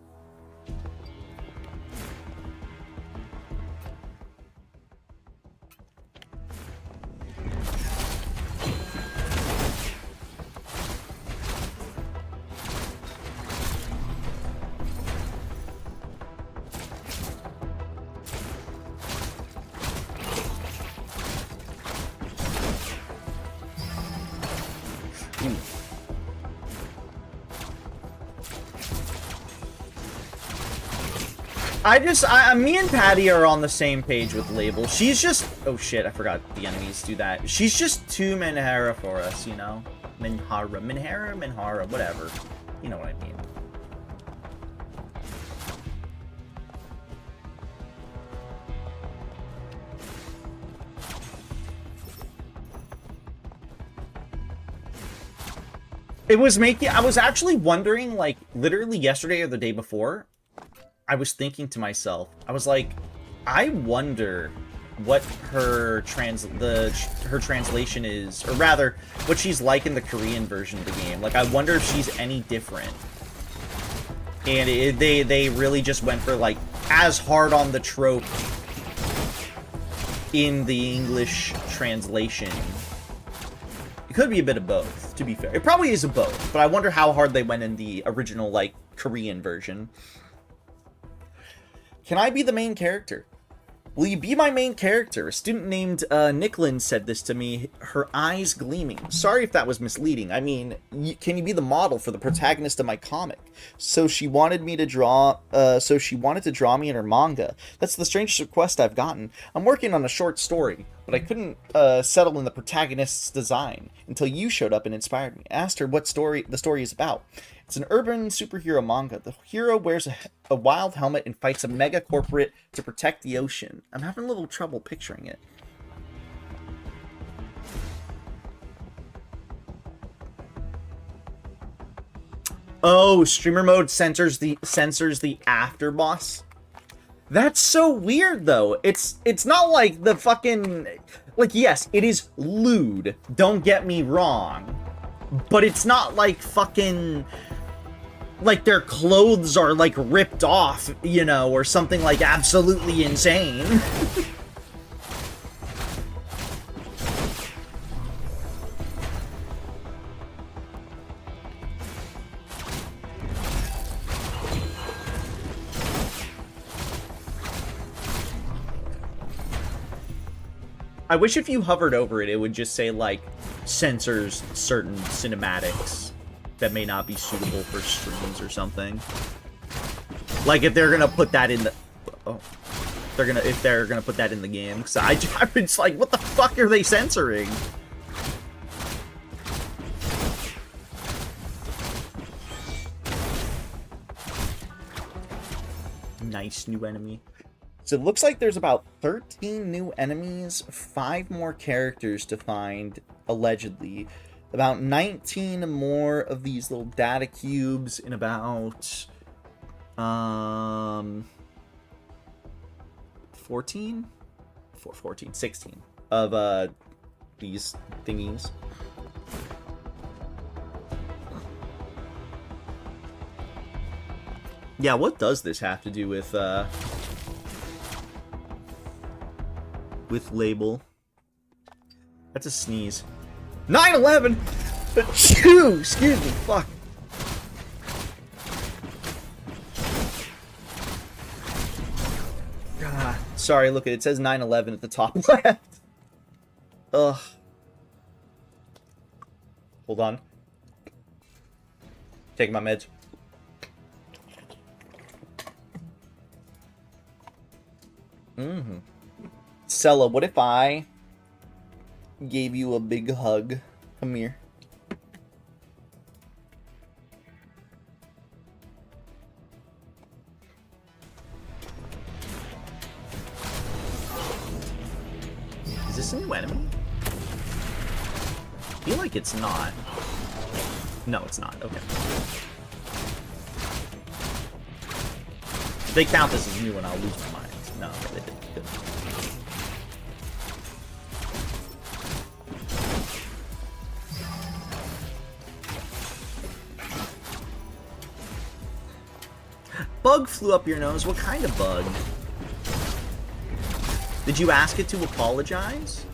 Me and Patty are on the same page with Label. She's just... Oh shit, I forgot the enemies do that. She's just too Minhara for us, you know? Minhara, whatever. You know what I mean. It was making... I was actually wondering, like, literally yesterday or the day before... I was thinking to myself, I was like, I wonder what her translation is, or rather, what she's like in the Korean version of the game. Like, I wonder if she's any different. And they really just went for, like, as hard on the trope in the English translation. It could be a bit of both, to be fair. It probably is a both, but I wonder how hard they went in the original, like, Korean version. Can I be the main character? Will you be my main character? A student named Nicklin said this to me, her eyes gleaming. Sorry if that was misleading. I mean, can you be the model for the protagonist of my comic? So she wanted to draw me in her manga. That's the strangest request I've gotten. I'm working on a short story, but I couldn't settle in the protagonist's design until you showed up and inspired me. I asked her what the story is about. It's an urban superhero manga. The hero wears a wild helmet and fights a mega corporate to protect the ocean. I'm having a little trouble picturing it. Oh, streamer mode censors the after boss. That's so weird though. It's not like the fucking, like, yes, it is lewd. Don't get me wrong. But it's not like fucking, like their clothes are like ripped off, you know, or something like absolutely insane. I wish if you hovered over it, it would just say, like, censors certain cinematics that may not be suitable for streams or something. Like, if they're gonna put that in the... Oh. If they're gonna put that in the game. Because I'm just like, what the fuck are they censoring? Nice new enemy. So it looks like there's about 13 new enemies, 5 more characters to find, allegedly. About 19 more of these little data cubes, and about 16 of these thingies. Yeah, what does this have to do with Label? That's a sneeze. 9/11! Achoo! Excuse me, fuck. Sorry, look, it says 9/11 at the top left. Ugh. Hold on. Taking my meds. Sella, what if I gave you a big hug? Come here. Is this a new enemy? I feel like it's not. No, it's not. Okay. If they count this as new and I'll lose my mind. No, they didn't. Good. Bug flew up your nose. What kind of bug? Did you ask it to apologize?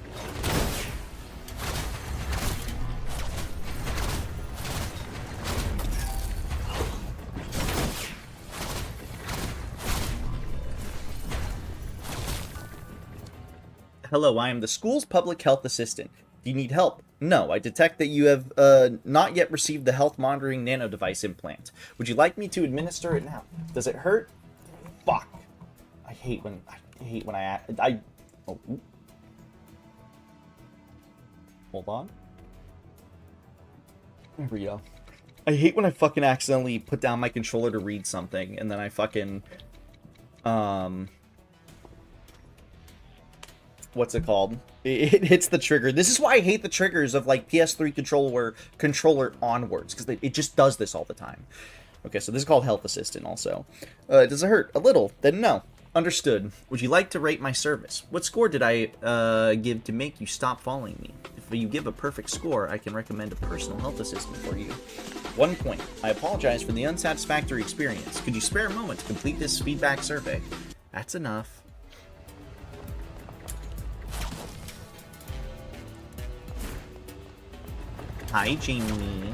Hello, I am the school's public health assistant. Do you need help? No, I detect that you have not yet received the health monitoring nano device implant. Would you like me to administer it now? Does it hurt? Fuck. I hate when I oh, ooh. Hold on. There we go. I hate when I fucking accidentally put down my controller to read something and then I fucking what's it called? It hits the trigger. This is why I hate the triggers of like PS3 controller onwards, because it just does this all the time. Okay, so this is called Health Assistant also. Does it hurt? A little. Then no. Understood. Would you like to rate my service? What score did I give to make you stop following me? If you give a perfect score, I can recommend a personal health assistant for you. 1 point. I apologize for the unsatisfactory experience. Could you spare a moment to complete this feedback survey? That's enough. Hi, Jamie.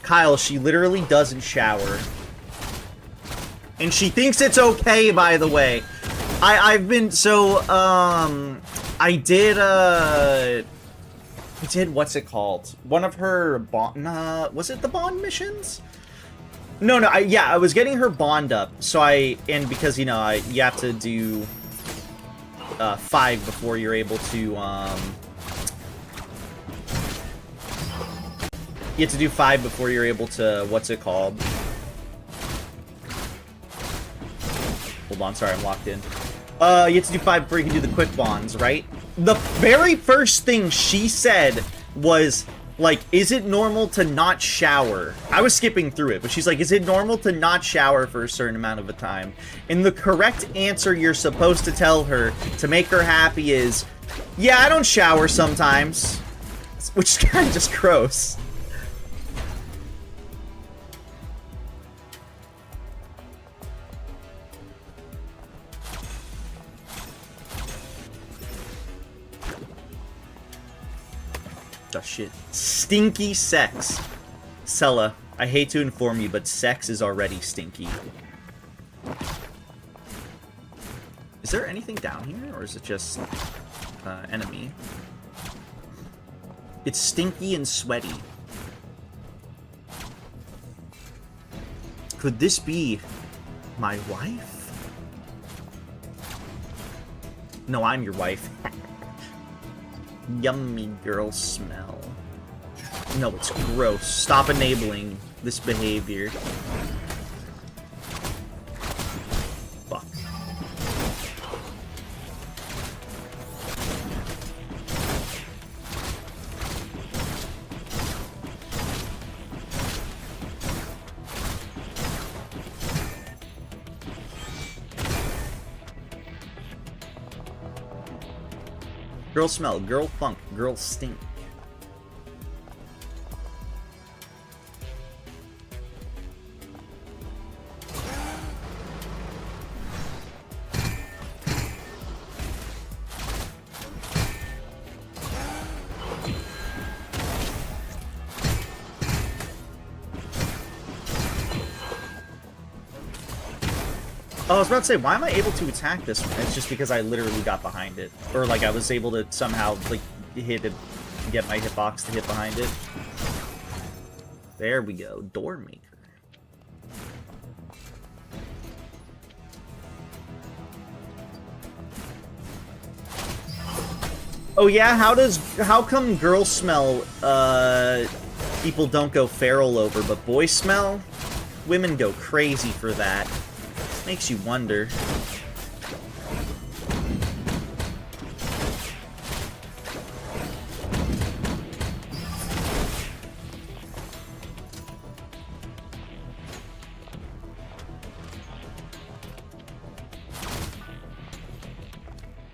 Kyle, she literally doesn't shower. And she thinks it's okay, by the way. I've been, so, I did, what's it called? One of her bond, was it the bond missions? No, I was getting her bond up, so and because, you know, you have to do 5 before you're able to, you have to do 5 before you're able to, what's it called? Hold on, sorry, I'm locked in. You have to do 5 before you can do the quick bonds, right? The very first thing she said was, like, is it normal to not shower? I was skipping through it, but she's like, is it normal to not shower for a certain amount of a time? And the correct answer you're supposed to tell her to make her happy is, yeah, I don't shower sometimes. Which is kind of just gross. Oh, shit. Stinky sex. Sella, I hate to inform you, but sex is already stinky. Is there anything down here, or is it just enemy? It's stinky and sweaty. Could this be my wife? No, I'm your wife. Yummy girl smell. No, it's gross. Stop enabling this behavior. Fuck. Girl smell, girl funk, girl stink. Oh, I was about to say, why am I able to attack this one? It's just because I literally got behind it. Or, like, I was able to somehow, like, hit it, get my hitbox to hit behind it. There we go. Door maker. Oh yeah, how come girl smell, people don't go feral over, but boy smell? Women go crazy for that. Makes you wonder.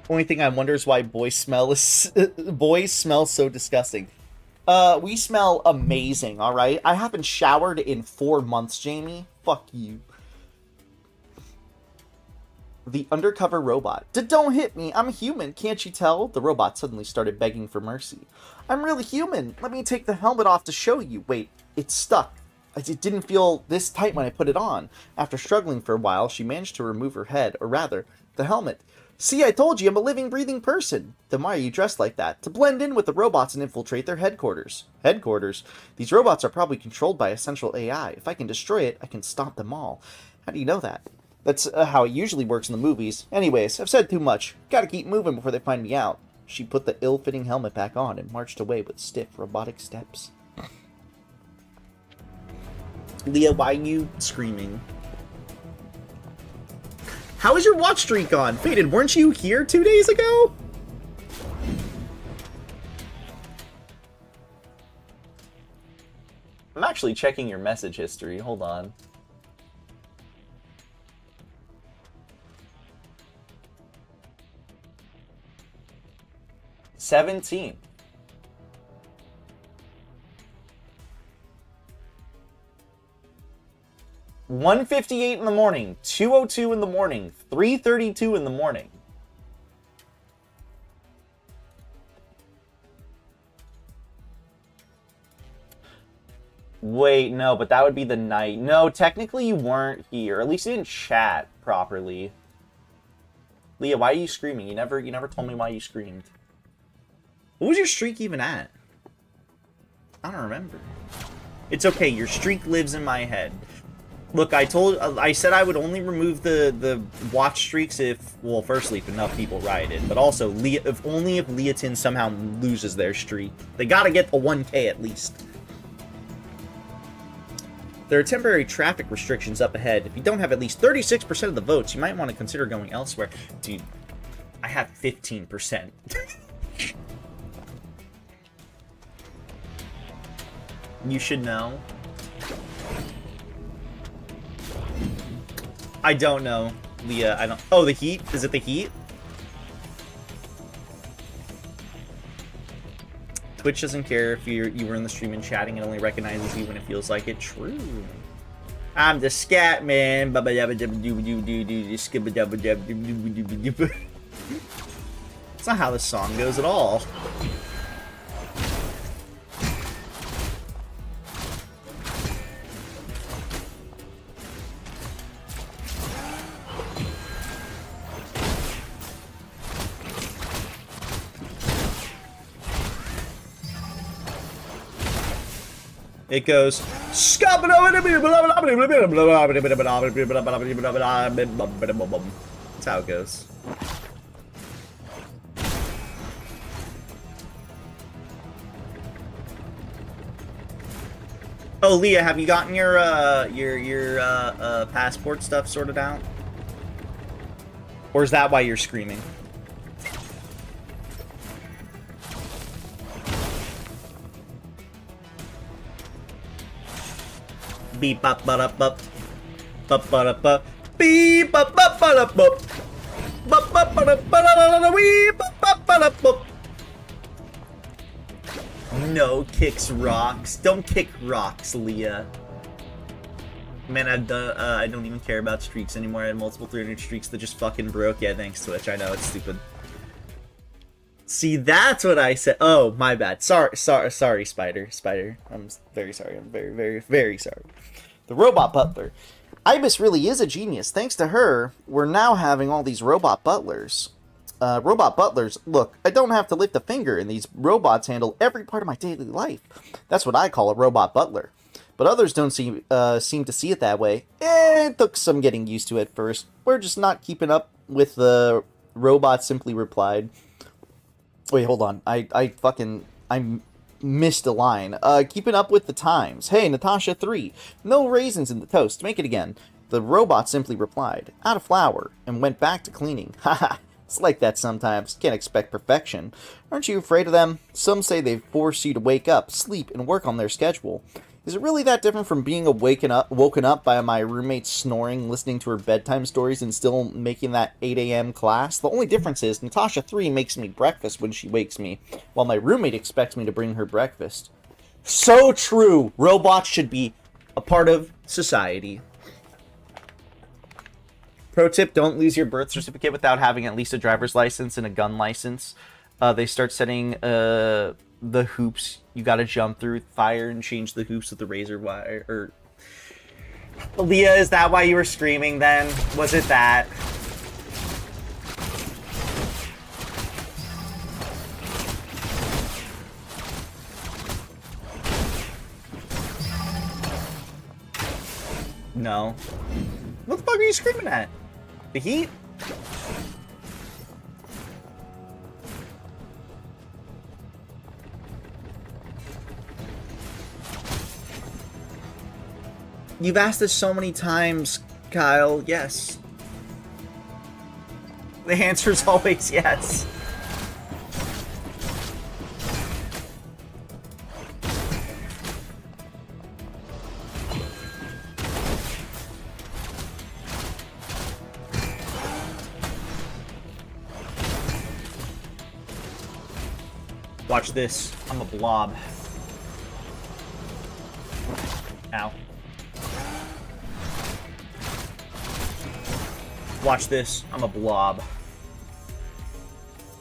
Only thing I wonder is why boys smell so disgusting. We smell amazing, alright? I haven't showered in 4 months, Jamie. Fuck you. The undercover robot. Don't hit me, I'm human, can't you tell? The robot suddenly started begging for mercy. I'm really human, let me take the helmet off to show you. Wait, it's stuck. It didn't feel this tight when I put it on. After struggling for a while, she managed to remove her head, or rather, the helmet. See, I told you, I'm a living, breathing person. Then why are you dressed like that? To blend in with the robots and infiltrate their headquarters. Headquarters? These robots are probably controlled by a central AI. If I can destroy it, I can stop them all. How do you know that? That's how it usually works in the movies. Anyways, I've said too much. Gotta keep moving before they find me out. She put the ill-fitting helmet back on and marched away with stiff, robotic steps. Leah, why are you screaming? How is your watch streak on? Faded, weren't you here 2 days ago? I'm actually checking your message history. Hold on. $17. 1:58 in the morning, 2:02 in the morning, 3:32 in the morning. Wait, no, but that would be the night. No, technically you weren't here. At least you didn't chat properly. Leah, why are you screaming? You never told me why you screamed. What was your streak even at? I don't remember. It's okay, your streak lives in my head. Look, I said I would only remove the watch streaks if, well, firstly, if enough people rioted, but also, if Leotin somehow loses their streak. They gotta get the 1K at least. There are temporary traffic restrictions up ahead. If you don't have at least 36% of the votes, you might want to consider going elsewhere. Dude, I have 15%. You should know. I don't know, Leah. I don't. Oh, the heat? Is it the heat? Twitch doesn't care if you were in the stream and chatting. It only recognizes you when it feels like it. True. I'm the scat man. That's not how this song goes at all. It goes. That's how it goes. Oh, Leah, have you gotten your passport stuff sorted out? Or is that why you're screaming? Beep bop ba up bop ba up beep bop ba up bop bop ba ba wee bop ba up. No kicks rocks. Don't kick rocks, Leah. Man, I don't even care about streaks anymore. I had multiple 300 streaks that just fucking broke. Yeah, thanks Twitch. I know it's stupid. See, that's what I said. Oh, my bad. Sorry, Spider. I'm very sorry. I'm very, very, very sorry. The robot butler. Ibis really is a genius. Thanks to her, we're now having all these robot butlers. Robot butlers, look, I don't have to lift a finger, and these robots handle every part of my daily life. That's what I call a robot butler. But others don't seem to see it that way. It took some getting used to at first. We're just not keeping up with the robot simply replied. Wait, hold on. I missed a line. Keeping up with the times. Hey, Natasha 3. No raisins in the toast. Make it again. The robot simply replied, out of flour, and went back to cleaning. Haha. It's like that sometimes. Can't expect perfection. Aren't you afraid of them? Some say they force you to wake up, sleep, and work on their schedule. Is it really that different from being woken up by my roommate snoring, listening to her bedtime stories, and still making that 8 a.m. class? The only difference is Natasha 3 makes me breakfast when she wakes me, while my roommate expects me to bring her breakfast. So true! Robots should be a part of society. Pro tip, don't lose your birth certificate without having at least a driver's license and a gun license. They start setting the hoops you gotta jump through fire and change the hoops with the razor wire. Or Leah, is that why you were screaming then? Was it that? No. What the fuck are you screaming at? The heat? You've asked this so many times, Kyle. Yes. The answer is always yes. Watch this. I'm a blob. Ow. Watch this. I'm a blob.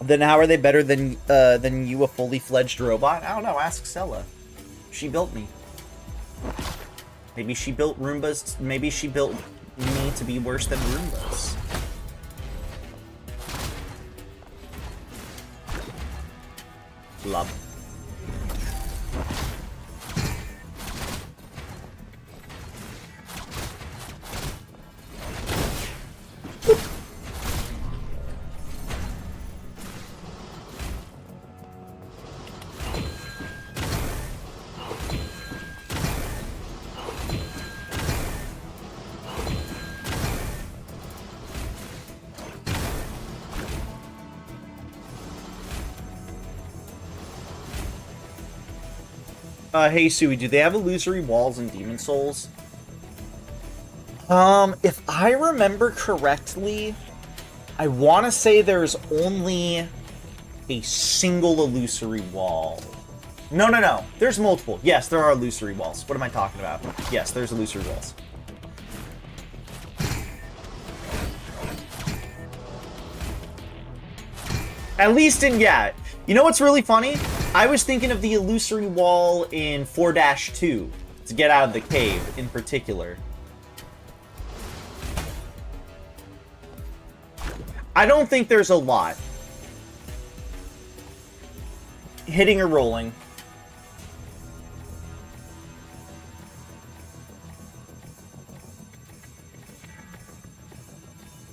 Then how are they better than you, a fully fledged robot? I don't know. Ask Sella. She built me. Maybe she built Roombas. Maybe she built me to be worse than Roombas. Blob. Hey Sui, do they have illusory walls in Demon Souls? If I remember correctly, I want to say there's only a single illusory wall. No. There's multiple. Yes, there are illusory walls. What am I talking about? Yes, there's illusory walls. At least in, yeah. You know what's really funny? I was thinking of the illusory wall in 4-2 to get out of the cave in particular. I don't think there's a lot. Hitting or rolling.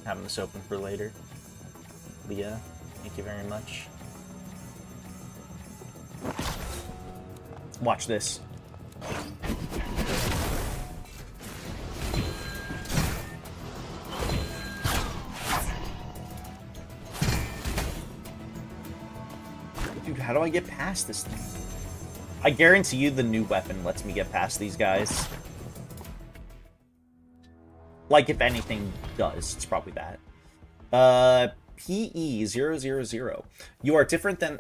Having this open for later. Leah, thank you very much. Watch this. Dude, how do I get past this thing? I guarantee you the new weapon lets me get past these guys. Like, if anything does, it's probably that. PE000. You are different than,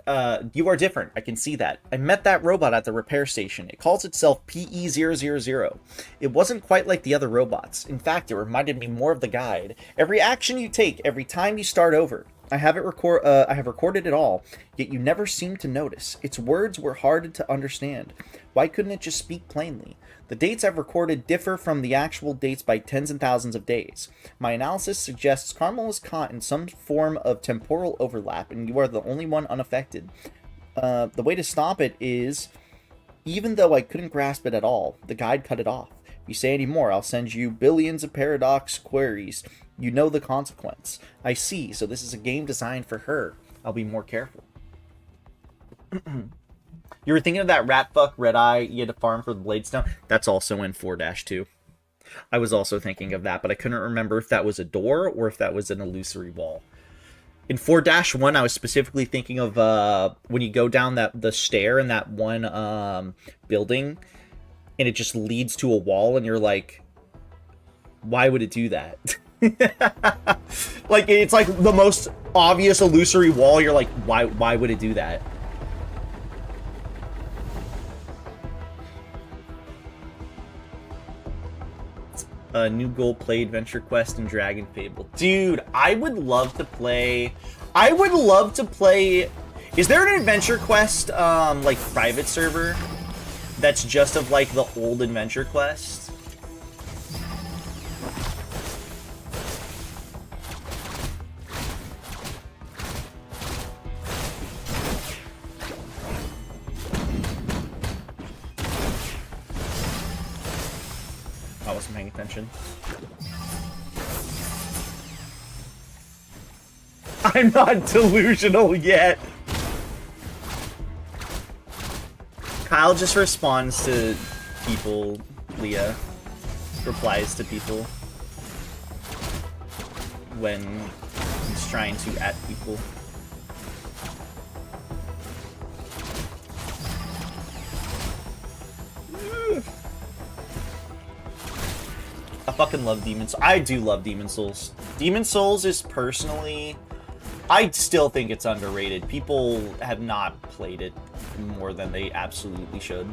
you are different. I can see that. I met that robot at the repair station. It calls itself PE000. It wasn't quite like the other robots. In fact, it reminded me more of the guide. Every action you take, every time you start over, I have recorded it all, yet you never seemed to notice. Its words were hard to understand. Why couldn't it just speak plainly? The dates I've recorded differ from the actual dates by tens and thousands of days. My analysis suggests Carmel is caught in some form of temporal overlap, and you are the only one unaffected. The way to stop it is, even though I couldn't grasp it at all, the guide cut it off. If you say any more, I'll send you billions of paradox queries. You know the consequence. I see, so this is a game designed for her. I'll be more careful. You were thinking of that rat fuck Red Eye you had to farm for the Bladestone? That's also in 4-2. I was also thinking of that, but I couldn't remember if that was a door or if that was an illusory wall. In 4-1, I was specifically thinking of when you go down the stair in that one building, and it just leads to a wall, and you're like, why would it do that? Like, it's like the most obvious illusory wall. You're like, why would it do that? New goal, play Adventure Quest and Dragon Fable. Dude, I would love to play... Is there an Adventure Quest, like, private server that's just of, like, the old Adventure Quest? I wasn't paying attention. I'm not delusional yet. Kyle just responds to people. Leah replies to people when he's trying to at people. I fucking love Demon's Souls. I do love Demon's Souls. Demon's Souls is personally... I still think it's underrated. People have not played it more than they absolutely should.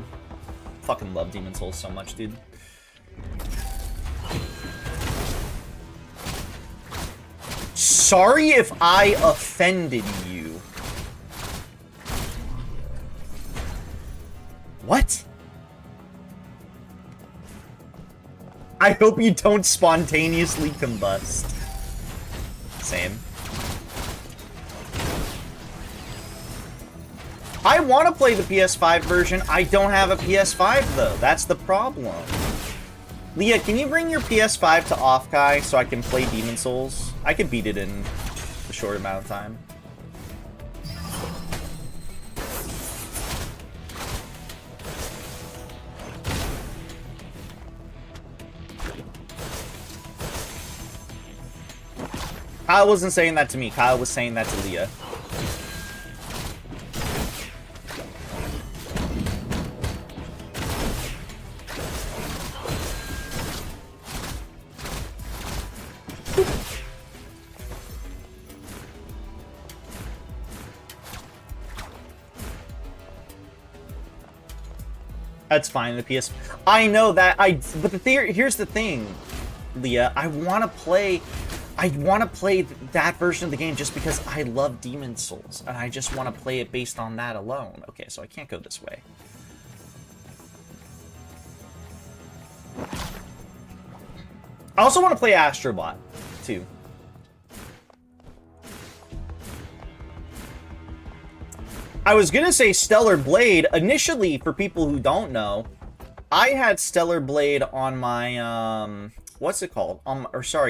Fucking love Demon's Souls so much, dude. Sorry if I offended you. What? I hope you don't spontaneously combust. Same. I want to play the PS5 version. I don't have a PS5, though. That's the problem. Leah, can you bring your PS5 to Offkai so I can play Demon's Souls? I could beat it in a short amount of time. Kyle wasn't saying that to me. Kyle was saying that to Leah. That's fine. The PS. I know that. But the theory. Here's the thing, Leah. I want to play that version of the game just because I love Demon's Souls, and I just want to play it based on that alone. Okay, so I can't go this way. I also want to play Astrobot, too. I was gonna say Stellar Blade. Initially, for people who don't know, I had Stellar Blade on my, what's it called? I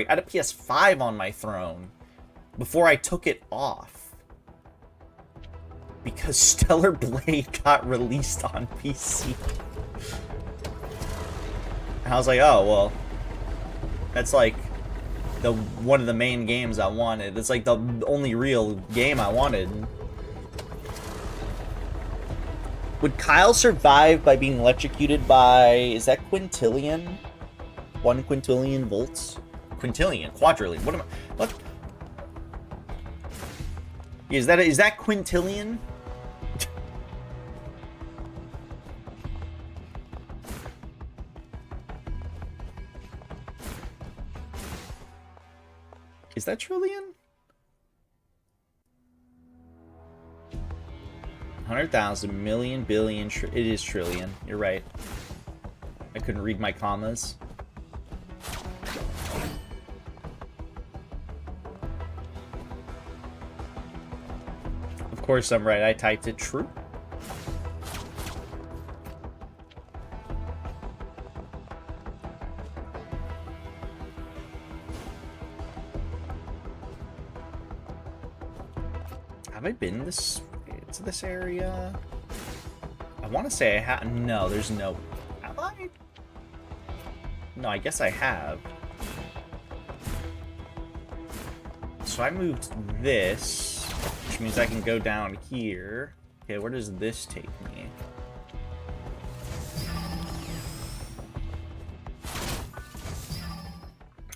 had a PS5 on my throne before I took it off. Because Stellar Blade got released on PC. And I was like, oh, well, that's like one of the main games I wanted. It's like the only real game I wanted. Would Kyle survive by being electrocuted by, is that quintillion? 1 quintillion volts? Quintillion, quadrillion, what? Is that quintillion? Is that trillion? 100,000 million billion. It is trillion. You're right. I couldn't read my commas. Of course I'm right. I typed it true. Have I been to this area? I want to say I have. No, there's no. Have I? No, I guess I have. So I moved this, which means I can go down here. Okay, where does this take me?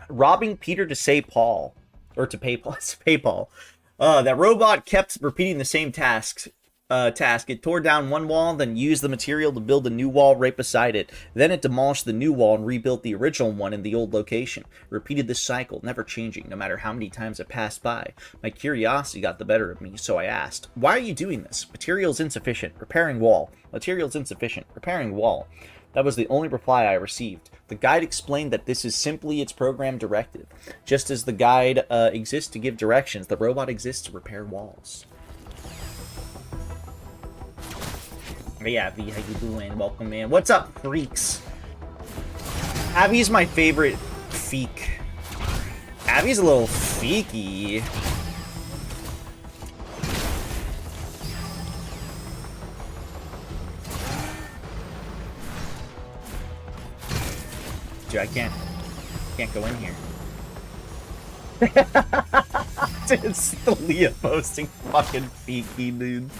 Robbing Peter to save Paul. Or to pay Paul. To pay Paul. That robot kept repeating the same task. It tore down one wall, then used the material to build a new wall right beside it. Then it demolished the new wall and rebuilt the original one in the old location. Repeated this cycle, never changing, no matter how many times it passed by. My curiosity got the better of me, so I asked, "Why are you doing this?" "Materials insufficient. Repairing wall." "Materials insufficient. Repairing wall." That was the only reply I received. The guide explained that this is simply its program directive. Just as the guide exists to give directions, the robot exists to repair walls. Hey Abby, how you doing? Welcome in. What's up, freaks? Abby's my favorite feek. Abby's a little feeky. Dude, I can't go in here. Dude, it's the Leah posting fucking feeky, dude.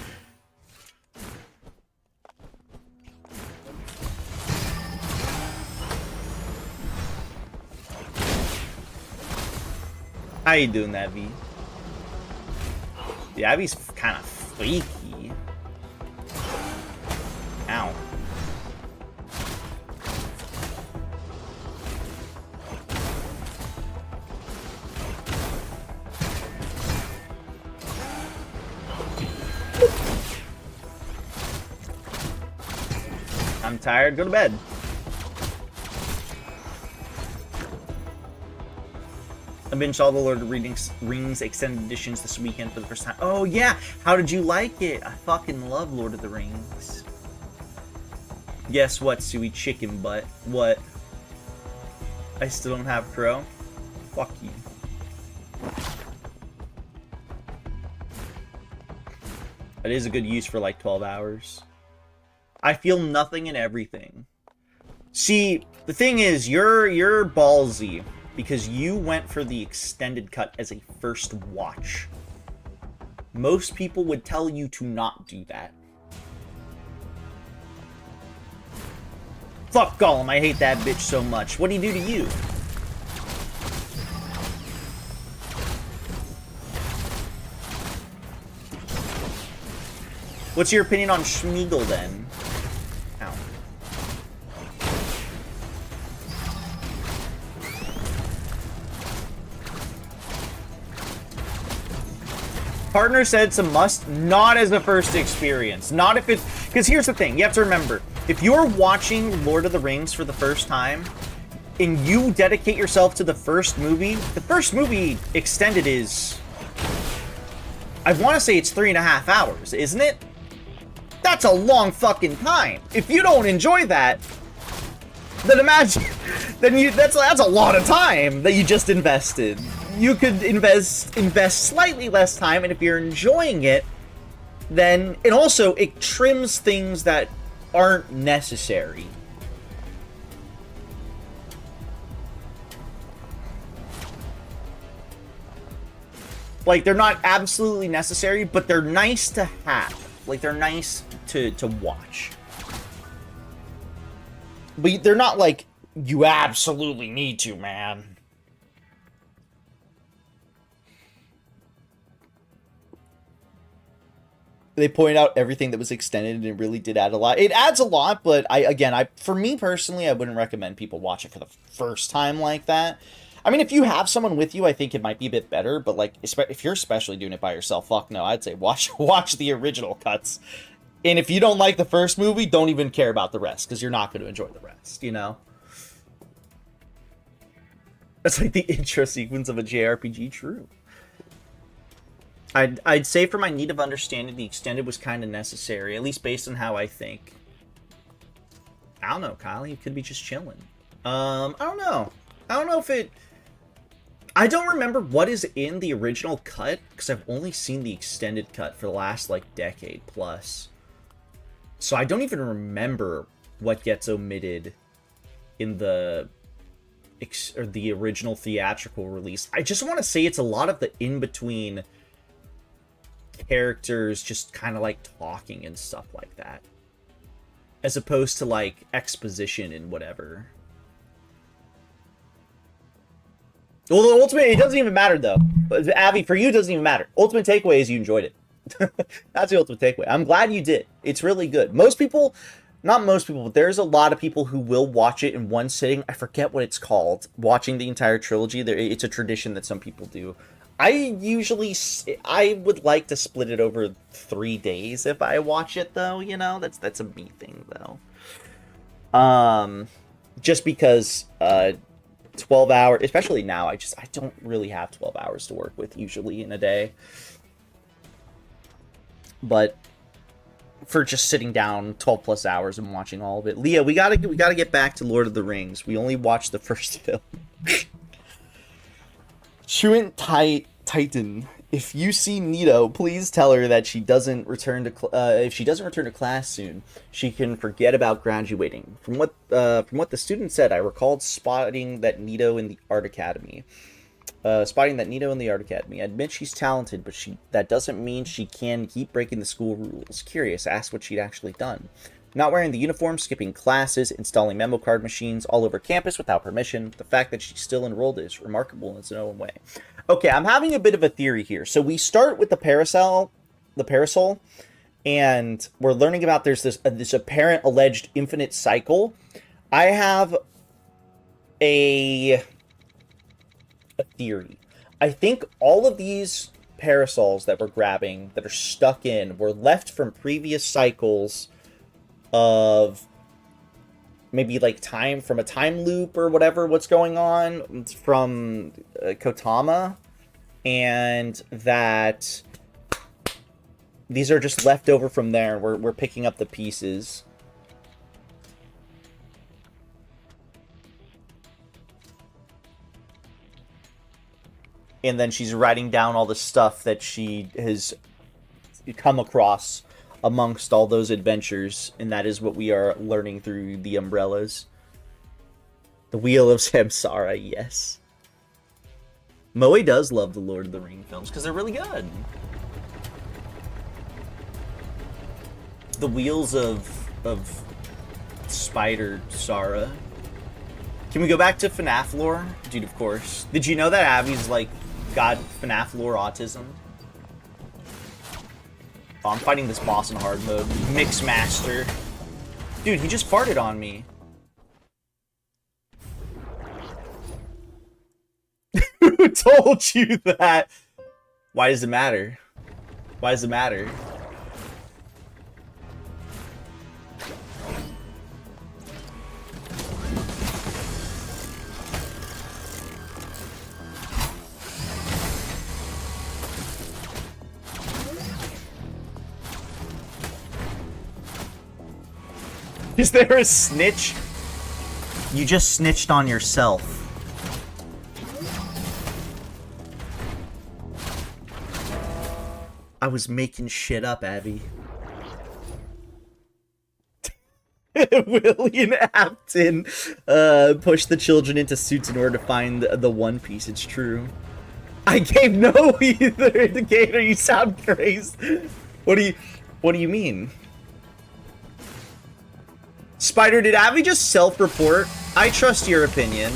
How you doing, Abby? Yeah, Abby's kind of freaky. Ow. I'm tired. Go to bed. I binged all the Lord of the Rings extended editions this weekend for the first time. Oh yeah, how did you like it? I fucking love Lord of the Rings. Guess what, Suey Chicken Butt? What? I still don't have Crow? Fuck you. That is a good use for like 12 hours. I feel nothing and everything. See, the thing is, you're ballsy. Because you went for the extended cut as a first watch. Most people would tell you to not do that. Fuck Gollum, I hate that bitch so much. What'd he do to you? What's your opinion on Schmeagol then? Ow. Partner said it's a must, not as a first experience. Not if it's... Because here's the thing, you have to remember, if you're watching Lord of the Rings for the first time, and you dedicate yourself to the first movie extended is... I want to say it's 3.5 hours, isn't it? That's a long fucking time. If you don't enjoy that, then imagine... That's a lot of time that you just invested. You could invest slightly less time, and if you're enjoying it, then... And also, it trims things that aren't necessary. Like, they're not absolutely necessary, but they're nice to have. Like, they're nice to watch. But they're not like, you absolutely need to, man. They point out everything that was extended, and it really did add a lot. It adds a lot, but for me personally, I wouldn't recommend people watch it for the first time like that. I mean, if you have someone with you, I think it might be a bit better, but like, if you're especially doing it by yourself, fuck no, I'd say watch the original cuts. And if you don't like the first movie, don't even care about the rest, because you're not going to enjoy the rest, you know? That's like the intro sequence of a JRPG, true. I'd say for my need of understanding, the extended was kind of necessary, at least based on how I think. I don't know, Kyle, you could be just chilling. I don't know. I don't know if it... I don't remember what is in the original cut, because I've only seen the extended cut for the last, like, decade plus. So I don't even remember what gets omitted in the original theatrical release. I just want to say it's a lot of the in-between characters just kind of, like, talking and stuff like that. As opposed to, like, exposition and whatever. Well, the ultimate, it doesn't even matter, though. But Avi, for you, it doesn't even matter. Ultimate takeaway is you enjoyed it. That's the ultimate takeaway. I'm glad you did. It's really good. Most people, not most people, but there's a lot of people who will watch it in one sitting. I forget what it's called. Watching the entire trilogy. It's a tradition that some people do. I would like to split it over 3 days if I watch it, though. You know, that's a me thing, though. Just because 12 hours, especially now, I don't really have 12 hours to work with usually in a day. But for just sitting down 12 plus hours and watching all of it, Leah, we gotta get back to Lord of the Rings. We only watched the first film. Truant Titan, if you see Nito, please tell her that she doesn't return to if she doesn't return to class soon, she can forget about graduating. From what the student said, I recalled spotting that Nito in the Art Academy. I admit she's talented, but that doesn't mean she can keep breaking the school rules. Curious, asked what she'd actually done. Not wearing the uniform, skipping classes, installing memo card machines all over campus without permission. The fact that she's still enrolled is remarkable in its own way. Okay, I'm having a bit of a theory here. So we start with the parasol, and we're learning about there's this apparent alleged infinite cycle. I have a theory. I think all of these parasols that we're grabbing that are stuck in were left from previous cycles of maybe like from a time loop or what's going on from Kotama, and that these are just left over from there. We're picking up the pieces. And then she's writing down all the stuff that she has come across amongst all those adventures, and that is what we are learning through the umbrellas. The Wheel of Samsara, yes. Moe does love the Lord of the Ring films because they're really good. The Wheels of Spider Sara. Can we go back to FNAF lore? Dude, of course. Did you know that Abby's like got FNAF lore autism? Oh, I'm fighting this boss in hard mode. Mixmaster. Dude, he just farted on me. Who told you that? Why does it matter? Why does it matter? Is there a snitch? You just snitched on yourself. I was making shit up, Abby. Willie and Afton push the children into suits in order to find the One Piece. It's true. I gave no either indicator. You sound crazy. What do you mean? Spider, did Abby just self-report? I trust your opinion.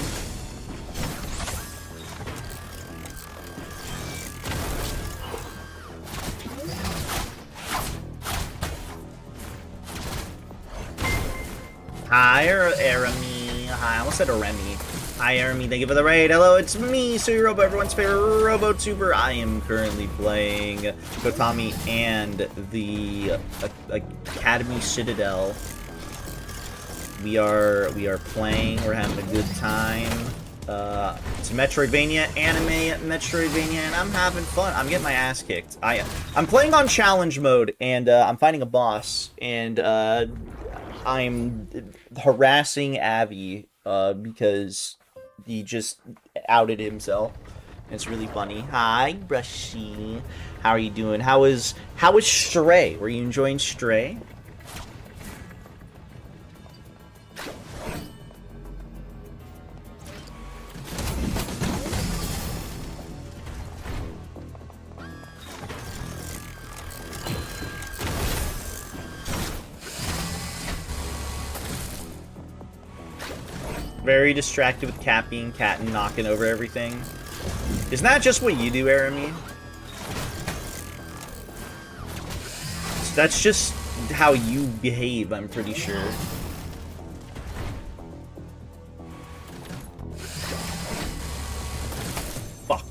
Hi, Arami. Hi, I almost said Aremi. Hi, Army. Thank you for the raid. Hello, it's me, Suyo Robo, everyone's favorite RoboTuber. I am currently playing Kotami and the Academy Citadel. We are playing. We're having a good time. It's a Metroidvania, anime Metroidvania, and I'm having fun. I'm getting my ass kicked. I'm playing on challenge mode, and I'm fighting a boss, and I'm harassing Avi because he just outed himself. It's really funny. Hi, Brushy. How are you doing? How is Stray? Were you enjoying Stray? Very distracted with Cat being Cat and knocking over everything. Isn't that just what you do, Arami? That's just how you behave, I'm pretty sure. Fuck.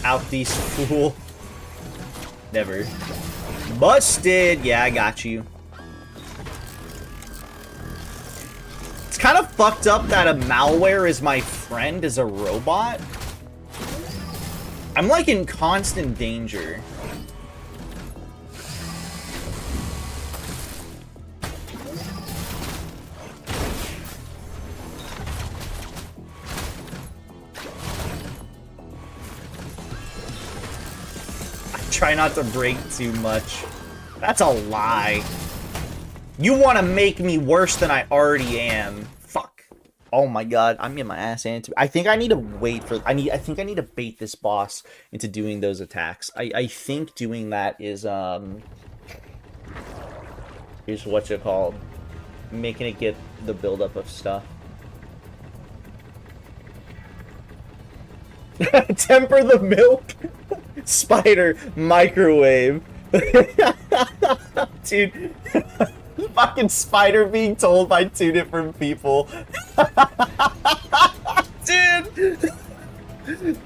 Out these fool. Never. Busted! Yeah, I got you. Kind of fucked up that a malware is my friend as a robot. I'm like in constant danger. I try not to break too much. That's a lie. You want to make me worse than I already am. Fuck. Oh my god, I'm getting my ass handed to me. I think I need to wait for... I think I need to bait this boss into doing those attacks. I think doing that is, Here's what's it called. Making it get the buildup of stuff. Temper the milk. Spider microwave. Dude. Fucking Spider being told by two different people. Dude.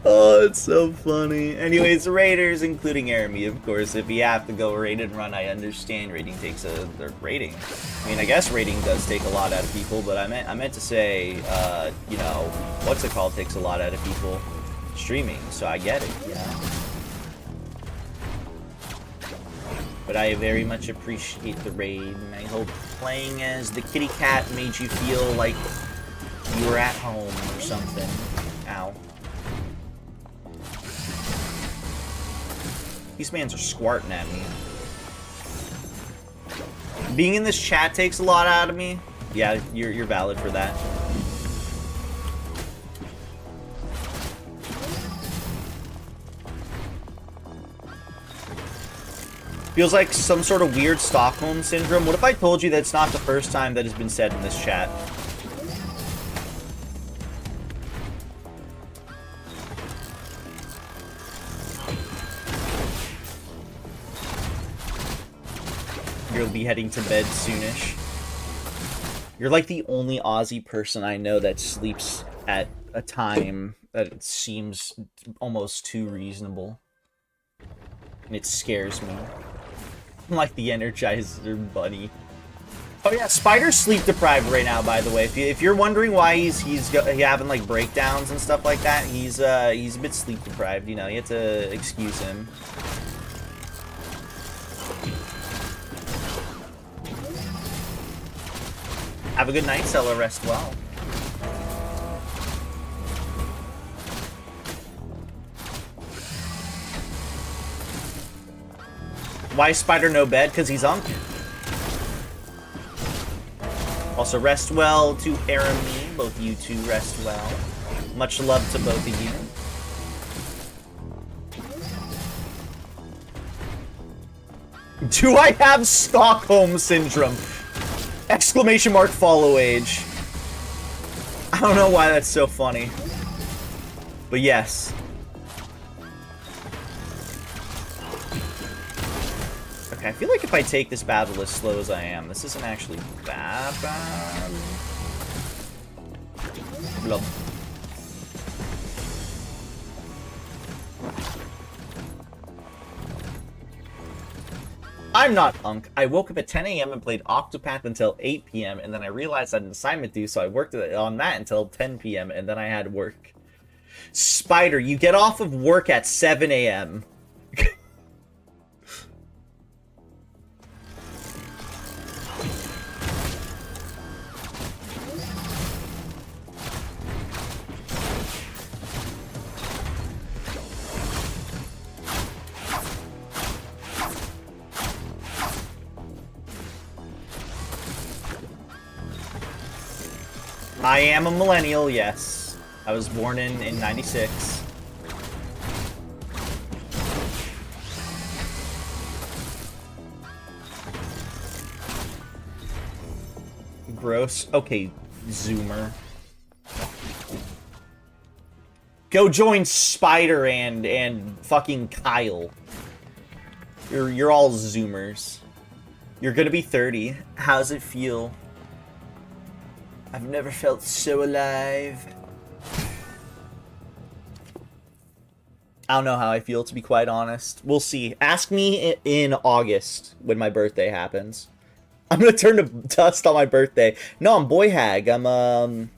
Oh, it's so funny. Anyways, raiders, including Arami, of course. If you have to go raid and run, I understand. Raiding takes a raiding. I mean, I guess raiding does take a lot out of people, but I meant to say, you know, what's it called takes a lot out of people. Streaming, so I get it, yeah. But I very much appreciate the raid, and I hope playing as the kitty cat made you feel like you were at home or something. Ow. These mans are squirting at me. Being in this chat takes a lot out of me. Yeah, you're valid for that. Feels like some sort of weird Stockholm syndrome. What if I told you that it's not the first time that has been said in this chat? You'll be heading to bed soonish. You're like the only Aussie person I know that sleeps at a time that seems almost too reasonable. And it scares me. I'm like the Energizer Bunny. Oh yeah, Spider's sleep deprived right now, by the way. If you're wondering why he's having like breakdowns and stuff like that, he's a bit sleep deprived. You know, you have to excuse him. Have a good night, Stella. Rest well. Why is Spider no bed? Because he's Unk. Also, rest well to Arami. Both you two rest well. Much love to both of you. Do I have Stockholm Syndrome? Exclamation mark follow age. I don't know why that's so funny. But yes. Okay, I feel like if I take this battle as slow as I am, this isn't actually that bad. problem. I'm not Unk. I woke up at 10 a.m. and played Octopath until 8 p.m. and then I realized I had an assignment due, so I worked on that until 10 p.m. and then I had work. Spider, you get off of work at 7 a.m. I am a millennial, yes. I was born in 96. Gross. Okay, Zoomer. Go join Spider and fucking Kyle. You're all Zoomers. You're gonna be 30. How's it feel? I've never felt so alive. I don't know how I feel, to be quite honest. We'll see. Ask me in August when my birthday happens. I'm gonna turn to dust on my birthday. No, I'm Boy Hag. I'm,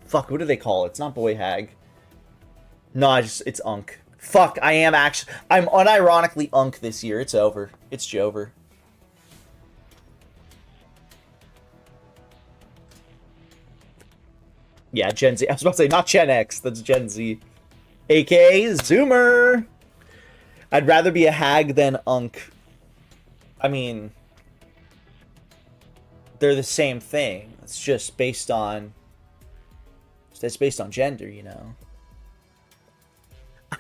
fuck, what do they call it? It's not Boy Hag. No, it's Unk. Fuck, I'm unironically Unk this year. It's over. It's Jover. Yeah, Gen Z. I was about to say, not Gen X. That's Gen Z. AKA Zoomer. I'd rather be a hag than Unk. I mean, they're the same thing. It's just based on... It's based on gender, you know.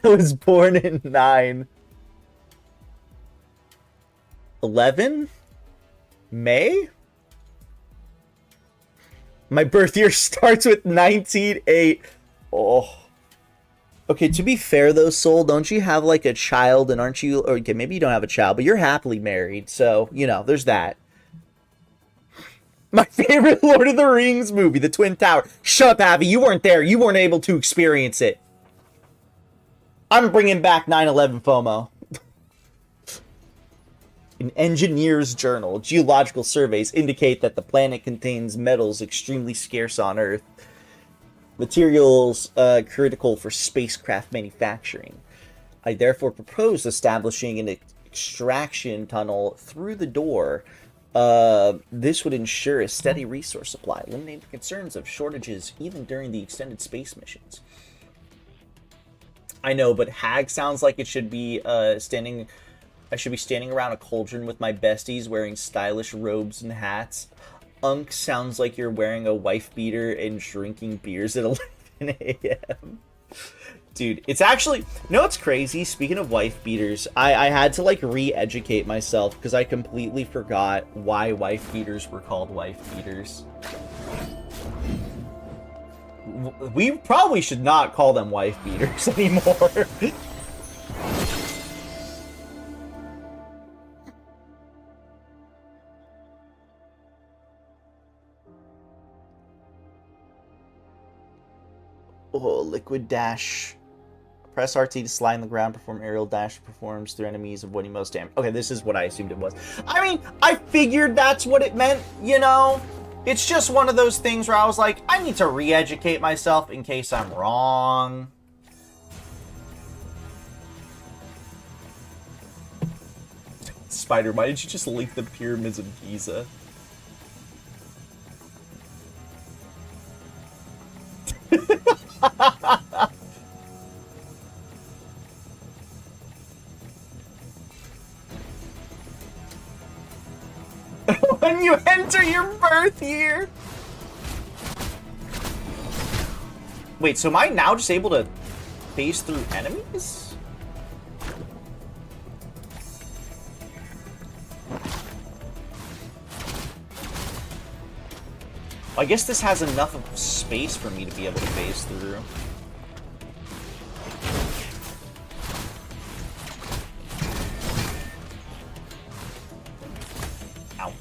I was born in 9. 11? May? My birth year starts with 19/8. Oh. Okay, to be fair though, Soul, don't you have like a child and aren't you... Or, okay, maybe you don't have a child, but you're happily married. So, you know, there's that. My favorite Lord of the Rings movie, The Twin Tower. Shut up, Abby. You weren't there. You weren't able to experience it. I'm bringing back 9/11 FOMO. An engineer's journal, geological surveys indicate that the planet contains metals extremely scarce on Earth. Materials critical for spacecraft manufacturing. I therefore propose establishing an extraction tunnel through the door. This would ensure a steady resource supply, eliminating the concerns of shortages even during the extended space missions. I know, but Hag sounds like it should be I should be standing around a cauldron with my besties wearing stylish robes and hats. Unk sounds like you're wearing a wife beater and drinking beers at 11 a.m. Dude, it's actually... No, it's crazy. Speaking of wife beaters, I had to, like, re-educate myself because I completely forgot why wife beaters were called wife beaters. We probably should not call them wife beaters anymore. Oh, Liquid Dash. Press RT to slide on the ground, perform aerial dash, performs through enemies, avoiding most damage. Okay, this is what I assumed it was. I mean, I figured that's what it meant, you know? It's just one of those things where I was like, I need to re-educate myself in case I'm wrong. Spider, why did you just link the pyramids of Giza? When you enter your birth year. Wait, so am I now just able to phase through enemies? I guess this has enough of space for me to be able to phase through. Ow.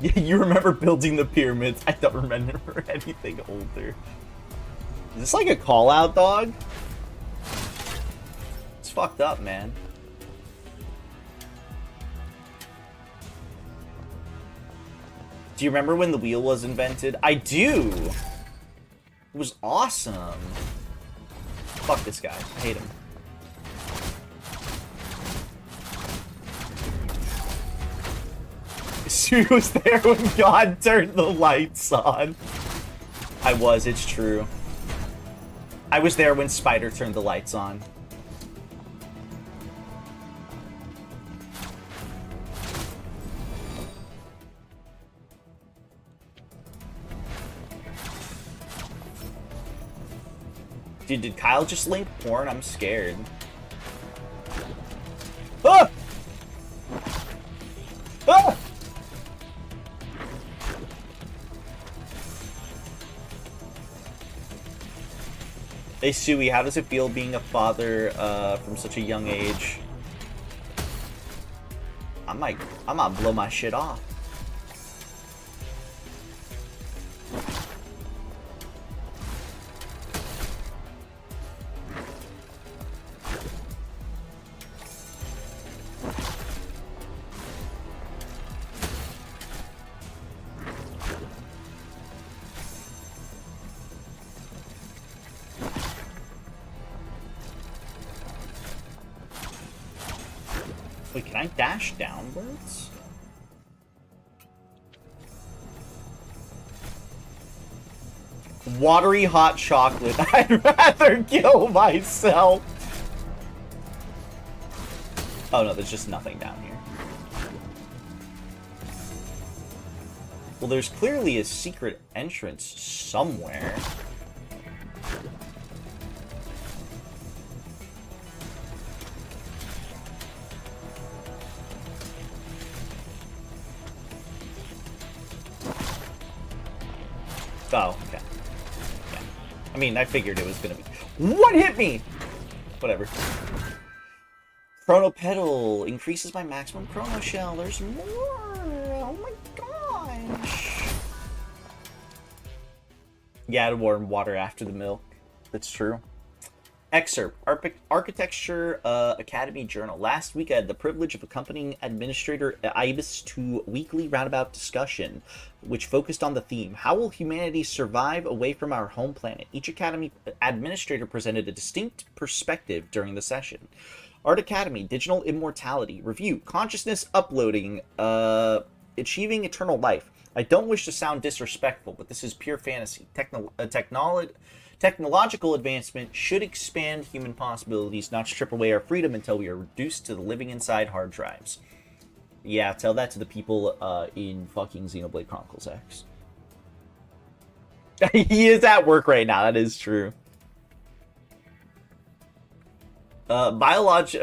You remember building the pyramids. I don't remember anything older. Is this like a call-out, dog? It's fucked up, man. Do you remember when the wheel was invented? I do! It was awesome. Fuck this guy. I hate him. She was there when God turned the lights on. I was, it's true. I was there when Spider turned the lights on. Dude, did Kyle just link porn? I'm scared. Ah! Ah! Hey, Sui, how does it feel being a father from such a young age? I might blow my shit off. Wait, can I dash downwards? Watery hot chocolate. I'd rather kill myself. Oh no, there's just nothing down here. Well, there's clearly a secret entrance somewhere. Oh, okay. Yeah. I mean, I figured it was gonna be... What hit me? Whatever. Chrono Pedal increases my maximum Chrono Shell. There's more! Oh my gosh! Yeah, I'd warm water after the milk. That's true. Excerpt. Architecture Academy Journal. Last week I had the privilege of accompanying Administrator Ibis to a weekly roundabout discussion, which focused on the theme, how will humanity survive away from our home planet? Each Academy Administrator presented a distinct perspective during the session. Art Academy, Digital Immortality. Review, Consciousness Uploading, Achieving Eternal Life. I don't wish to sound disrespectful, but this is pure fantasy. Technological advancement should expand human possibilities, not strip away our freedom until we are reduced to living inside hard drives. Yeah, tell that to the people in fucking Xenoblade Chronicles X. He is at work right now, that is true. Biology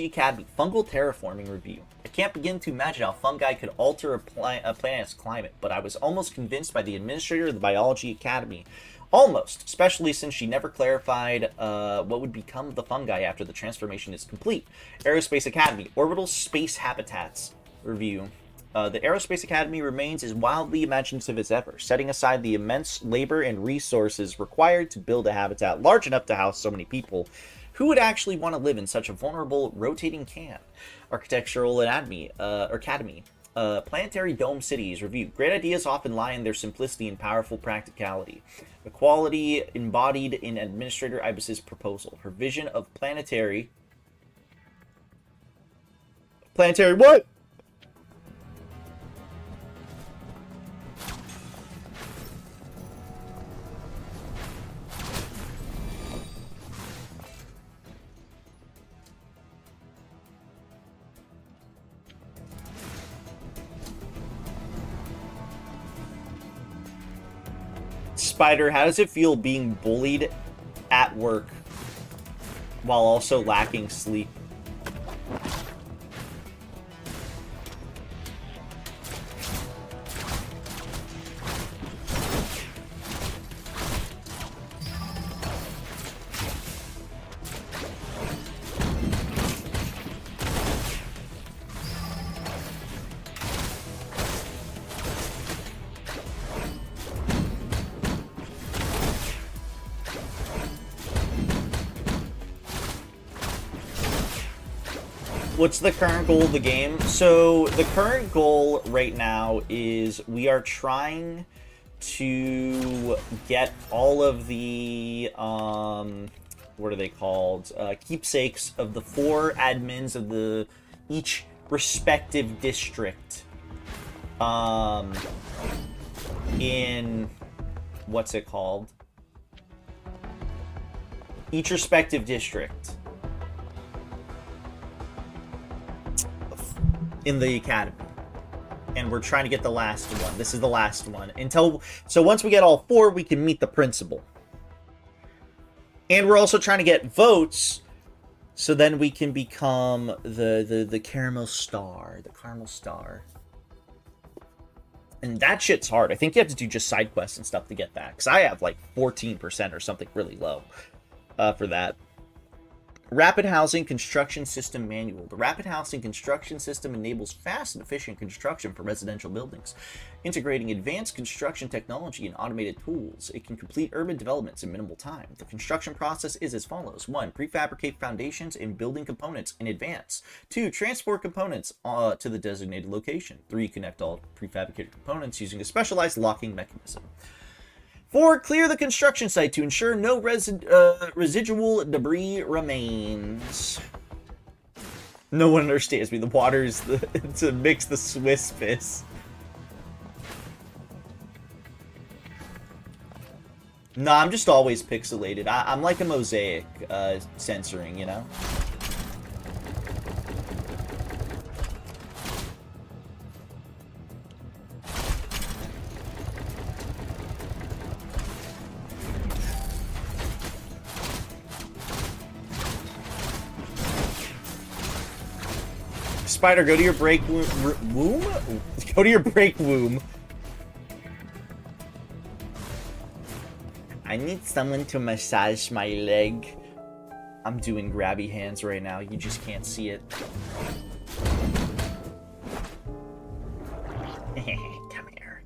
Academy, Fungal Terraforming Review. I can't begin to imagine how fungi could alter a planet's climate, but I was almost convinced by the administrator of the Biology Academy. Almost, especially since she never clarified what would become of the fungi after the transformation is complete. Aerospace Academy, Orbital Space Habitats Review. The Aerospace Academy remains as wildly imaginative as ever, setting aside the immense labor and resources required to build a habitat large enough to house so many people. Who would actually want to live in such a vulnerable, rotating can? Architectural Academy, Planetary Dome Cities Review. Great ideas often lie in their simplicity and powerful practicality. The quality embodied in Administrator Ibis's proposal. Her vision of planetary what? Spider, how does it feel being bullied at work while also lacking sleep? What's the current goal of the game? So the current goal right now is we are trying to get all of the what are they called? Keepsakes of the 4 admins of the each respective district. In what's it called? Each respective district in the academy. And we're trying to get the last one. This is the last one. So once we get all 4, we can meet the principal. And we're also trying to get votes so then we can become the caramel star. The caramel star. And that shit's hard. I think you have to do just side quests and stuff to get that. Because I have like 14% or something really low for that. Rapid Housing Construction System Manual. The Rapid Housing Construction System enables fast and efficient construction for residential buildings. Integrating advanced construction technology and automated tools, it can complete urban developments in minimal time. The construction process is as follows. 1. Prefabricate foundations and building components in advance. 2. Transport components to the designated location. 3. Connect all prefabricated components using a specialized locking mechanism. 4. Clear the construction site to ensure no residual debris remains. No one understands me. The water is to mix the Swiss piss. Nah, I'm just always pixelated. I'm like a mosaic censoring, you know? Spider, go to your break womb? Go to your break womb. I need someone to massage my leg. I'm doing grabby hands right now. You just can't see it. Come here.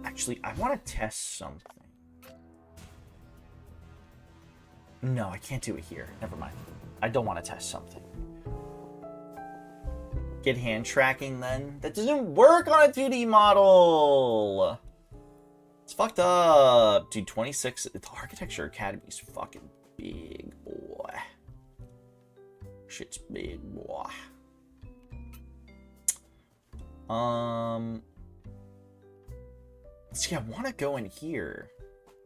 Actually, I want to test something. No, I can't do it here. Never mind. I don't want to test something. Get hand tracking then? That doesn't work on a 2D model! It's fucked up. Dude, 26... The Architecture Academy is fucking big, boy. Shit's big, boy. See, I want to go in here,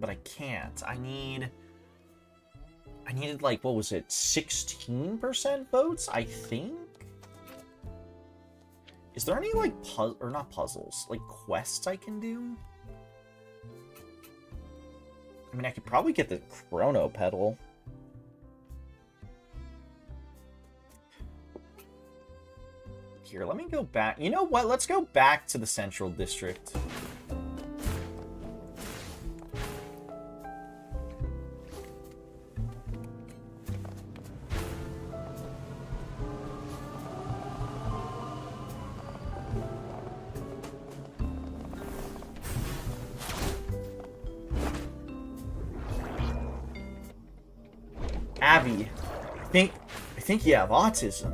but I can't. I needed, like, what was it? 16% votes, I think? Is there any, like, not puzzles, like, quests I can do? I mean, I could probably get the Chrono Pedal. Here, let me go back. You know what? Let's go back to the Central District. Abby, I think you have autism.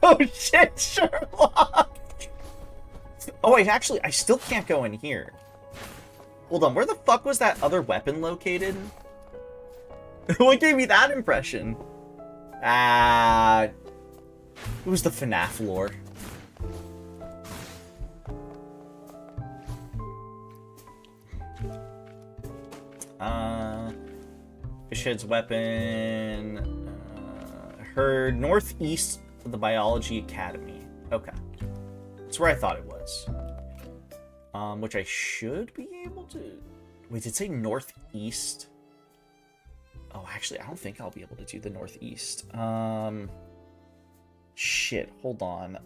No shit, Sherlock! Oh wait, actually, I still can't go in here. Hold on, where the fuck was that other weapon located? What gave me that impression? It was the FNAF lore. Fishhead's weapon. Heard northeast of the Biology Academy. Okay. That's where I thought it was. Which I should be able to... Wait, did it say northeast? Oh, actually, I don't think I'll be able to do the northeast. Shit, hold on.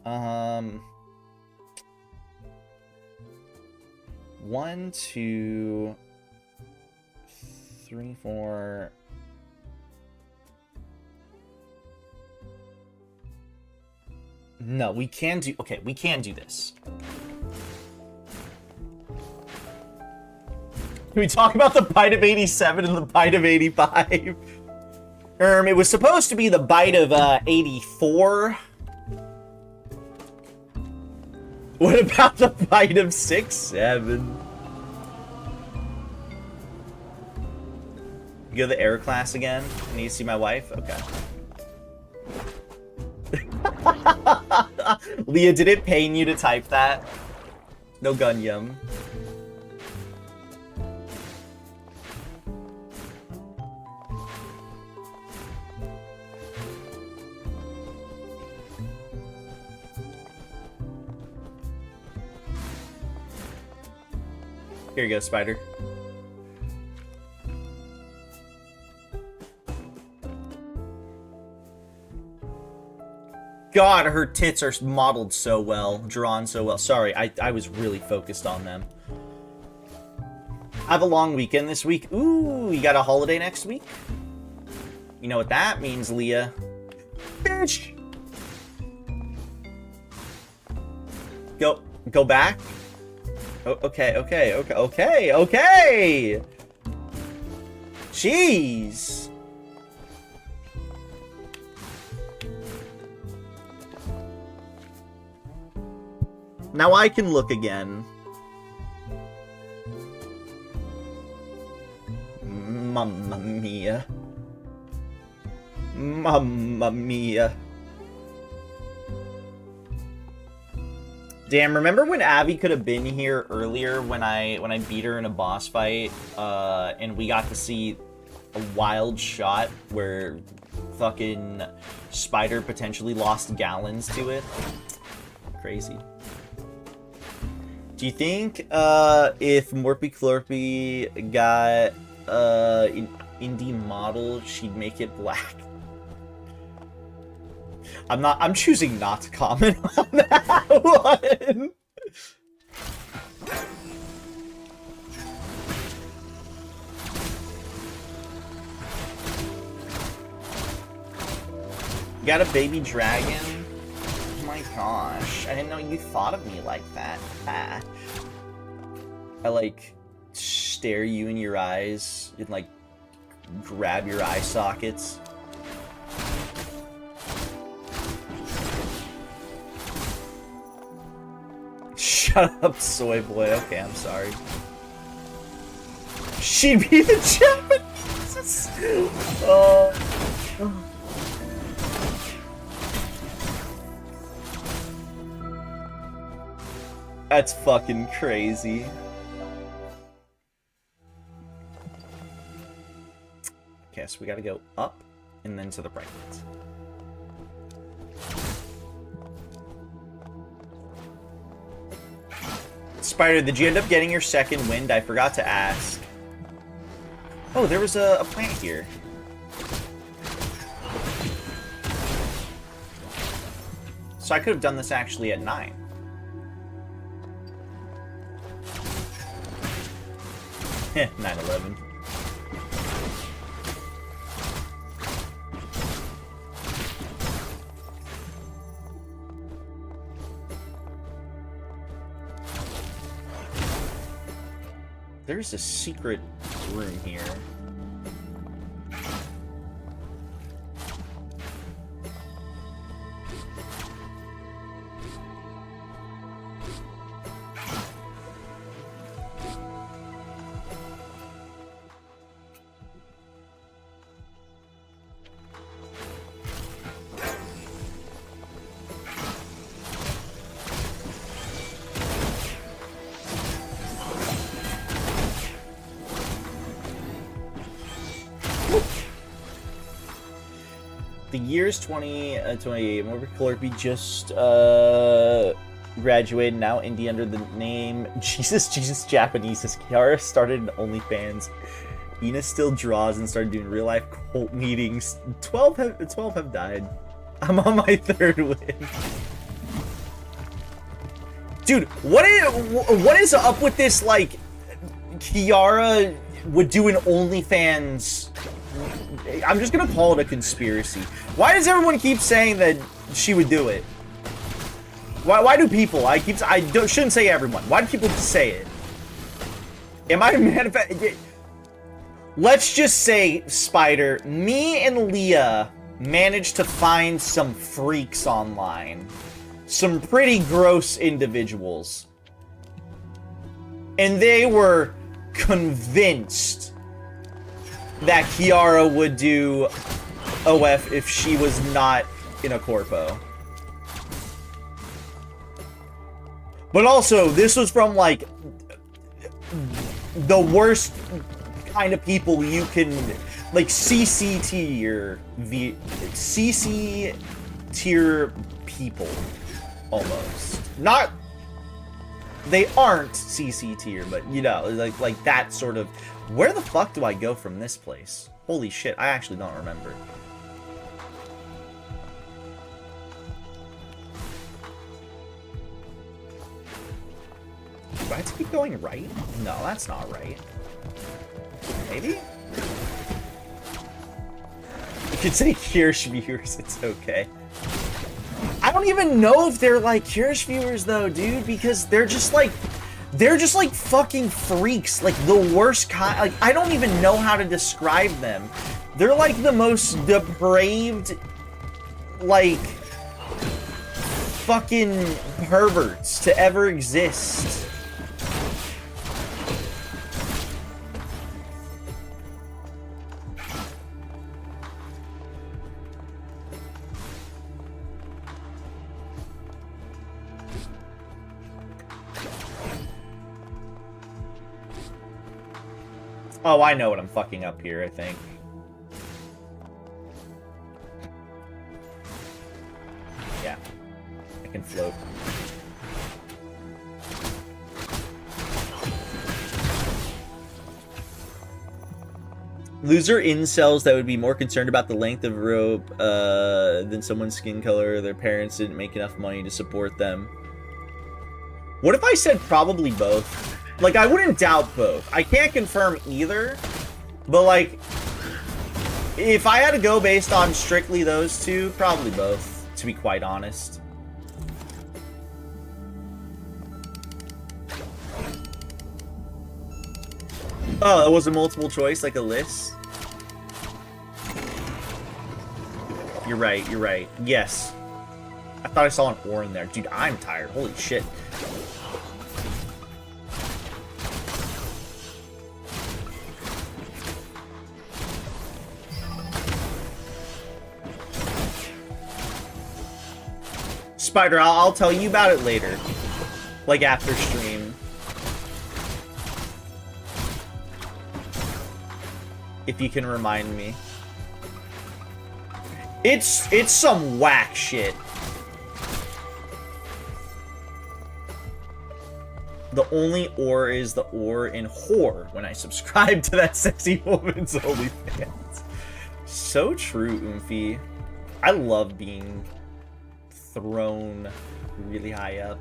1, 2... 3, 4. No, we can do... Okay, we can do this. Can we talk about the bite of 87 and the bite of 85? It was supposed to be the bite of 84. What about the bite of 67? You go to the air class again? I need to see my wife? Okay. Leah, did it pain you to type that? No gun yum. Here you go, Spider. God, her tits are modeled so well, drawn so well. Sorry, I was really focused on them. I have a long weekend this week. Ooh, you got a holiday next week? You know what that means, Leah. Bitch! Go back? Oh, okay. Jeez. Now I can look again. Mamma mia. Mamma mia. Damn, remember when Abby could have been here earlier when I beat her in a boss fight, and we got to see a wild shot where fucking Spider potentially lost gallons to it? Crazy. Do you think if Morpy Clorpy got an indie model, she'd make it black? I'm choosing not to comment on that one. You got a baby dragon? Oh my gosh, I didn't know you thought of me like that. Ah. I like stare you in your eyes and like grab your eye sockets. Shut up, soy boy. Okay, I'm sorry. She'd be the Japanese. Oh. That's fucking crazy. Okay, so we gotta go up and then to the right. Spider, did you end up getting your second wind? I forgot to ask. Oh, there was a plant here. So I could have done this actually at 9. Heh, 9/11. There's a secret room here. The year's 2028. Morpy Clorpy just graduated, now indie under the name Jesus Japanese. Kiara started in OnlyFans. Ina still draws and started doing real life cult meetings. 12 have died. I'm on my 3rd win. Dude, what is up with this, like, Kiara would do an OnlyFans? I'm just gonna call it a conspiracy. Why does everyone keep saying that she would do it? Why do people? Shouldn't say everyone. Why do people say it? Am I manifest? Let's just say, Spider, me and Leah managed to find some freaks online. Some pretty gross individuals. And they were convinced that Kiara would do OF if she was not in a corpo. But also, this was from, like, the worst kind of people you can, like, CC tier people, almost. Not, they aren't CC tier, but, you know, like that sort of, where the fuck do I go from this place? Holy shit, I actually don't remember. Do I have to keep going right? No, that's not right. Maybe? You could say Kirsch viewers, it's okay. I don't even know if they're like Kirsch viewers though, dude, because they're just like fucking freaks, like the worst kind. Like, I don't even know how to describe them. They're like the most depraved, like, fucking perverts to ever exist. Oh, I know what I'm fucking up here, I think. Yeah. I can float. Loser incels that would be more concerned about the length of rope than someone's skin color or their parents didn't make enough money to support them. What if I said probably both? Like, I wouldn't doubt both. I can't confirm either, but, like, if I had to go based on strictly those two, probably both, to be quite honest. Oh, it was a multiple choice, like a list? You're right, you're right. Yes. I thought I saw an or in there. Dude, I'm tired. Holy shit. Spider, I'll tell you about it later. Like, after stream. If you can remind me. It's some whack shit. The only or is the or in whore when I subscribe to that sexy woman's OnlyFans. So true, Oomphy. I love being thrown really high up.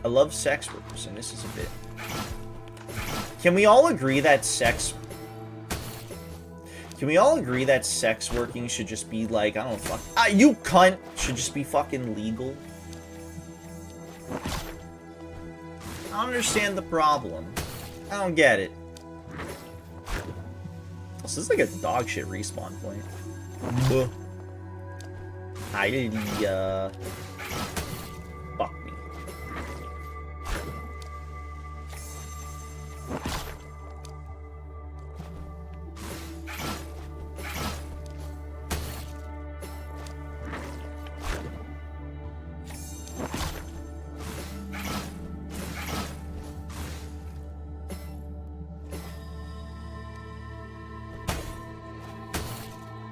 I love sex workers, and this is a bit... Can we all agree that sex working should just be like, I don't know, fuck... you cunt! Should just be fucking legal? I don't understand the problem. I don't get it. This is like a dog shit respawn point. Fuck me.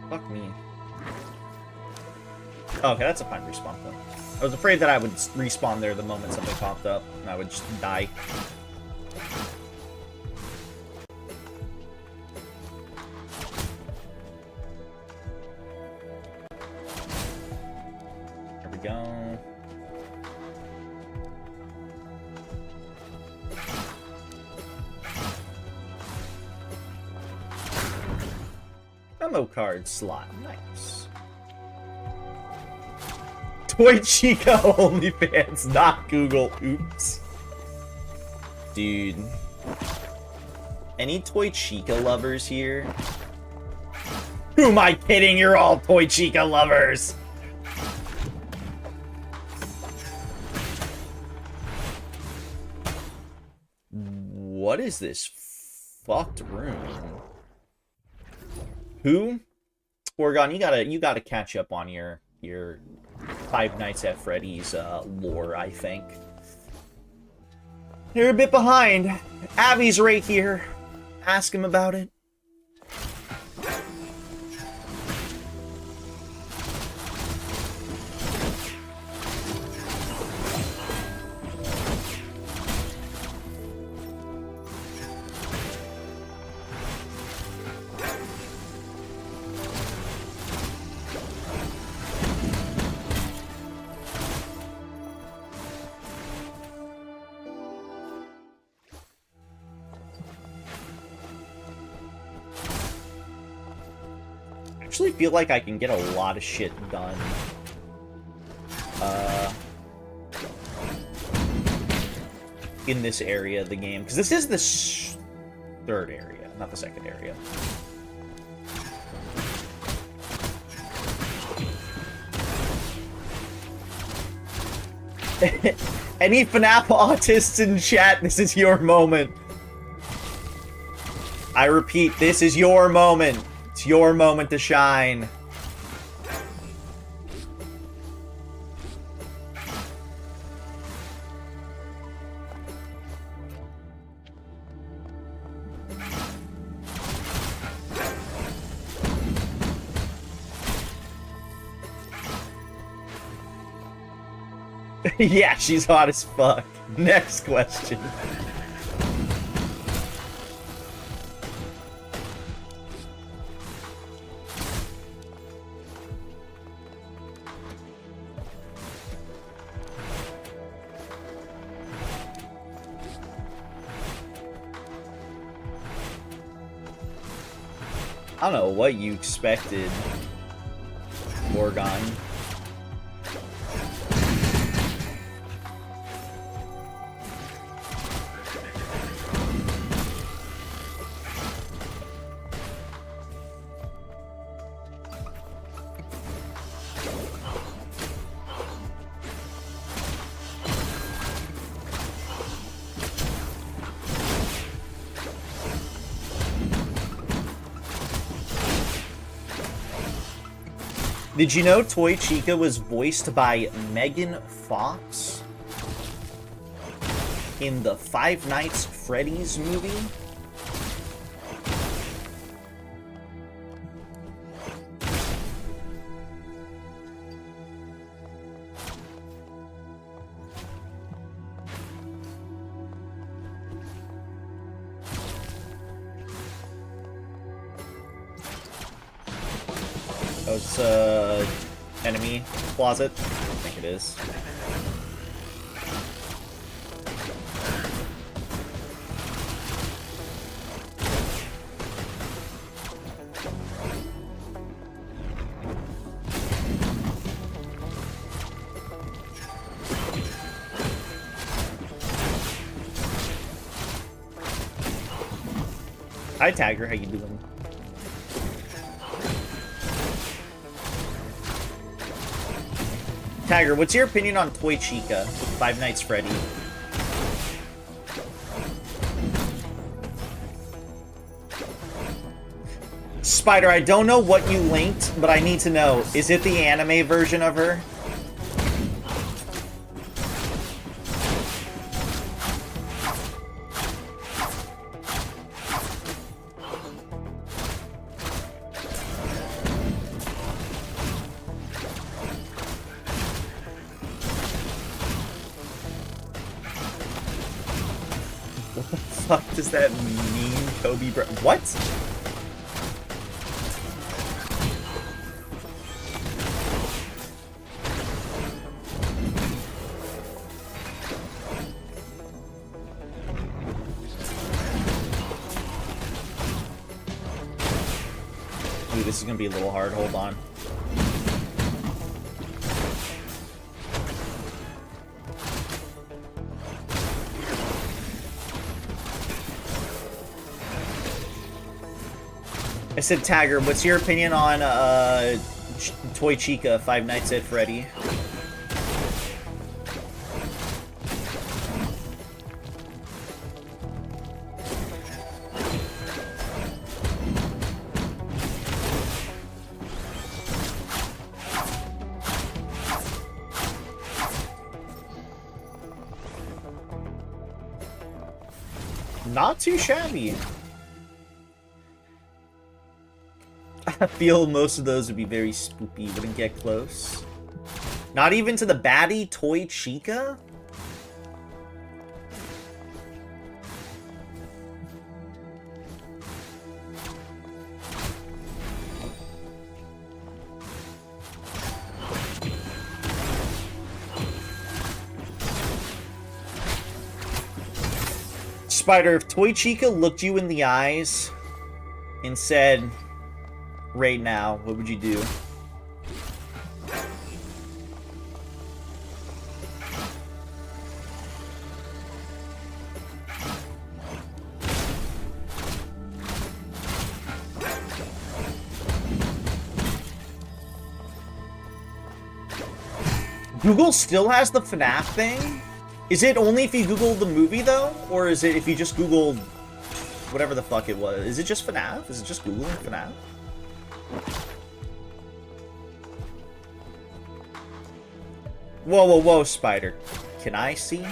Fuck me. Oh, okay, that's a fine respawn point. I was afraid that I would respawn there the moment something popped up, and I would just die. There we go. Memo card slot, nice. Toy Chica OnlyFans, not Google. Oops. Dude. Any Toy Chica lovers here? Who am I kidding? You're all Toy Chica lovers! What is this fucked room? Who? Oregon, you gotta catch up on your Five Nights at Freddy's lore, I think. You're a bit behind. Abby's right here. Ask him about it. I actually feel like I can get a lot of shit done. In this area of the game. Because this is the third area, not the second area. Any FNAF autists in chat, this is your moment. I repeat, this is your moment. It's your moment to shine. Yeah, she's hot as fuck. Next question. I don't know what you expected, Oregon. Did you know Toy Chica was voiced by Megan Fox in the Five Nights Freddy's movie? Oh, it's enemy closet. I think it is. Hi Tiger, how you doing? Tiger, what's your opinion on Toy Chica, Five Nights Freddy? Spider, I don't know what you linked, but I need to know. Is it the anime version of her? What the fuck does that mean, Kobe Bryant? What? Ooh, this is gonna be a little hard. Hold on. I said, Tagger, what's your opinion on Toy Chica, Five Nights at Freddy? Not too shabby. I feel most of those would be very spoopy. Wouldn't get close. Not even to the baddie Toy Chica? Spider, if Toy Chica looked you in the eyes and said, right now, what would you do? Google still has the FNAF thing? Is it only if you Google the movie, though? Or is it if you just Googled whatever the fuck it was? Is it just FNAF? Is it just Googling FNAF? Whoa, whoa, whoa, Spider. Can I see?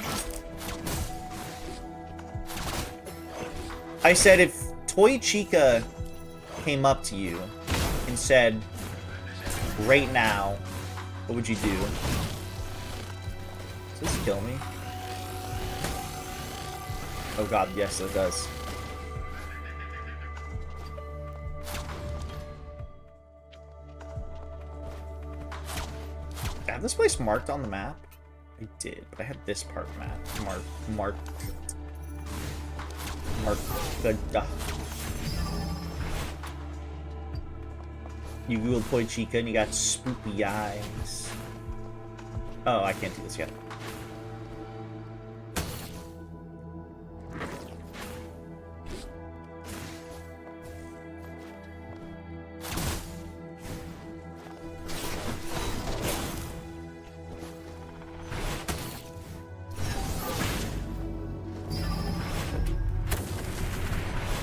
I said if Toy Chica came up to you and said, right now, what would you do? Does this kill me? Oh god, yes it does. I have this place marked on the map? I did, but I had this part marked. You googled Toy Chica and you got spoopy eyes. Oh, I can't do this yet.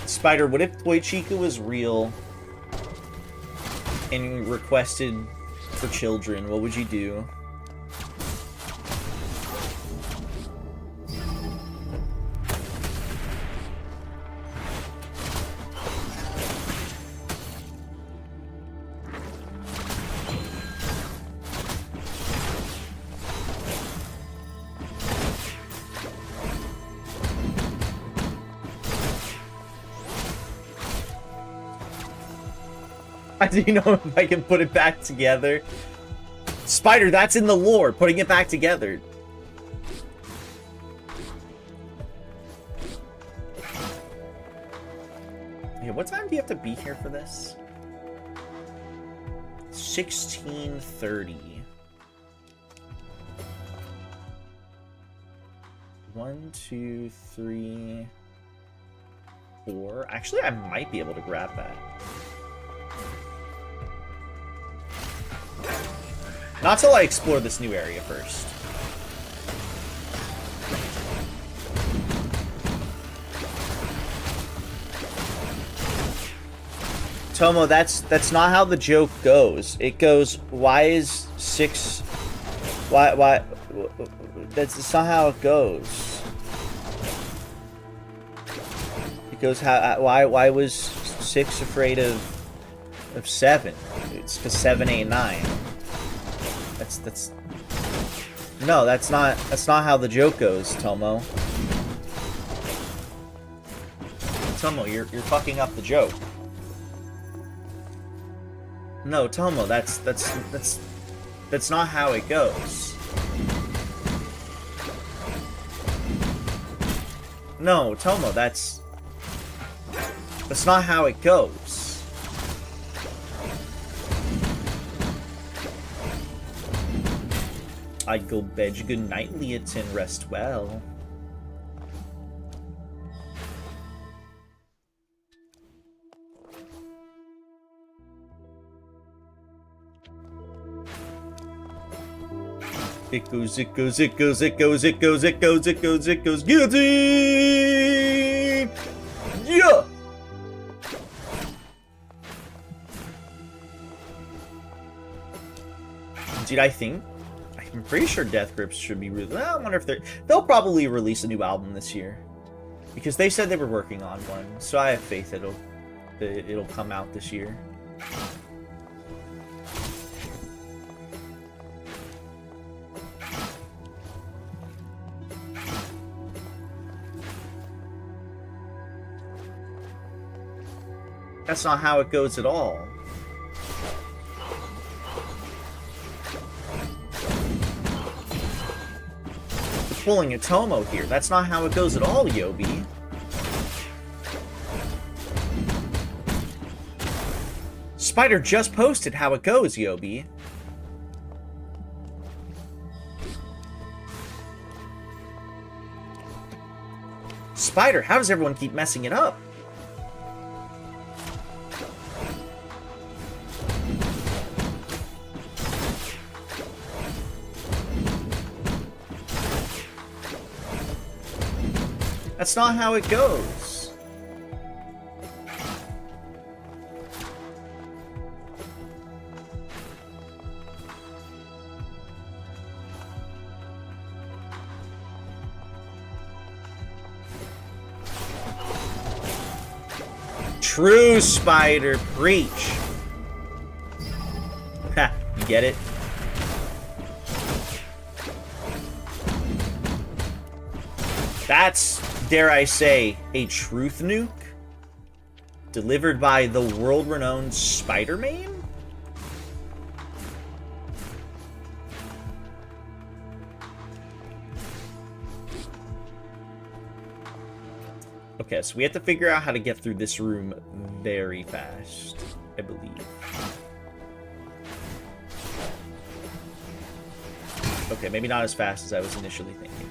Spider, what if Toy Chica was real and requested for children? What would you do? Do you know if I can put it back together? Spider, that's in the lore, putting it back together. Yeah, what time do you have to be here for this? 16:30. 1, 2, 3, 4. Actually, I might be able to grab that. Not till I explore this new area first. Tomo, that's not how the joke goes. It goes, why is 6... Why... That's not how it goes. It goes, why was 6 afraid of 7? It's because 7 ain't 9. No, that's not how the joke goes, Tomo. Tomo, you're fucking up the joke. No, Tomo, that's not how it goes. No, Tomo, that's not how it goes. I'd go bed you good night, Leotin, rest well. It goes, it goes, it goes, it goes, it goes, it goes, it goes, it goes. Guillotine! Yeah! Dude, I'm pretty sure Death Grips should be really. I wonder if they'll probably release a new album this year, because they said they were working on one. So I have faith it'll come out this year. That's not how it goes at all. You're pulling a Tomo here. That's not how it goes at all, Yobi. Spider just posted how it goes, Yobi. Spider, how does everyone keep messing it up? That's not how it goes. True, Spider. Preach. Ha, you get it? That's, dare I say, a truth nuke? Delivered by the world-renowned Spider-Man? Okay, so we have to figure out how to get through this room very fast, I believe. Okay, maybe not as fast as I was initially thinking.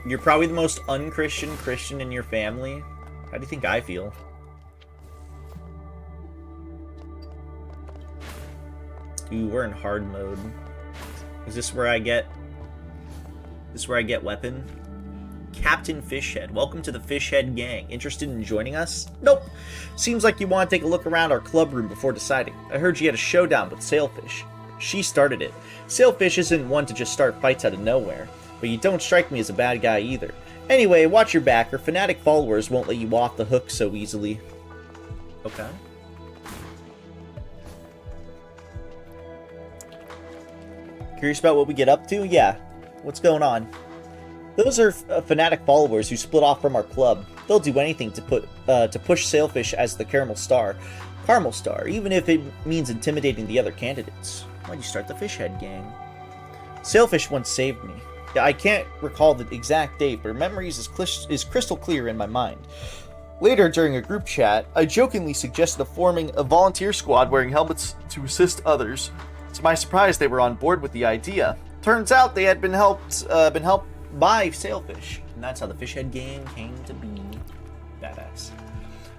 You're probably the most unchristian Christian in your family. How do you think I feel? Ooh, we're in hard mode. Is this where I get... This is where I get weapon? Captain Fishhead. Welcome to the Fishhead gang. Interested in joining us? Nope. Seems like you want to take a look around our club room before deciding. I heard you had a showdown with Sailfish. She started it. Sailfish isn't one to just start fights out of nowhere. But you don't strike me as a bad guy either. Anyway, watch your back. Her fanatic followers won't let you off the hook so easily. Okay. Curious about what we get up to? Yeah. What's going on? Those are fanatic followers who split off from our club. They'll do anything to push Sailfish as the Caramel Star, even if it means intimidating the other candidates. Why'd you start the Fishhead gang? Sailfish once saved me. I can't recall the exact date, but her memories is crystal clear in my mind. Later, during a group chat, I jokingly suggested forming a volunteer squad wearing helmets to assist others. To my surprise, they were on board with the idea. Turns out they had been helped by Sailfish, and that's how the Fishhead gang came to be. Badass.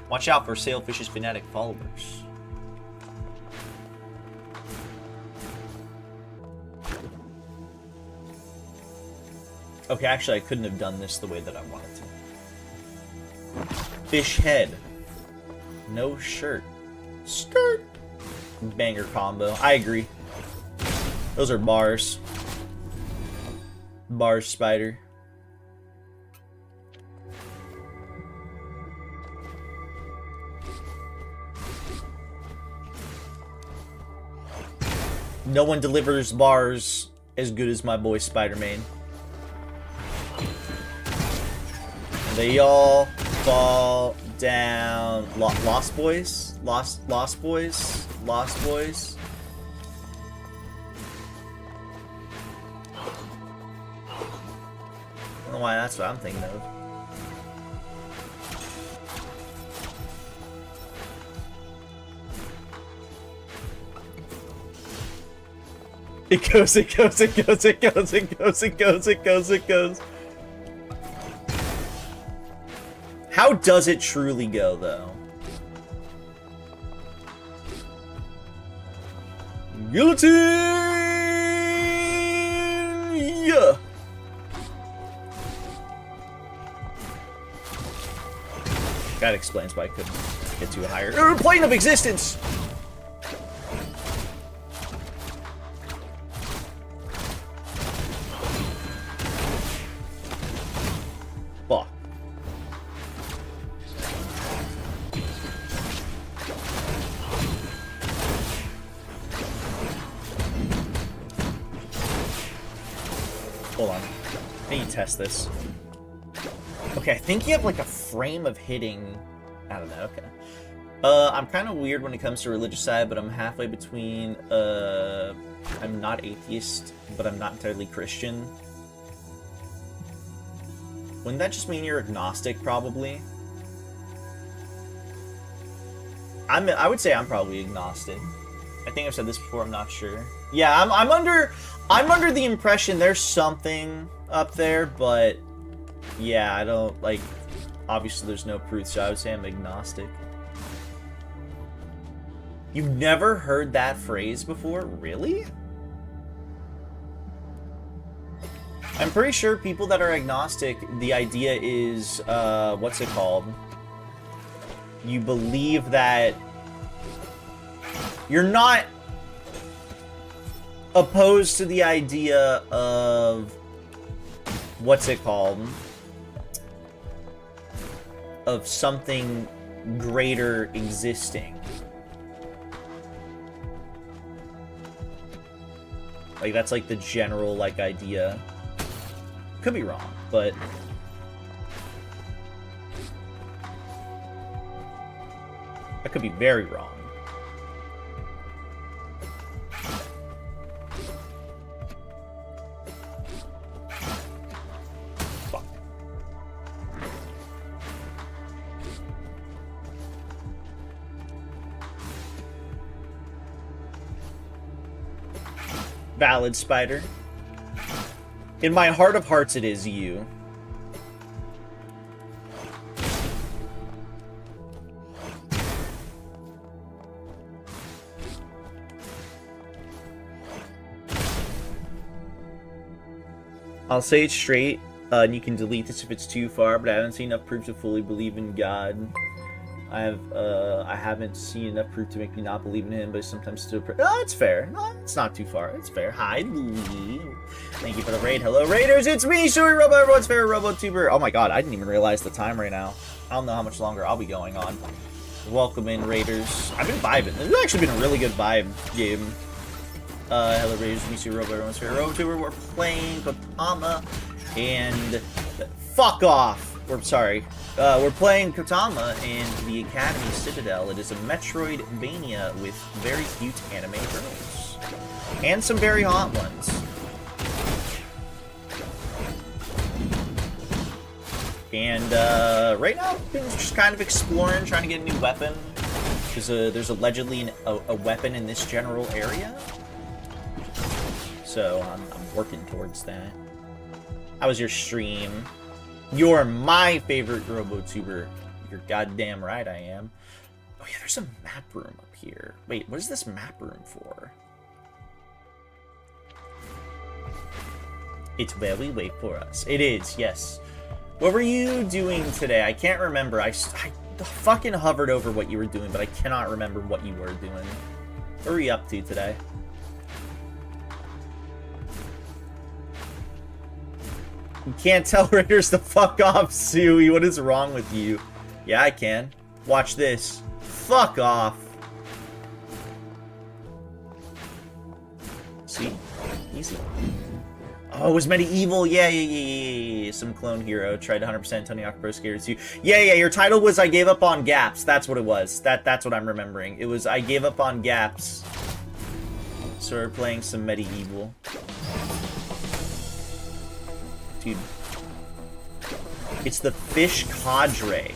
Watch out for Sailfish's fanatic followers. Okay, actually, I couldn't have done this the way that I wanted to. Fish head. No shirt. Skirt. Banger combo. I agree. Those are bars. Bars, Spider. No one delivers bars as good as my boy Spider-Man. They all fall down. Lost Boys? Lost Boys? Lost Boys? I don't know why that's what I'm thinking of. It goes, it goes, it goes, it goes, it goes, it goes, it goes, it goes. How does it truly go, though? Guillotine! Yeah! That explains why I couldn't get to a higher plane of existence! Fuck. Hold on. I need to test this. Okay, I think you have like a frame of hitting. I don't know, okay. I'm kind of weird when it comes to religious side, but I'm halfway between, I'm not atheist, but I'm not entirely Christian. Wouldn't that just mean you're agnostic, probably? I would say I'm probably agnostic. I think I've said this before, I'm not sure. Yeah, I'm under the impression there's something up there, but yeah, I don't, like, obviously there's no proof, so I would say I'm agnostic. You've never heard that phrase before? Really? I'm pretty sure people that are agnostic, the idea is, what's it called? You believe that you're not opposed to the idea of, what's it called? Of something greater existing. Like, that's like the general, like, idea. Could be wrong, but I could be very wrong. Fuck. Valid, Spider. In my heart of hearts, it is you. I'll say it straight, and you can delete this if it's too far, but I haven't seen enough proof to fully believe in God. I haven't seen enough proof to make me not believe in him, but sometimes still. Oh, it's fair. No, it's not too far. It's fair. Hi, Louie. Thank you for the raid. Hello, Raiders. It's me, Shuri Robo, everyone's favorite RoboTuber. Oh my God, I didn't even realize the time right now. I don't know how much longer I'll be going on. Welcome in, Raiders. I've been vibing. This has actually been a really good vibe game. Hello, Raiders. Me, Shuri Robo, everyone's favorite RoboTuber. We're playing Kotama and fuck off. We're playing Kotama and the Academy Citadel. It is a Metroidvania with very cute anime girls. And some very hot ones. And, right now, I've been just kind of exploring, trying to get a new weapon. There's allegedly a weapon in this general area. So, I'm working towards that. How was your stream? You're my favorite RoboTuber. You're goddamn right I am. Oh yeah, there's a map room up here. Wait, what is this map room for? It's where we wait for us. It is, yes. What were you doing today? I can't remember. I fucking hovered over what you were doing, but I cannot remember what you were doing. What were you up to today? You can't tell Raiders to fuck off, Suey. What is wrong with you? Yeah, I can. Watch this. Fuck off. See? Easy. Oh, it was Medieval. Yeah. Some clone hero. Tried 100% Tony Hawk Pro Skater 2. Yeah. Your title was I gave up on gaps. That's what it was. That's what I'm remembering. It was I gave up on gaps. So we're playing some Medieval. Dude. It's the Fish Cadre.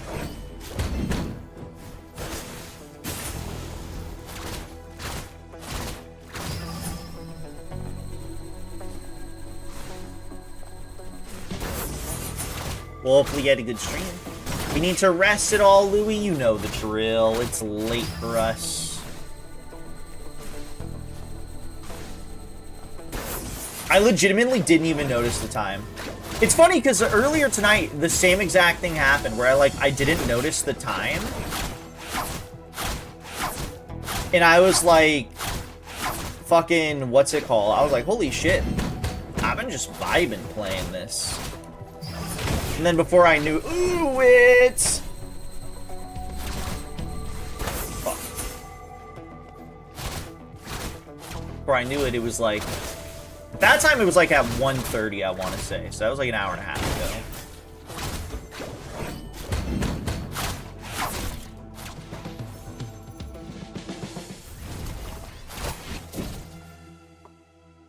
Well, hopefully you had a good stream. We need to rest it all, Louis. You know the drill. It's late for us. I legitimately didn't even notice the time. It's funny because earlier tonight, the same exact thing happened where I didn't notice the time. And I was like, fucking, what's it called? I was like, holy shit. I've been just vibing playing this. And then before I knew, ooh, it's... Fuck. Before I knew it, it was like... At that time, it was like at 1:30, I want to say. So that was like an hour and a half ago.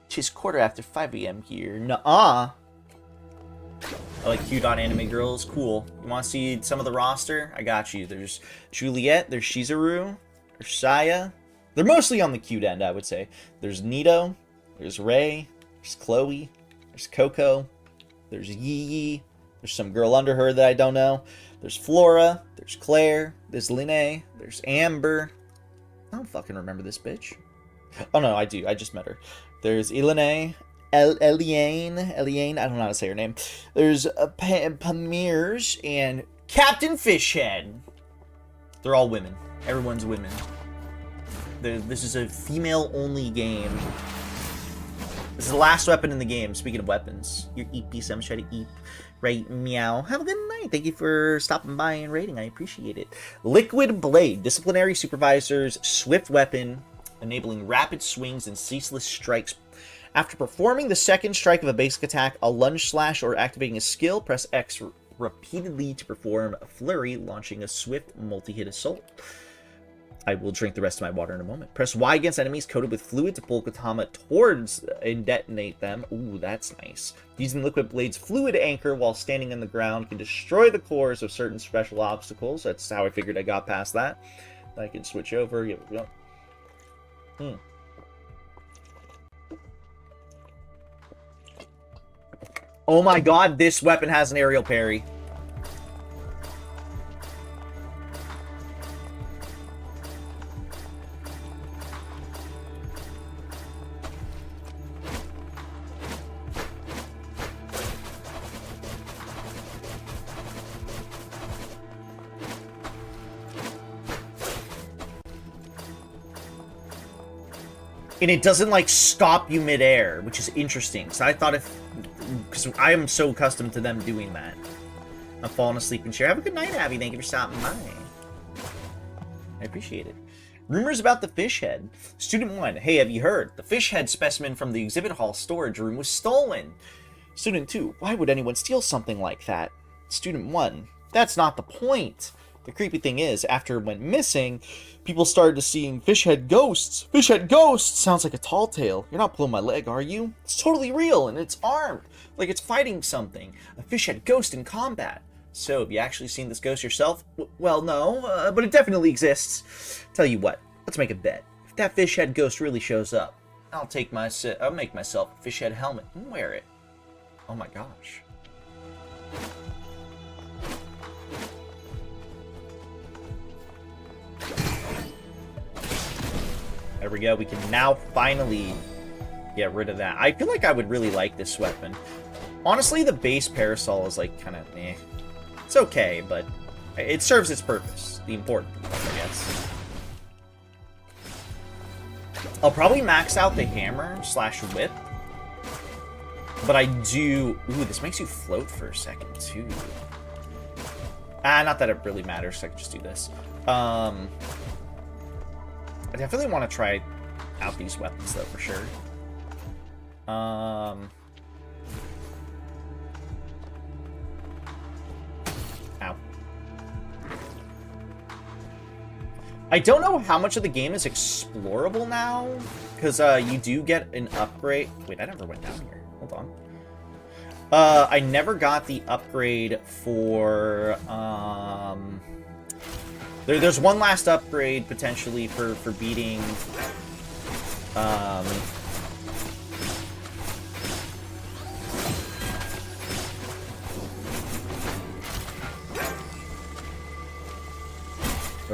It's 5:15 a.m. here. Nuh-uh. I like Q.Anime Girls. Cool. You want to see some of the roster? I got you. There's Juliet. There's Shizuru. There's Saya. They're mostly on the cute end, I would say. There's Nito. There's Ray. There's Chloe. There's Coco. There's Yi. There's some girl under her that I don't know. There's Flora. There's Claire. There's Linnea. There's Amber. I don't fucking remember this bitch. Oh no, I do. I just met her. There's Eliane. Eliane, I don't know how to say her name. There's Pamirs and Captain Fishhead. They're all women. Everyone's women. This is a female-only game. This is the last weapon in the game. Speaking of weapons, your eep piece. I'm trying to eep. Right, meow. Have a good night. Thank you for stopping by and rating. I appreciate it. Liquid Blade, disciplinary supervisor's swift weapon, enabling rapid swings and ceaseless strikes. After performing the second strike of a basic attack, a lunge slash, or activating a skill, press X repeatedly to perform a flurry, launching a swift multi-hit assault. I will drink the rest of my water in a moment. Press Y against enemies coated with fluid to pull Katama towards and detonate them. Ooh, that's nice. Using Liquid Blade's fluid anchor while standing on the ground can destroy the cores of certain special obstacles. That's how I figured I got past that. I can switch over. Here we go. Oh my god, this weapon has an aerial parry. And it doesn't, like, stop you midair, which is interesting. So I thought because I am so accustomed to them doing that. I'm falling asleep and share. Have a good night, Abby. Thank you for stopping by. I appreciate it. Rumors about the fish head. Student 1. Hey, have you heard? The fish head specimen from the exhibit hall storage room was stolen. Student 2. Why would anyone steal something like that? Student 1. That's not the point. The creepy thing is, after it went missing, people started seeing fish head ghosts. Fish head ghosts! Sounds like a tall tale. You're not pulling my leg, are you? It's totally real, and it's armed. Like it's fighting something. A fish head ghost in combat. So, have you actually seen this ghost yourself? Well, no, but it definitely exists. Tell you what, let's make a bet. If that fish head ghost really shows up, I'll make myself a fish head helmet and wear it. Oh my gosh. There we go. We can now finally get rid of that. I feel like I would really like this weapon. Honestly, the base parasol is like kind of eh. It's okay, but it serves its purpose. The important purpose, I guess. I'll probably max out the hammer / whip. But I do... Ooh, this makes you float for a second, too. Not that it really matters, so I can just do this. I definitely want to try out these weapons, though, for sure. Ow. I don't know how much of the game is explorable now, because you do get an upgrade. Wait, I never went down here. Hold on. I never got the upgrade for... There's one last upgrade, potentially, for beating...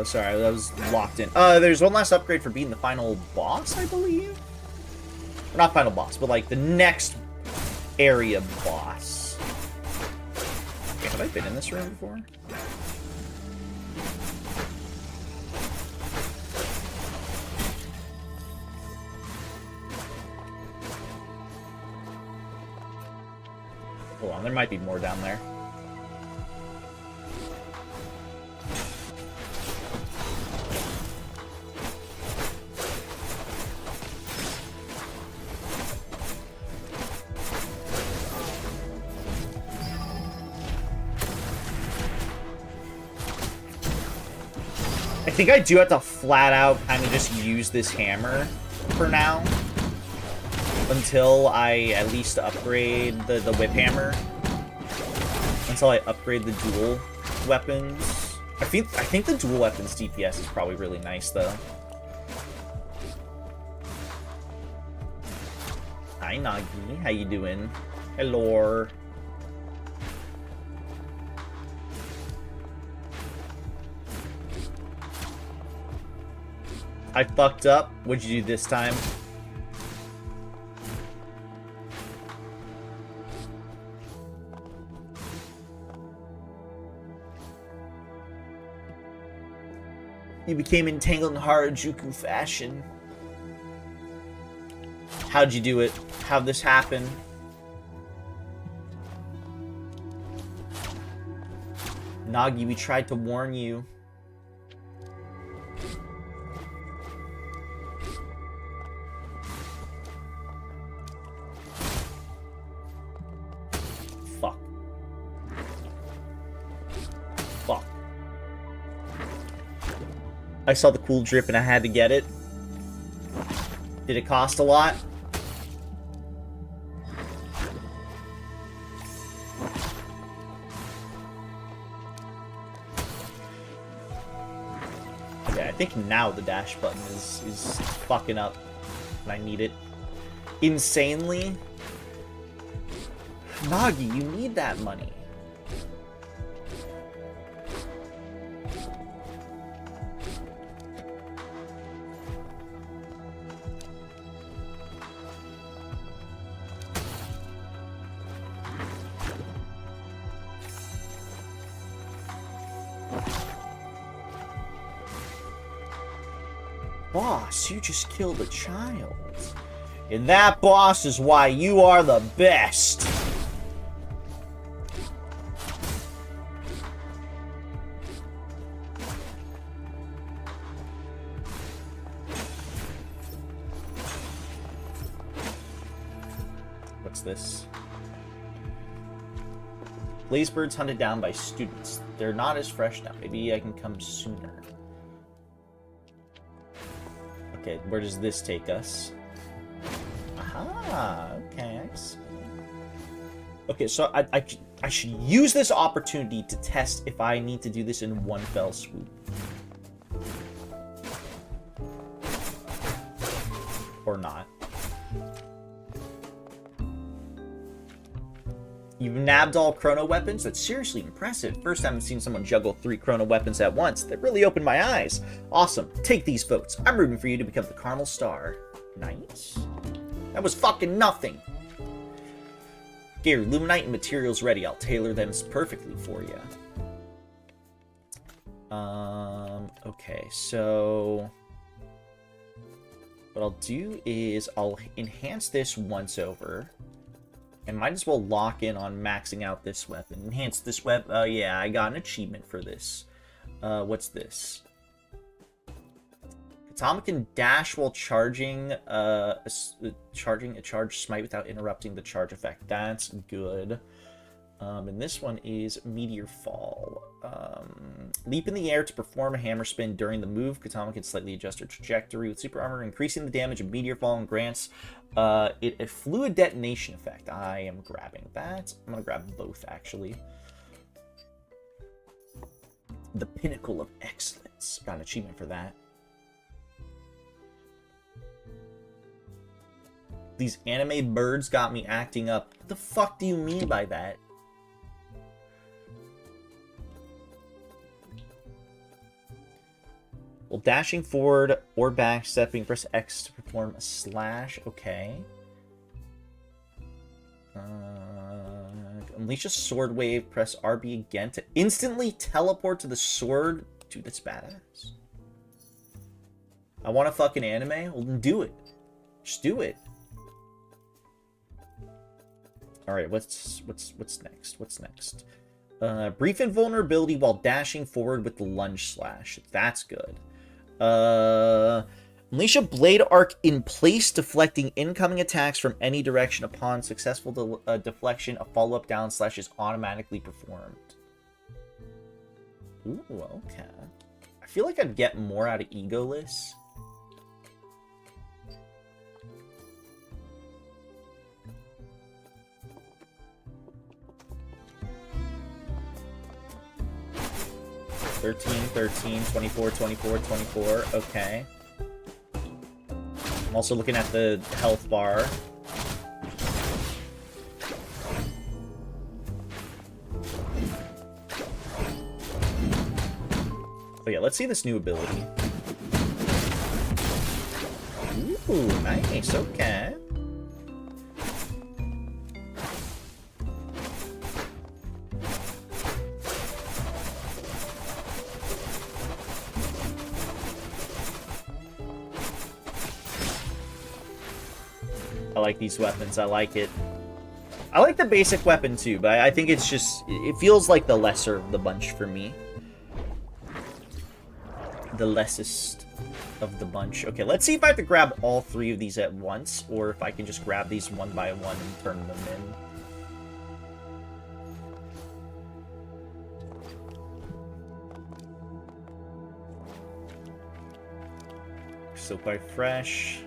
though. Sorry, that was locked in. There's one last upgrade for beating the final boss, I believe? Or not final boss, but like the next area boss. Okay, have I been in this room before? Hold on, there might be more down there. I think I do have to flat out kind of just use this hammer for now. Until I at least upgrade the whip hammer. Until I upgrade the dual weapons. I think the dual weapons DPS is probably really nice though. Hi Nagi, how you doing? Hello. I fucked up. What'd you do this time? You became entangled in Harajuku fashion. How'd you do it? How'd this happen? Nagi, we tried to warn you. Fuck. Fuck. I saw the cool drip and I had to get it. Did it cost a lot? Okay, I think now the dash button is fucking up and I need it insanely. Nagi, you need that money. Boss, you just killed a child. And that, boss, is why you are the best. What's this? Blazebirds hunted down by students. They're not as fresh now. Maybe I can come sooner. Okay, where does this take us? Aha, okay, I see. Okay, so I should use this opportunity to test if I need to do this in one fell swoop. Or not. You've nabbed all chrono weapons? That's seriously impressive. First time I've seen someone juggle 3 chrono weapons at once. That really opened my eyes. Awesome. Take these votes. I'm rooting for you to become the Carmel Star. Nice. That was fucking nothing. Gary, Luminite and materials ready. I'll tailor them perfectly for you. Okay, so what I'll do is I'll enhance this once over. And might as well lock in on maxing out this weapon. Enhance this weapon. Yeah, I got an achievement for this. What's this? Katama can dash while charging a charged smite without interrupting the charge effect. That's good. And this one is Meteor Fall. Leap in the air to perform a hammer spin during the move. Katama can slightly adjust her trajectory with super armor, increasing the damage of Meteor Fall and grants it a fluid detonation effect. I am grabbing that. I'm going to grab both, actually. The Pinnacle of Excellence. Got an achievement for that. These anime birds got me acting up. What the fuck do you mean by that? dashing forward or backstepping, press X to perform a slash. Okay. Unleash a sword wave, press RB again to instantly teleport to the sword. Dude, that's badass. I want a fucking anime? Well, then do it. Just do it. Alright, what's next? What's next? Brief invulnerability while dashing forward with the lunge slash. That's good. Unleash a blade arc in place, deflecting incoming attacks from any direction. Upon successful deflection, a follow-up down slash is automatically performed. Ooh, okay. I feel like I'd get more out of Egoless. $13, $13, $24, $24, $24. Okay. I'm also looking at the health bar. Oh yeah, let's see this new ability. Ooh, nice, okay. I like these weapons, I like it. I like the basic weapon too, but I think it's just, it feels like the lesser of the bunch for me. The lessest of the bunch. Okay, let's see if I have to grab all three of these at once, or if I can just grab these one by one and turn them in. Still quite fresh.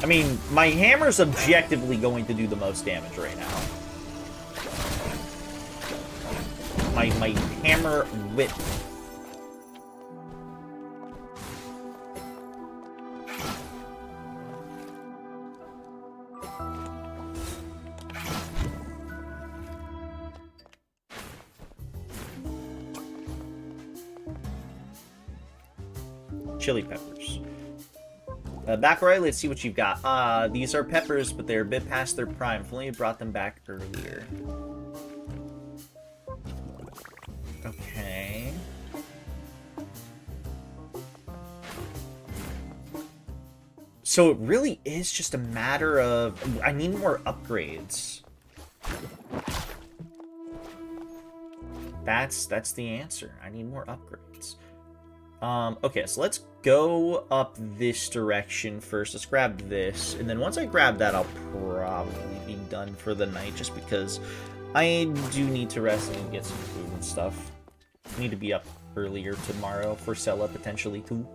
I mean, my hammer's objectively going to do the most damage right now. My hammer width. Chili peppers. Back right, let's see what you've got. These are peppers, but they're a bit past their prime. If only you brought them back earlier. Okay. So it really is just a matter of... I need more upgrades. That's the answer. I need more upgrades. Okay, so let's go up this direction first. Let's grab this, and then once I grab that, I'll probably be done for the night, just because I do need to rest and get some food and stuff. I need to be up earlier tomorrow for Sella, potentially, too.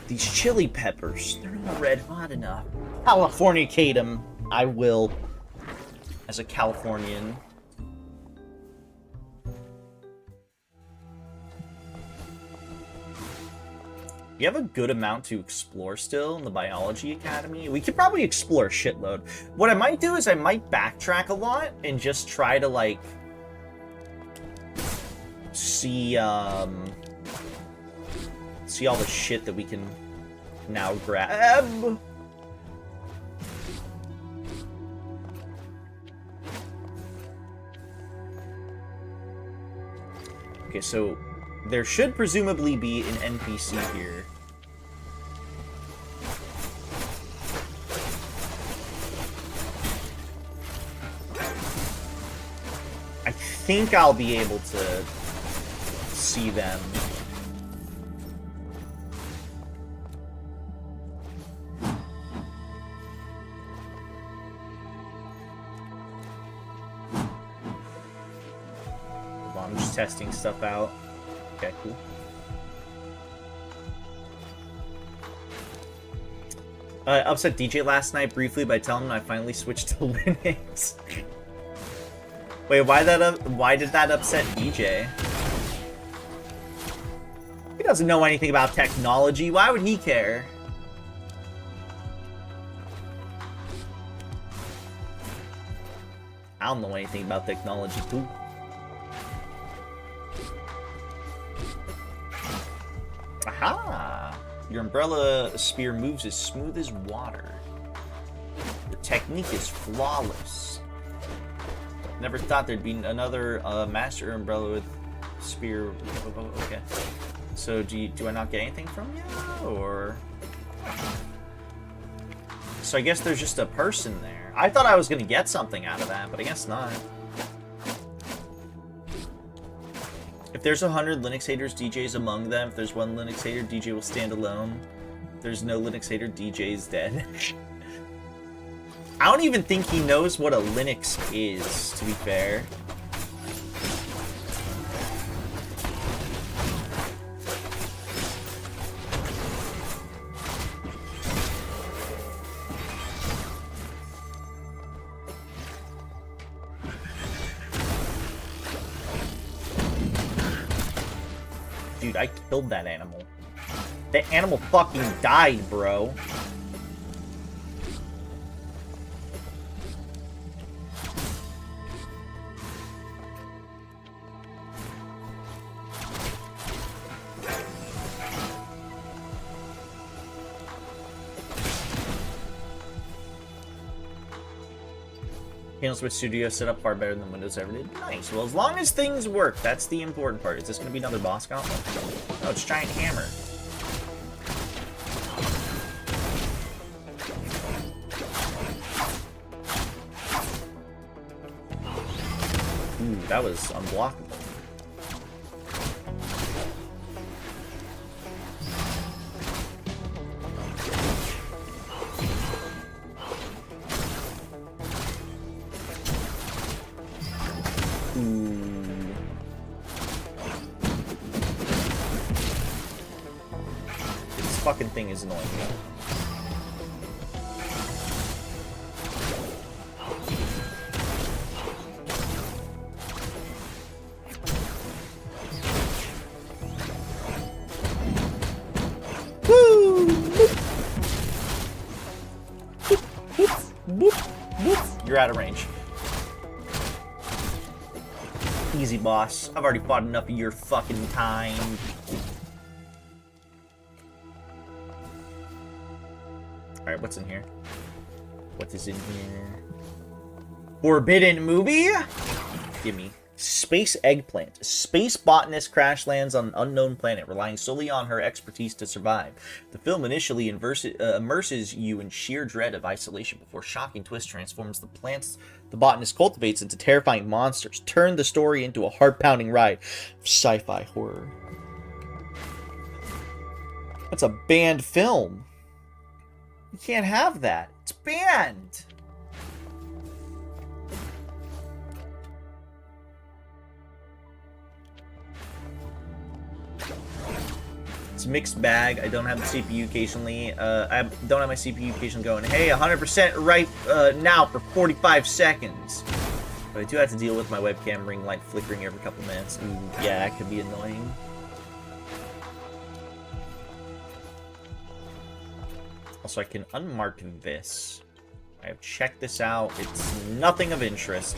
These chili peppers, they're not red hot enough. Californicate them, I will, as a Californian. We have a good amount to explore still in the Biology Academy. We could probably explore a shitload. What I might do is I might backtrack a lot and just try to, like, see all the shit that we can now grab. Okay, so there should presumably be an NPC here. I think I'll be able to see them. Just testing stuff out. Okay, cool. I upset DJ last night briefly by telling him I finally switched to Linux. Wait, why did that upset DJ? He doesn't know anything about technology. Why would he care? I don't know anything about technology too. Aha! Your umbrella spear moves as smooth as water. The technique is flawless. Never thought there'd be another master umbrella with spear. Okay. So do I not get anything from you, or? So I guess there's just a person there. I thought I was gonna get something out of that, but I guess not. If there's 100 Linux haters, DJ's among them. If there's one Linux hater, DJ will stand alone. If there's no Linux hater, DJ's dead. I don't even think he knows what a Linux is, to be fair. Dude, I killed that animal. That animal fucking died, bro. Switch Studio set up far better than Windows ever did. Nice. Well, as long as things work, that's the important part. Is this going to be another boss gauntlet? No, it's Giant Hammer. Ooh, that was unblockable. Fucking thing is annoying me. You're out of range. Easy, boss. I've already fought enough of your fucking time. Alright, what's in here? What is in here? Forbidden movie? Gimme. Space Eggplant. A space botanist crash lands on an unknown planet, relying solely on her expertise to survive. The film initially immerses you in sheer dread of isolation before shocking twist transforms the plants the botanist cultivates into terrifying monsters. Turn the story into a heart-pounding ride of sci-fi horror. That's a banned film. You can't have that. It's banned. It's a mixed bag. I don't have the CPU occasionally. I don't have my CPU occasionally going, hey, 100% right now for 45 seconds. But I do have to deal with my webcam ring light flickering every couple minutes. Ooh, yeah, that could be annoying. Also, I can unmark this. I have checked this out. It's nothing of interest.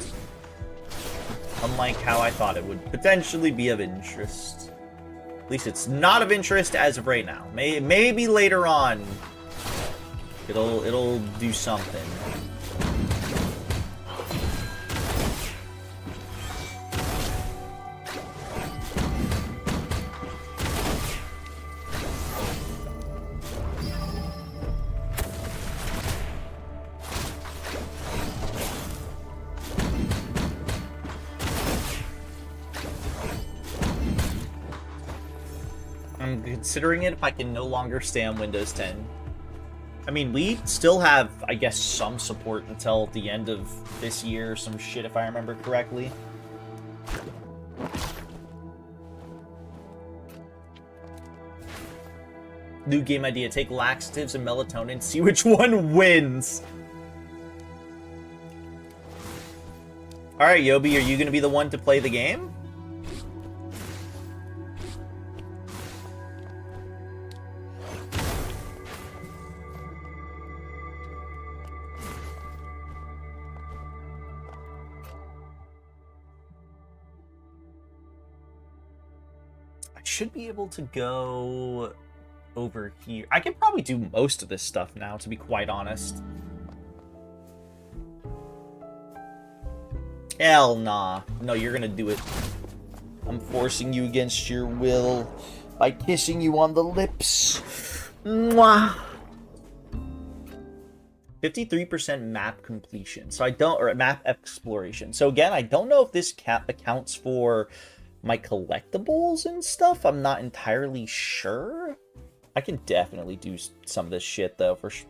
Unlike how I thought it would potentially be of interest. At least it's not of interest as of right now. Maybe later on it'll do something. I'm considering it if I can no longer stay on Windows 10. I mean, we still have, I guess, some support until the end of this year or some shit, if I remember correctly. New game idea. Take laxatives and melatonin. See which one wins. Alright, Yobi, are you going to be the one to play the game? I should be able to go over here. I can probably do most of this stuff now, to be quite honest. Hell nah. No, you're gonna do it. I'm forcing you against your will by kissing you on the lips. Mwah. 53% map completion. So I don't, or map exploration. So again, I don't know if this cap accounts for my collectibles and stuff. I'm not entirely sure. I can definitely do some of this shit though, for sure.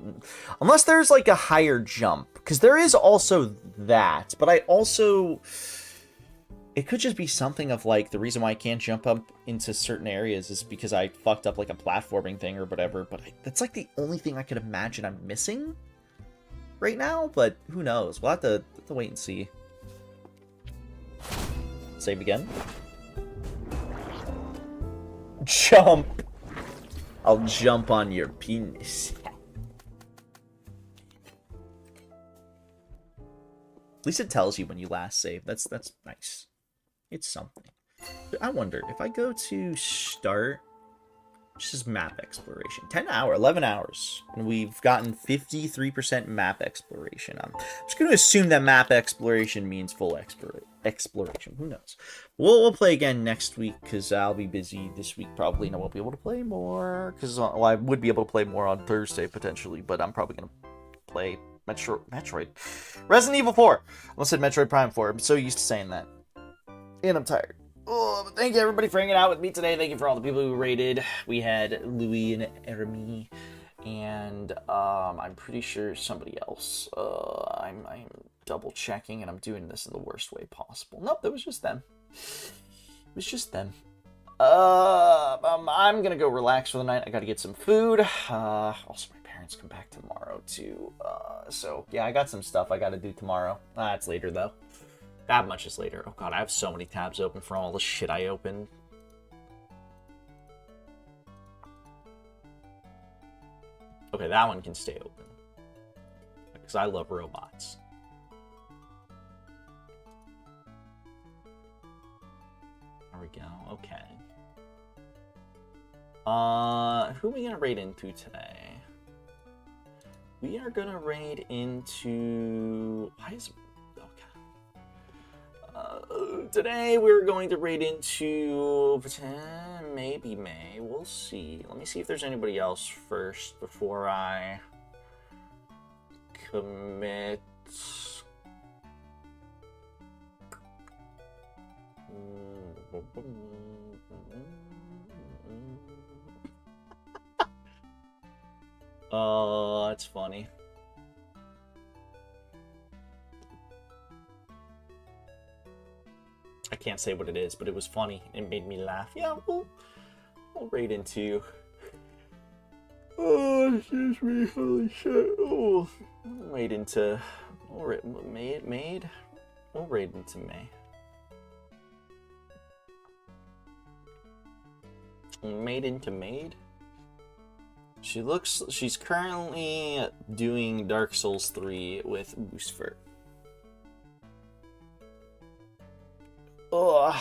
Unless there's like a higher jump, because there is also that. But I also, it could just be something of like the reason why I can't jump up into certain areas is because I fucked up like a platforming thing or whatever. But that's like the only thing I could imagine I'm missing right now. But who knows? We'll have to wait and see. Save again. Jump. I'll jump on your penis. At least it tells you when you last save. That's nice. It's something. I wonder if I go to start. This is map exploration. 11 hours. And we've gotten 53% map exploration. I'm just going to assume that map exploration means full exploration. Who knows? We'll play again next week because I'll be busy this week probably, and I won't be able to play more. Because well, I would be able to play more on Thursday potentially, but I'm probably going to play Metroid. Resident Evil 4. I almost said Metroid Prime 4. I'm so used to saying that. And I'm tired. Oh, but thank you everybody for hanging out with me today. Thank you for all the people who rated. We had Louis and Eremi, and I'm pretty sure somebody else. I'm double checking, and I'm doing this in the worst way possible. Nope, that was just them. It was just them. I'm gonna go relax for the night. I gotta get some food. Also, my parents come back tomorrow too. So yeah, I got some stuff I gotta do tomorrow. It's later though. That much is later. Oh god, I have so many tabs open from all the shit I opened. Okay, that one can stay open. Because I love robots. There we go, okay. Who are we gonna raid into today? We are gonna raid into... Why is... Today we're going to raid into maybe May. We'll see. Let me see if there's anybody else first before I commit. Oh, that's funny. I can't say what it is, but it was funny. It made me laugh. Yeah, we'll raid into... Oh, excuse me. Holy shit. Oh, we'll raid into... We'll raid into May. Made into Maid? She's currently doing Dark Souls 3 with Boostfert. Ugh.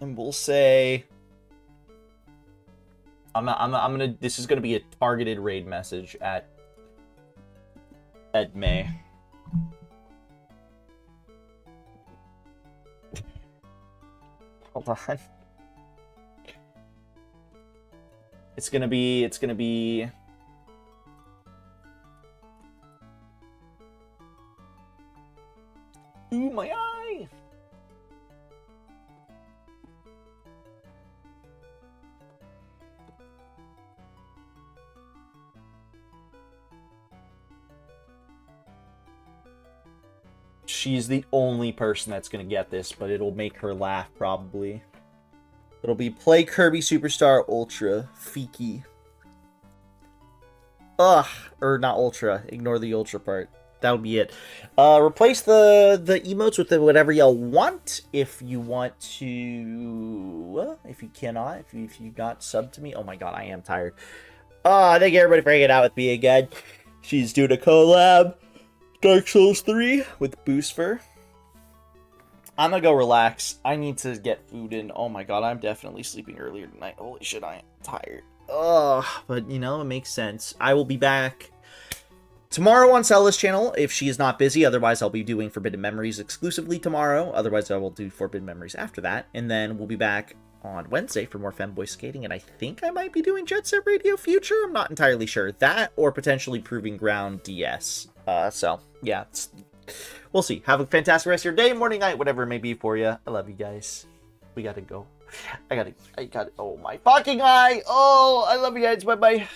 And we'll say I'm gonna this is gonna be a targeted raid message at May. Hold on. It's gonna be ooh, my eye! She's the only person that's gonna get this, but it'll make her laugh, probably. It'll be play Kirby Superstar Ultra Fiki. Ugh, or not Ultra. Ignore the Ultra part. That'll be it. Replace the emotes with whatever y'all want. If you want to, if you cannot, if you got sub to me. Oh my god, I am tired. Thank you everybody for hanging out with me again. She's doing a collab, Dark Souls 3 with Boostfer. I'm gonna go relax. I need to get food in. Oh my god, I'm definitely sleeping earlier tonight. Holy shit, I am tired. Ugh, but you know, it makes sense. I will be back tomorrow on Cella's channel if she is not busy. Otherwise, I'll be doing Forbidden Memories exclusively tomorrow. Otherwise, I will do Forbidden Memories after that. And then we'll be back on Wednesday for more Femboy Skating. And I think I might be doing Jet Set Radio Future. I'm not entirely sure. That or potentially Proving Ground DS. So, yeah. We'll see. Have a fantastic rest of your day, morning, night, whatever it may be for you. I love you guys. We gotta go. I gotta. Oh, my fucking eye. Oh, I love you guys. Bye-bye.